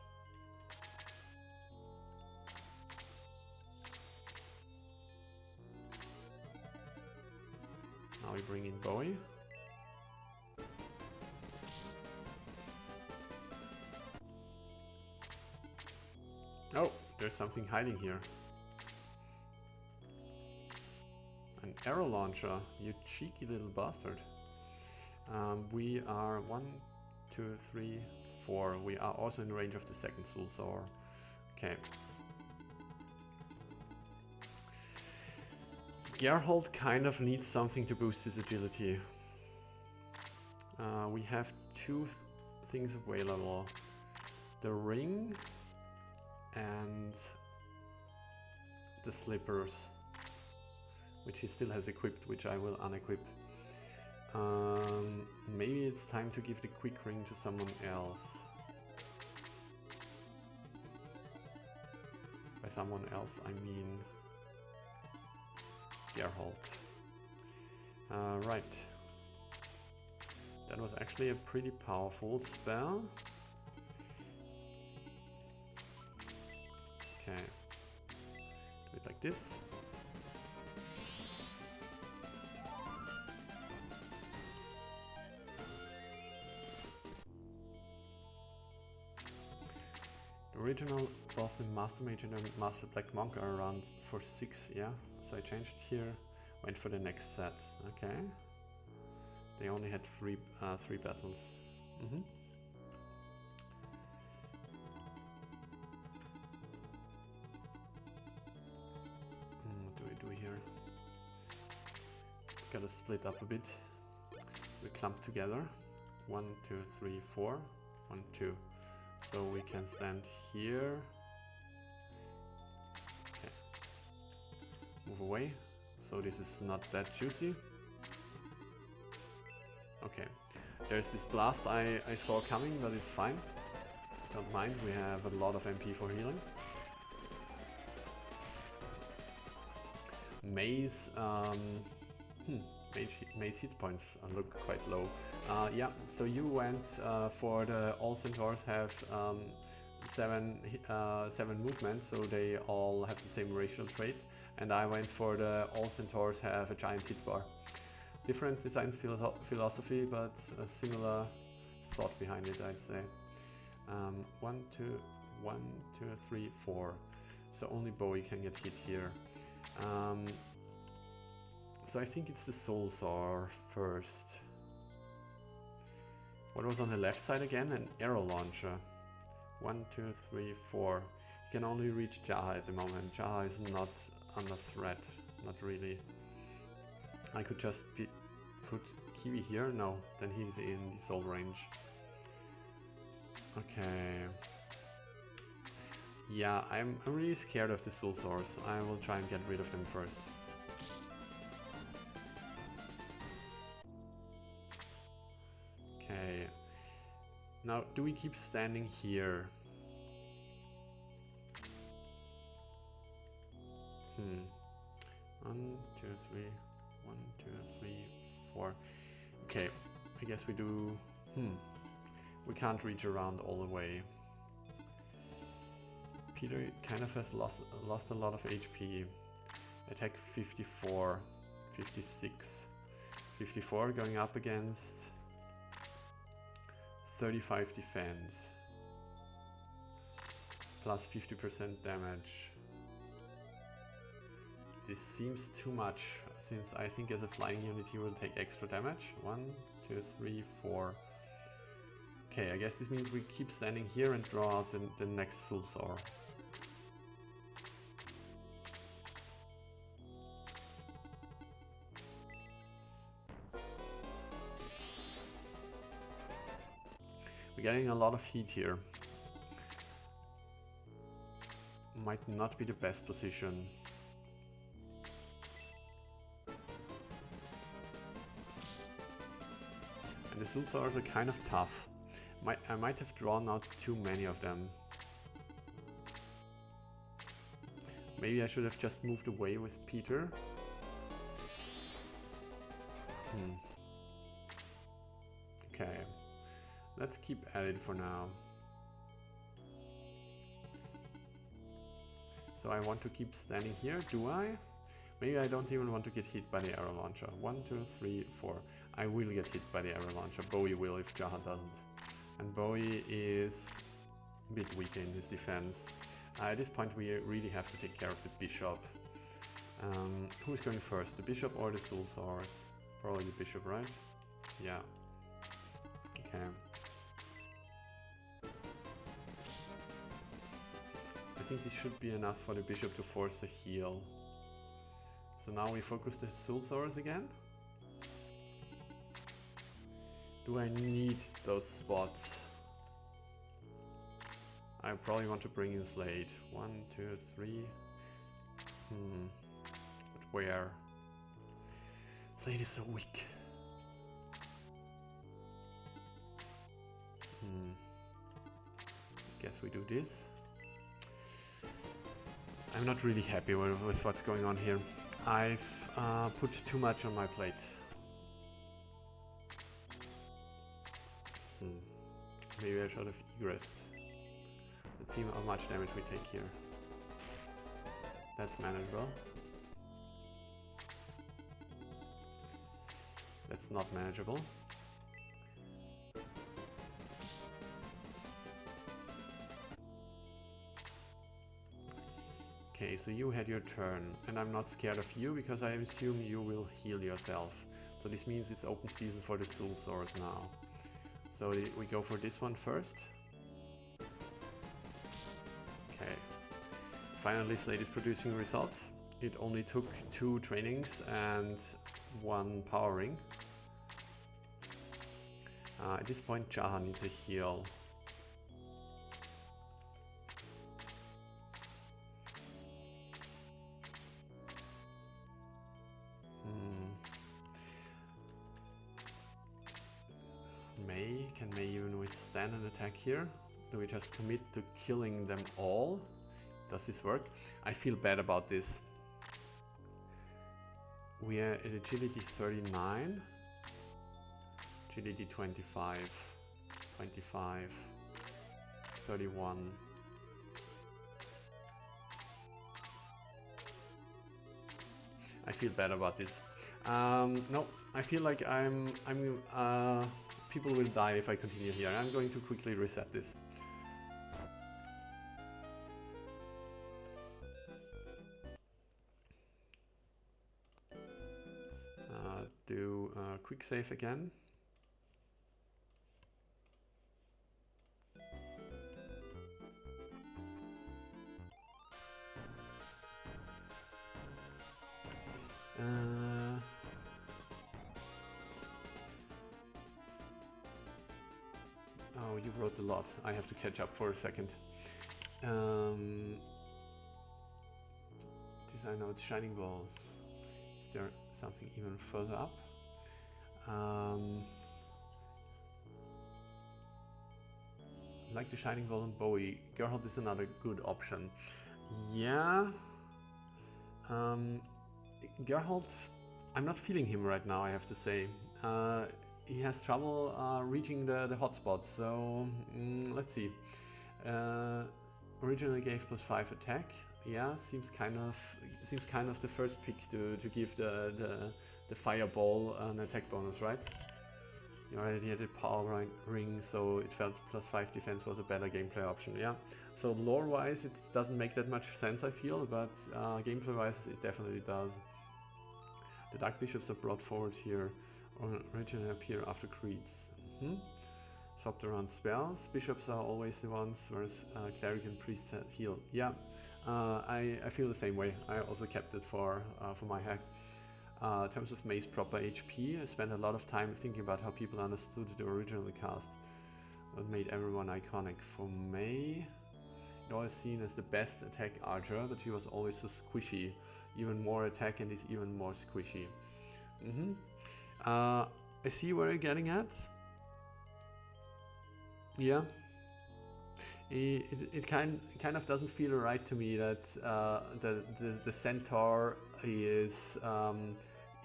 Now we bring in Bowie. Oh, there's something hiding here. An arrow launcher, you cheeky little bastard. We are 1, 2, 3, 4. We are also in range of the second Sulsaur. Okay. Geralt kind of needs something to boost his agility. We have two things available. The ring and the slippers, which he still has equipped, which I will unequip. Maybe it's time to give the quick ring to someone else. By someone else, I mean Geralt. Right. That was actually a pretty powerful spell. Okay. Do it like this. The original boss and Master Mage and Master Black Monk are around for 6, yeah. So I changed here, went for the next set. Okay. They only had three battles. What do we do here? Gotta split up a bit. We clump together. 1, 2, 3, 4. 1, 2. So we can stand here. Okay. Move away. So this is not that juicy. Okay, there's this blast I saw coming, but it's fine. Don't mind, we have a lot of MP for healing. Maze, Maze hit points look quite low. Yeah, so you went for the all centaurs have 7 movement, so they all have the same racial trait, and I went for the all centaurs have a giant hit bar. Different design philosophy, but a similar thought behind it, I'd say. 1, 2, 3, 4. So only Bowie can get hit here. So I think it's the Soul Saw first. What was on the left side again? An arrow launcher. 1, 2, 3, 4. You can only reach Jaha at the moment. Jaha is not under threat, not really. I could just put Kiwi here. No, then he's in the soul range. Okay. Yeah, I'm really scared of the soul swords. I will try and get rid of them first. Okay. Now, do we keep standing here? 1, 2, 3. 1, 2, 3, 4. Okay, I guess we do. We can't reach around all the way. Peter kind of has lost a lot of HP. Attack 54, 56, 54 going up against 35 defense, plus 50% damage. This seems too much, since I think as a flying unit he will take extra damage. 1, 2, 3, 4. Okay, I guess this means we keep standing here and draw out the next Soul Saw. We're getting a lot of heat here. Might not be the best position. And the Soul Saws are kind of tough. I might have drawn out too many of them. Maybe I should have just moved away with Peter. Okay, let's keep at it for now. So I want to keep standing here, do I? Maybe I don't even want to get hit by the arrow launcher. 1, 2, 3, 4. I will get hit by the arrow launcher. Bowie will if Jaha doesn't. And Bowie is a bit weaker in his defense. At this point we really have to take care of the bishop. Who's going first, the bishop or the Soul Saws? Probably the bishop, right? Yeah. Okay. I think this should be enough for the bishop to force a heal. So now we focus the soul swords again. Do I need those spots? I probably want to bring in Slade. 1, 2, 3. But where? Slade is so weak. Guess we do this. I'm not really happy with what's going on here. I've put too much on my plate. Maybe I should have egressed. Let's see how much damage we take here. That's manageable. That's not manageable. Okay, so you had your turn, and I'm not scared of you because I assume you will heal yourself. So this means it's open season for the soul swords now. So we go for this one first. Okay. Finally, Slade is producing results. It only took 2 trainings and 1 power ring. At this point, Jaha needs a heal. Can May even withstand an attack here? Do we just commit to killing them all? Does this work? I feel bad about this. We are at agility 39, agility 25, 25, 31. I feel bad about this. No, I feel like people will die if I continue here. I'm going to quickly reset this. Do a quick save again. Oh, you wrote a lot. I have to catch up for a second. Design out Shining Ball. Is there something even further up? Like the Shining Ball and Bowie, Geralt is another good option. Yeah. Geralt, I'm not feeling him right now, I have to say. He has trouble reaching the hotspots, so let's see. Originally gave +5 attack. Yeah, seems kind of the first pick to give the fireball an attack bonus, right? You already had a power ring, so it felt +5 defense was a better gameplay option. Yeah. So lore-wise, it doesn't make that much sense, I feel, but gameplay-wise, it definitely does. The Dark Bishops are brought forward here. Originally appear after creeds. Swapped around spells. Bishops are always the ones, whereas cleric and priest heal. Yeah, I feel the same way. I also kept it for my hack. In terms of May's proper HP, I spent a lot of time thinking about how people understood the original cast. What made everyone iconic. For May, it always seen as the best attack archer, but she was always so squishy. Even more attack and is even more squishy. I see where you're getting at. Yeah. It kind of doesn't feel right to me that the centaur is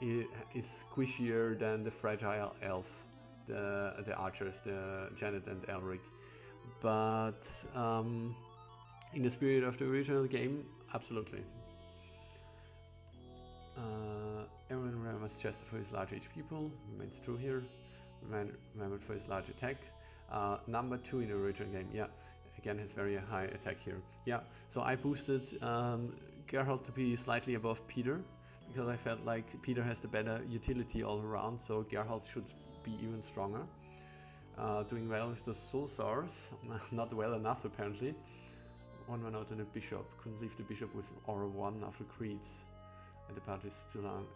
squishier than the fragile elf, the archers, the Janet and Elric. But in the spirit of the original game, absolutely. Everyone remembers Chester for his large HP pool, remains true here. Remembered for his large attack. Number 2 in the original game, yeah. Again, has very high attack here. Yeah, so I boosted Geralt to be slightly above Peter, because I felt like Peter has the better utility all around, so Geralt should be even stronger. Doing well with the soul swords, not well enough apparently. one out on the bishop. Couldn't leave the bishop with aura 1 after creeds. And the party is still on.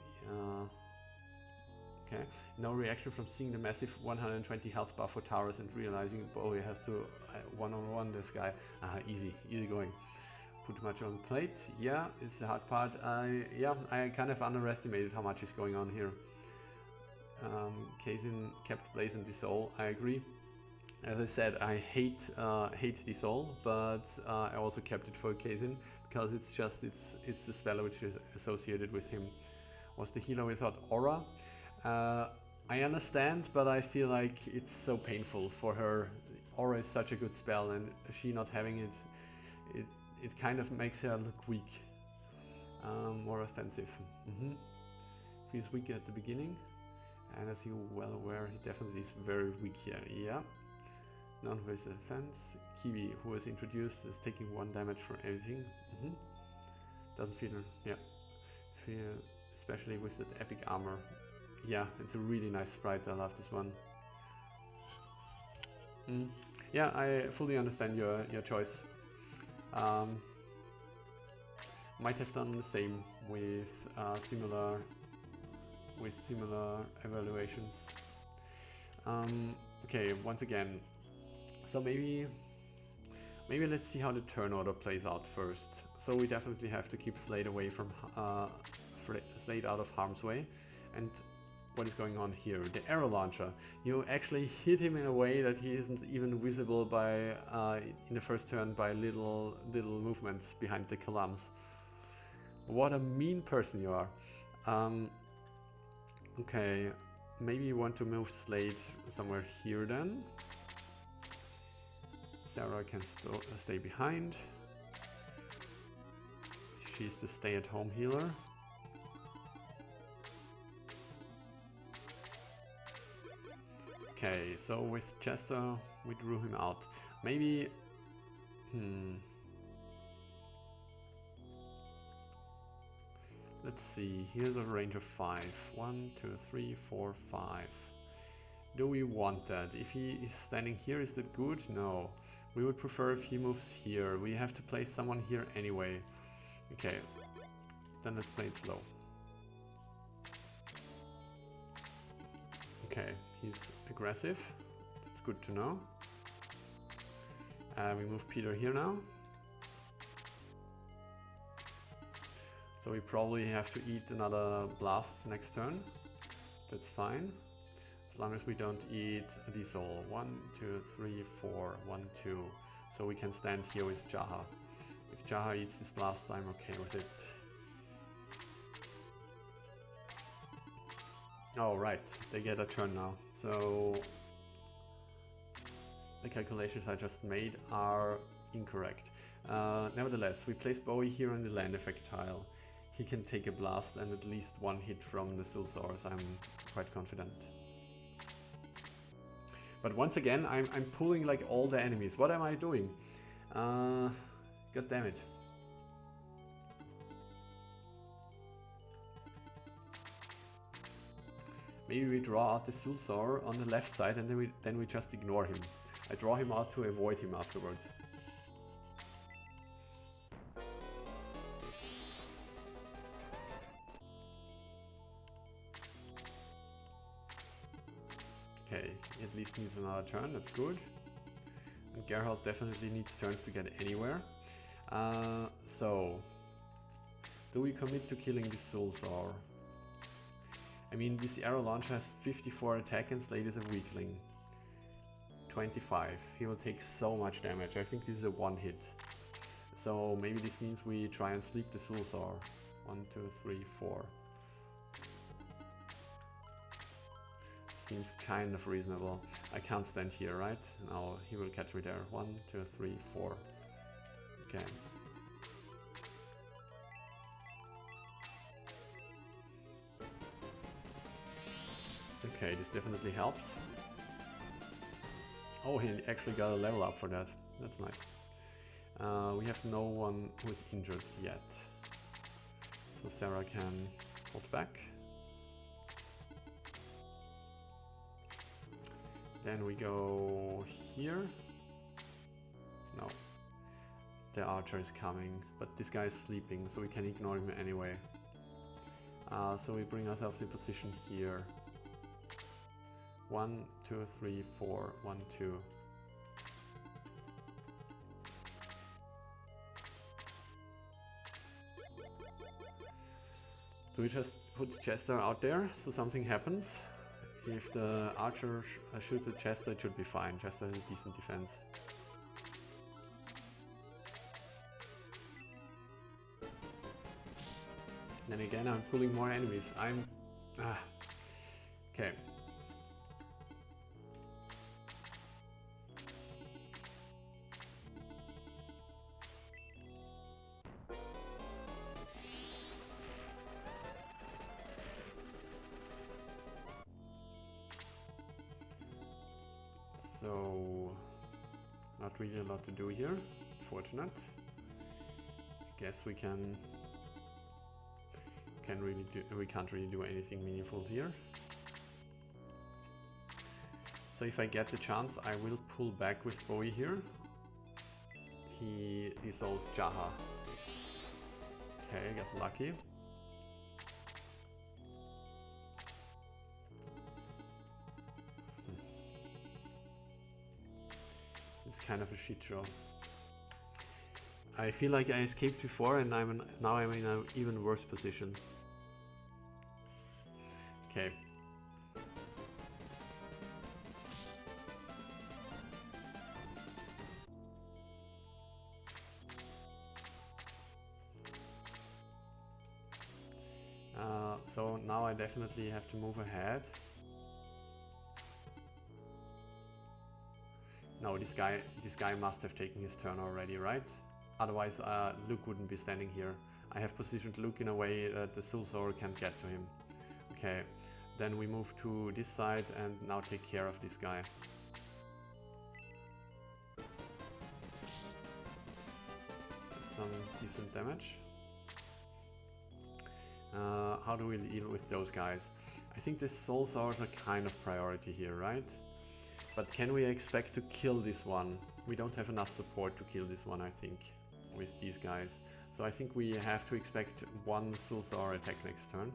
Okay. No reaction from seeing the massive 120 health buff for towers and realizing Bowie has to one-on-one this guy. Easy going. Put much on the plate. Yeah, it's the hard part. I kind of underestimated how much is going on here. Kazin kept Blaze and Dissolve. I agree. As I said, I hate Dissolve, but I also kept it for Kazin because it's the spell which is associated with him. Was the healer without aura? I understand, but I feel like it's so painful for her. Aura is such a good spell, and she not having it kind of makes her look weak. More offensive. Feels weak at the beginning, and as you're well aware, he definitely is very weak here. Yeah. None with the defense. Kiwi, who was introduced, is taking 1 damage for everything. Doesn't feel, especially with that epic armor. Yeah, it's a really nice sprite. I love this one. Yeah, I fully understand your choice. Might have done the same with similar evaluations. Okay, once again. So maybe let's see how the turn order plays out first. So we definitely have to keep Slade away from Slade out of harm's way. And what is going on here? The arrow launcher. You actually hit him in a way that he isn't even visible by in the first turn by little movements behind the columns. What a mean person you are. Okay, maybe you want to move Slade somewhere here then. Sarah can stay behind. She's the stay-at-home healer. Okay, so with Chester, we drew him out. Maybe... Let's see, here's a range of 5. 1, 2, 3, 4, 5. Do we want that? If he is standing here, is that good? No. We would prefer if he moves here. We have to place someone here anyway. Okay, then let's play it slow. Okay, he's aggressive. That's good to know. We move Peter here now. So we probably have to eat another blast next turn. That's fine. As long as we don't eat a Dissolve. 1, 2, 3, 4, 1, 2. So we can stand here with Jaha. If Jaha eats this blast, I'm okay with it. Oh, right. They get a turn now. So the calculations I just made are incorrect. Nevertheless, we place Bowie here on the land effect tile. He can take a blast and at least 1 hit from the Sulsaurs. I'm quite confident. But once again, I'm pulling like all the enemies. What am I doing? God damn it. Maybe we draw out the Sulsaur on the left side and then we just ignore him. I draw him out to avoid him afterwards. Okay, he at least needs another turn, that's good. And Geralt definitely needs turns to get anywhere. So, do we commit to killing this Sulsaur? I mean, this arrow launcher has 54 attack and Slade is a weakling. 25. He will take so much damage. I think this is a 1 hit. So maybe this means we try and sleep the Sulsaur. 1, 2, 3, 4. Seems kind of reasonable. I can't stand here, right? No, he will catch me there. 1, 2, 3, 4. Okay. Okay, this definitely helps. Oh, he actually got a level up for that. That's nice. We have no one who is injured yet. So Sarah can hold back. Then we go here. No. the archer is coming, but this guy is sleeping, so we can ignore him anyway. So we bring ourselves in position here. 1, 2, 3, 4, 1, 2. Do we just put Chester out there so something happens? If the archer shoots at Chester, it should be fine. Chester has a decent defense. Then again, I'm pulling more enemies. Okay. So, not really a lot to do here. Fortunate. Guess we can't really do anything meaningful here. So if I get the chance, I will pull back with Bowie here. He dissolves Jaha. Okay, got lucky. It's kind of a shit show. I feel like I escaped before and now I'm in an even worse position. Okay. So now I definitely have to move ahead. No, this guy must have taken his turn already, right? Otherwise, Luke wouldn't be standing here. I have positioned Luke in a way that the Soulsor can't get to him. Okay, then we move to this side and now take care of this guy. Some decent damage. How do we deal with those guys? I think the Soulsors are kind of priority here, right? But can we expect to kill this one? We don't have enough support to kill this one, I think, with these guys. So I think we have to expect one Soulsor attack next turn.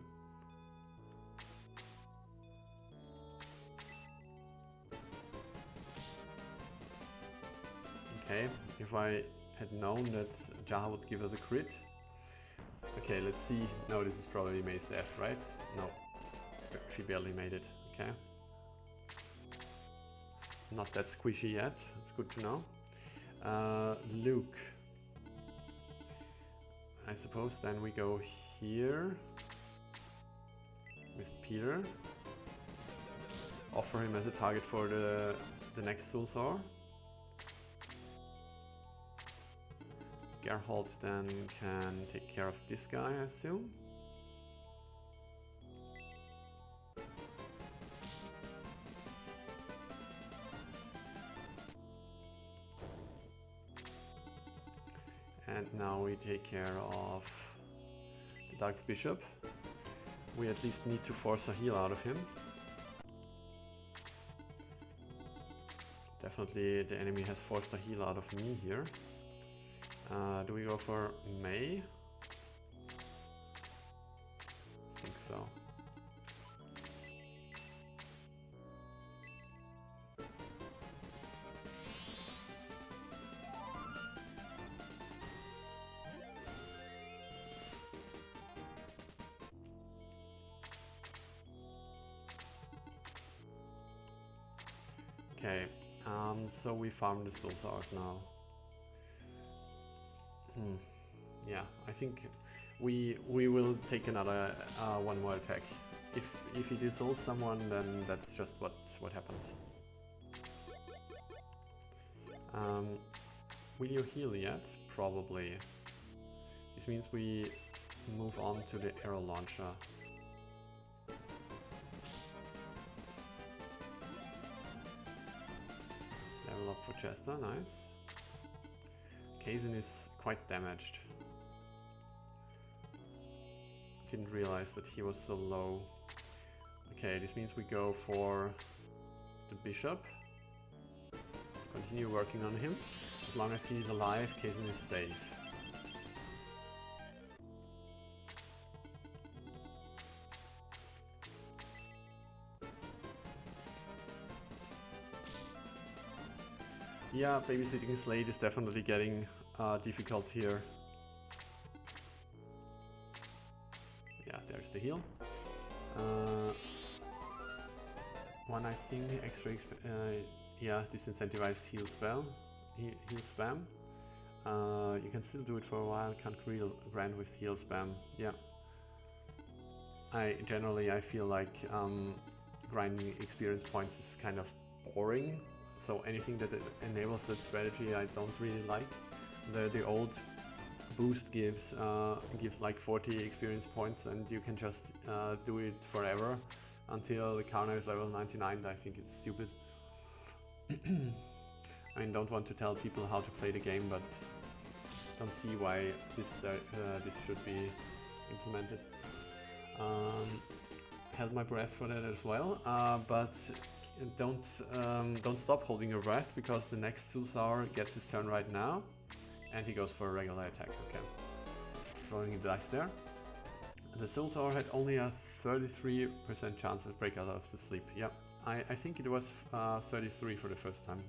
Okay, if I had known that Jaha would give us a crit. Okay, let's see. No, this is probably May's death, right? No, she barely made it. Okay. Not that squishy yet, it's good to know. Luke. I suppose then we go here with Peter. Offer him as a target for the next Soulsor. Geralt then can take care of this guy, I assume. And now we take care of the Dark Bishop. We at least need to force a heal out of him. Definitely the enemy has forced a heal out of me here. Do we go for May? I think so. Okay, so we farm the Soulsors now. Yeah, I think we will take another one more attack. If he dissolves someone, then that's just what happens. Will you heal yet? Probably. This means we move on to the arrow launcher. Level up for Chester, nice. Kazin is quite damaged. Didn't realize that he was so low. Okay, this means we go for the bishop. Continue working on him. As long as he's alive, Kazin is safe. Yeah, babysitting Slade is definitely getting difficult here. Yeah, there's the heal. One nice thing, extra yeah, disincentivized heal spam. Heal spam. You can still do it for a while, can't grind with heal spam. Yeah. I feel like grinding experience points is kind of boring. So anything that enables that strategy I don't really like. The old boost gives like 40 experience points and you can just do it forever until the counter is level 99. I think it's stupid. I mean, don't want to tell people how to play the game, but don't see why this should be implemented. Held my breath for that as well, but don't stop holding your breath, because the next Zulzar gets his turn right now, and he goes for a regular attack. Okay, rolling the dice there. The Zulzar had only a 33% chance of break out of the sleep. Yeah, I think it was 33 for the first time.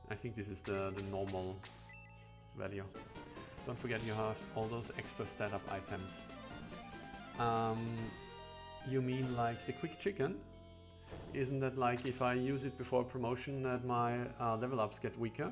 I think this is the normal value. Don't forget you have all those extra stat-up items. You mean like the quick chicken? Isn't that like if I use it before promotion that my level ups get weaker?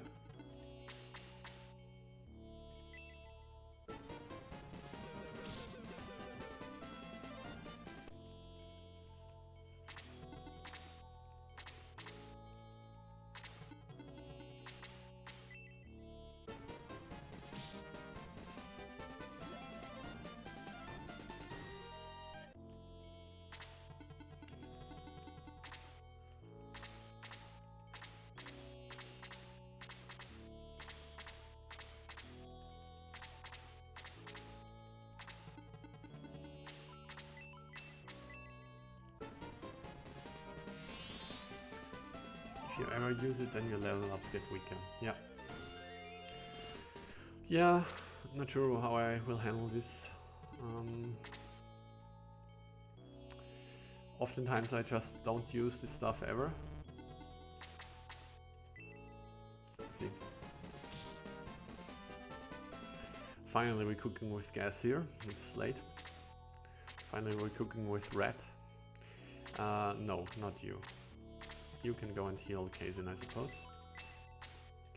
If you ever use it, then your level ups get weaker. Yeah. Yeah, not sure how I will handle this. Oftentimes I just don't use this stuff ever. Let's see. Finally we're cooking with gas here, with Slate. Finally we're cooking with rat. No, not you. You can go and heal Kazin, I suppose.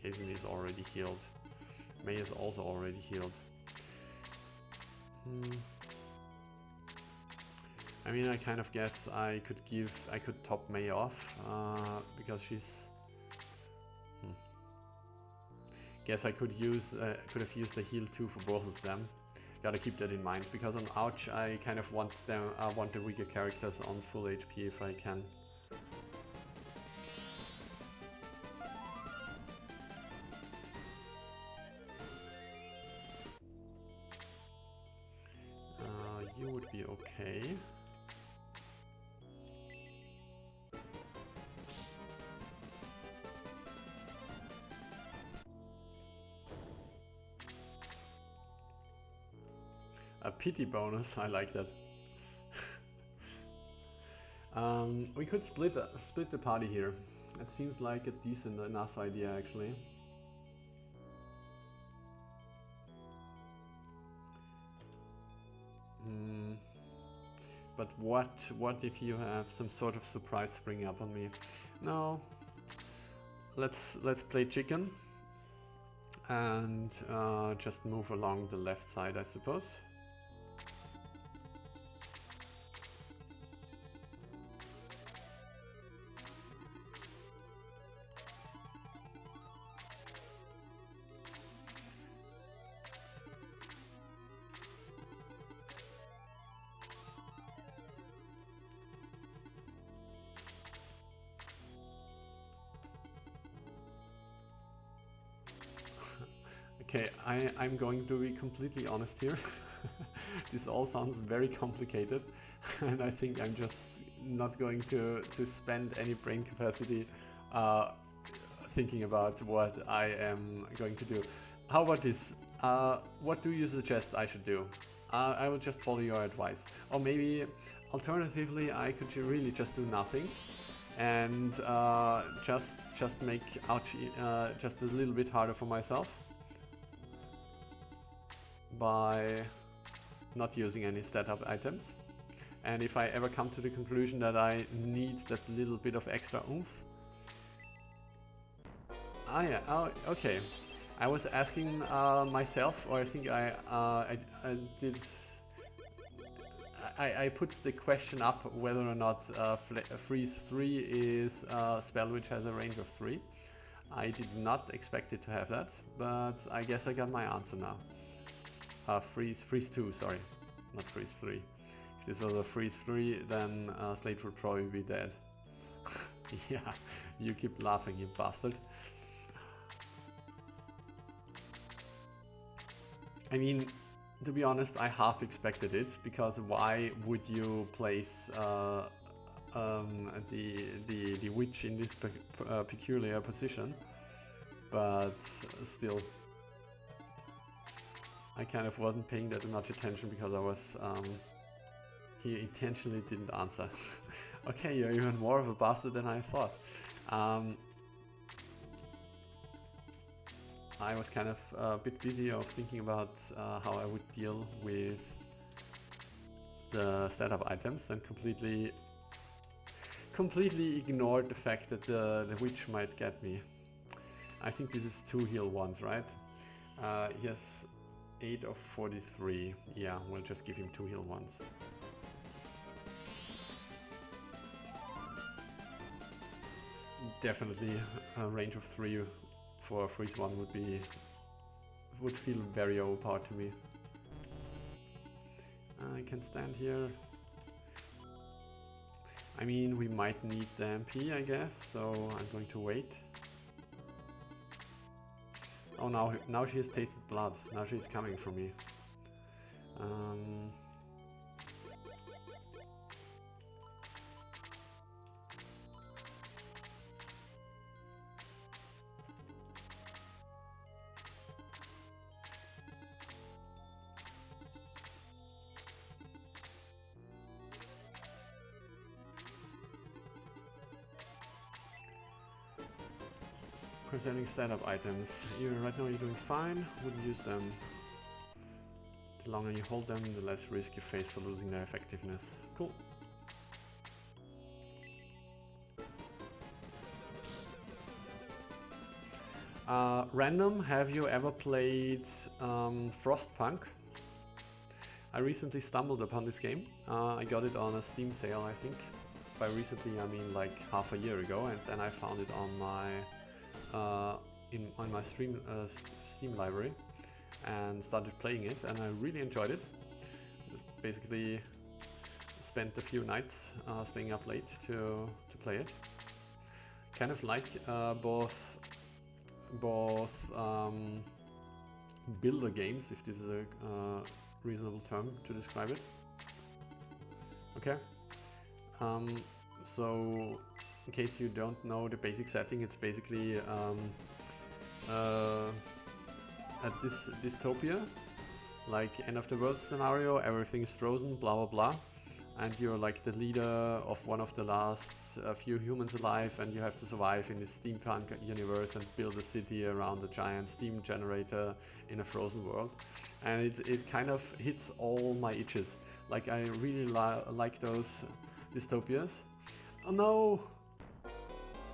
Kazin is already healed. May is also already healed. I mean, I kind of guess I could top May off, because she's... Guess I could have used the heal too for both of them. Gotta keep that in mind, because on Ouch I kind of want the weaker characters on full HP if I can. You would be okay. A pity bonus, I like that. We could split the party here. That seems like a decent enough idea, actually. But what if you have some sort of surprise spring up on me? No. Let's play chicken and just move along the left side, I suppose. Okay, I'm going to be completely honest here. This all sounds very complicated, and I think I'm just not going to spend any brain capacity thinking about what I am going to do. How about this? What do you suggest I should do? I will just follow your advice. Or maybe, alternatively, I could really just do nothing and just make Ouchie just a little bit harder for myself by not using any setup items. And if I ever come to the conclusion that I need that little bit of extra oomph. Ah yeah, oh, okay. I was asking myself, or I think I did. I put the question up whether or not Freeze 3 is a spell which has a range of 3. I did not expect it to have that, but I guess I got my answer now. Freeze 2, sorry, not Freeze 3. If this was a Freeze 3, then Slate would probably be dead. Yeah, you keep laughing, you bastard. I mean, to be honest, I half expected it, because why would you place the witch in this peculiar position? But still, I kind of wasn't paying that much attention because I was he intentionally didn't answer. Okay, you're even more of a bastard than I thought. I was kind of a bit busy of thinking about how I would deal with the setup items and completely ignored the fact that the witch might get me. I think this is 2 heal ones, right? Yes, 8 of 43. Yeah, we'll just give him 2 heal ones. Definitely a range of 3 for a Freeze 1 would feel very overpowered to me. I can stand here. I mean, we might need the MP, I guess, so I'm going to wait. Oh, now she has tasted blood. Now she's coming for me. Concerning stand-up items, right now you're doing fine, wouldn't use them. The longer you hold them, the less risk you face for losing their effectiveness. Cool. Random, have you ever played Frostpunk? I recently stumbled upon this game. I got it on a Steam sale, I think. By recently, I mean like half a year ago, and then I found it on my Steam library and started playing it, and I really enjoyed it. Basically spent a few nights staying up late to play it. Kind of like both builder games, if this is a reasonable term to describe it. Okay. So in case you don't know the basic setting, it's basically a dystopia, like end of the world scenario, everything's frozen, blah blah blah, and you're like the leader of one of the last few humans alive, and you have to survive in this steampunk universe and build a city around a giant steam generator in a frozen world. And it kind of hits all my itches. Like, I really like those dystopias. Oh no!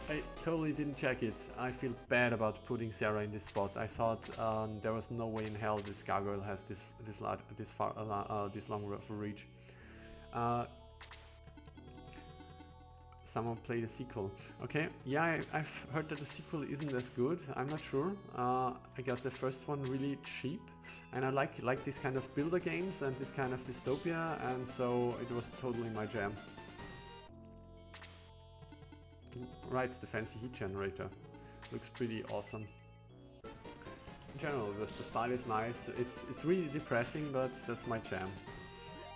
I totally didn't check it. I feel bad about putting Sarah in this spot. I thought there was no way in hell this gargoyle has this long reach. Someone played a sequel. Okay, yeah, I've heard that the sequel isn't as good. I'm not sure. I got the first one really cheap, and I like this kind of builder games and this kind of dystopia, and so it was totally my jam. Right, the fancy heat generator. Looks pretty awesome. In general, the style is nice. It's really depressing, but that's my jam.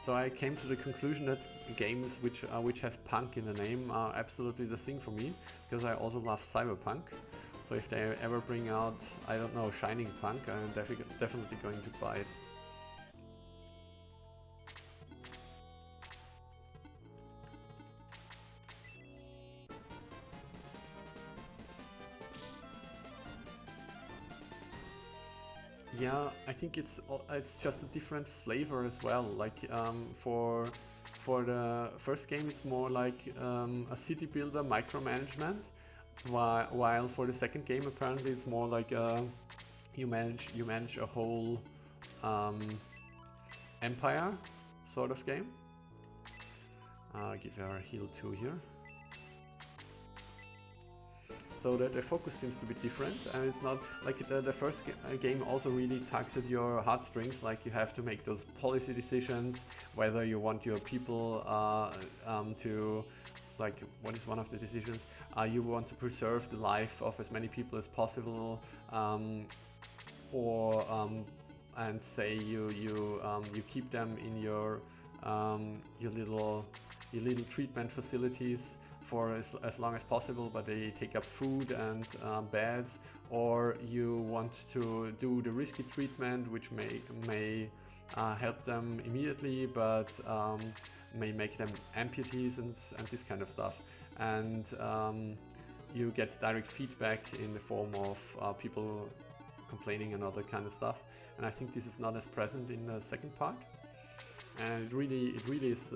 So I came to the conclusion that games which have punk in the name are absolutely the thing for me, because I also love cyberpunk. So if they ever bring out, I don't know, Shining Punk, I'm definitely going to buy it. Yeah, I think it's just a different flavor as well. Like for the first game, it's more like a city builder micromanagement, while for the second game, apparently it's more like you manage a whole empire sort of game. I'll give her a heal 2 here. So the focus seems to be different, and it's not like the first game also really tugs at your heartstrings. Like you have to make those policy decisions, whether you want your people to, like, what is one of the decisions? You want to preserve the life of as many people as possible, or and say you keep them in your little treatment facilities for as long as possible, but they take up food and beds, or you want to do the risky treatment, which may help them immediately, but may make them amputees and this kind of stuff. And you get direct feedback in the form of people complaining and other kind of stuff. And I think this is not as present in the second part. And it really is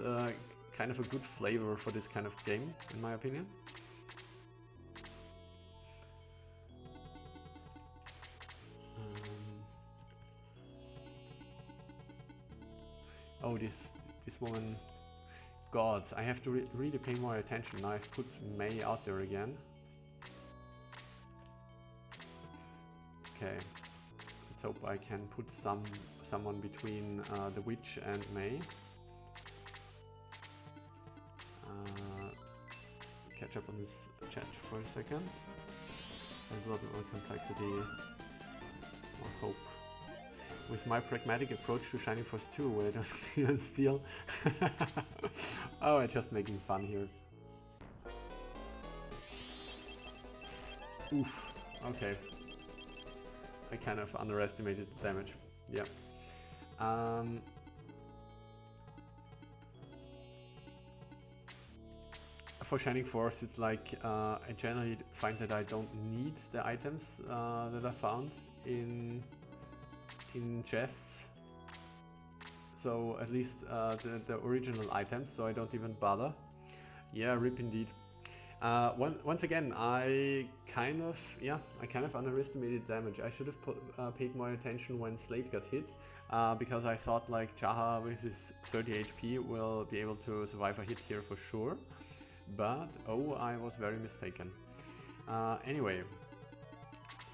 kind of a good flavor for this kind of game, in my opinion. Oh, this woman. Gods, I have to really pay more attention. Now I've put May out there again. Okay, let's hope I can put someone between the witch and May. Catch up on this chat for a second. There's a lot more complexity, more hope. With my pragmatic approach to Shining Force 2, where I don't even steal. Oh, I'm just making fun here. Oof, okay. I kind of underestimated the damage. Yeah. For Shining Force, it's like I generally find that I don't need the items that I found in chests. So at least the original items, so I don't even bother. Yeah, rip indeed. Once again, I kind of underestimated damage. I should have paid more attention when Slate got hit, because I thought like Jaha with his 30 HP will be able to survive a hit here for sure. But oh, I was very mistaken. Anyway,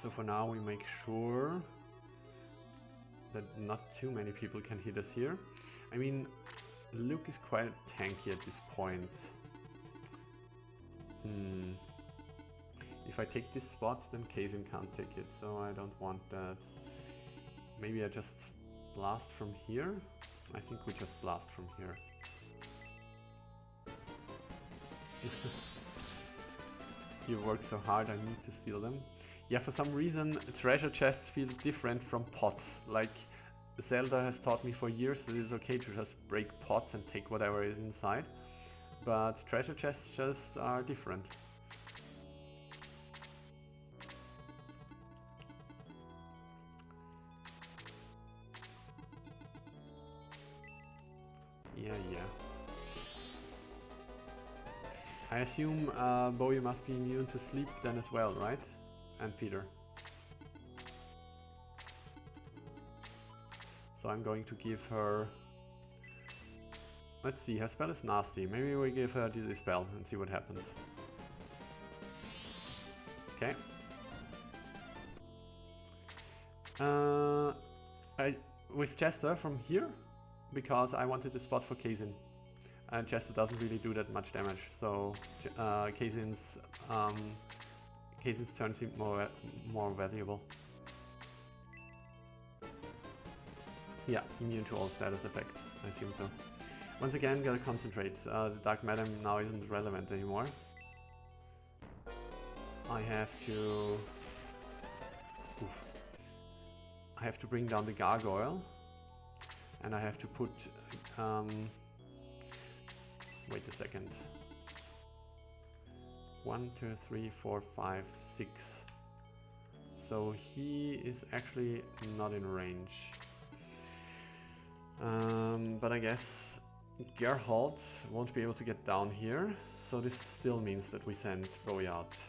so for now we make sure that not too many people can hit us here. I mean, Luke is quite tanky at this point. If I take this spot, then Kazin can't take it, so I don't want that. Maybe I just blast from here? I think we just blast from here. You work so hard, I need to steal them. Yeah, for some reason treasure chests feel different from pots. Like Zelda has taught me for years that it's okay to just break pots and take whatever is inside. But treasure chests just are different. Yeah. I assume Bowie must be immune to sleep then as well, right? And Peter. So I'm going to give her... Let's see, her spell is nasty. Maybe we give her the spell and see what happens. Okay. With Chester from here, because I wanted the spot for Kazin. And Chester doesn't really do that much damage, so Kazin's turn seemed more valuable. Yeah, immune to all status effects, I assume so. Once again, gotta concentrate. The Dark Madam now isn't relevant anymore. I have to I have to bring down the gargoyle, and I have to put, wait a second, 1, 2, 3, 4, 5, 6. So he is actually not in range. But I guess Geralt won't be able to get down here, so this still means that we send Goliath.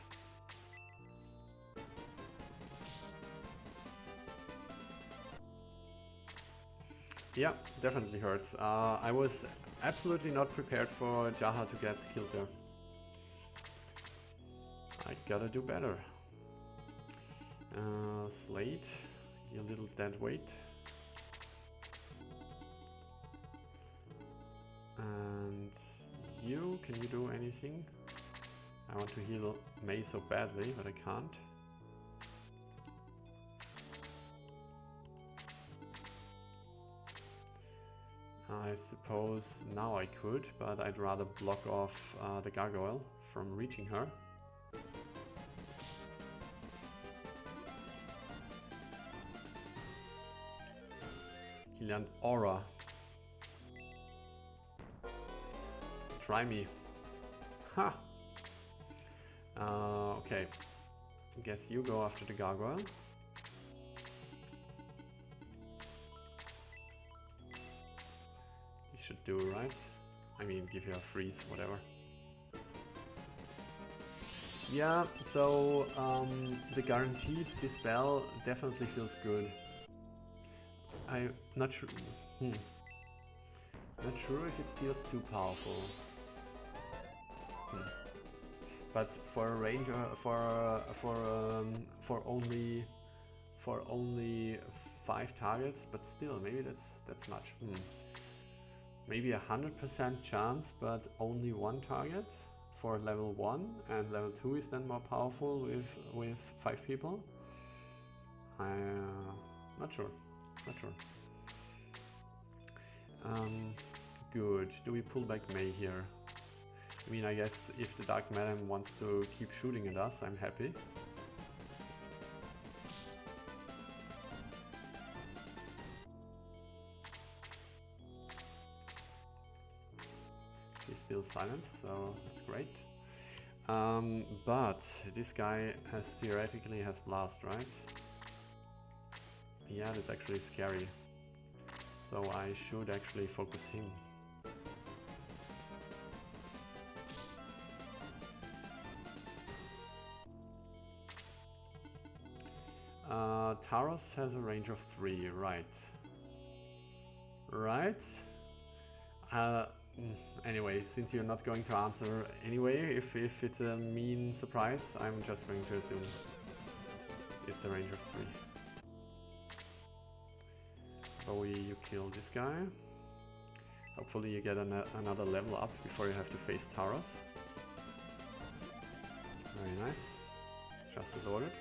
Yeah, definitely hurts. I was absolutely not prepared for Jaha to get killed there. I gotta do better. Slate, you little dead weight. And you, can you do anything? I want to heal May so badly, but I can't. I suppose now I could, but I'd rather block off the gargoyle from reaching her. He learned Aura. Try me. Ha! Okay. Guess you go after the gargoyle. Should do, right? I mean, give you a freeze, whatever. Yeah, so the guaranteed dispel definitely feels good. I'm not sure. Not sure if it feels too powerful. But for a range, for only 5 targets, but still, maybe that's much. Maybe 100% chance, but only 1 target for level 1, and level 2 is then more powerful with 5 people. Not sure. Good. Do we pull back May here? I mean, I guess if the Dark Madam wants to keep shooting at us, I'm happy. He's still silenced, so that's great. But this guy theoretically has blast, right? Yeah, that's actually scary. So I should actually focus him. Taros has a range of 3, right? Right? Anyway, since you're not going to answer anyway, if it's a mean surprise, I'm just going to assume it's a range of 3. Bowie, you kill this guy. Hopefully you get another level up before you have to face Taros. Very nice. Just as ordered.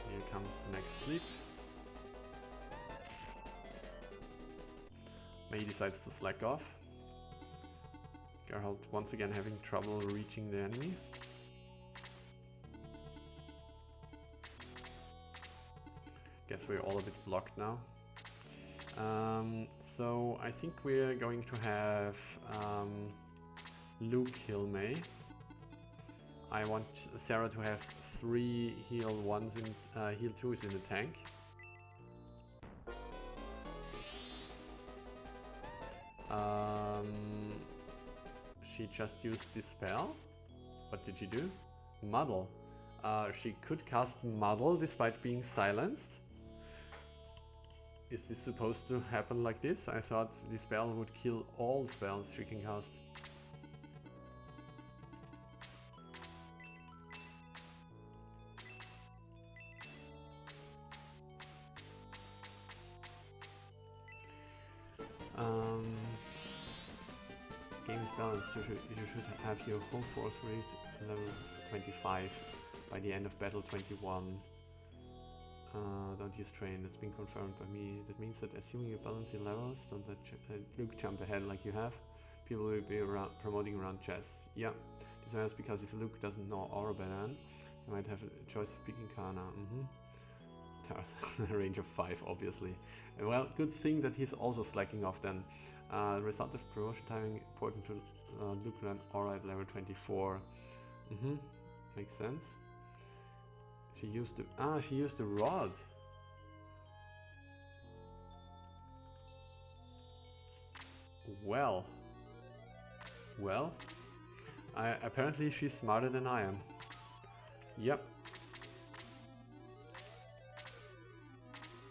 Here comes the next sleep. May decides to slack off. Geralt once again having trouble reaching the enemy. Guess we're all a bit blocked now. So I think we're going to have Luke heal May. I want Sarah to have 3 heal 1s in heal 2s in the tank. She just used this spell. What did she do? Muddle. She could cast Muddle despite being silenced. Is this supposed to happen like this? I thought the spell would kill all spells she can cast. Game is balanced. You should have your whole force raised level 25 by the end of battle 21. Don't use train, that's been confirmed by me. That means that assuming you balance your levels, don't let Luke jump ahead like you have. people will be promoting around chess. Yeah, this matters because if Luke doesn't know Aura Banan, he might have a choice of picking Kana. A range of 5, obviously. Well, good thing that he's also slacking off then. Result of promotion timing important to Luke and Aura at level 24. Makes sense. She used the rod. Well, apparently she's smarter than I am. Yep.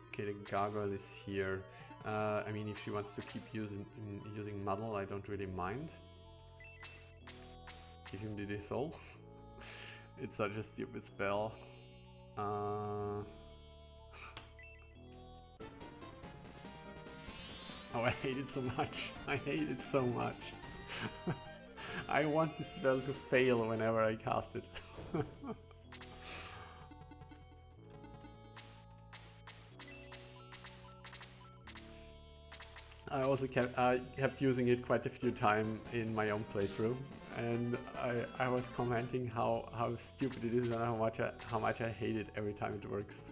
Okay, the gargoyle is here. I mean, if she wants to keep using muddle, I don't really mind. Give him the dissolve. It's such a stupid spell. Oh, I hate it so much. I hate it so much. I want this spell to fail whenever I cast it. I also kept using it quite a few times in my own playthrough, and I was commenting how stupid it is and how much I hate it every time it works.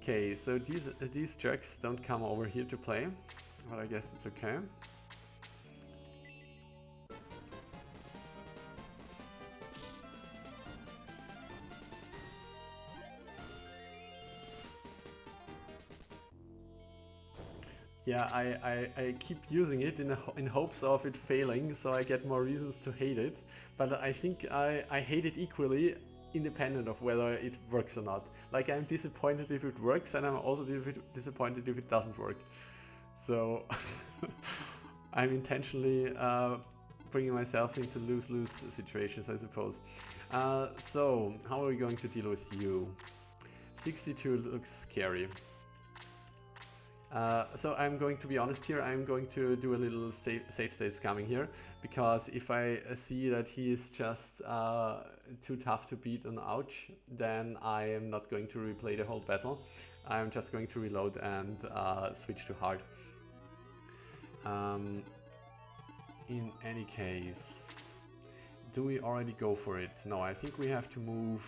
Okay, so these jerks don't come over here to play, but I guess it's okay. Yeah, I keep using it in hopes of it failing, so I get more reasons to hate it. But I think I hate it equally, independent of whether it works or not. Like, I'm disappointed if it works, and I'm also disappointed if it doesn't work. So I'm intentionally bringing myself into lose-lose situations, I suppose. So how are we going to deal with you? 62 looks scary. So I'm going to be honest here, I'm going to do a little safe state scamming here, because if I see that he is just too tough to beat on Ouch, then I am not going to replay the whole battle. I'm just going to reload and switch to hard. In any case, do we already go for it? No, I think we have to move,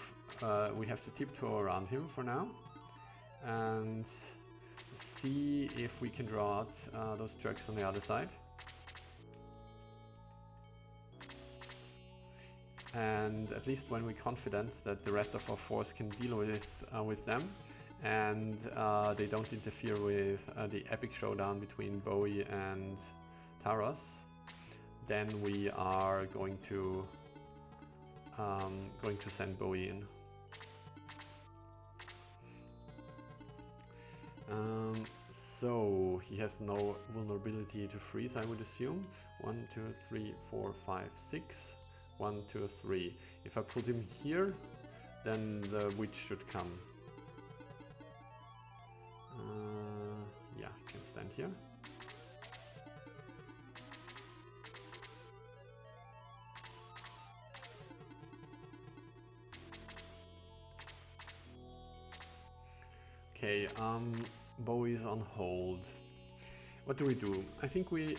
we have to tiptoe around him for now, and see if we can draw out those trucks on the other side. And at least when we're confident that the rest of our force can deal with them, and they don't interfere with the epic showdown between Bowie and Taros, then we are going to send Bowie in. So he has no vulnerability to freeze, I would assume. 1, 2, 3, 4, 5, 6. 1, 2, 3. If I put him here, then the witch should come. Yeah, he can stand here. Okay, Bowie is on hold. What do we do? I think we...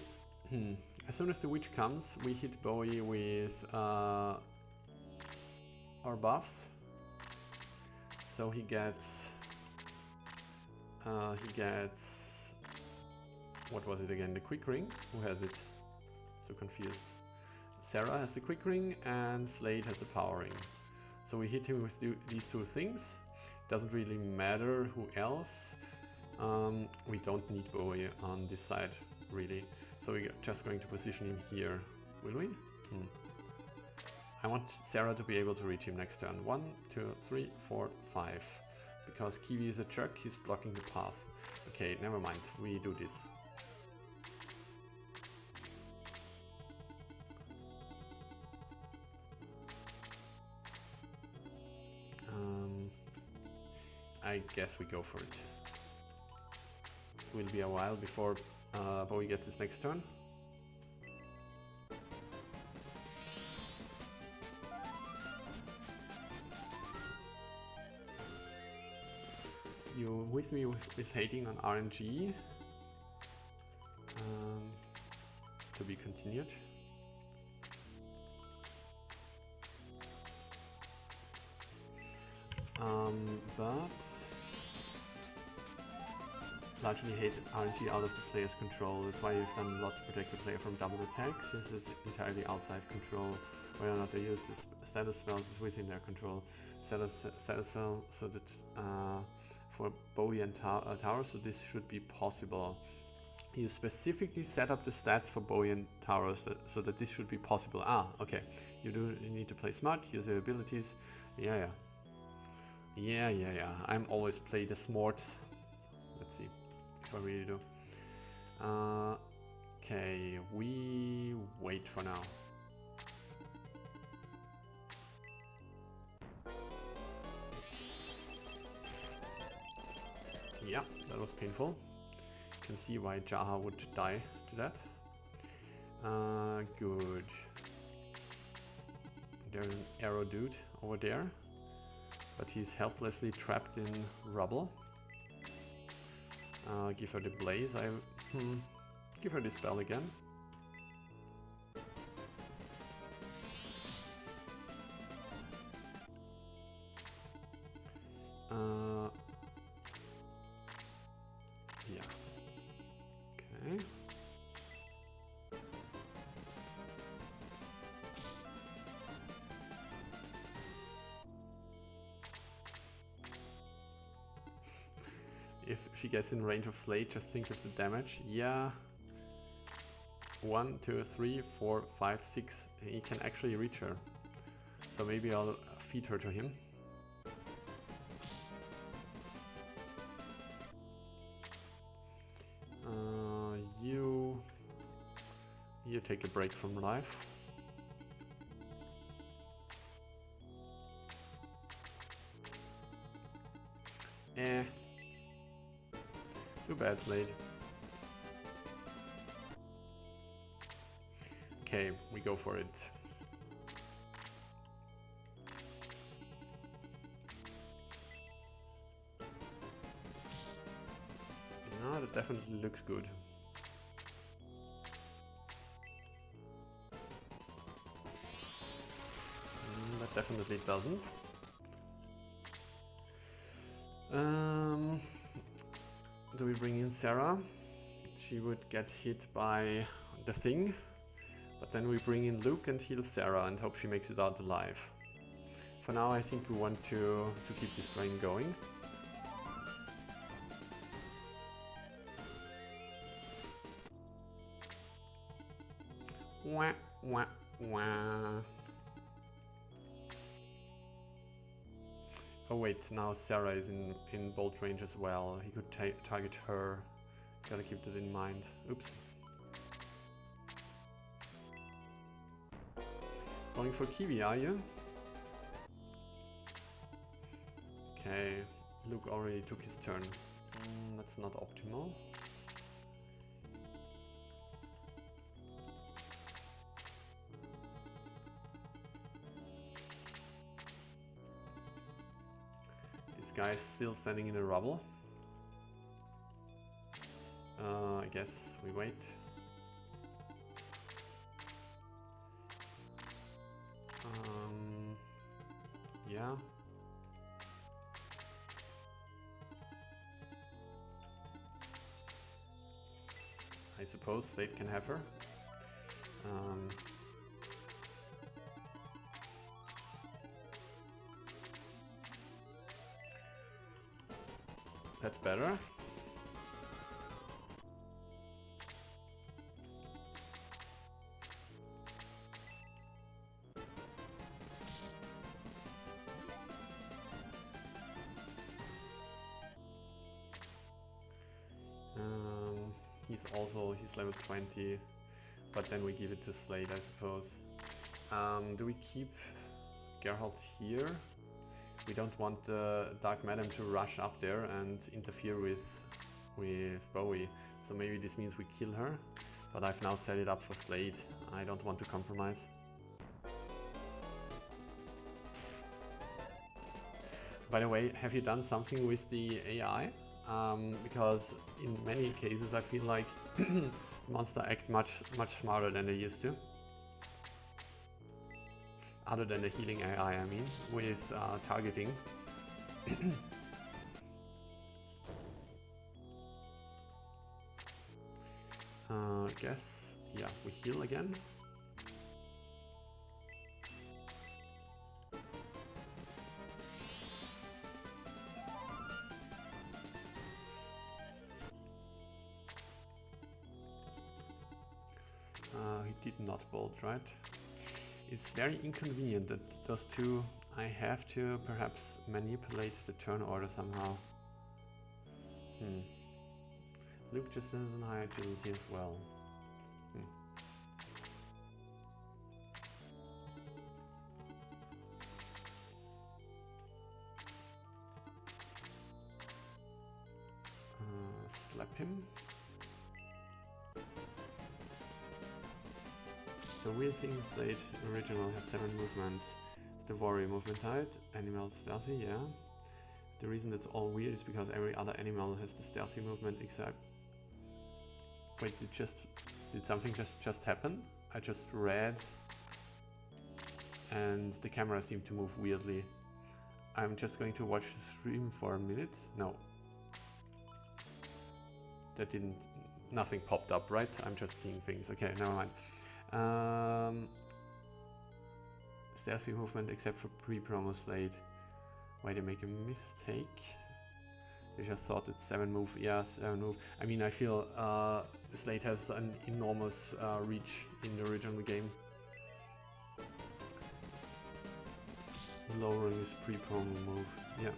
as soon as the witch comes, we hit Bowie with our buffs. So he gets... what was it again? The quick ring? Who has it? So confused. Sarah has the quick ring and Slade has the power ring. So we hit him with these two things. Doesn't really matter who else. We don't need Bowie on this side, really. So we're just going to position him here. Will we? I want Sarah to be able to reach him next turn. 1, 2, 3, 4, 5. Because Kiwi is a jerk, he's blocking the path. Okay, never mind. We do this. I guess we go for it. Will be a while before Bowie gets his next turn. You with me with hating on RNG? continued. But largely hate RNG out of the player's control. That's why you've done a lot to protect the player from double attacks. This is entirely outside control. Whether or not they use this status spells is within their control. Status spell so that for Bowie and Tower, so this should be possible. You specifically set up the stats for Bowie and Towers so that this should be possible. Ah, okay. You need to play smart, use your abilities. Yeah. I'm always play the smarts. Let's see if I really do. Okay, we wait for now. Yeah, that was painful. You can see why Jaha would die to that. Good. There's an arrow dude over there, but he's helplessly trapped in rubble. Give her the blaze. Give her the spell again. Yeah. Okay. If she gets in range of Slade, just think of the damage. Yeah. 1, 2, 3, 4, 5, 6. He can actually reach her. So maybe I'll feed her to him. You take a break from life. Too bad, Slade. Okay, we go for it. No, that definitely looks good. That definitely doesn't. Do we bring in Sarah? She would get hit by the thing. But then we bring in Luke and heal Sarah and hope she makes it out alive. For now, I think we want to keep this train going. Wah, wah, wah. Oh wait, now Sarah is in bolt range as well. He could target her. Gotta keep that in mind. Oops. Going for Kiwi, are you? Okay, Luke already took his turn. That's not optimal. This guy's still standing in the rubble. I guess we wait. Yeah. I suppose Slade can have her. That's better. He's level 20, but then we give it to Slade, I suppose. Do we keep Geralt here? We don't want the Dark Madam to rush up there and interfere with Bowie, so maybe this means we kill her, but I've now set it up for Slade. I don't want to compromise. By the way, have you done something with the AI? Because in many cases I feel like monster act much smarter than they used to. Other than the healing AI, I mean, with targeting. Guess, yeah, we heal again. He did not bolt, right? It's very inconvenient that those two, I have to perhaps manipulate the turn order somehow. Luke just has an high agility as well. Slap him. The weird thing is that original has 7 movements. The warrior movement height, animal stealthy, yeah. The reason it's all weird is because every other animal has the stealthy movement except... Wait, did something just happen? I just read and the camera seemed to move weirdly. I'm just going to watch the stream for a minute. No. That didn't... Nothing popped up, right? I'm just seeing things. Okay, never mind. Stealthy movement except for pre-promo Slate. Why they make a mistake? They just thought it's 7 move. Yeah, 7 move. I mean, I feel Slate has an enormous reach in the original game. Lowering his pre-promo move. Yeah.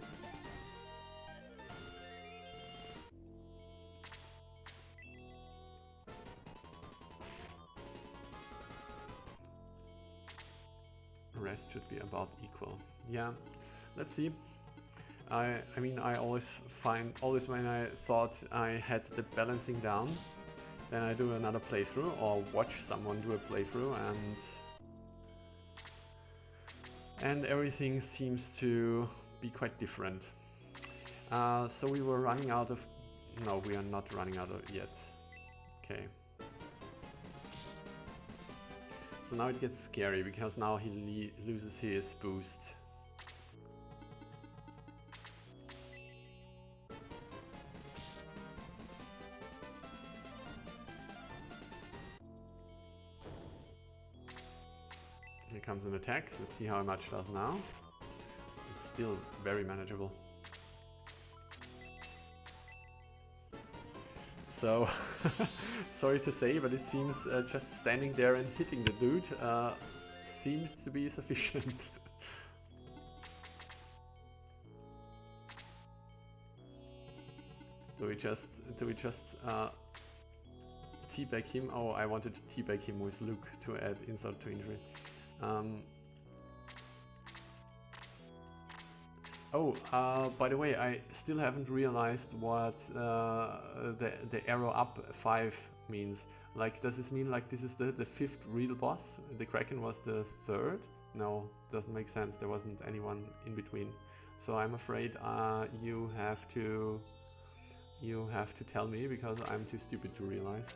Rest should be about equal. Yeah, let's see. I mean, I always when I thought I had the balancing down, then I do another playthrough or watch someone do a playthrough, and everything seems to be quite different. So we were running out of... No, we are not running out of yet. Okay. So now it gets scary because now he loses his boost. Here comes an attack. Let's see how much it does now. It's still very manageable. So, sorry to say, but it seems just standing there and hitting the dude seemed to be sufficient. Do we just teabag him? Oh, I wanted to teabag him with Luke to add insult to injury. By the way, I still haven't realized what the arrow up 5 means. Like, does this mean like this is the 5th real boss? The Kraken was the 3rd? No, doesn't make sense. There wasn't anyone in between. So I'm afraid you have to tell me because I'm too stupid to realize.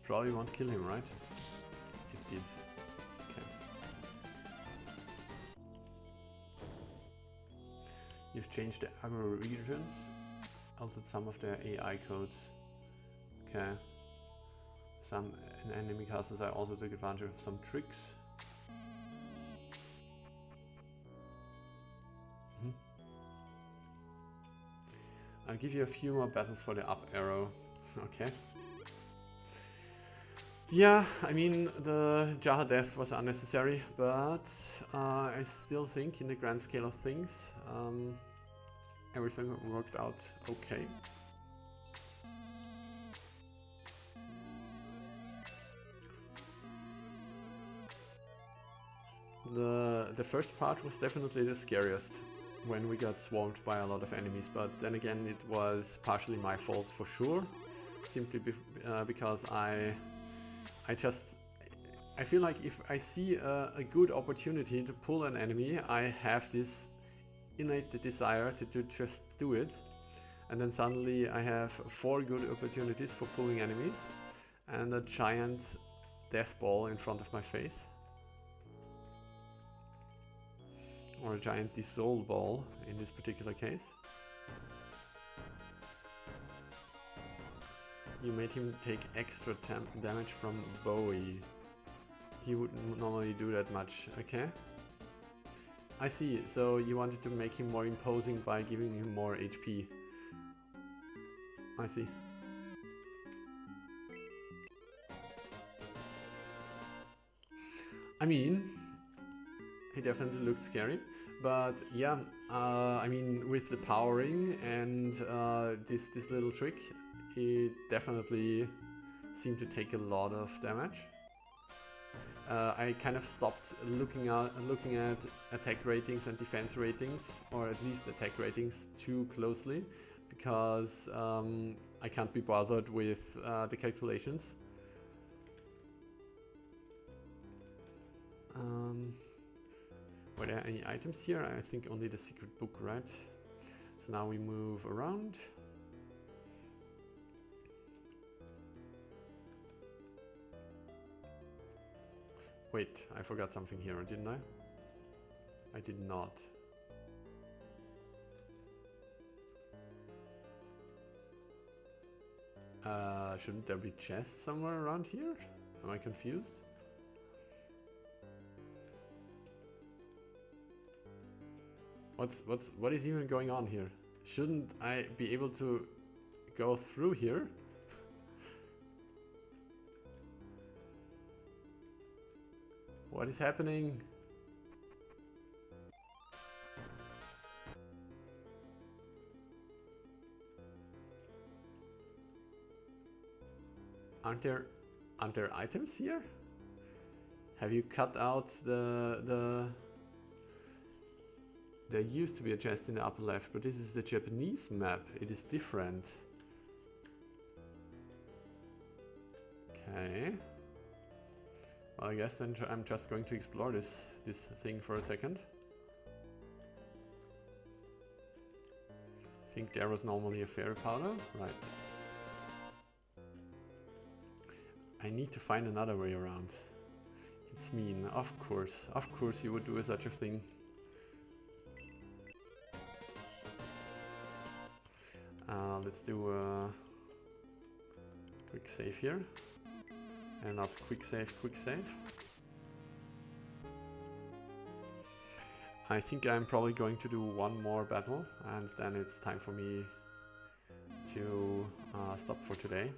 Probably won't kill him, right? It did. Okay. You've changed the aggro regions, altered some of their AI codes. Okay. Some enemy casters I also took advantage of some tricks. I'll give you a few more battles for the up arrow. Okay. Yeah, I mean, the Jaha death was unnecessary, but I still think in the grand scale of things, everything worked out okay. The first part was definitely the scariest. when we got swarmed by a lot of enemies, but then again it was partially my fault for sure, simply because I feel like if I see a good opportunity to pull an enemy, I have this innate desire to just do it, and then suddenly I have 4 good opportunities for pulling enemies and a giant death ball in front of my face. Or a giant dissolve ball in this particular case. You made him take extra damage from Bowie. He wouldn't normally do that much, okay? I see, so you wanted to make him more imposing by giving him more HP. I see. I mean, he definitely looked scary, but yeah, I mean, with the powering and this little trick, it definitely seemed to take a lot of damage. I kind of stopped looking at attack ratings and defense ratings, or at least attack ratings, too closely, because I can't be bothered with the calculations. Were there any items here? I think only the secret book, right? So now we move around. Wait, I forgot something here, didn't I? I did not. Shouldn't there be chests somewhere around here? Am I confused? What is even going on here? Shouldn't I be able to go through here? What is happening? Aren't there items here? Have you cut out the There used to be a chest in the upper left, but this is the Japanese map. It is different. Okay. Well, I guess then I'm just going to explore this thing for a second. I think there was normally a fairy powder, right? I need to find another way around. It's mean, of course you would do such a thing. Let's do a quick save here. And not quick save. I think I'm probably going to do one more battle, and then it's time for me to stop for today.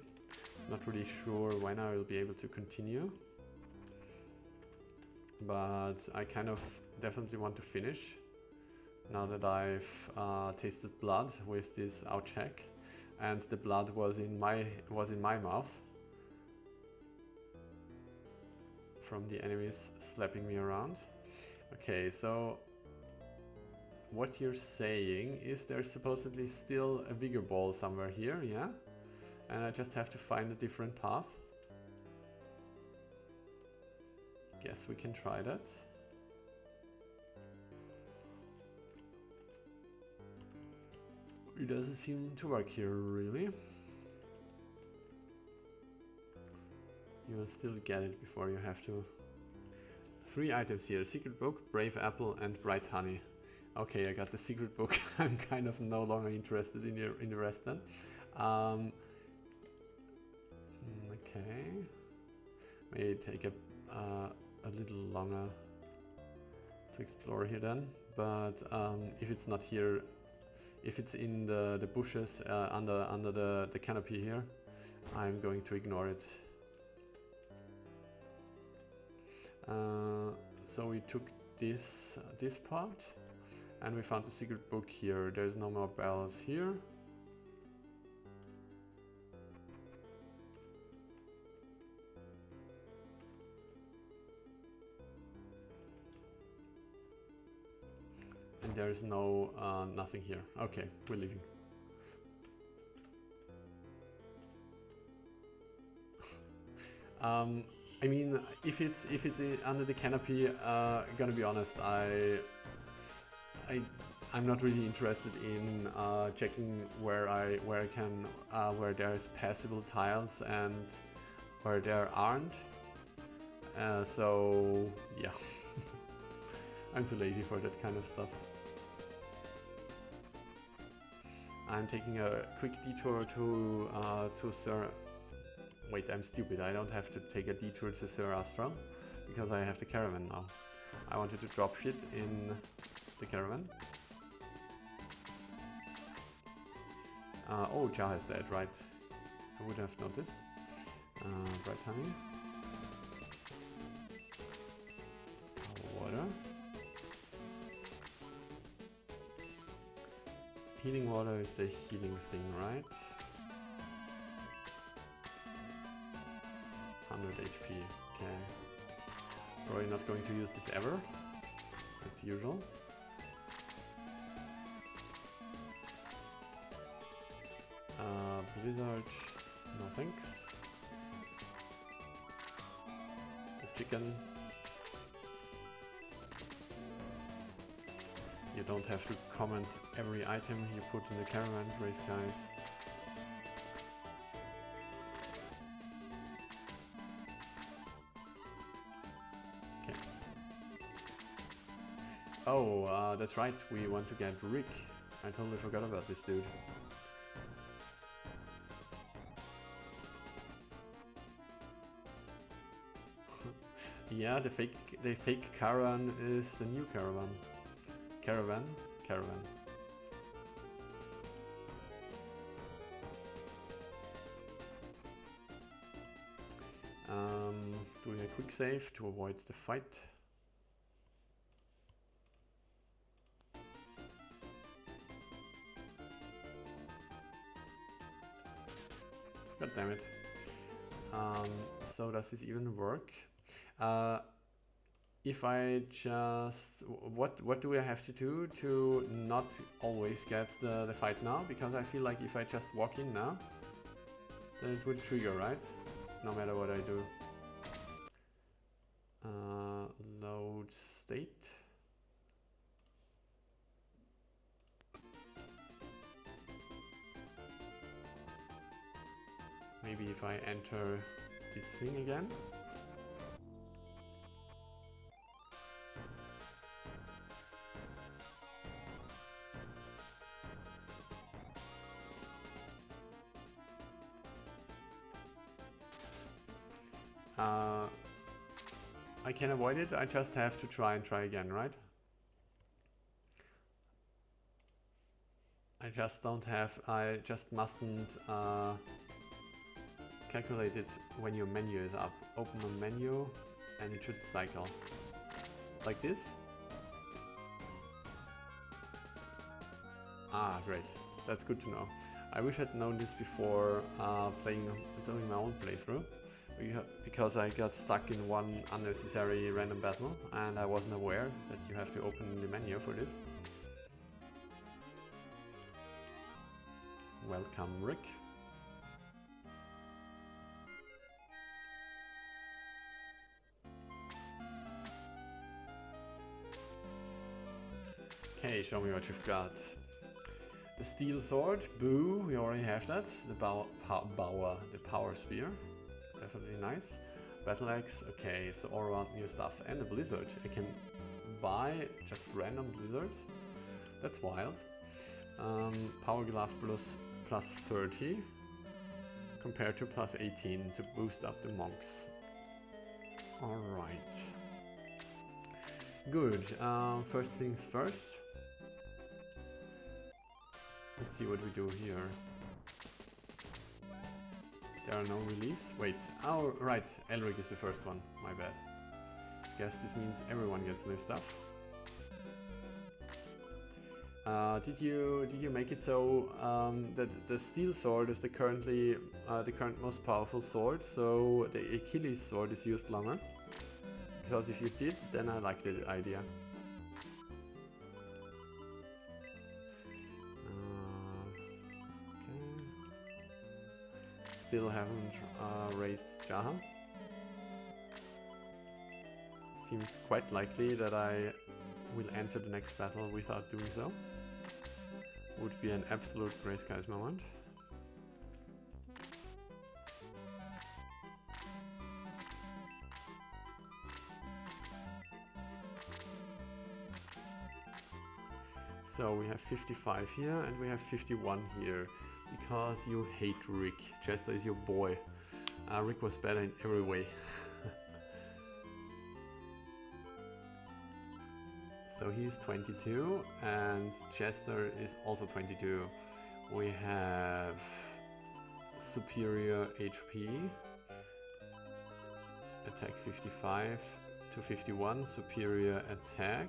Not really sure when I will be able to continue, but I kind of definitely want to finish now that I've tasted blood with this ouch hack, and the blood was in my mouth from the enemies slapping me around. Okay, so what you're saying is there's supposedly still a bigger ball somewhere here, yeah? And I just have to find a different path. Guess we can try that. It doesn't seem to work here, really. You will still get it before you have to. 3 items here: secret book, brave apple, and bright honey. Okay, I got the secret book. I'm kind of no longer interested in the rest then. Okay, may take a little longer to explore here then. But if it's not here, if it's in the bushes under the canopy here, I'm going to ignore it. So we took this part, and we found the secret book here. There's no more bells here. And there is no nothing here. Okay, we're leaving. I mean, if it's under the canopy, gonna be honest, I'm not really interested in checking where there's passable tiles and where there aren't. So yeah, I'm too lazy for that kind of stuff. I'm taking a quick detour to Sir. Wait, I'm stupid. I don't have to take a detour to Sir Astral because I have the caravan now. I wanted to drop shit in the caravan. Oh, Jar is dead, right? I would have noticed. Bright honey. Water. Healing water is the healing thing, right? 100 HP, okay. Probably not going to use this ever, as usual. Blizzard, no thanks. The chicken. You don't have to comment every item you put in the caravan, race guys. Okay. Oh, that's right, we want to get Rick. I totally forgot about this dude. Yeah, the fake caravan is the new caravan. Caravan. Doing a quick save to avoid the fight. God damn it. So does this even work? If I just... What do I have to do to not always get the fight now? Because I feel like if I just walk in now, then it would trigger, right? No matter what I do. Load state. Maybe if I enter this thing again. I can avoid it, I just have to try again, right? I just mustn't calculate it when your menu is up. Open a menu and it should cycle. Like this? Ah, great. That's good to know. I wish I'd known this before doing my own playthrough. Because I got stuck in one unnecessary random battle and I wasn't aware that you have to open the menu for this. Welcome, Rick. Okay, show me what you've got. The steel sword, boo, we already have that. The the power spear. Definitely nice. Battle axe, okay, so all around new stuff. And the blizzard. I can buy just random blizzards. That's wild. Power glove plus 30 compared to plus 18 to boost up the monks. Alright. Good. First things first. Let's see what we do here. There are no reliefs. Wait. Oh, right. Elric is the first one. My bad. Guess this means everyone gets new stuff. Did you make it so that the steel sword is the current most powerful sword, so the Achilles sword is used longer? Because if you did, then I like the idea. still haven't raised Jaha. Seems quite likely that I will enter the next battle without doing so. Would be an absolute Grey Skies moment. So we have 55 here and we have 51 here, because you hate Rick. Chester is your boy. Rick was better in every way. So he's 22 and Chester is also 22. We have superior HP, attack 55 to 51, superior attack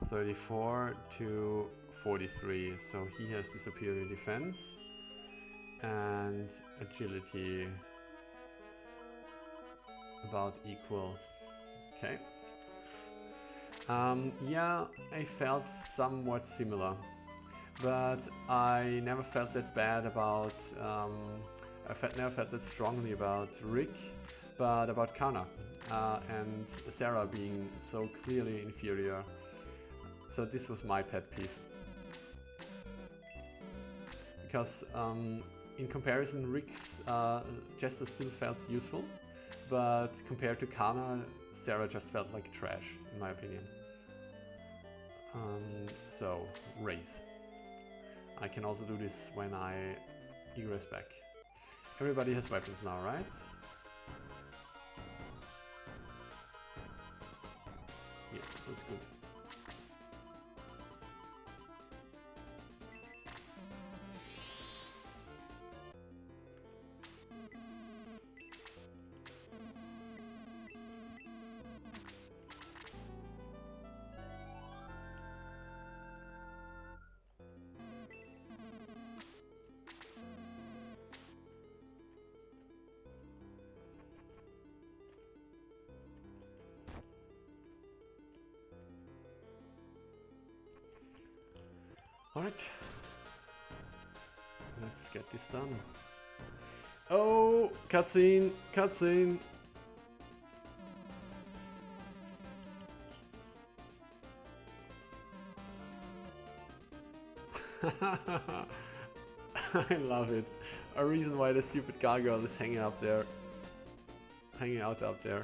34 to 43, so he has the superior defense, and agility about equal. Okay. Yeah, I felt somewhat similar, but I never felt that bad about, never felt that strongly about Rick, but about Kana and Sarah being so clearly inferior. So this was my pet peeve. Because in comparison, Rick's Jester still felt useful, but compared to Kana, Sarah just felt like trash, in my opinion. So, raise. I can also do this when I egress back. Everybody has weapons now, right? Yeah, looks good. Alright, let's get this done. Oh, cutscene, cutscene. I love it. A reason why the stupid gargoyle is hanging out there. Hanging out up there.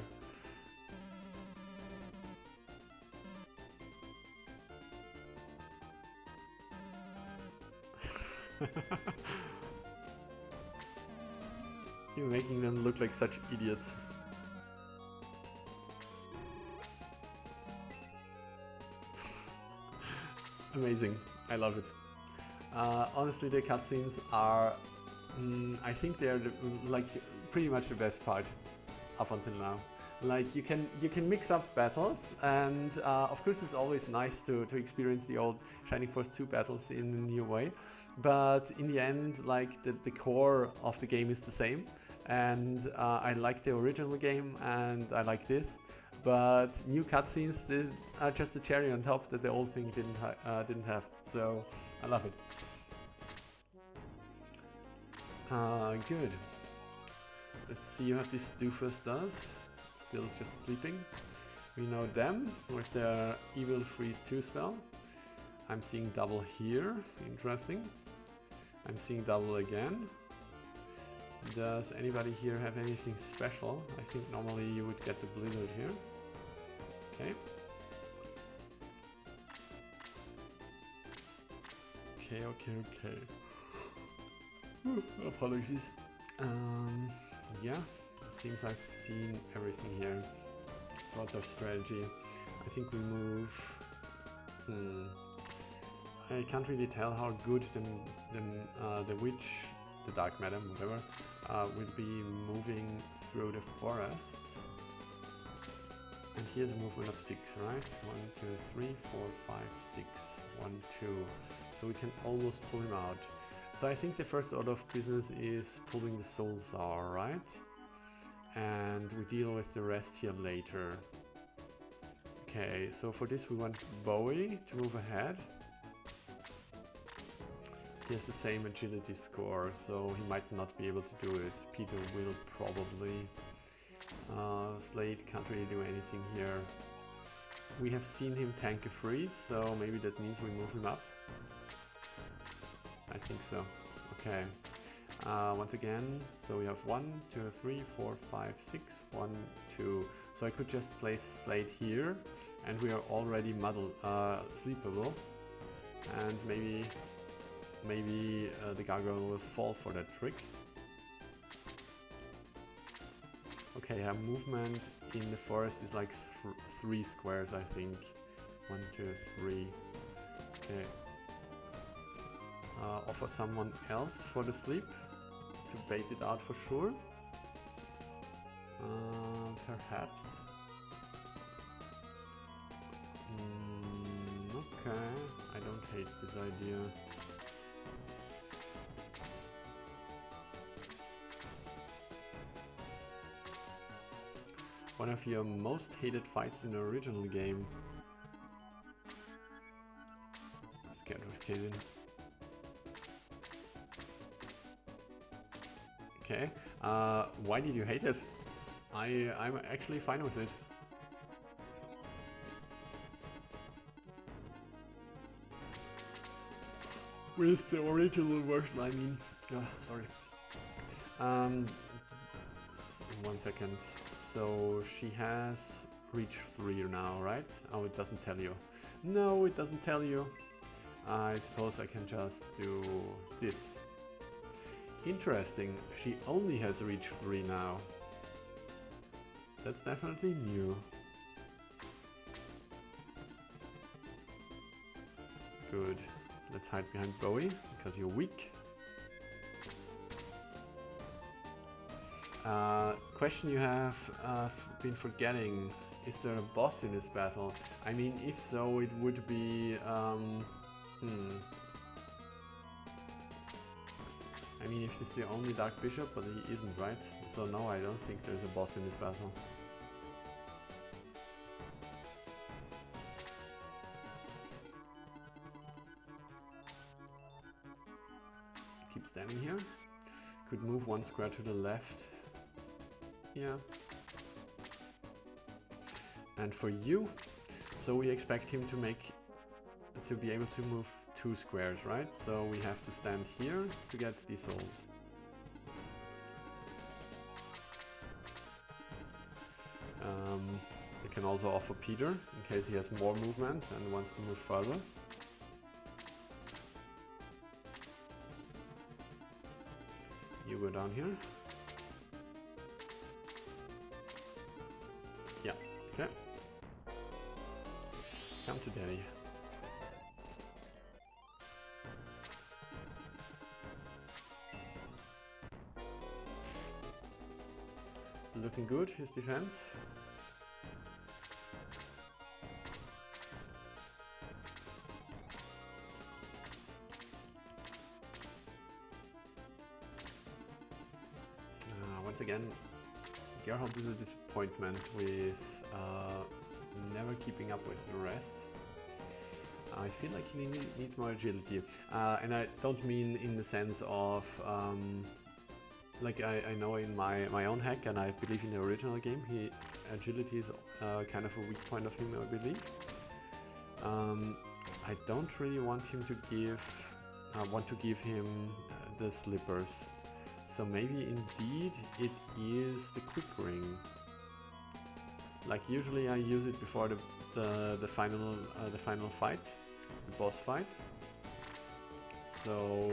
You're making them look like such idiots. Amazing. I love it. Honestly, the cutscenes are, I think they're like pretty much the best part up until now. Like you can mix up battles, and of course it's always nice to experience the old Shining Force 2 battles in a new way. But in the end, like the core of the game is the same, and I like the original game and I like this. But new cutscenes are just a cherry on top that the old thing didn't have. So I love it. Good. Let's see what this doofus does. Still just sleeping. We know them with their Evil Freeze 2 spell. I'm seeing double here. Interesting. I'm seeing double again. Does anybody here have anything special? I think normally you would get the blizzard here. Okay. Okay. Apologies. Yeah, seems I've seen everything here. Lots of strategy. I think we move. I can't really tell how good the witch, the dark madam, whatever, will be moving through the forest. And he has a movement of 6, right? 1, 2, 3, 4, 5, 6. 1, 2. So we can almost pull him out. So I think the first order of business is pulling the Soul Sour, right? And we deal with the rest here later. Okay, so for this we want Bowie to move ahead. he has the same agility score, so he might not be able to do it. Peter will probably. Slade can't really do anything here. We have seen him tank a freeze, so maybe that means we move him up. I think so. Okay. Once again, so we have 1, 2, 3, 4, 5, 6, 1, 2. So I could just place Slade here, and we are already sleepable. And maybe the gargoyle will fall for that trick. Okay, our movement in the forest is like 3 squares, I think. 1, 2, 3. Okay. Offer someone else for the sleep to bait it out for sure. Perhaps. Okay, I don't hate this idea. One of your most hated fights in the original game. Scared with Kaden. Okay, why did you hate it? I'm actually fine with it. With the original version, I mean. Sorry. 1 second. So she has reach 3 now, right? Oh, it doesn't tell you. No, it doesn't tell you. I suppose I can just do this. Interesting, she only has reach 3 now. That's definitely new. Good. Let's hide behind Bowie, because you're weak. Question you have been forgetting. Is there a boss in this battle? I mean, if so, it would be... I mean, if this is the only Dark Bishop, but he isn't, right? So no, I don't think there's a boss in this battle. Keep standing here. Could move 1 square to the left. Yeah. And for you, so we expect him to be able to move 2 squares, right? So we have to stand here to get these souls. We can also offer Peter in case he has more movement and wants to move further. You go down here. Yeah, okay. Come to daddy. Looking good, his defense. Once again, Gerhardt is a disappointment with never keeping up with the rest. I feel like he needs more agility. And I don't mean in the sense of... like I know in my own hack, and I believe in the original game, agility is kind of a weak point of him, I believe. I don't really want him to give him the slippers. So maybe indeed it is the quick ring. Like usually I use it before the final fight, the boss fight. So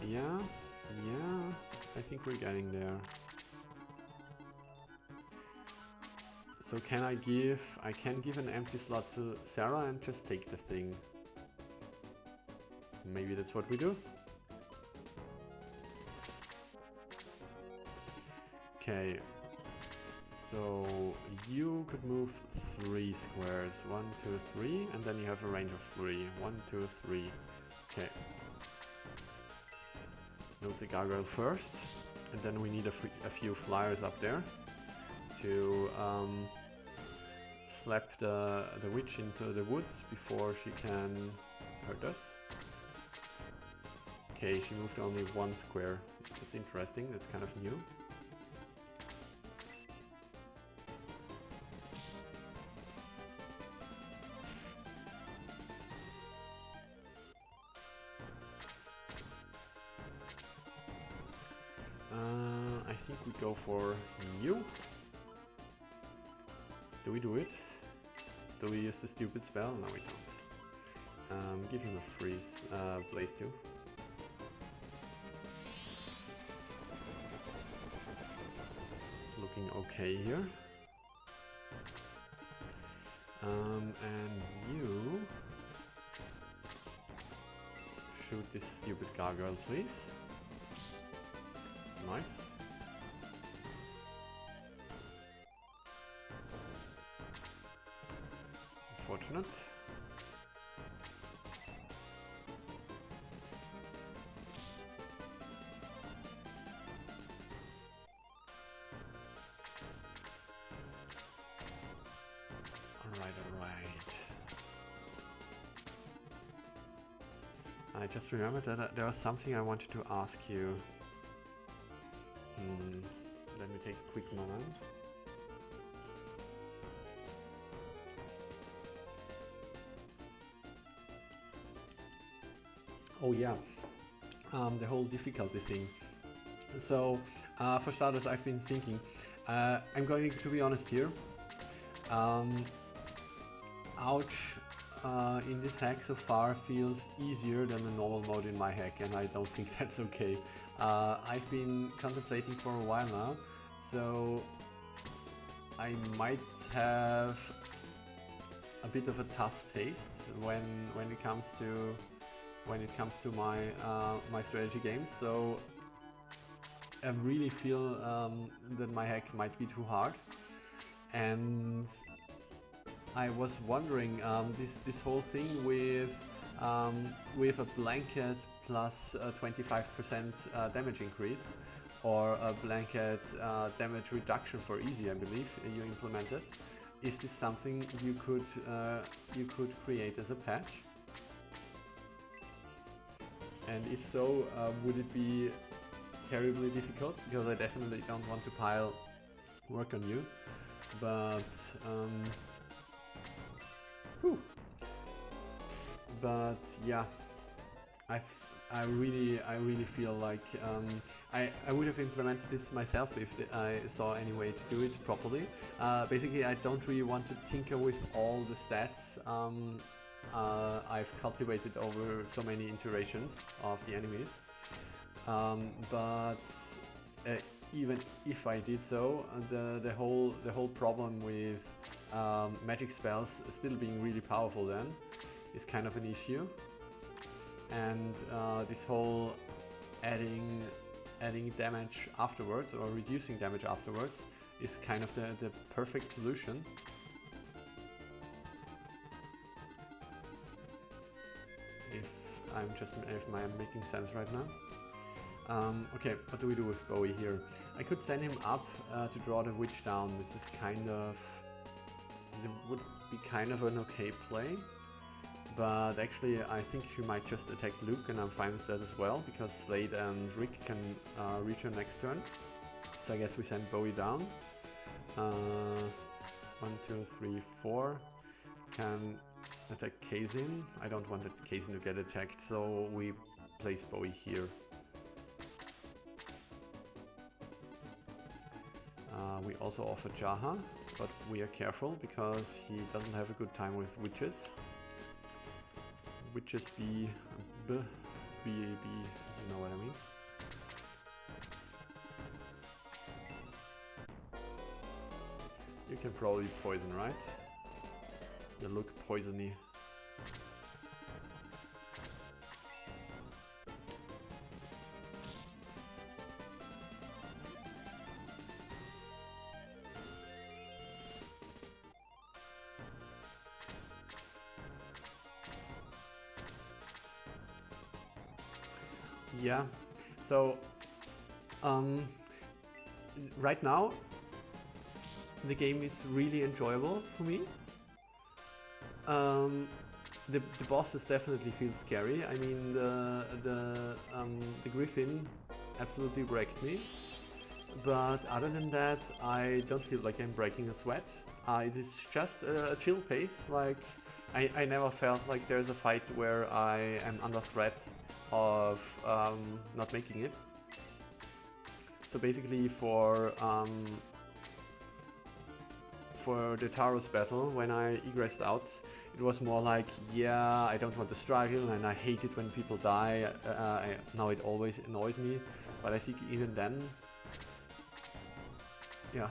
yeah, I think we're getting there. So I can give an empty slot to Sarah and just take the thing. Maybe that's what we do. Okay, so you could move 3 squares, 1, 2, 3, and then you have a range of 3, 1, 2, 3, okay. Move the gargoyle first, and then we need a few flyers up there to slap the witch into the woods before she can hurt us. Okay, she moved only one square. That's interesting, that's kind of new. I think we go for you. Do we do it? Do we use the stupid spell? No, we don't. Give him a freeze, Blaze 2. Looking okay here. And you shoot this stupid gargoyle, please. Nice. Unfortunate. Alright. I just remembered that there was something I wanted to ask you. Let me take a quick moment. Oh yeah, the whole difficulty thing. So, for starters, I've been thinking, I'm going to be honest here. Ouch, in this hack so far feels easier than the normal mode in my hack, and I don't think that's okay. I've been contemplating for a while now, so I might have a bit of a tough taste when it comes to my my strategy games. So I really feel that my hack might be too hard, and I was wondering this whole thing with a blanket plus 25% damage increase, or a blanket damage reduction for easy, I believe you implemented. Is this something you could create as a patch? And if so, would it be terribly difficult? Because I definitely don't want to pile work on you, but yeah, I really feel like I would have implemented this myself if I saw any way to do it properly. Basically, I don't really want to tinker with all the stats I've cultivated over so many iterations of the enemies. But even if I did so, the whole problem with magic spells still being really powerful then is kind of an issue. And this whole adding damage afterwards, or reducing damage afterwards, is kind of the perfect solution. If I'm making sense right now. Okay, what do we do with Bowie here? I could send him up to draw the witch down. This is it would be kind of an okay play. But actually, I think she might just attack Luke, and I'm fine with that as well, because Slade and Rick can reach her next turn. So I guess we send Bowie down. 1, 2, 3, 4. Can attack Kazin. I don't want Kazin to get attacked, so we place Bowie here. We also offer Jaha, but we are careful because he doesn't have a good time with witches. Witches be B, you know what I mean? You can probably poison, right? They look poisony. Yeah, so right now the game is really enjoyable for me. the bosses definitely feel scary. I mean, the Griffin absolutely wrecked me. But other than that, I don't feel like I'm breaking a sweat. It is just a chill pace. Like, I never felt like there's a fight where I am under threat of not making it. So basically for the Taurus battle, when I egressed out, it was more like, yeah, I don't want to struggle and I hate it when people die. Now it always annoys me, but I think even then, yeah.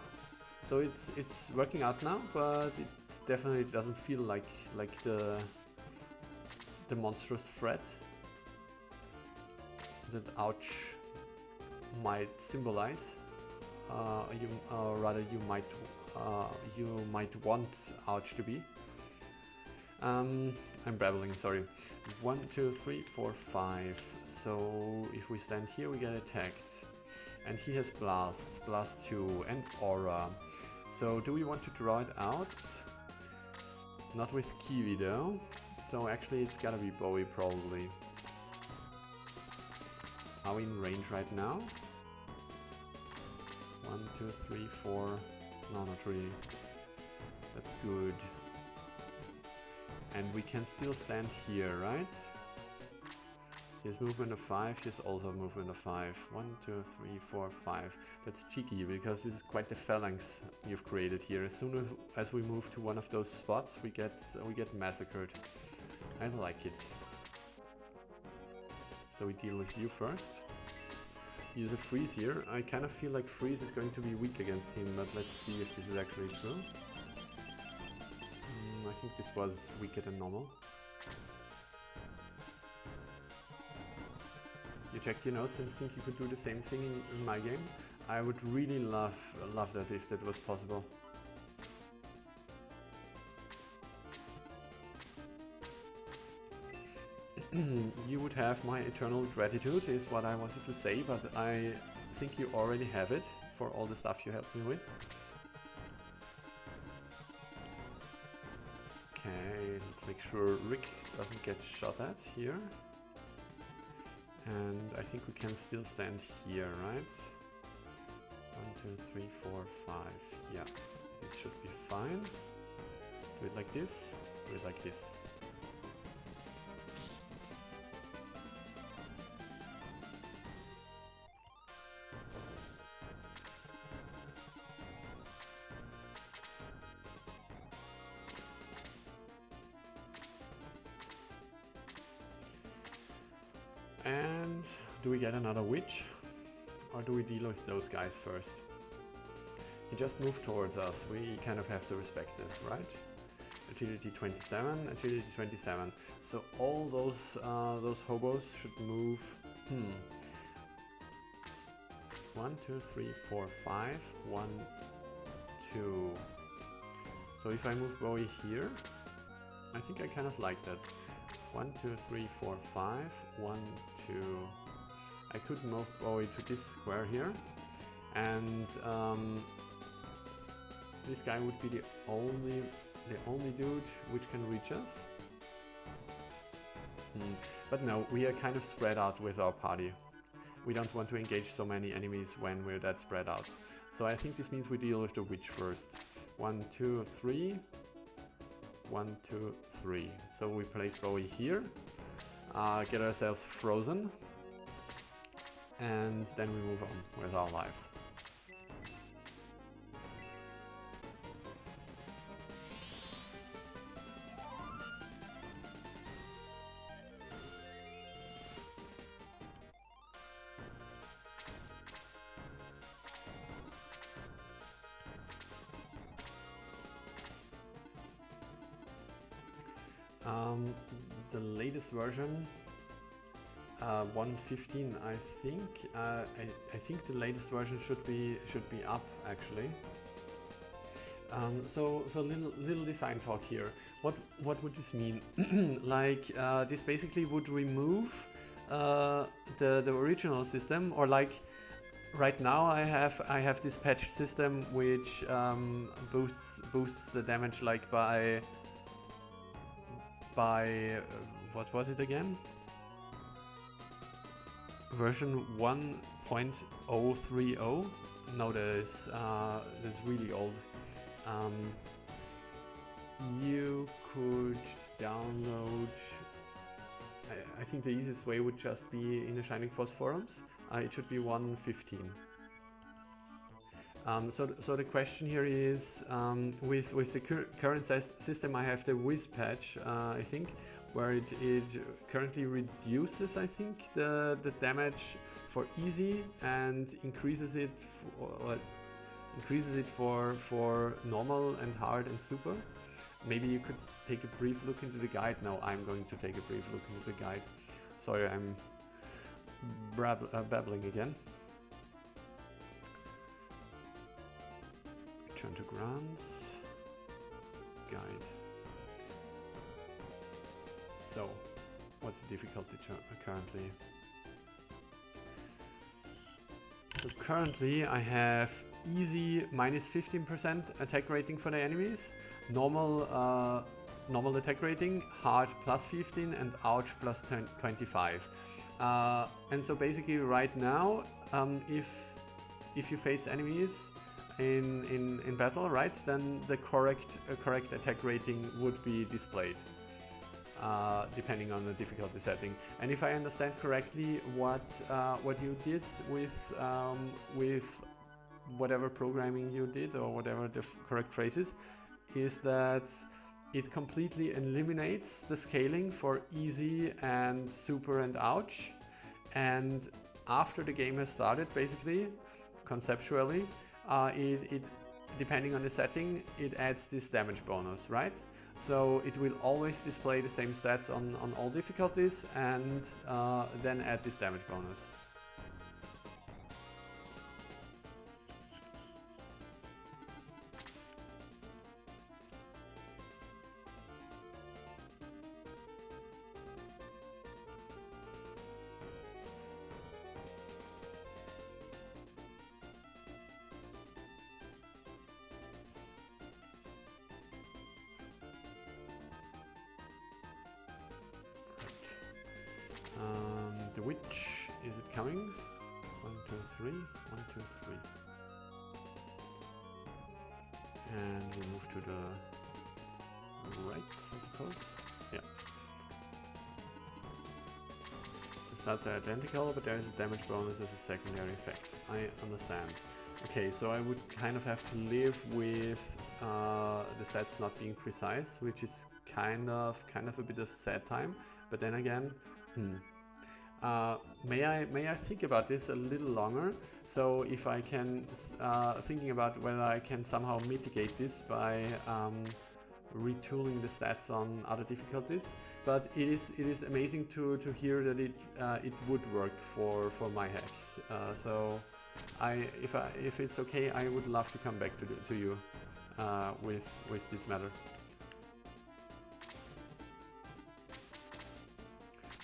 So it's working out now, but it definitely doesn't feel like the monstrous threat that Ouch might symbolize. Or rather, you might want Ouch to be. I'm babbling, sorry. 1, 2, 3, 4, 5. So if we stand here, we get attacked. And he has blasts, blast 2 and aura. So do we want to draw it out? Not with Kiwi though. So actually it's gotta be Bowie probably. Are we in range right now? 1, 2, 3, 4. No, not really. That's good. And we can still stand here, right? He has movement of 5, he has also movement of 5. 1, 2, 3, 4, 5. That's cheeky because this is quite the phalanx you've created here. As soon as we move to one of those spots, we get massacred. I like it. So we deal with you first. Use a freeze here. I kind of feel like freeze is going to be weak against him, but let's see if this is actually true. I think this was weaker than normal. You checked your notes and think you could do the same thing in my game? I would really love that if that was possible. You would have my eternal gratitude is what I wanted to say, but I think you already have it for all the stuff you helped me with. Okay, let's make sure Rick doesn't get shot at here. And I think we can still stand here, right? 1, 2, 3, 4, 5. Yeah, it should be fine. Do it like this, do it like this. And do we get another witch? Or do we deal with those guys first? He just moved towards us, we kind of have to respect it, right? Agility 27, agility 27. So all those hobos should move, 1, 2, 3, 4, 5, 1, 2. So if I move Bowie here, I think I kind of like that. 1, 2, 3, 4, 5, 1, 2. I could move Bowie to this square here, and this guy would be the only dude which can reach us. But no, we are kind of spread out with our party. We don't want to engage so many enemies when we're that spread out. So I think this means we deal with the witch first. 1, 2, 3. 1, 2, 3. So we place Bowie here, get ourselves frozen, and then we move on with our lives. The latest version, 1.15, I think. I think the latest version should be up actually. So little design talk here. What would this mean? Like this basically would remove the original system, or like right now I have this patched system which boosts the damage like by by what was it again? Version 1.030. No, that's really old. You could download. I think the easiest way would just be in the Shining Force forums. It should be 1.15. So the question here is, with the current system, I have the Whiz patch, I think, where it currently reduces, I think, the damage for easy and increases it for normal and hard and super. Maybe you could take a brief look into the guide. No, I'm going to take a brief look into the guide. Sorry, I'm babbling again. Turn to grants, guide. So, what's the difficulty currently? So currently I have easy minus 15% attack rating for the enemies, normal attack rating, hard plus 15 and ouch plus 25. And so basically right now, if you face enemies in battle, right, then the correct attack rating would be displayed, depending on the difficulty setting. And if I understand correctly, what you did with whatever programming you did or whatever the correct phrase is that it completely eliminates the scaling for easy and super and ouch. And after the game has started, basically, conceptually, it depending on the setting, it adds this damage bonus, right? So it will always display the same stats on all difficulties and then add this damage bonus. The witch, is it coming? 1, 2, 3, 1, 2, 3. And we move to the right, I suppose. Yeah. The stats are identical, but there is a damage bonus as a secondary effect. I understand. Okay, so I would kind of have to live with the stats not being precise, which is kind of a bit of sad time. But then again, may I think about this a little longer? So if I can, thinking about whether I can somehow mitigate this by retooling the stats on other difficulties. But it is amazing to hear that it would work for my hack. So if it's okay, I would love to come back to you with this matter.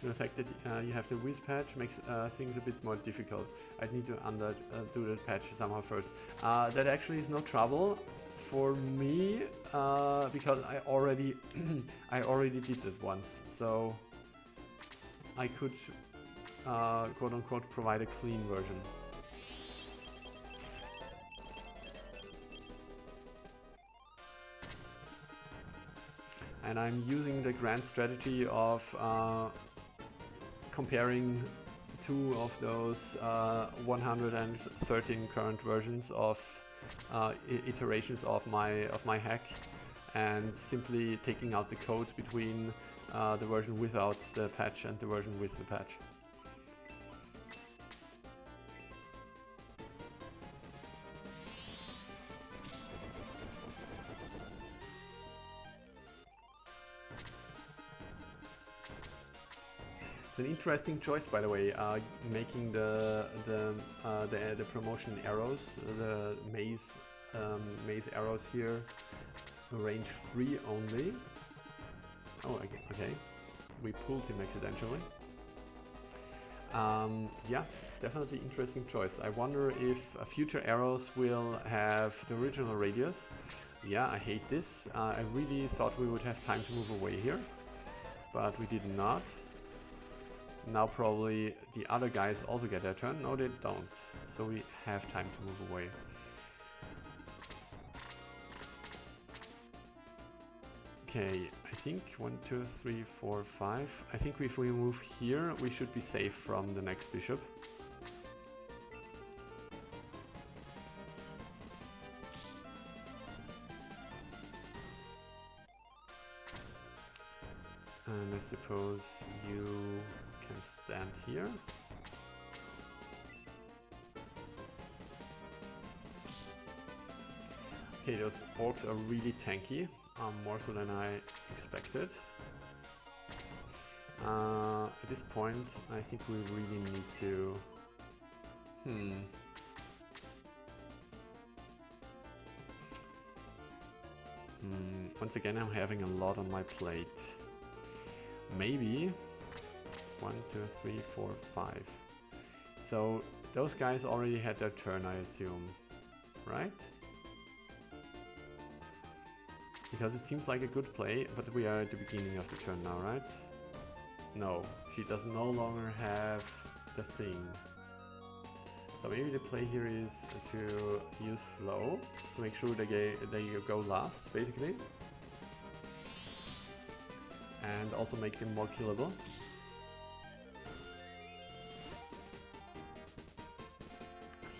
The fact that you have the Whiz patch makes things a bit more difficult. I'd need to do the patch somehow first. That actually is no trouble for me because I already did it once, so I could quote unquote provide a clean version. And I'm using the grand strategy of comparing two of those 113 current versions of iterations of my hack, and simply taking out the code between the version without the patch and the version with the patch. It's an interesting choice, by the way, making the promotion arrows, the maze arrows here, range 3 only. Oh, okay. We pulled him accidentally. Yeah, definitely interesting choice. I wonder if future arrows will have the original radius. Yeah, I hate this. I really thought we would have time to move away here. but we did not. Now probably the other guys also get their turn. No, they don't. So we have time to move away. Okay, I think 1, 2, 3, 4, 5. I think if we move here, we should be safe from the next bishop. And I suppose you can stand here. Okay, those orcs are really tanky, more so than I expected. At this point, I think we really need to... Once again, I'm having a lot on my plate. Maybe 1, 2, 3, 4, 5. So those guys already had their turn, I assume, right? Because it seems like a good play, but we are at the beginning of the turn now, right? No, she does no longer have the thing. So maybe the play here is to use slow to make sure they go last, basically. And also make them more killable.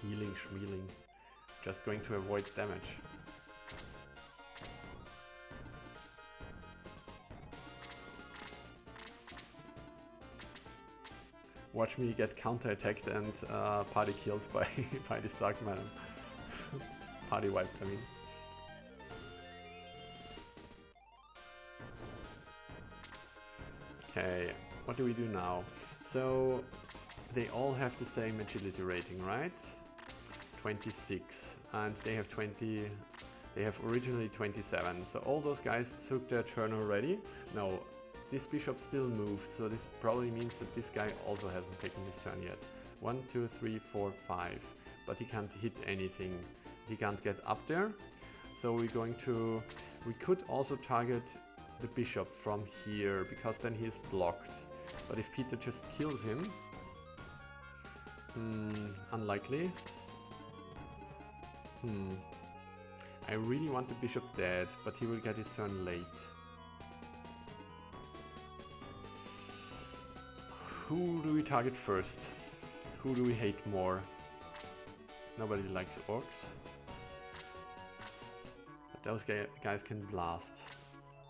Healing, schmealing. Just going to avoid damage. Watch me get counter-attacked and party killed by, by this Dark Madam. Party wiped, I mean. Okay, what do we do now? So, they all have the same agility rating, right? 26, and they have 20, they have originally 27, so all those guys took their turn already. No, this bishop still moved, so this probably means that this guy also hasn't taken his turn yet. 1, 2, 3, 4, 5, but he can't hit anything. He can't get up there, so we're going to... We could also target the bishop from here, because then he is blocked. But if Peter just kills him... unlikely. I really want the bishop dead, but he will get his turn late. Who do we target first? Who do we hate more? Nobody likes orcs. But those guys can blast.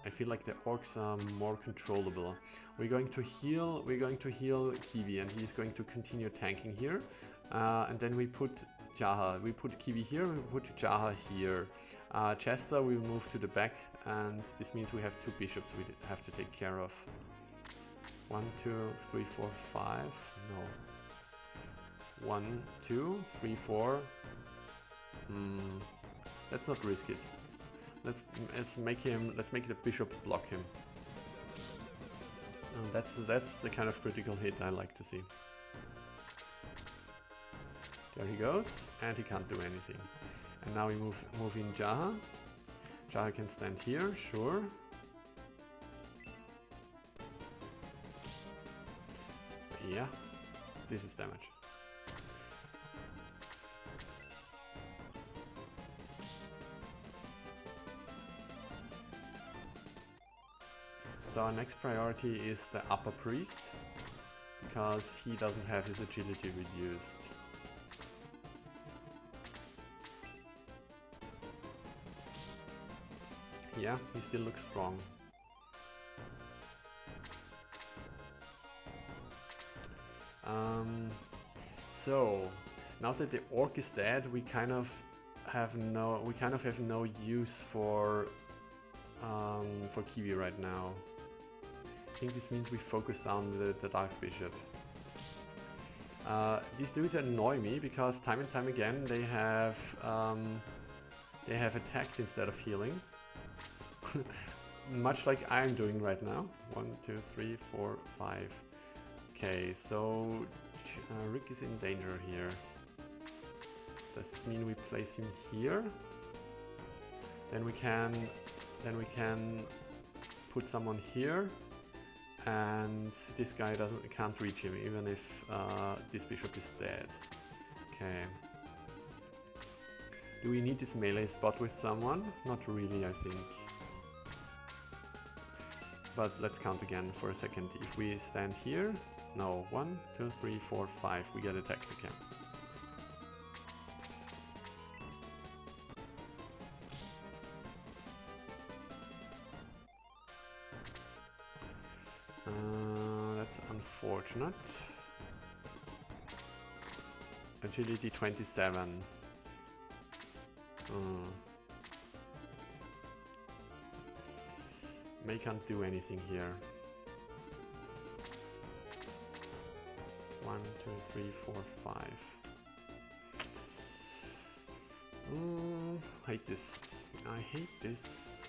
I feel like the orcs are more controllable. We're going to heal Kiwi, and he's going to continue tanking here. And then we put Jaha. We put Kiwi here, we put Jaha here. Chester will move to the back, and this means we have 2 bishops we have to take care of. 1, 2, 3, 4, 5. No. 1, 2, 3, 4. Let's not risk it. Let's make the bishop block him. And that's the kind of critical hit I like to see. There he goes, and he can't do anything. And now we move in Jaha. Jaha can stand here, sure. Yeah, this is damage. So our next priority is the upper priest, because he doesn't have his agility reduced. Yeah, he still looks strong. So now that the orc is dead, we kind of have no use for Kiwi right now. I think this means we focus down the Dark Bishop. These dudes annoy me because time and time again they have attacked instead of healing. Much like I'm doing right now. 1, 2, 3, 4, 5. Okay, so Rick is in danger here. Does this mean we place him here? Then we can put someone here and this guy can't reach him even if this bishop is dead. Okay. Do we need this melee spot with someone? Not really, I think. But let's count again for a second. If we stand here, no, 1, 2, 3, 4, 5, we get attacked again. That's unfortunate. Agility 27. May can't do anything here. 1, 2, 3, 4, 5. Hate this. I hate this.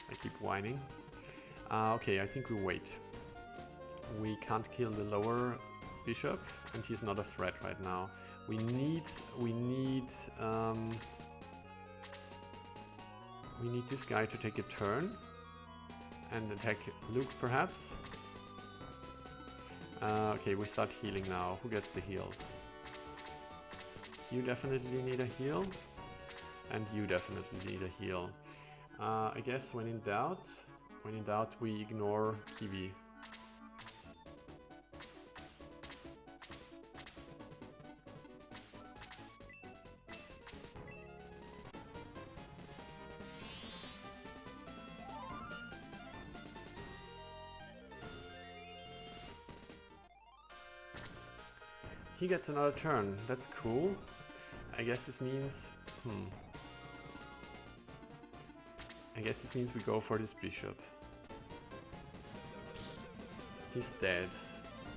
I keep whining. Okay, I think we wait. We can't kill the lower bishop, and he's not a threat right now. We need this guy to take a turn and attack Luke, perhaps. Okay, we start healing now. Who gets the heals? You definitely need a heal, and you definitely need a heal. I guess when in doubt, we ignore Kiwi. He gets another turn. That's cool. I guess this means... I guess this means we go for this bishop. He's dead.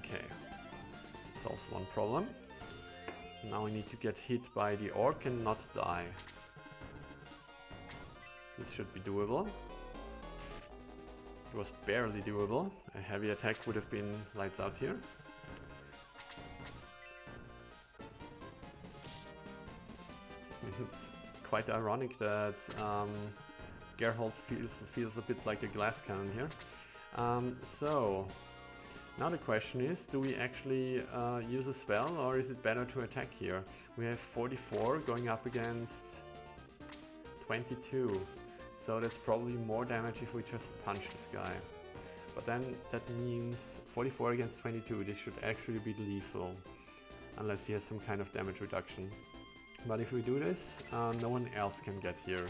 Okay. Solves one problem. Now we need to get hit by the orc and not die. This should be doable. It was barely doable. A heavy attack would have been lights out here. It's quite ironic that Geralt feels a bit like a glass cannon here. So now the question is, do we actually use a spell, or is it better to attack here? We have 44 going up against 22, so that's probably more damage if we just punch this guy. But then that means 44 against 22, this should actually be lethal, unless he has some kind of damage reduction. But if we do this, no one else can get here.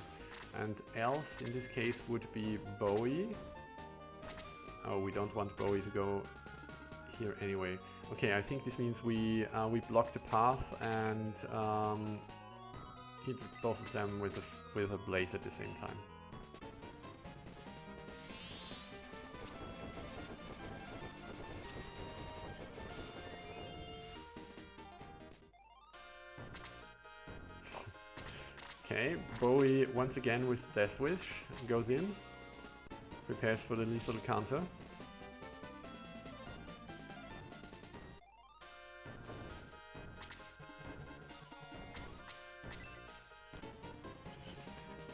And else, in this case, would be Bowie. Oh, we don't want Bowie to go here anyway. Okay, I think this means we block the path and hit both of them with a blaze at the same time. Okay, Bowie once again with Death Wish goes in, prepares for the lethal counter.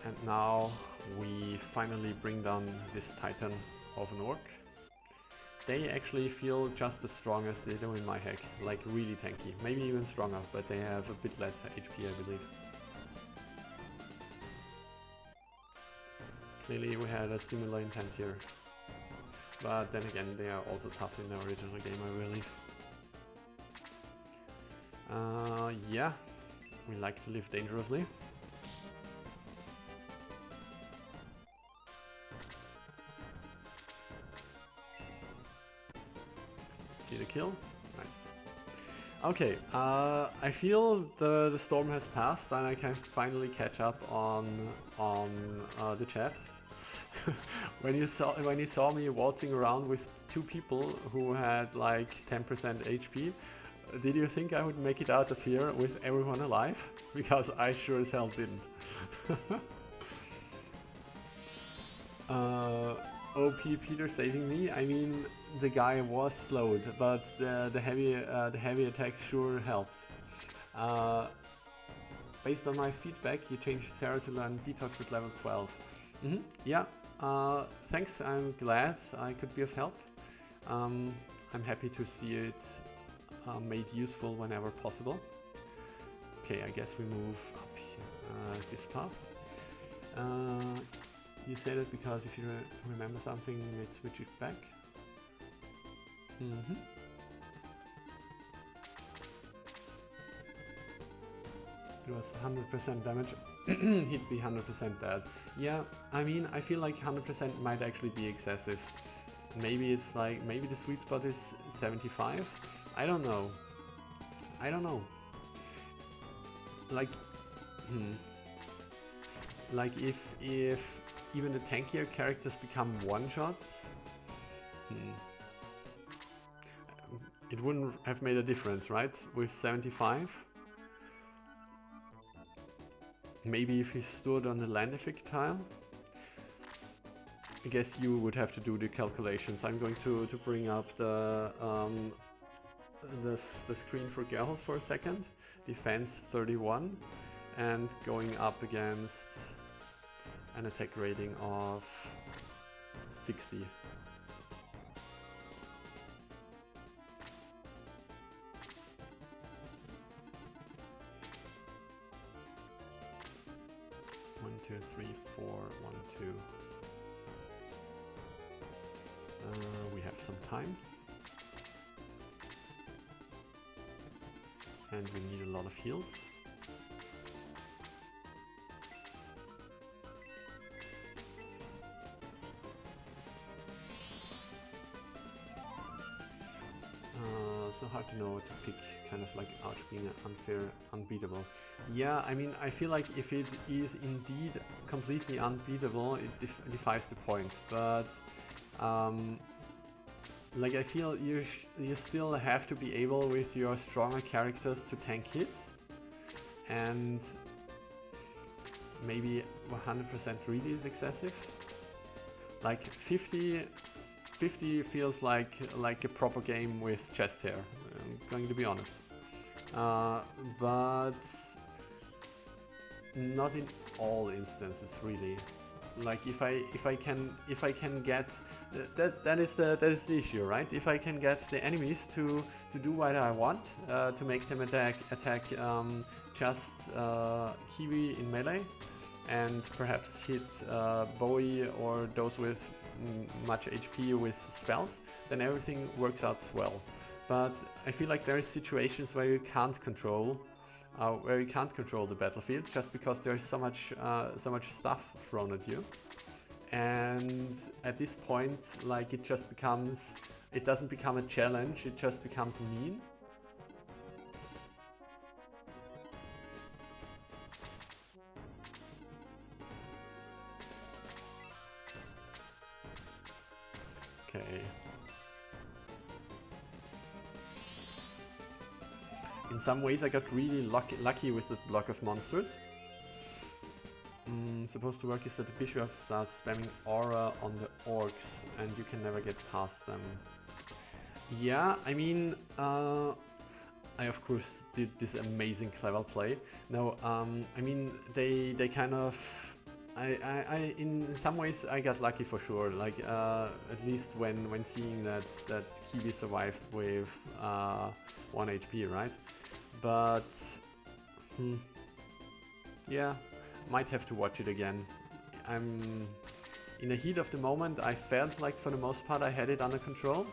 And now we finally bring down this Titan of an orc. They actually feel just as strong as they do in my hack, like really tanky, maybe even stronger, but they have a bit less HP, I believe. Clearly we had a similar intent here, but then again they are also tough in the original game, I believe. Yeah, we like to live dangerously. See the kill? Nice. Okay, I feel the storm has passed and I can finally catch up on the chat. When you saw me waltzing around with two people who had like 10% HP, did you think I would make it out of here with everyone alive? Because I sure as hell didn't. OP Peter saving me. I mean, the guy was slowed, but the heavy attack sure helps. Based on my feedback, you changed Sarah to learn Detox at level 12. Yeah, thanks, I'm glad I could be of help. I'm happy to see it made useful whenever possible. Okay, I guess we move up here, this path. You say that because if you remember something, you may switch it back. It was 100% damage. He'd be 100% dead. Yeah, I mean, I feel like 100% might actually be excessive. Maybe it's like, maybe the sweet spot is 75? I don't know. I don't know. Like, like if even the tankier characters become one-shots, it wouldn't have made a difference, right? With 75? Maybe if he stood on the land effect tile? I guess you would have to do the calculations. I'm going to bring up the screen for Geralt for a second. Defense 31 and going up against an attack rating of 60. One, two, three, four, 1, 2. We have some time. And we need a lot of heals. So hard to know what to pick, kind of like out being unfair, unbeatable. Yeah, I mean, I feel like if it is indeed completely unbeatable, it defies the point. But like I feel you still have to be able with your stronger characters to tank hits, and maybe 100% really is excessive. Like 50 feels like a proper game with chest hair. I'm going to be honest, but not in all instances really. Like if I can get that is the issue, right? If I can get the enemies to do what I want, to make them attack just Kiwi in melee, and perhaps hit Bowie or those with much HP with spells, then everything works out well. But I feel like there are situations where you can't control the battlefield just because there is so much stuff thrown at you, and at this point, like it doesn't become a challenge, it just becomes mean. Okay. In some ways I got really lucky with the block of monsters. Supposed to work is that the bishop starts spamming aura on the orcs and you can never get past them. Yeah, I mean, I of course did this amazing clever play. No, I mean, they kind of... I in some ways I got lucky for sure, like at least when seeing that Kiwi survived with 1 HP, right? But yeah, might have to watch it again. I'm in the heat of the moment, I felt like for the most part I had it under control.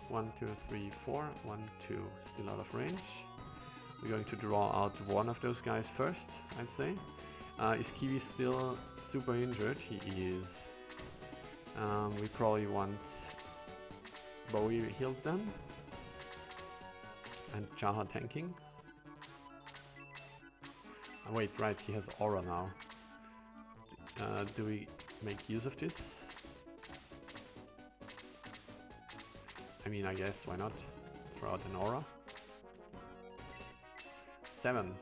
1, 2, 3, 4, 1, 2, still out of range. We're going to draw out one of those guys first, I'd say. Is Kiwi still super injured? He is. We probably want Bowie healed then. And Jaha tanking. Oh, wait, right, he has aura now. Do we make use of this? I mean, I guess, why not? Throw out an aura. 7.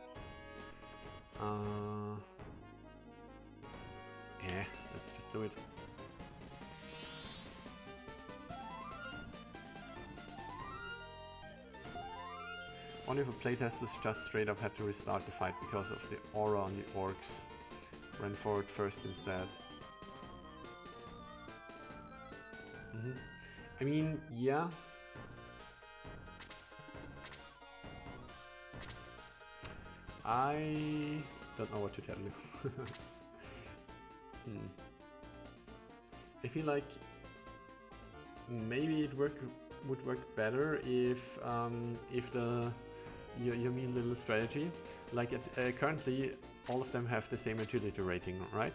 Yeah, let's just do it. One of the playtesters just straight up had to restart the fight because of the aura on the orcs. Ran forward first instead. I mean, yeah. I don't know what to tell you. I feel like maybe it would work better if your mean little strategy, like currently all of them have the same agility rating, right?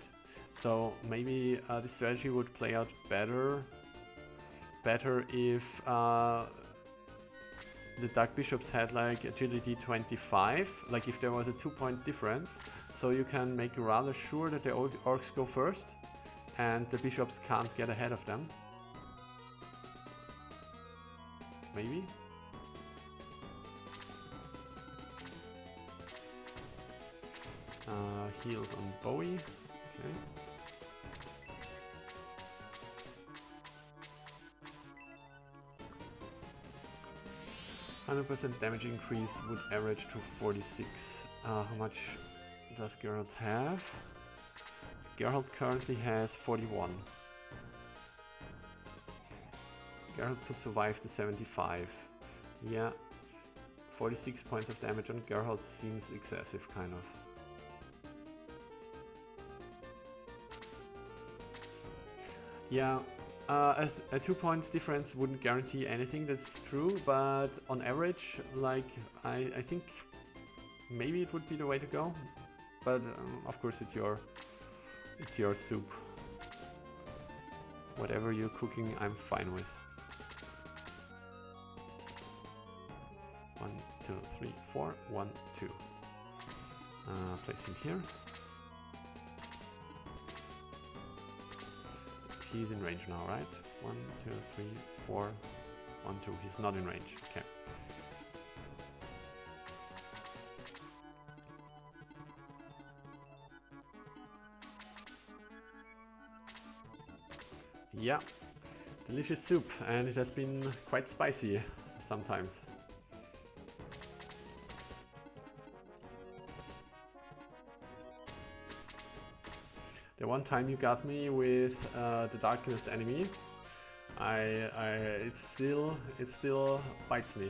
So maybe the strategy would play out better if the Dark Bishops had like agility 25, like if there was a 2-point difference, so you can make rather sure that the orcs go first and the bishops can't get ahead of them. Maybe? Heals on Bowie. Okay. %, damage increase would average to 46. How much does Geralt have? Geralt currently has 41. Geralt could survive the 75. Yeah, 46 points of damage on Geralt seems excessive, kind of. Yeah, a 2 points difference wouldn't guarantee anything, that's true, but on average, like, I think maybe it would be the way to go. But of course it's your soup. Whatever you're cooking, I'm fine with. 1, 2, 3, 4, 1, 2. Place him here. He's in range now, right? 1, 2, 3, 4, 1, 2. He's not in range. Okay. Yeah, delicious soup, and it has been quite spicy sometimes. The one time you got me with the darkness enemy, it still bites me.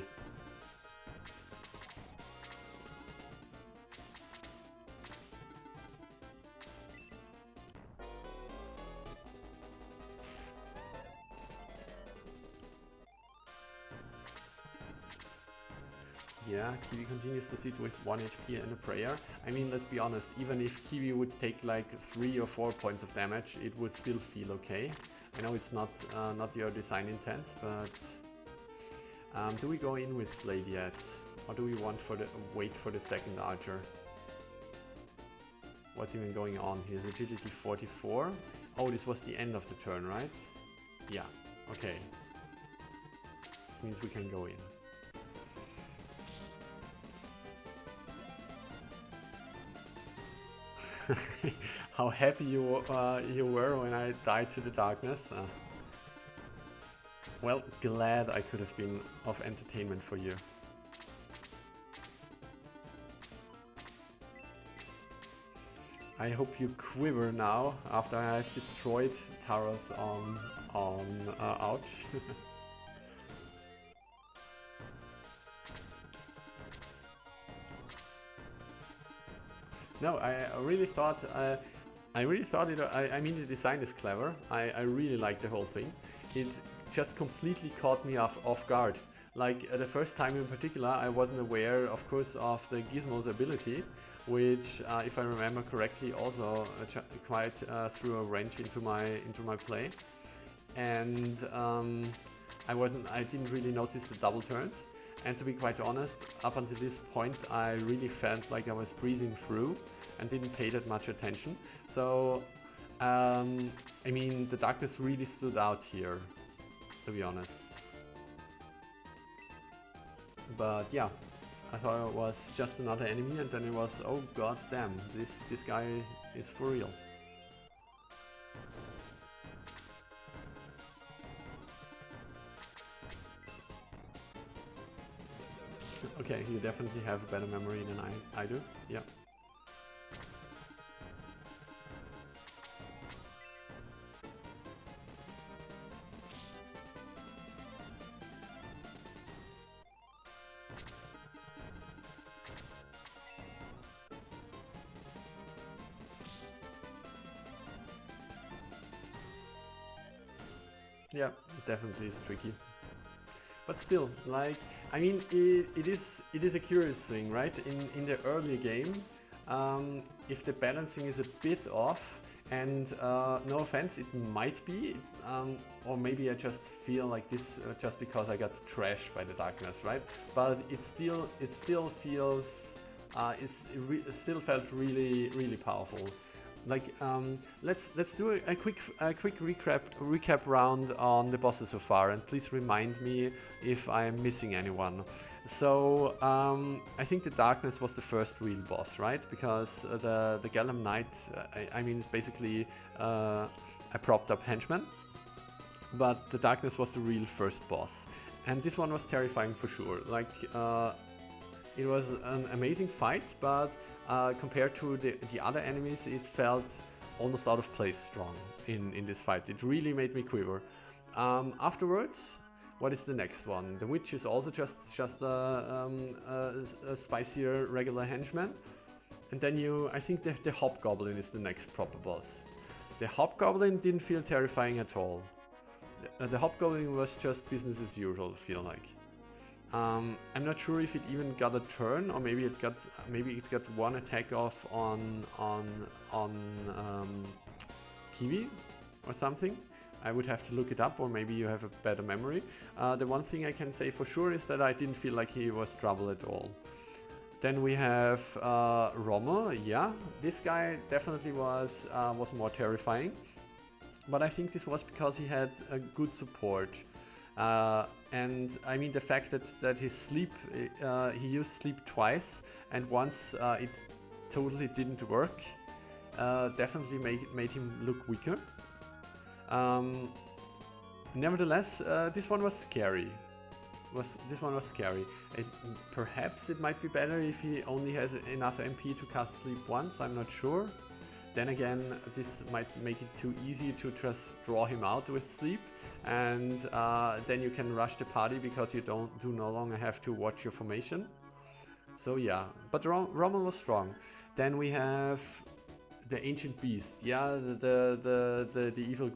Yeah, Kiwi continues to sit with 1 HP and a prayer. I mean, let's be honest, even if Kiwi would take like 3 or 4 points of damage, it would still feel okay. I know it's not your design intent, but do we go in with Slade yet? Or do we want wait for the second archer? What's even going on? He has agility 44. Oh, this was the end of the turn, right? Yeah, okay. This means we can go in. How happy you were when I died to the darkness. Well, glad I could have been of entertainment for you. I hope you quiver now after I've destroyed Taros on Ouch. No, I really thought I mean, the design is clever. I really like the whole thing. It just completely caught me off guard. Like the first time in particular, I wasn't aware, of course, of the Gizmo's ability, which, if I remember correctly, also quite threw a wrench into my play. And I didn't really notice the double turns. And to be quite honest, up until this point, I really felt like I was breezing through and didn't pay that much attention. So, I mean, the darkness really stood out here, to be honest. But yeah, I thought it was just another enemy, and then it was, oh god damn, this guy is for real. Okay, you definitely have a better memory than I do. Yeah. Yeah, it definitely is tricky. But still, like, I mean, it is a curious thing, right? In the early game, if the balancing is a bit off, and no offense, it might be, or maybe I just feel like this just because I got trashed by the darkness, right? But it still feels, it still felt really powerful. Like, let's do a quick recap round on the bosses so far, and please remind me if I am missing anyone. So I think the darkness was the first real boss, right? Because the Goliath Knight, I mean, it's basically a propped up henchman, but the darkness was the real first boss, and this one was terrifying for sure. Like, it was an amazing fight, but compared to the other enemies, it felt almost out of place strong in this fight. It really made me quiver. Afterwards, what is the next one? The witch is also just a spicier regular henchman. And then I think the hobgoblin is the next proper boss. The hobgoblin didn't feel terrifying at all. The hobgoblin was just business as usual, I feel like. I'm not sure if it even got a turn, or maybe it got one attack off on Kiwi or something. I would have to look it up, or maybe you have a better memory. The one thing I can say for sure is that I didn't feel like he was trouble at all. Then we have Rommel. Yeah, this guy definitely was more terrifying, but I think this was because he had a good support. And I mean, the fact that his sleep, he used sleep twice, and once it totally didn't work, definitely made him look weaker. Nevertheless, this one was scary. This one was scary. Perhaps it might be better if he only has enough MP to cast sleep once, I'm not sure. Then again, this might make it too easy to just draw him out with sleep, and then you can rush the party because you do no longer have to watch your formation. So yeah, but Rommel was strong. Then we have the ancient beast, yeah, the evil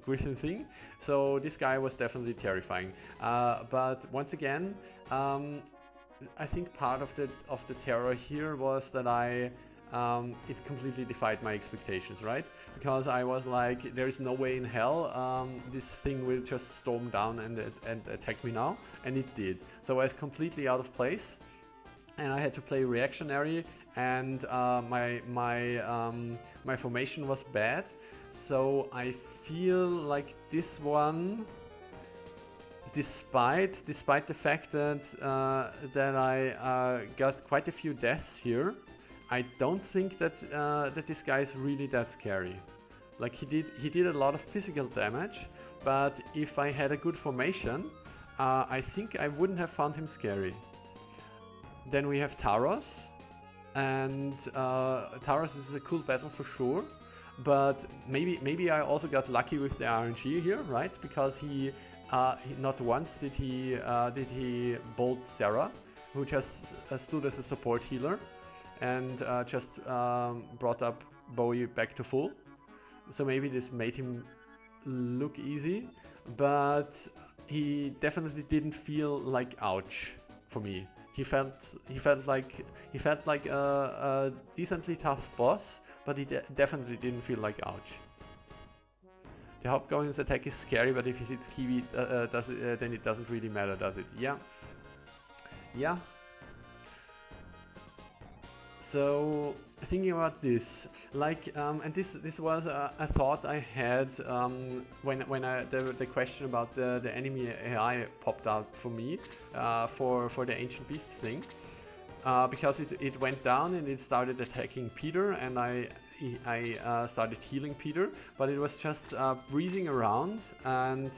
griffin thing. So this guy was definitely terrifying. But once again, I think part of the terror here was that it completely defied my expectations, right? Because I was like, there is no way in hell this thing will just storm down and attack me now, and it did. So I was completely out of place, and I had to play reactionary, and my formation was bad. So I feel like this one, despite the fact that I got quite a few deaths here, I don't think that this guy is really that scary. Like, he did a lot of physical damage, but if I had a good formation, I think I wouldn't have found him scary. Then we have Taros, and Taros is a cool battle for sure, but maybe I also got lucky with the RNG here, right? Because he not once did he bolt Sarah, who just stood as a support healer, and just brought up Bowie back to full. So maybe this made him look easy, but he definitely didn't feel like ouch for me. He felt like a decently tough boss, but he definitely didn't feel like ouch. The Hobgoblin's attack is scary, but if it hits Kiwi, then it doesn't really matter, does it? Yeah. Yeah. So thinking about this, like, and this was a thought I had when the question about the enemy AI popped out for me for the ancient beast thing, because it went down and it started attacking Peter, and I started healing Peter, but it was just breezing around, and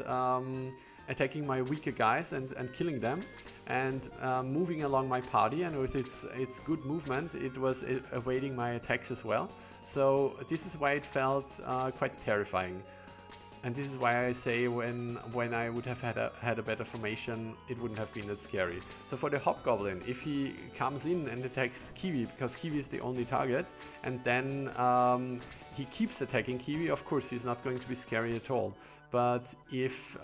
attacking my weaker guys and killing them, and moving along my party, and with its good movement it was evading my attacks as well. So this is why it felt quite terrifying. And this is why I say when I would have had a better formation, it wouldn't have been that scary. So for the Hobgoblin, if he comes in and attacks Kiwi, because Kiwi is the only target, and then he keeps attacking Kiwi, of course he's not going to be scary at all. But if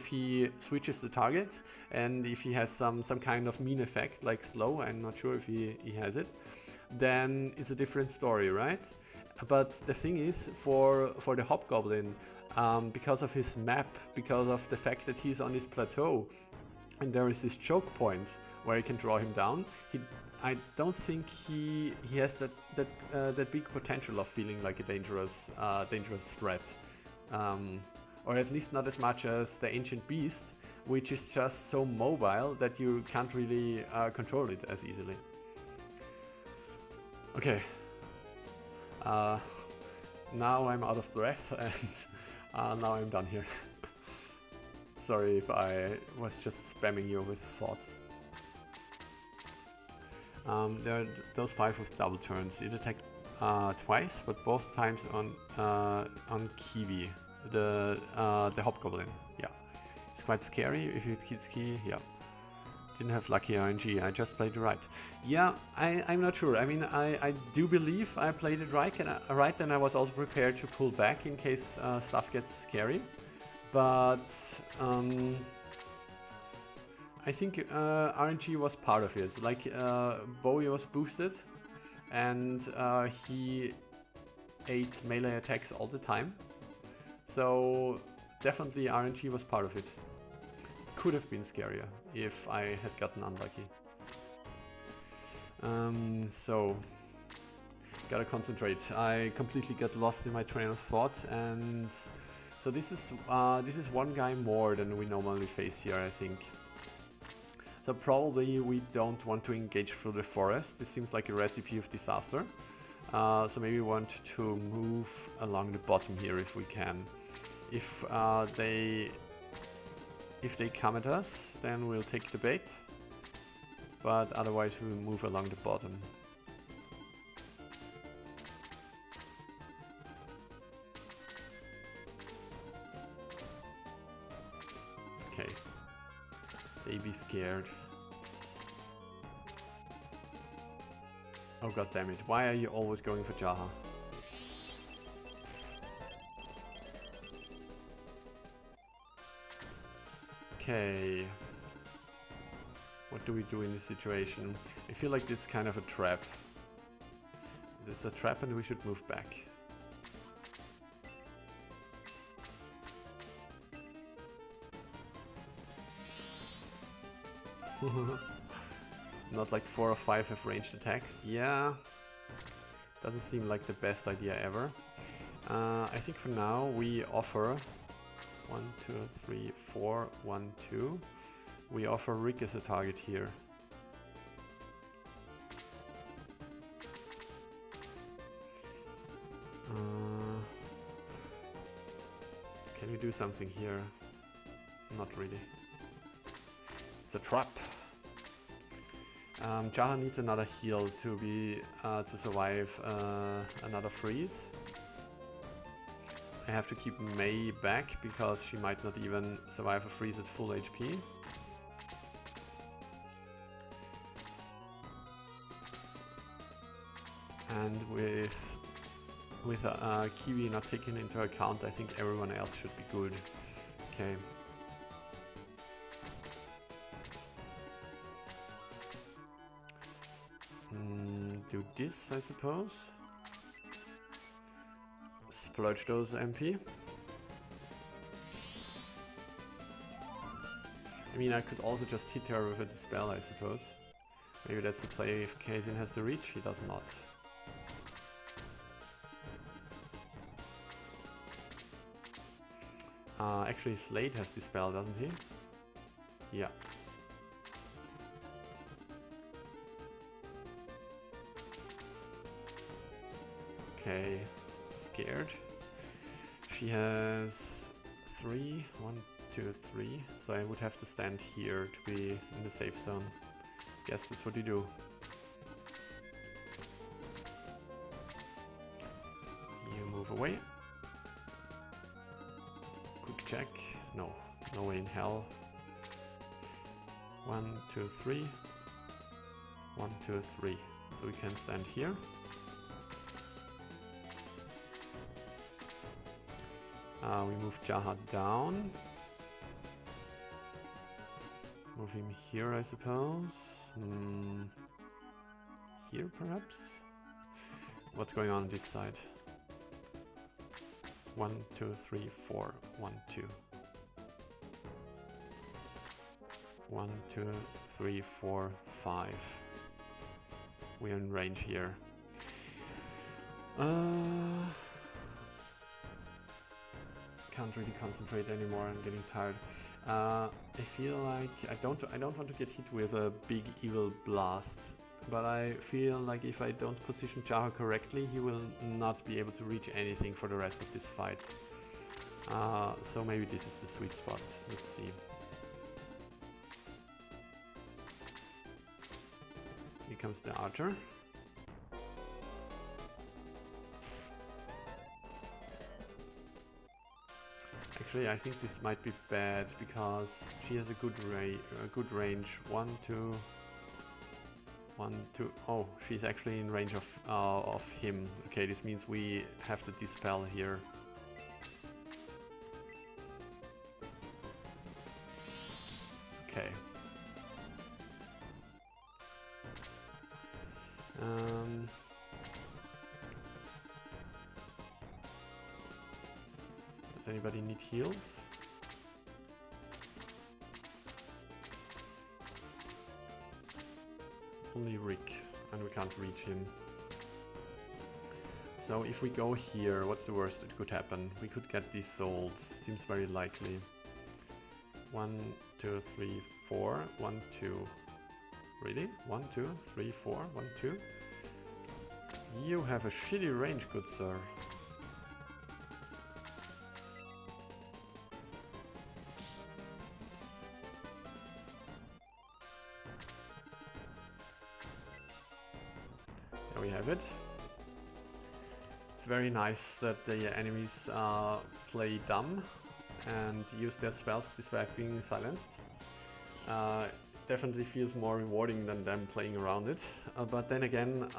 he switches the targets, and if he has some kind of mean effect like slow, I'm not sure if he has it, then it's a different story, right? But the thing is, for the Hobgoblin, because of his map, because of the fact that he's on this plateau, and there is this choke point where you can draw him down, I don't think he has that big potential of feeling like a dangerous threat, or at least not as much as the Ancient Beast, which is just so mobile that you can't really control it as easily. Okay. Now I'm out of breath, and now I'm done here. Sorry if I was just spamming you with thoughts. There are those 5 with double turns. It attacked twice, but both times on Kiwi, the Hobgoblin. Yeah, it's quite scary if it hits Kiwi. Yeah. Didn't have lucky RNG, I just played it right. Yeah, I'm not sure. I mean, I do believe I played it right, and I was also prepared to pull back in case stuff gets scary. But I think RNG was part of it. Like, Bowie was boosted, and he ate melee attacks all the time. So definitely RNG was part of it. Could have been scarier if I had gotten unlucky. So gotta concentrate. I completely got lost in my train of thought, and so this is one guy more than we normally face here, I think. So probably we don't want to engage through the forest. This seems like a recipe of disaster. So maybe we want to move along the bottom here if we can. If they come at us, then we'll take the bait, but otherwise we'll move along the bottom. Okay, they be scared. Oh god damn it, why are you always going for Jaha? Okay, what do we do in this situation? I feel like it's kind of a trap. It's a trap and we should move back. Not like 4 or 5 have ranged attacks. Yeah, doesn't seem like the best idea ever. I think for now we offer 1, 2, 3, 4, 1, 2. We offer Rick as a target here. Can we do something here? Not really. It's a trap. Jaha needs another heal to survive another freeze. I have to keep Mei back because she might not even survive a freeze at full HP. And with Kiwi not taken into account, I think everyone else should be good. Okay. Do this, I suppose. Splurge those MP. I mean, I could also just hit her with a Dispel, I suppose. Maybe that's the play if Kazin has the reach. He does not. Actually, Slade has Dispel, doesn't he? Yeah. Okay, scared. She has 3, 1, 2, 3. So I would have to stand here to be in the safe zone. Guess that's what you do. You move away. Quick check. No, no way in hell. 1, 2, 3. 1, 2, 3. So we can stand here. We move Jaha down. Move him here, I suppose. Here, perhaps? What's going on this side? 1, 2, 3, 4. 1, 2. 1, 2, 3, 4, 5. We're in range here. Can't really concentrate anymore. I'm getting tired. I feel like I don't want to get hit with a big evil blast, but I feel like if I don't position Jaha correctly, he will not be able to reach anything for the rest of this fight. So maybe this is the sweet spot. Let's see. Here comes the archer. Actually, I think this might be bad because she has a good range. 1, 2, 1, 2. Oh, she's actually in range of him. Okay, this means we have to dispel here. Okay. Does anybody need heals? Only Rick, and we can't reach him. So if we go here, what's the worst that could happen? We could get these souls. Seems very likely. 1, 2, 3, 4. 1, 2. Really? 1, 2, 3, 4. 1, 2. You have a shitty range, good sir. There we have it. It's very nice that the enemies play dumb and use their spells despite being silenced. Definitely feels more rewarding than them playing around it. But then again,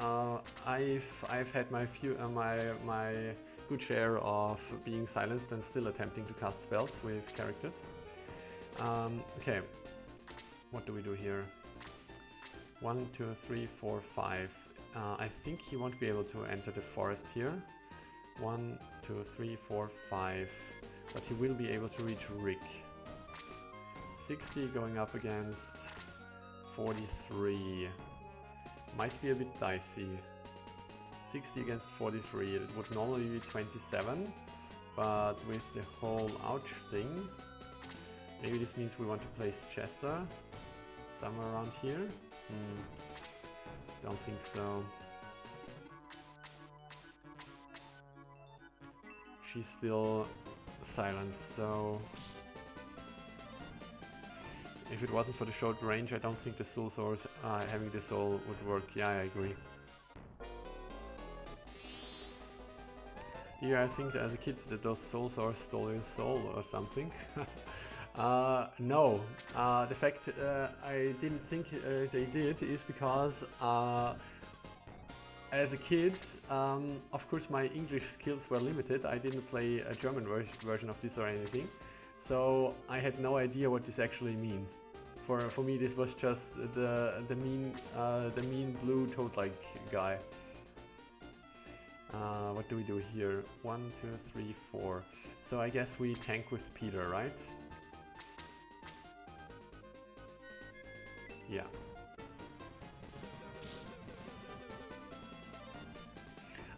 I've had my good share of being silenced and still attempting to cast spells with characters. Okay, what do we do here? 1, 2, 3, 4, 5. I think he won't be able to enter the forest here. 1, 2, 3, 4, 5. But he will be able to reach Rick. 60 going up against 43. Might be a bit dicey. 60 against 43. It would normally be 27. But with the whole ouch thing, maybe this means we want to place Chester somewhere around here. Don't think so. She's still silenced, so if it wasn't for the short range, I don't think the soul source having the soul would work. Yeah, I agree. Yeah, I think as a kid that those soul source stole your soul or something. No, the fact I didn't think they did is because as a kid, of course my English skills were limited. I didn't play a German version of this or anything, so I had no idea what this actually means. For me, this was just the mean blue toad-like guy. What do we do here? 1, 2, 3, 4. So I guess we tank with Peter, right? Yeah.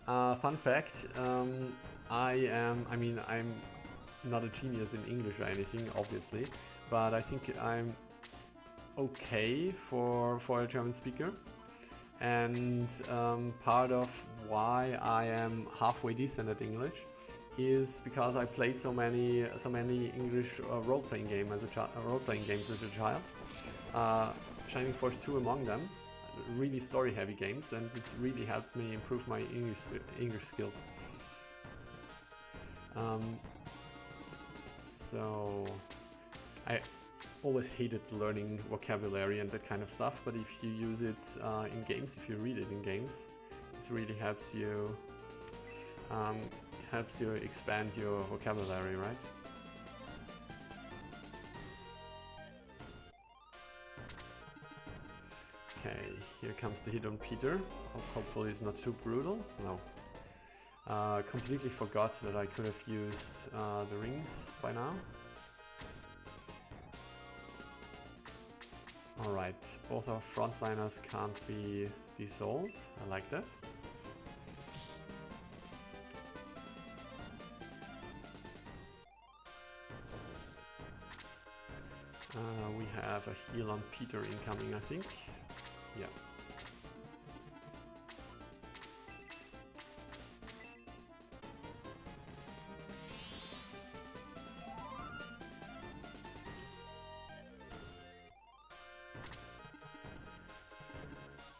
Fun fact, I'm not a genius in English or anything, obviously, but I think I'm okay for a German speaker. And part of why I am halfway decent at English is because I played so many English role-playing games as a child. Shining Force 2 among them, really story-heavy games, and this really helped me improve my English skills. So I always hated learning vocabulary and that kind of stuff, but if you use it in games, if you read it in games, this really helps you expand your vocabulary, right? Okay, here comes the hit on Peter. Hopefully it's not too brutal. No. Completely forgot that I could have used the rings by now. Alright, both our frontliners can't be dissolved. I like that. We have a heal on Peter incoming, I think. Yeah.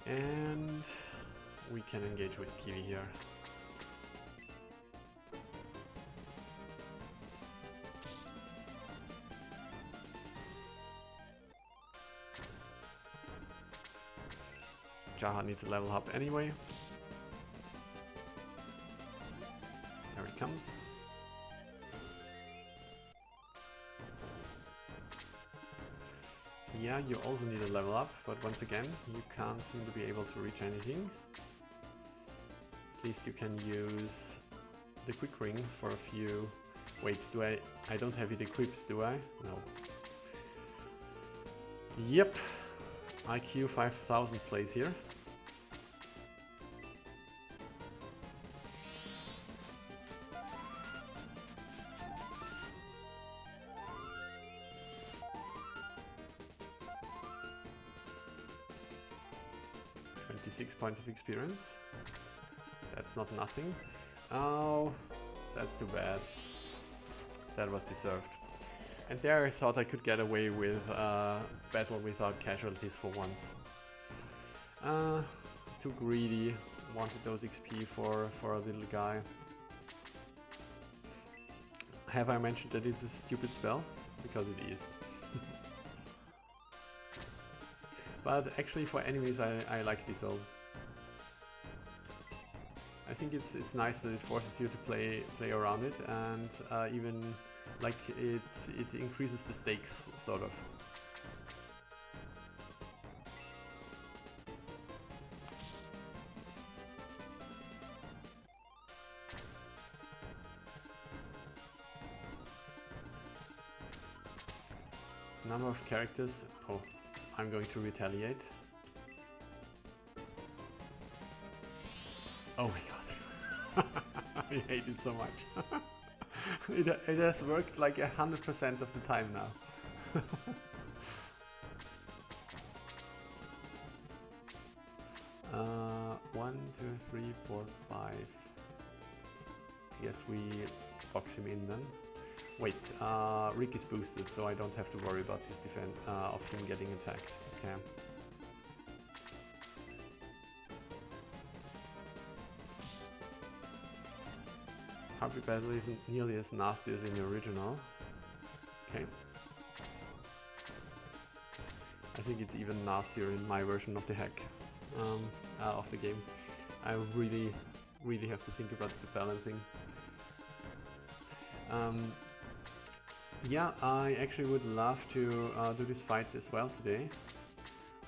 And we can engage with Kiwi here. Jaha needs a level up anyway. There it comes. Yeah, you also need a level up, but once again, you can't seem to be able to reach anything. At least you can use the quick ring for a few... Wait, do I don't have it equipped, do I? No. Yep, IQ 5000 plays here. Points of experience. That's not nothing. Oh, that's too bad. That was deserved. And there I thought I could get away with battle without casualties for once. Too greedy. Wanted those XP for a little guy. Have I mentioned that it's a stupid spell? Because it is. But actually for enemies I like Dissolve. I think it's nice that it forces you to play around it, and even like it increases the stakes, sort of. Number of characters. Oh, I'm going to retaliate. Oh my god. I hate it so much. It has worked like 100% of the time now. 1, 2, 3, 4, 5. I guess we box him in then. Wait, Rick is boosted, so I don't have to worry about his defense of him getting attacked. Okay. Harpy Battle isn't nearly as nasty as in the original. Okay. I think it's even nastier in my version of the hack of the game. I really have to think about the balancing. Yeah, I actually would love to do this fight as well today,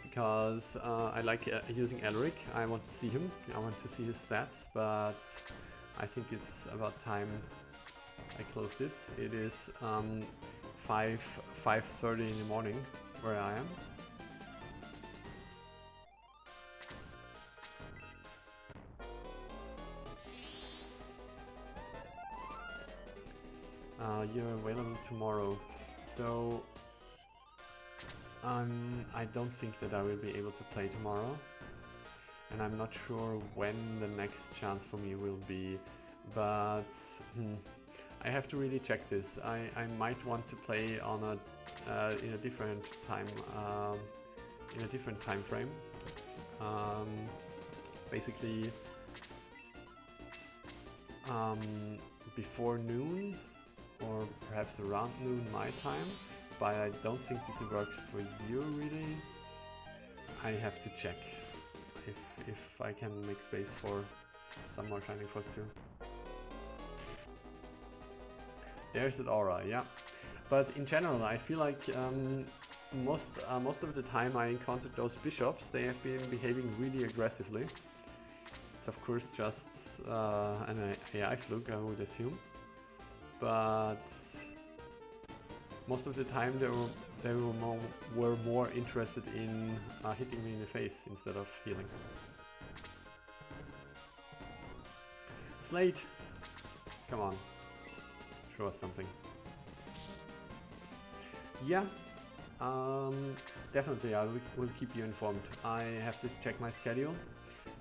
because I like using Elric. I want to see him, I want to see his stats, but I think it's about time I close this. It is 5:30 in the morning where I am. You're available tomorrow, so I don't think that I will be able to play tomorrow, and I'm not sure when the next chance for me will be, but I have to really check this. I might want to play on a in a different time frame. Basically, before noon or perhaps around noon my time. But I don't think this works for you really. I have to check if I can make space for some more Shining Force 2. There's that aura, yeah. But in general, I feel like most of the time I encountered those bishops, they have been behaving really aggressively. It's of course just an AI fluke, I would assume. But most of the time they were more interested in hitting me in the face instead of healing. Slate! Come on. Show us something. Yeah, definitely I will keep you informed. I have to check my schedule.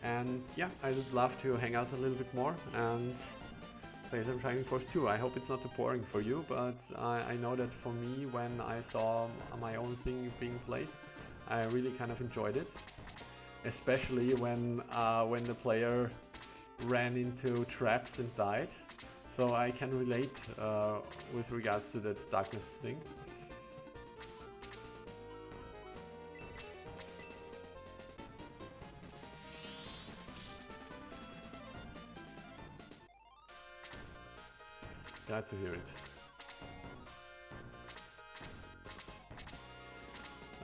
And yeah, I would love to hang out a little bit more and play some Shining Force 2. I hope it's not too boring for you, but I know that for me, when I saw my own thing being played, I really kind of enjoyed it. Especially when the player ran into traps and died. So I can relate with regards to that darkness thing. Glad to hear it.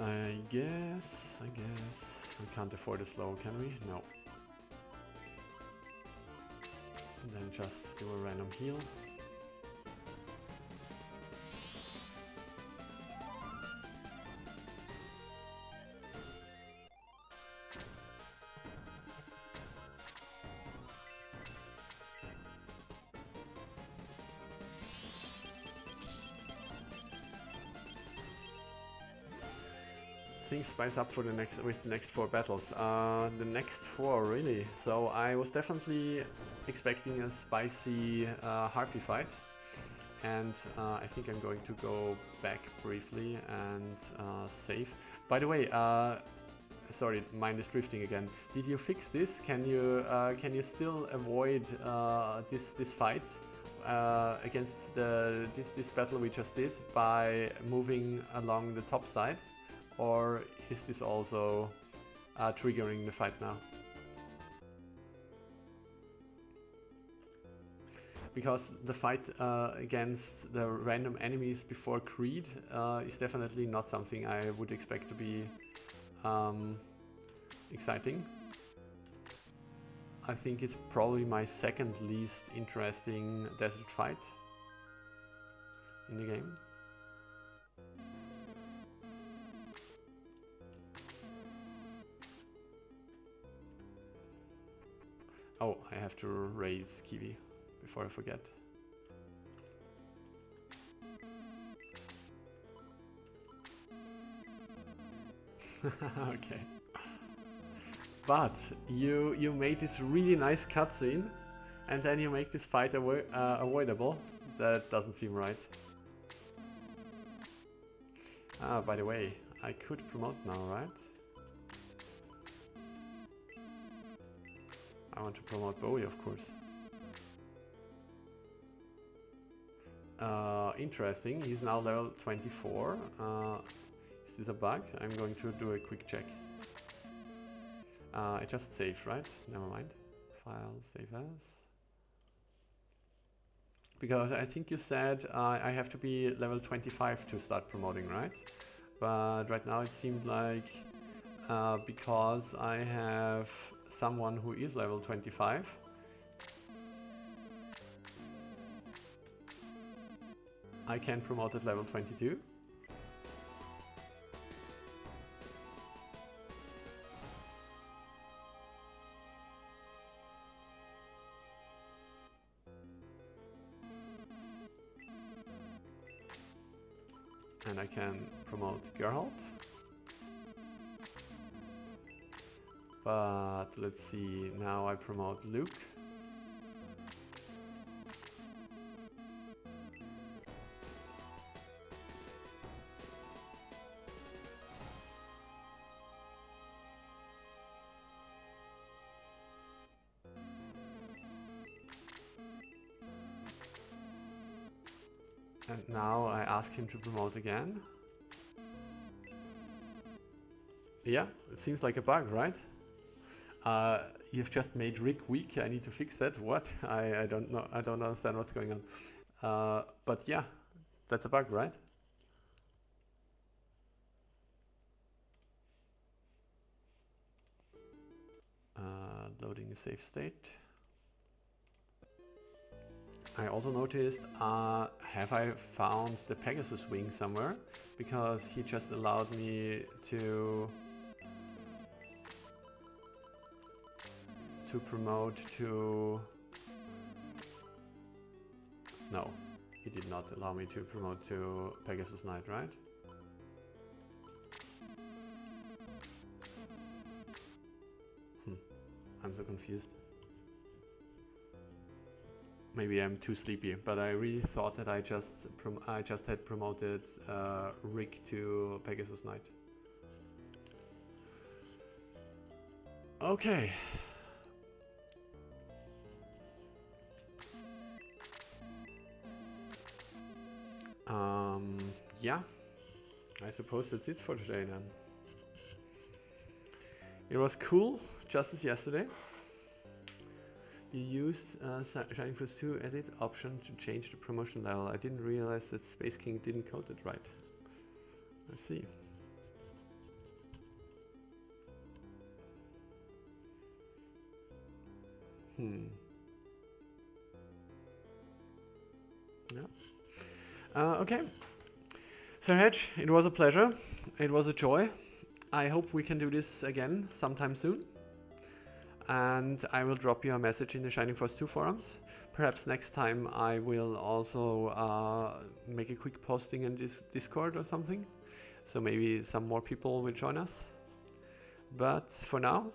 I guess we can't afford a slow, can we? No. And then just do a random heal. Things spice up for the next next 4 battles. The next 4 really. So I was definitely expecting a spicy Harpy fight, and I think I'm going to go back briefly and save. By the way, sorry, mind is drifting again. Did you fix this? Can you still avoid this fight against this battle we just did by moving along the top side? Or is this also triggering the fight now? Because the fight against the random enemies before Creed is definitely not something I would expect to be exciting. I think it's probably my second least interesting desert fight in the game. Oh, I have to raise Kiwi before I forget. Okay. But you made this really nice cutscene, and then you make this fight avoidable. That doesn't seem right. Ah, by the way, I could promote now, right? I want to promote Bowie, of course. Interesting, he's now level 24. Is this a bug? I'm going to do a quick check. I just saved, right? Never mind. File, save as. Because I think you said I have to be level 25 to start promoting, right? But right now it seemed like because I have someone who is level 25, I can promote at level 22. And I can promote Geralt. But let's see, now I promote Luke. And now I ask him to promote again. Yeah, it seems like a bug, right? You've just made Rick weak. I need to fix that. What? I don't know. I don't understand what's going on. But yeah, that's a bug, right? Loading a save state. I also noticed, have I found the Pegasus wing somewhere? Because he just allowed me to promote to... No, he did not allow me to promote to Pegasus Knight, right? I'm so confused. Maybe I'm too sleepy, but I really thought that I just had promoted Rick to Pegasus Knight. Okay. Yeah. I suppose that's it for today then. It was cool, just as yesterday. You used Shining Force 2 edit option to change the promotion level. I didn't realize that Space King didn't code it right. Let's see. Yeah. Okay. So Hedge, it was a pleasure. It was a joy. I hope we can do this again sometime soon. And I will drop you a message in the Shining Force 2 forums. Perhaps next time I will also make a quick posting in this Discord or something. So maybe some more people will join us. But for now,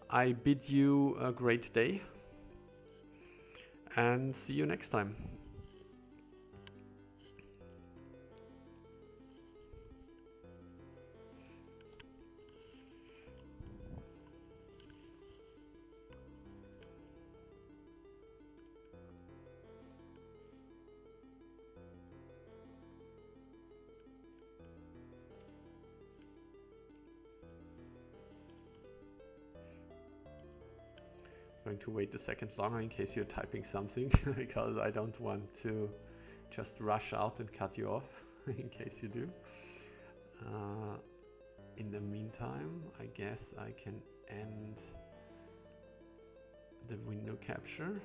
I bid you a great day. And see you next time. Going to wait a second longer in case you're typing something because I don't want to just rush out and cut you off in case you do. In the meantime, I guess I can end the window capture.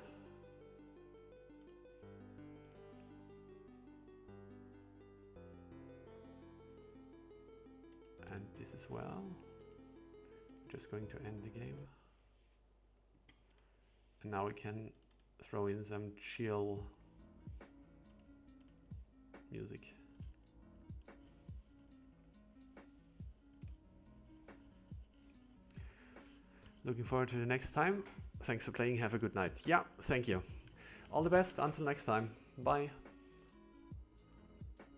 And this as well. Just going to end the game. And now we can throw in some chill music. Looking forward to the next time. Thanks for playing. Have a good night. Yeah, thank you. All the best. Until next time. Bye.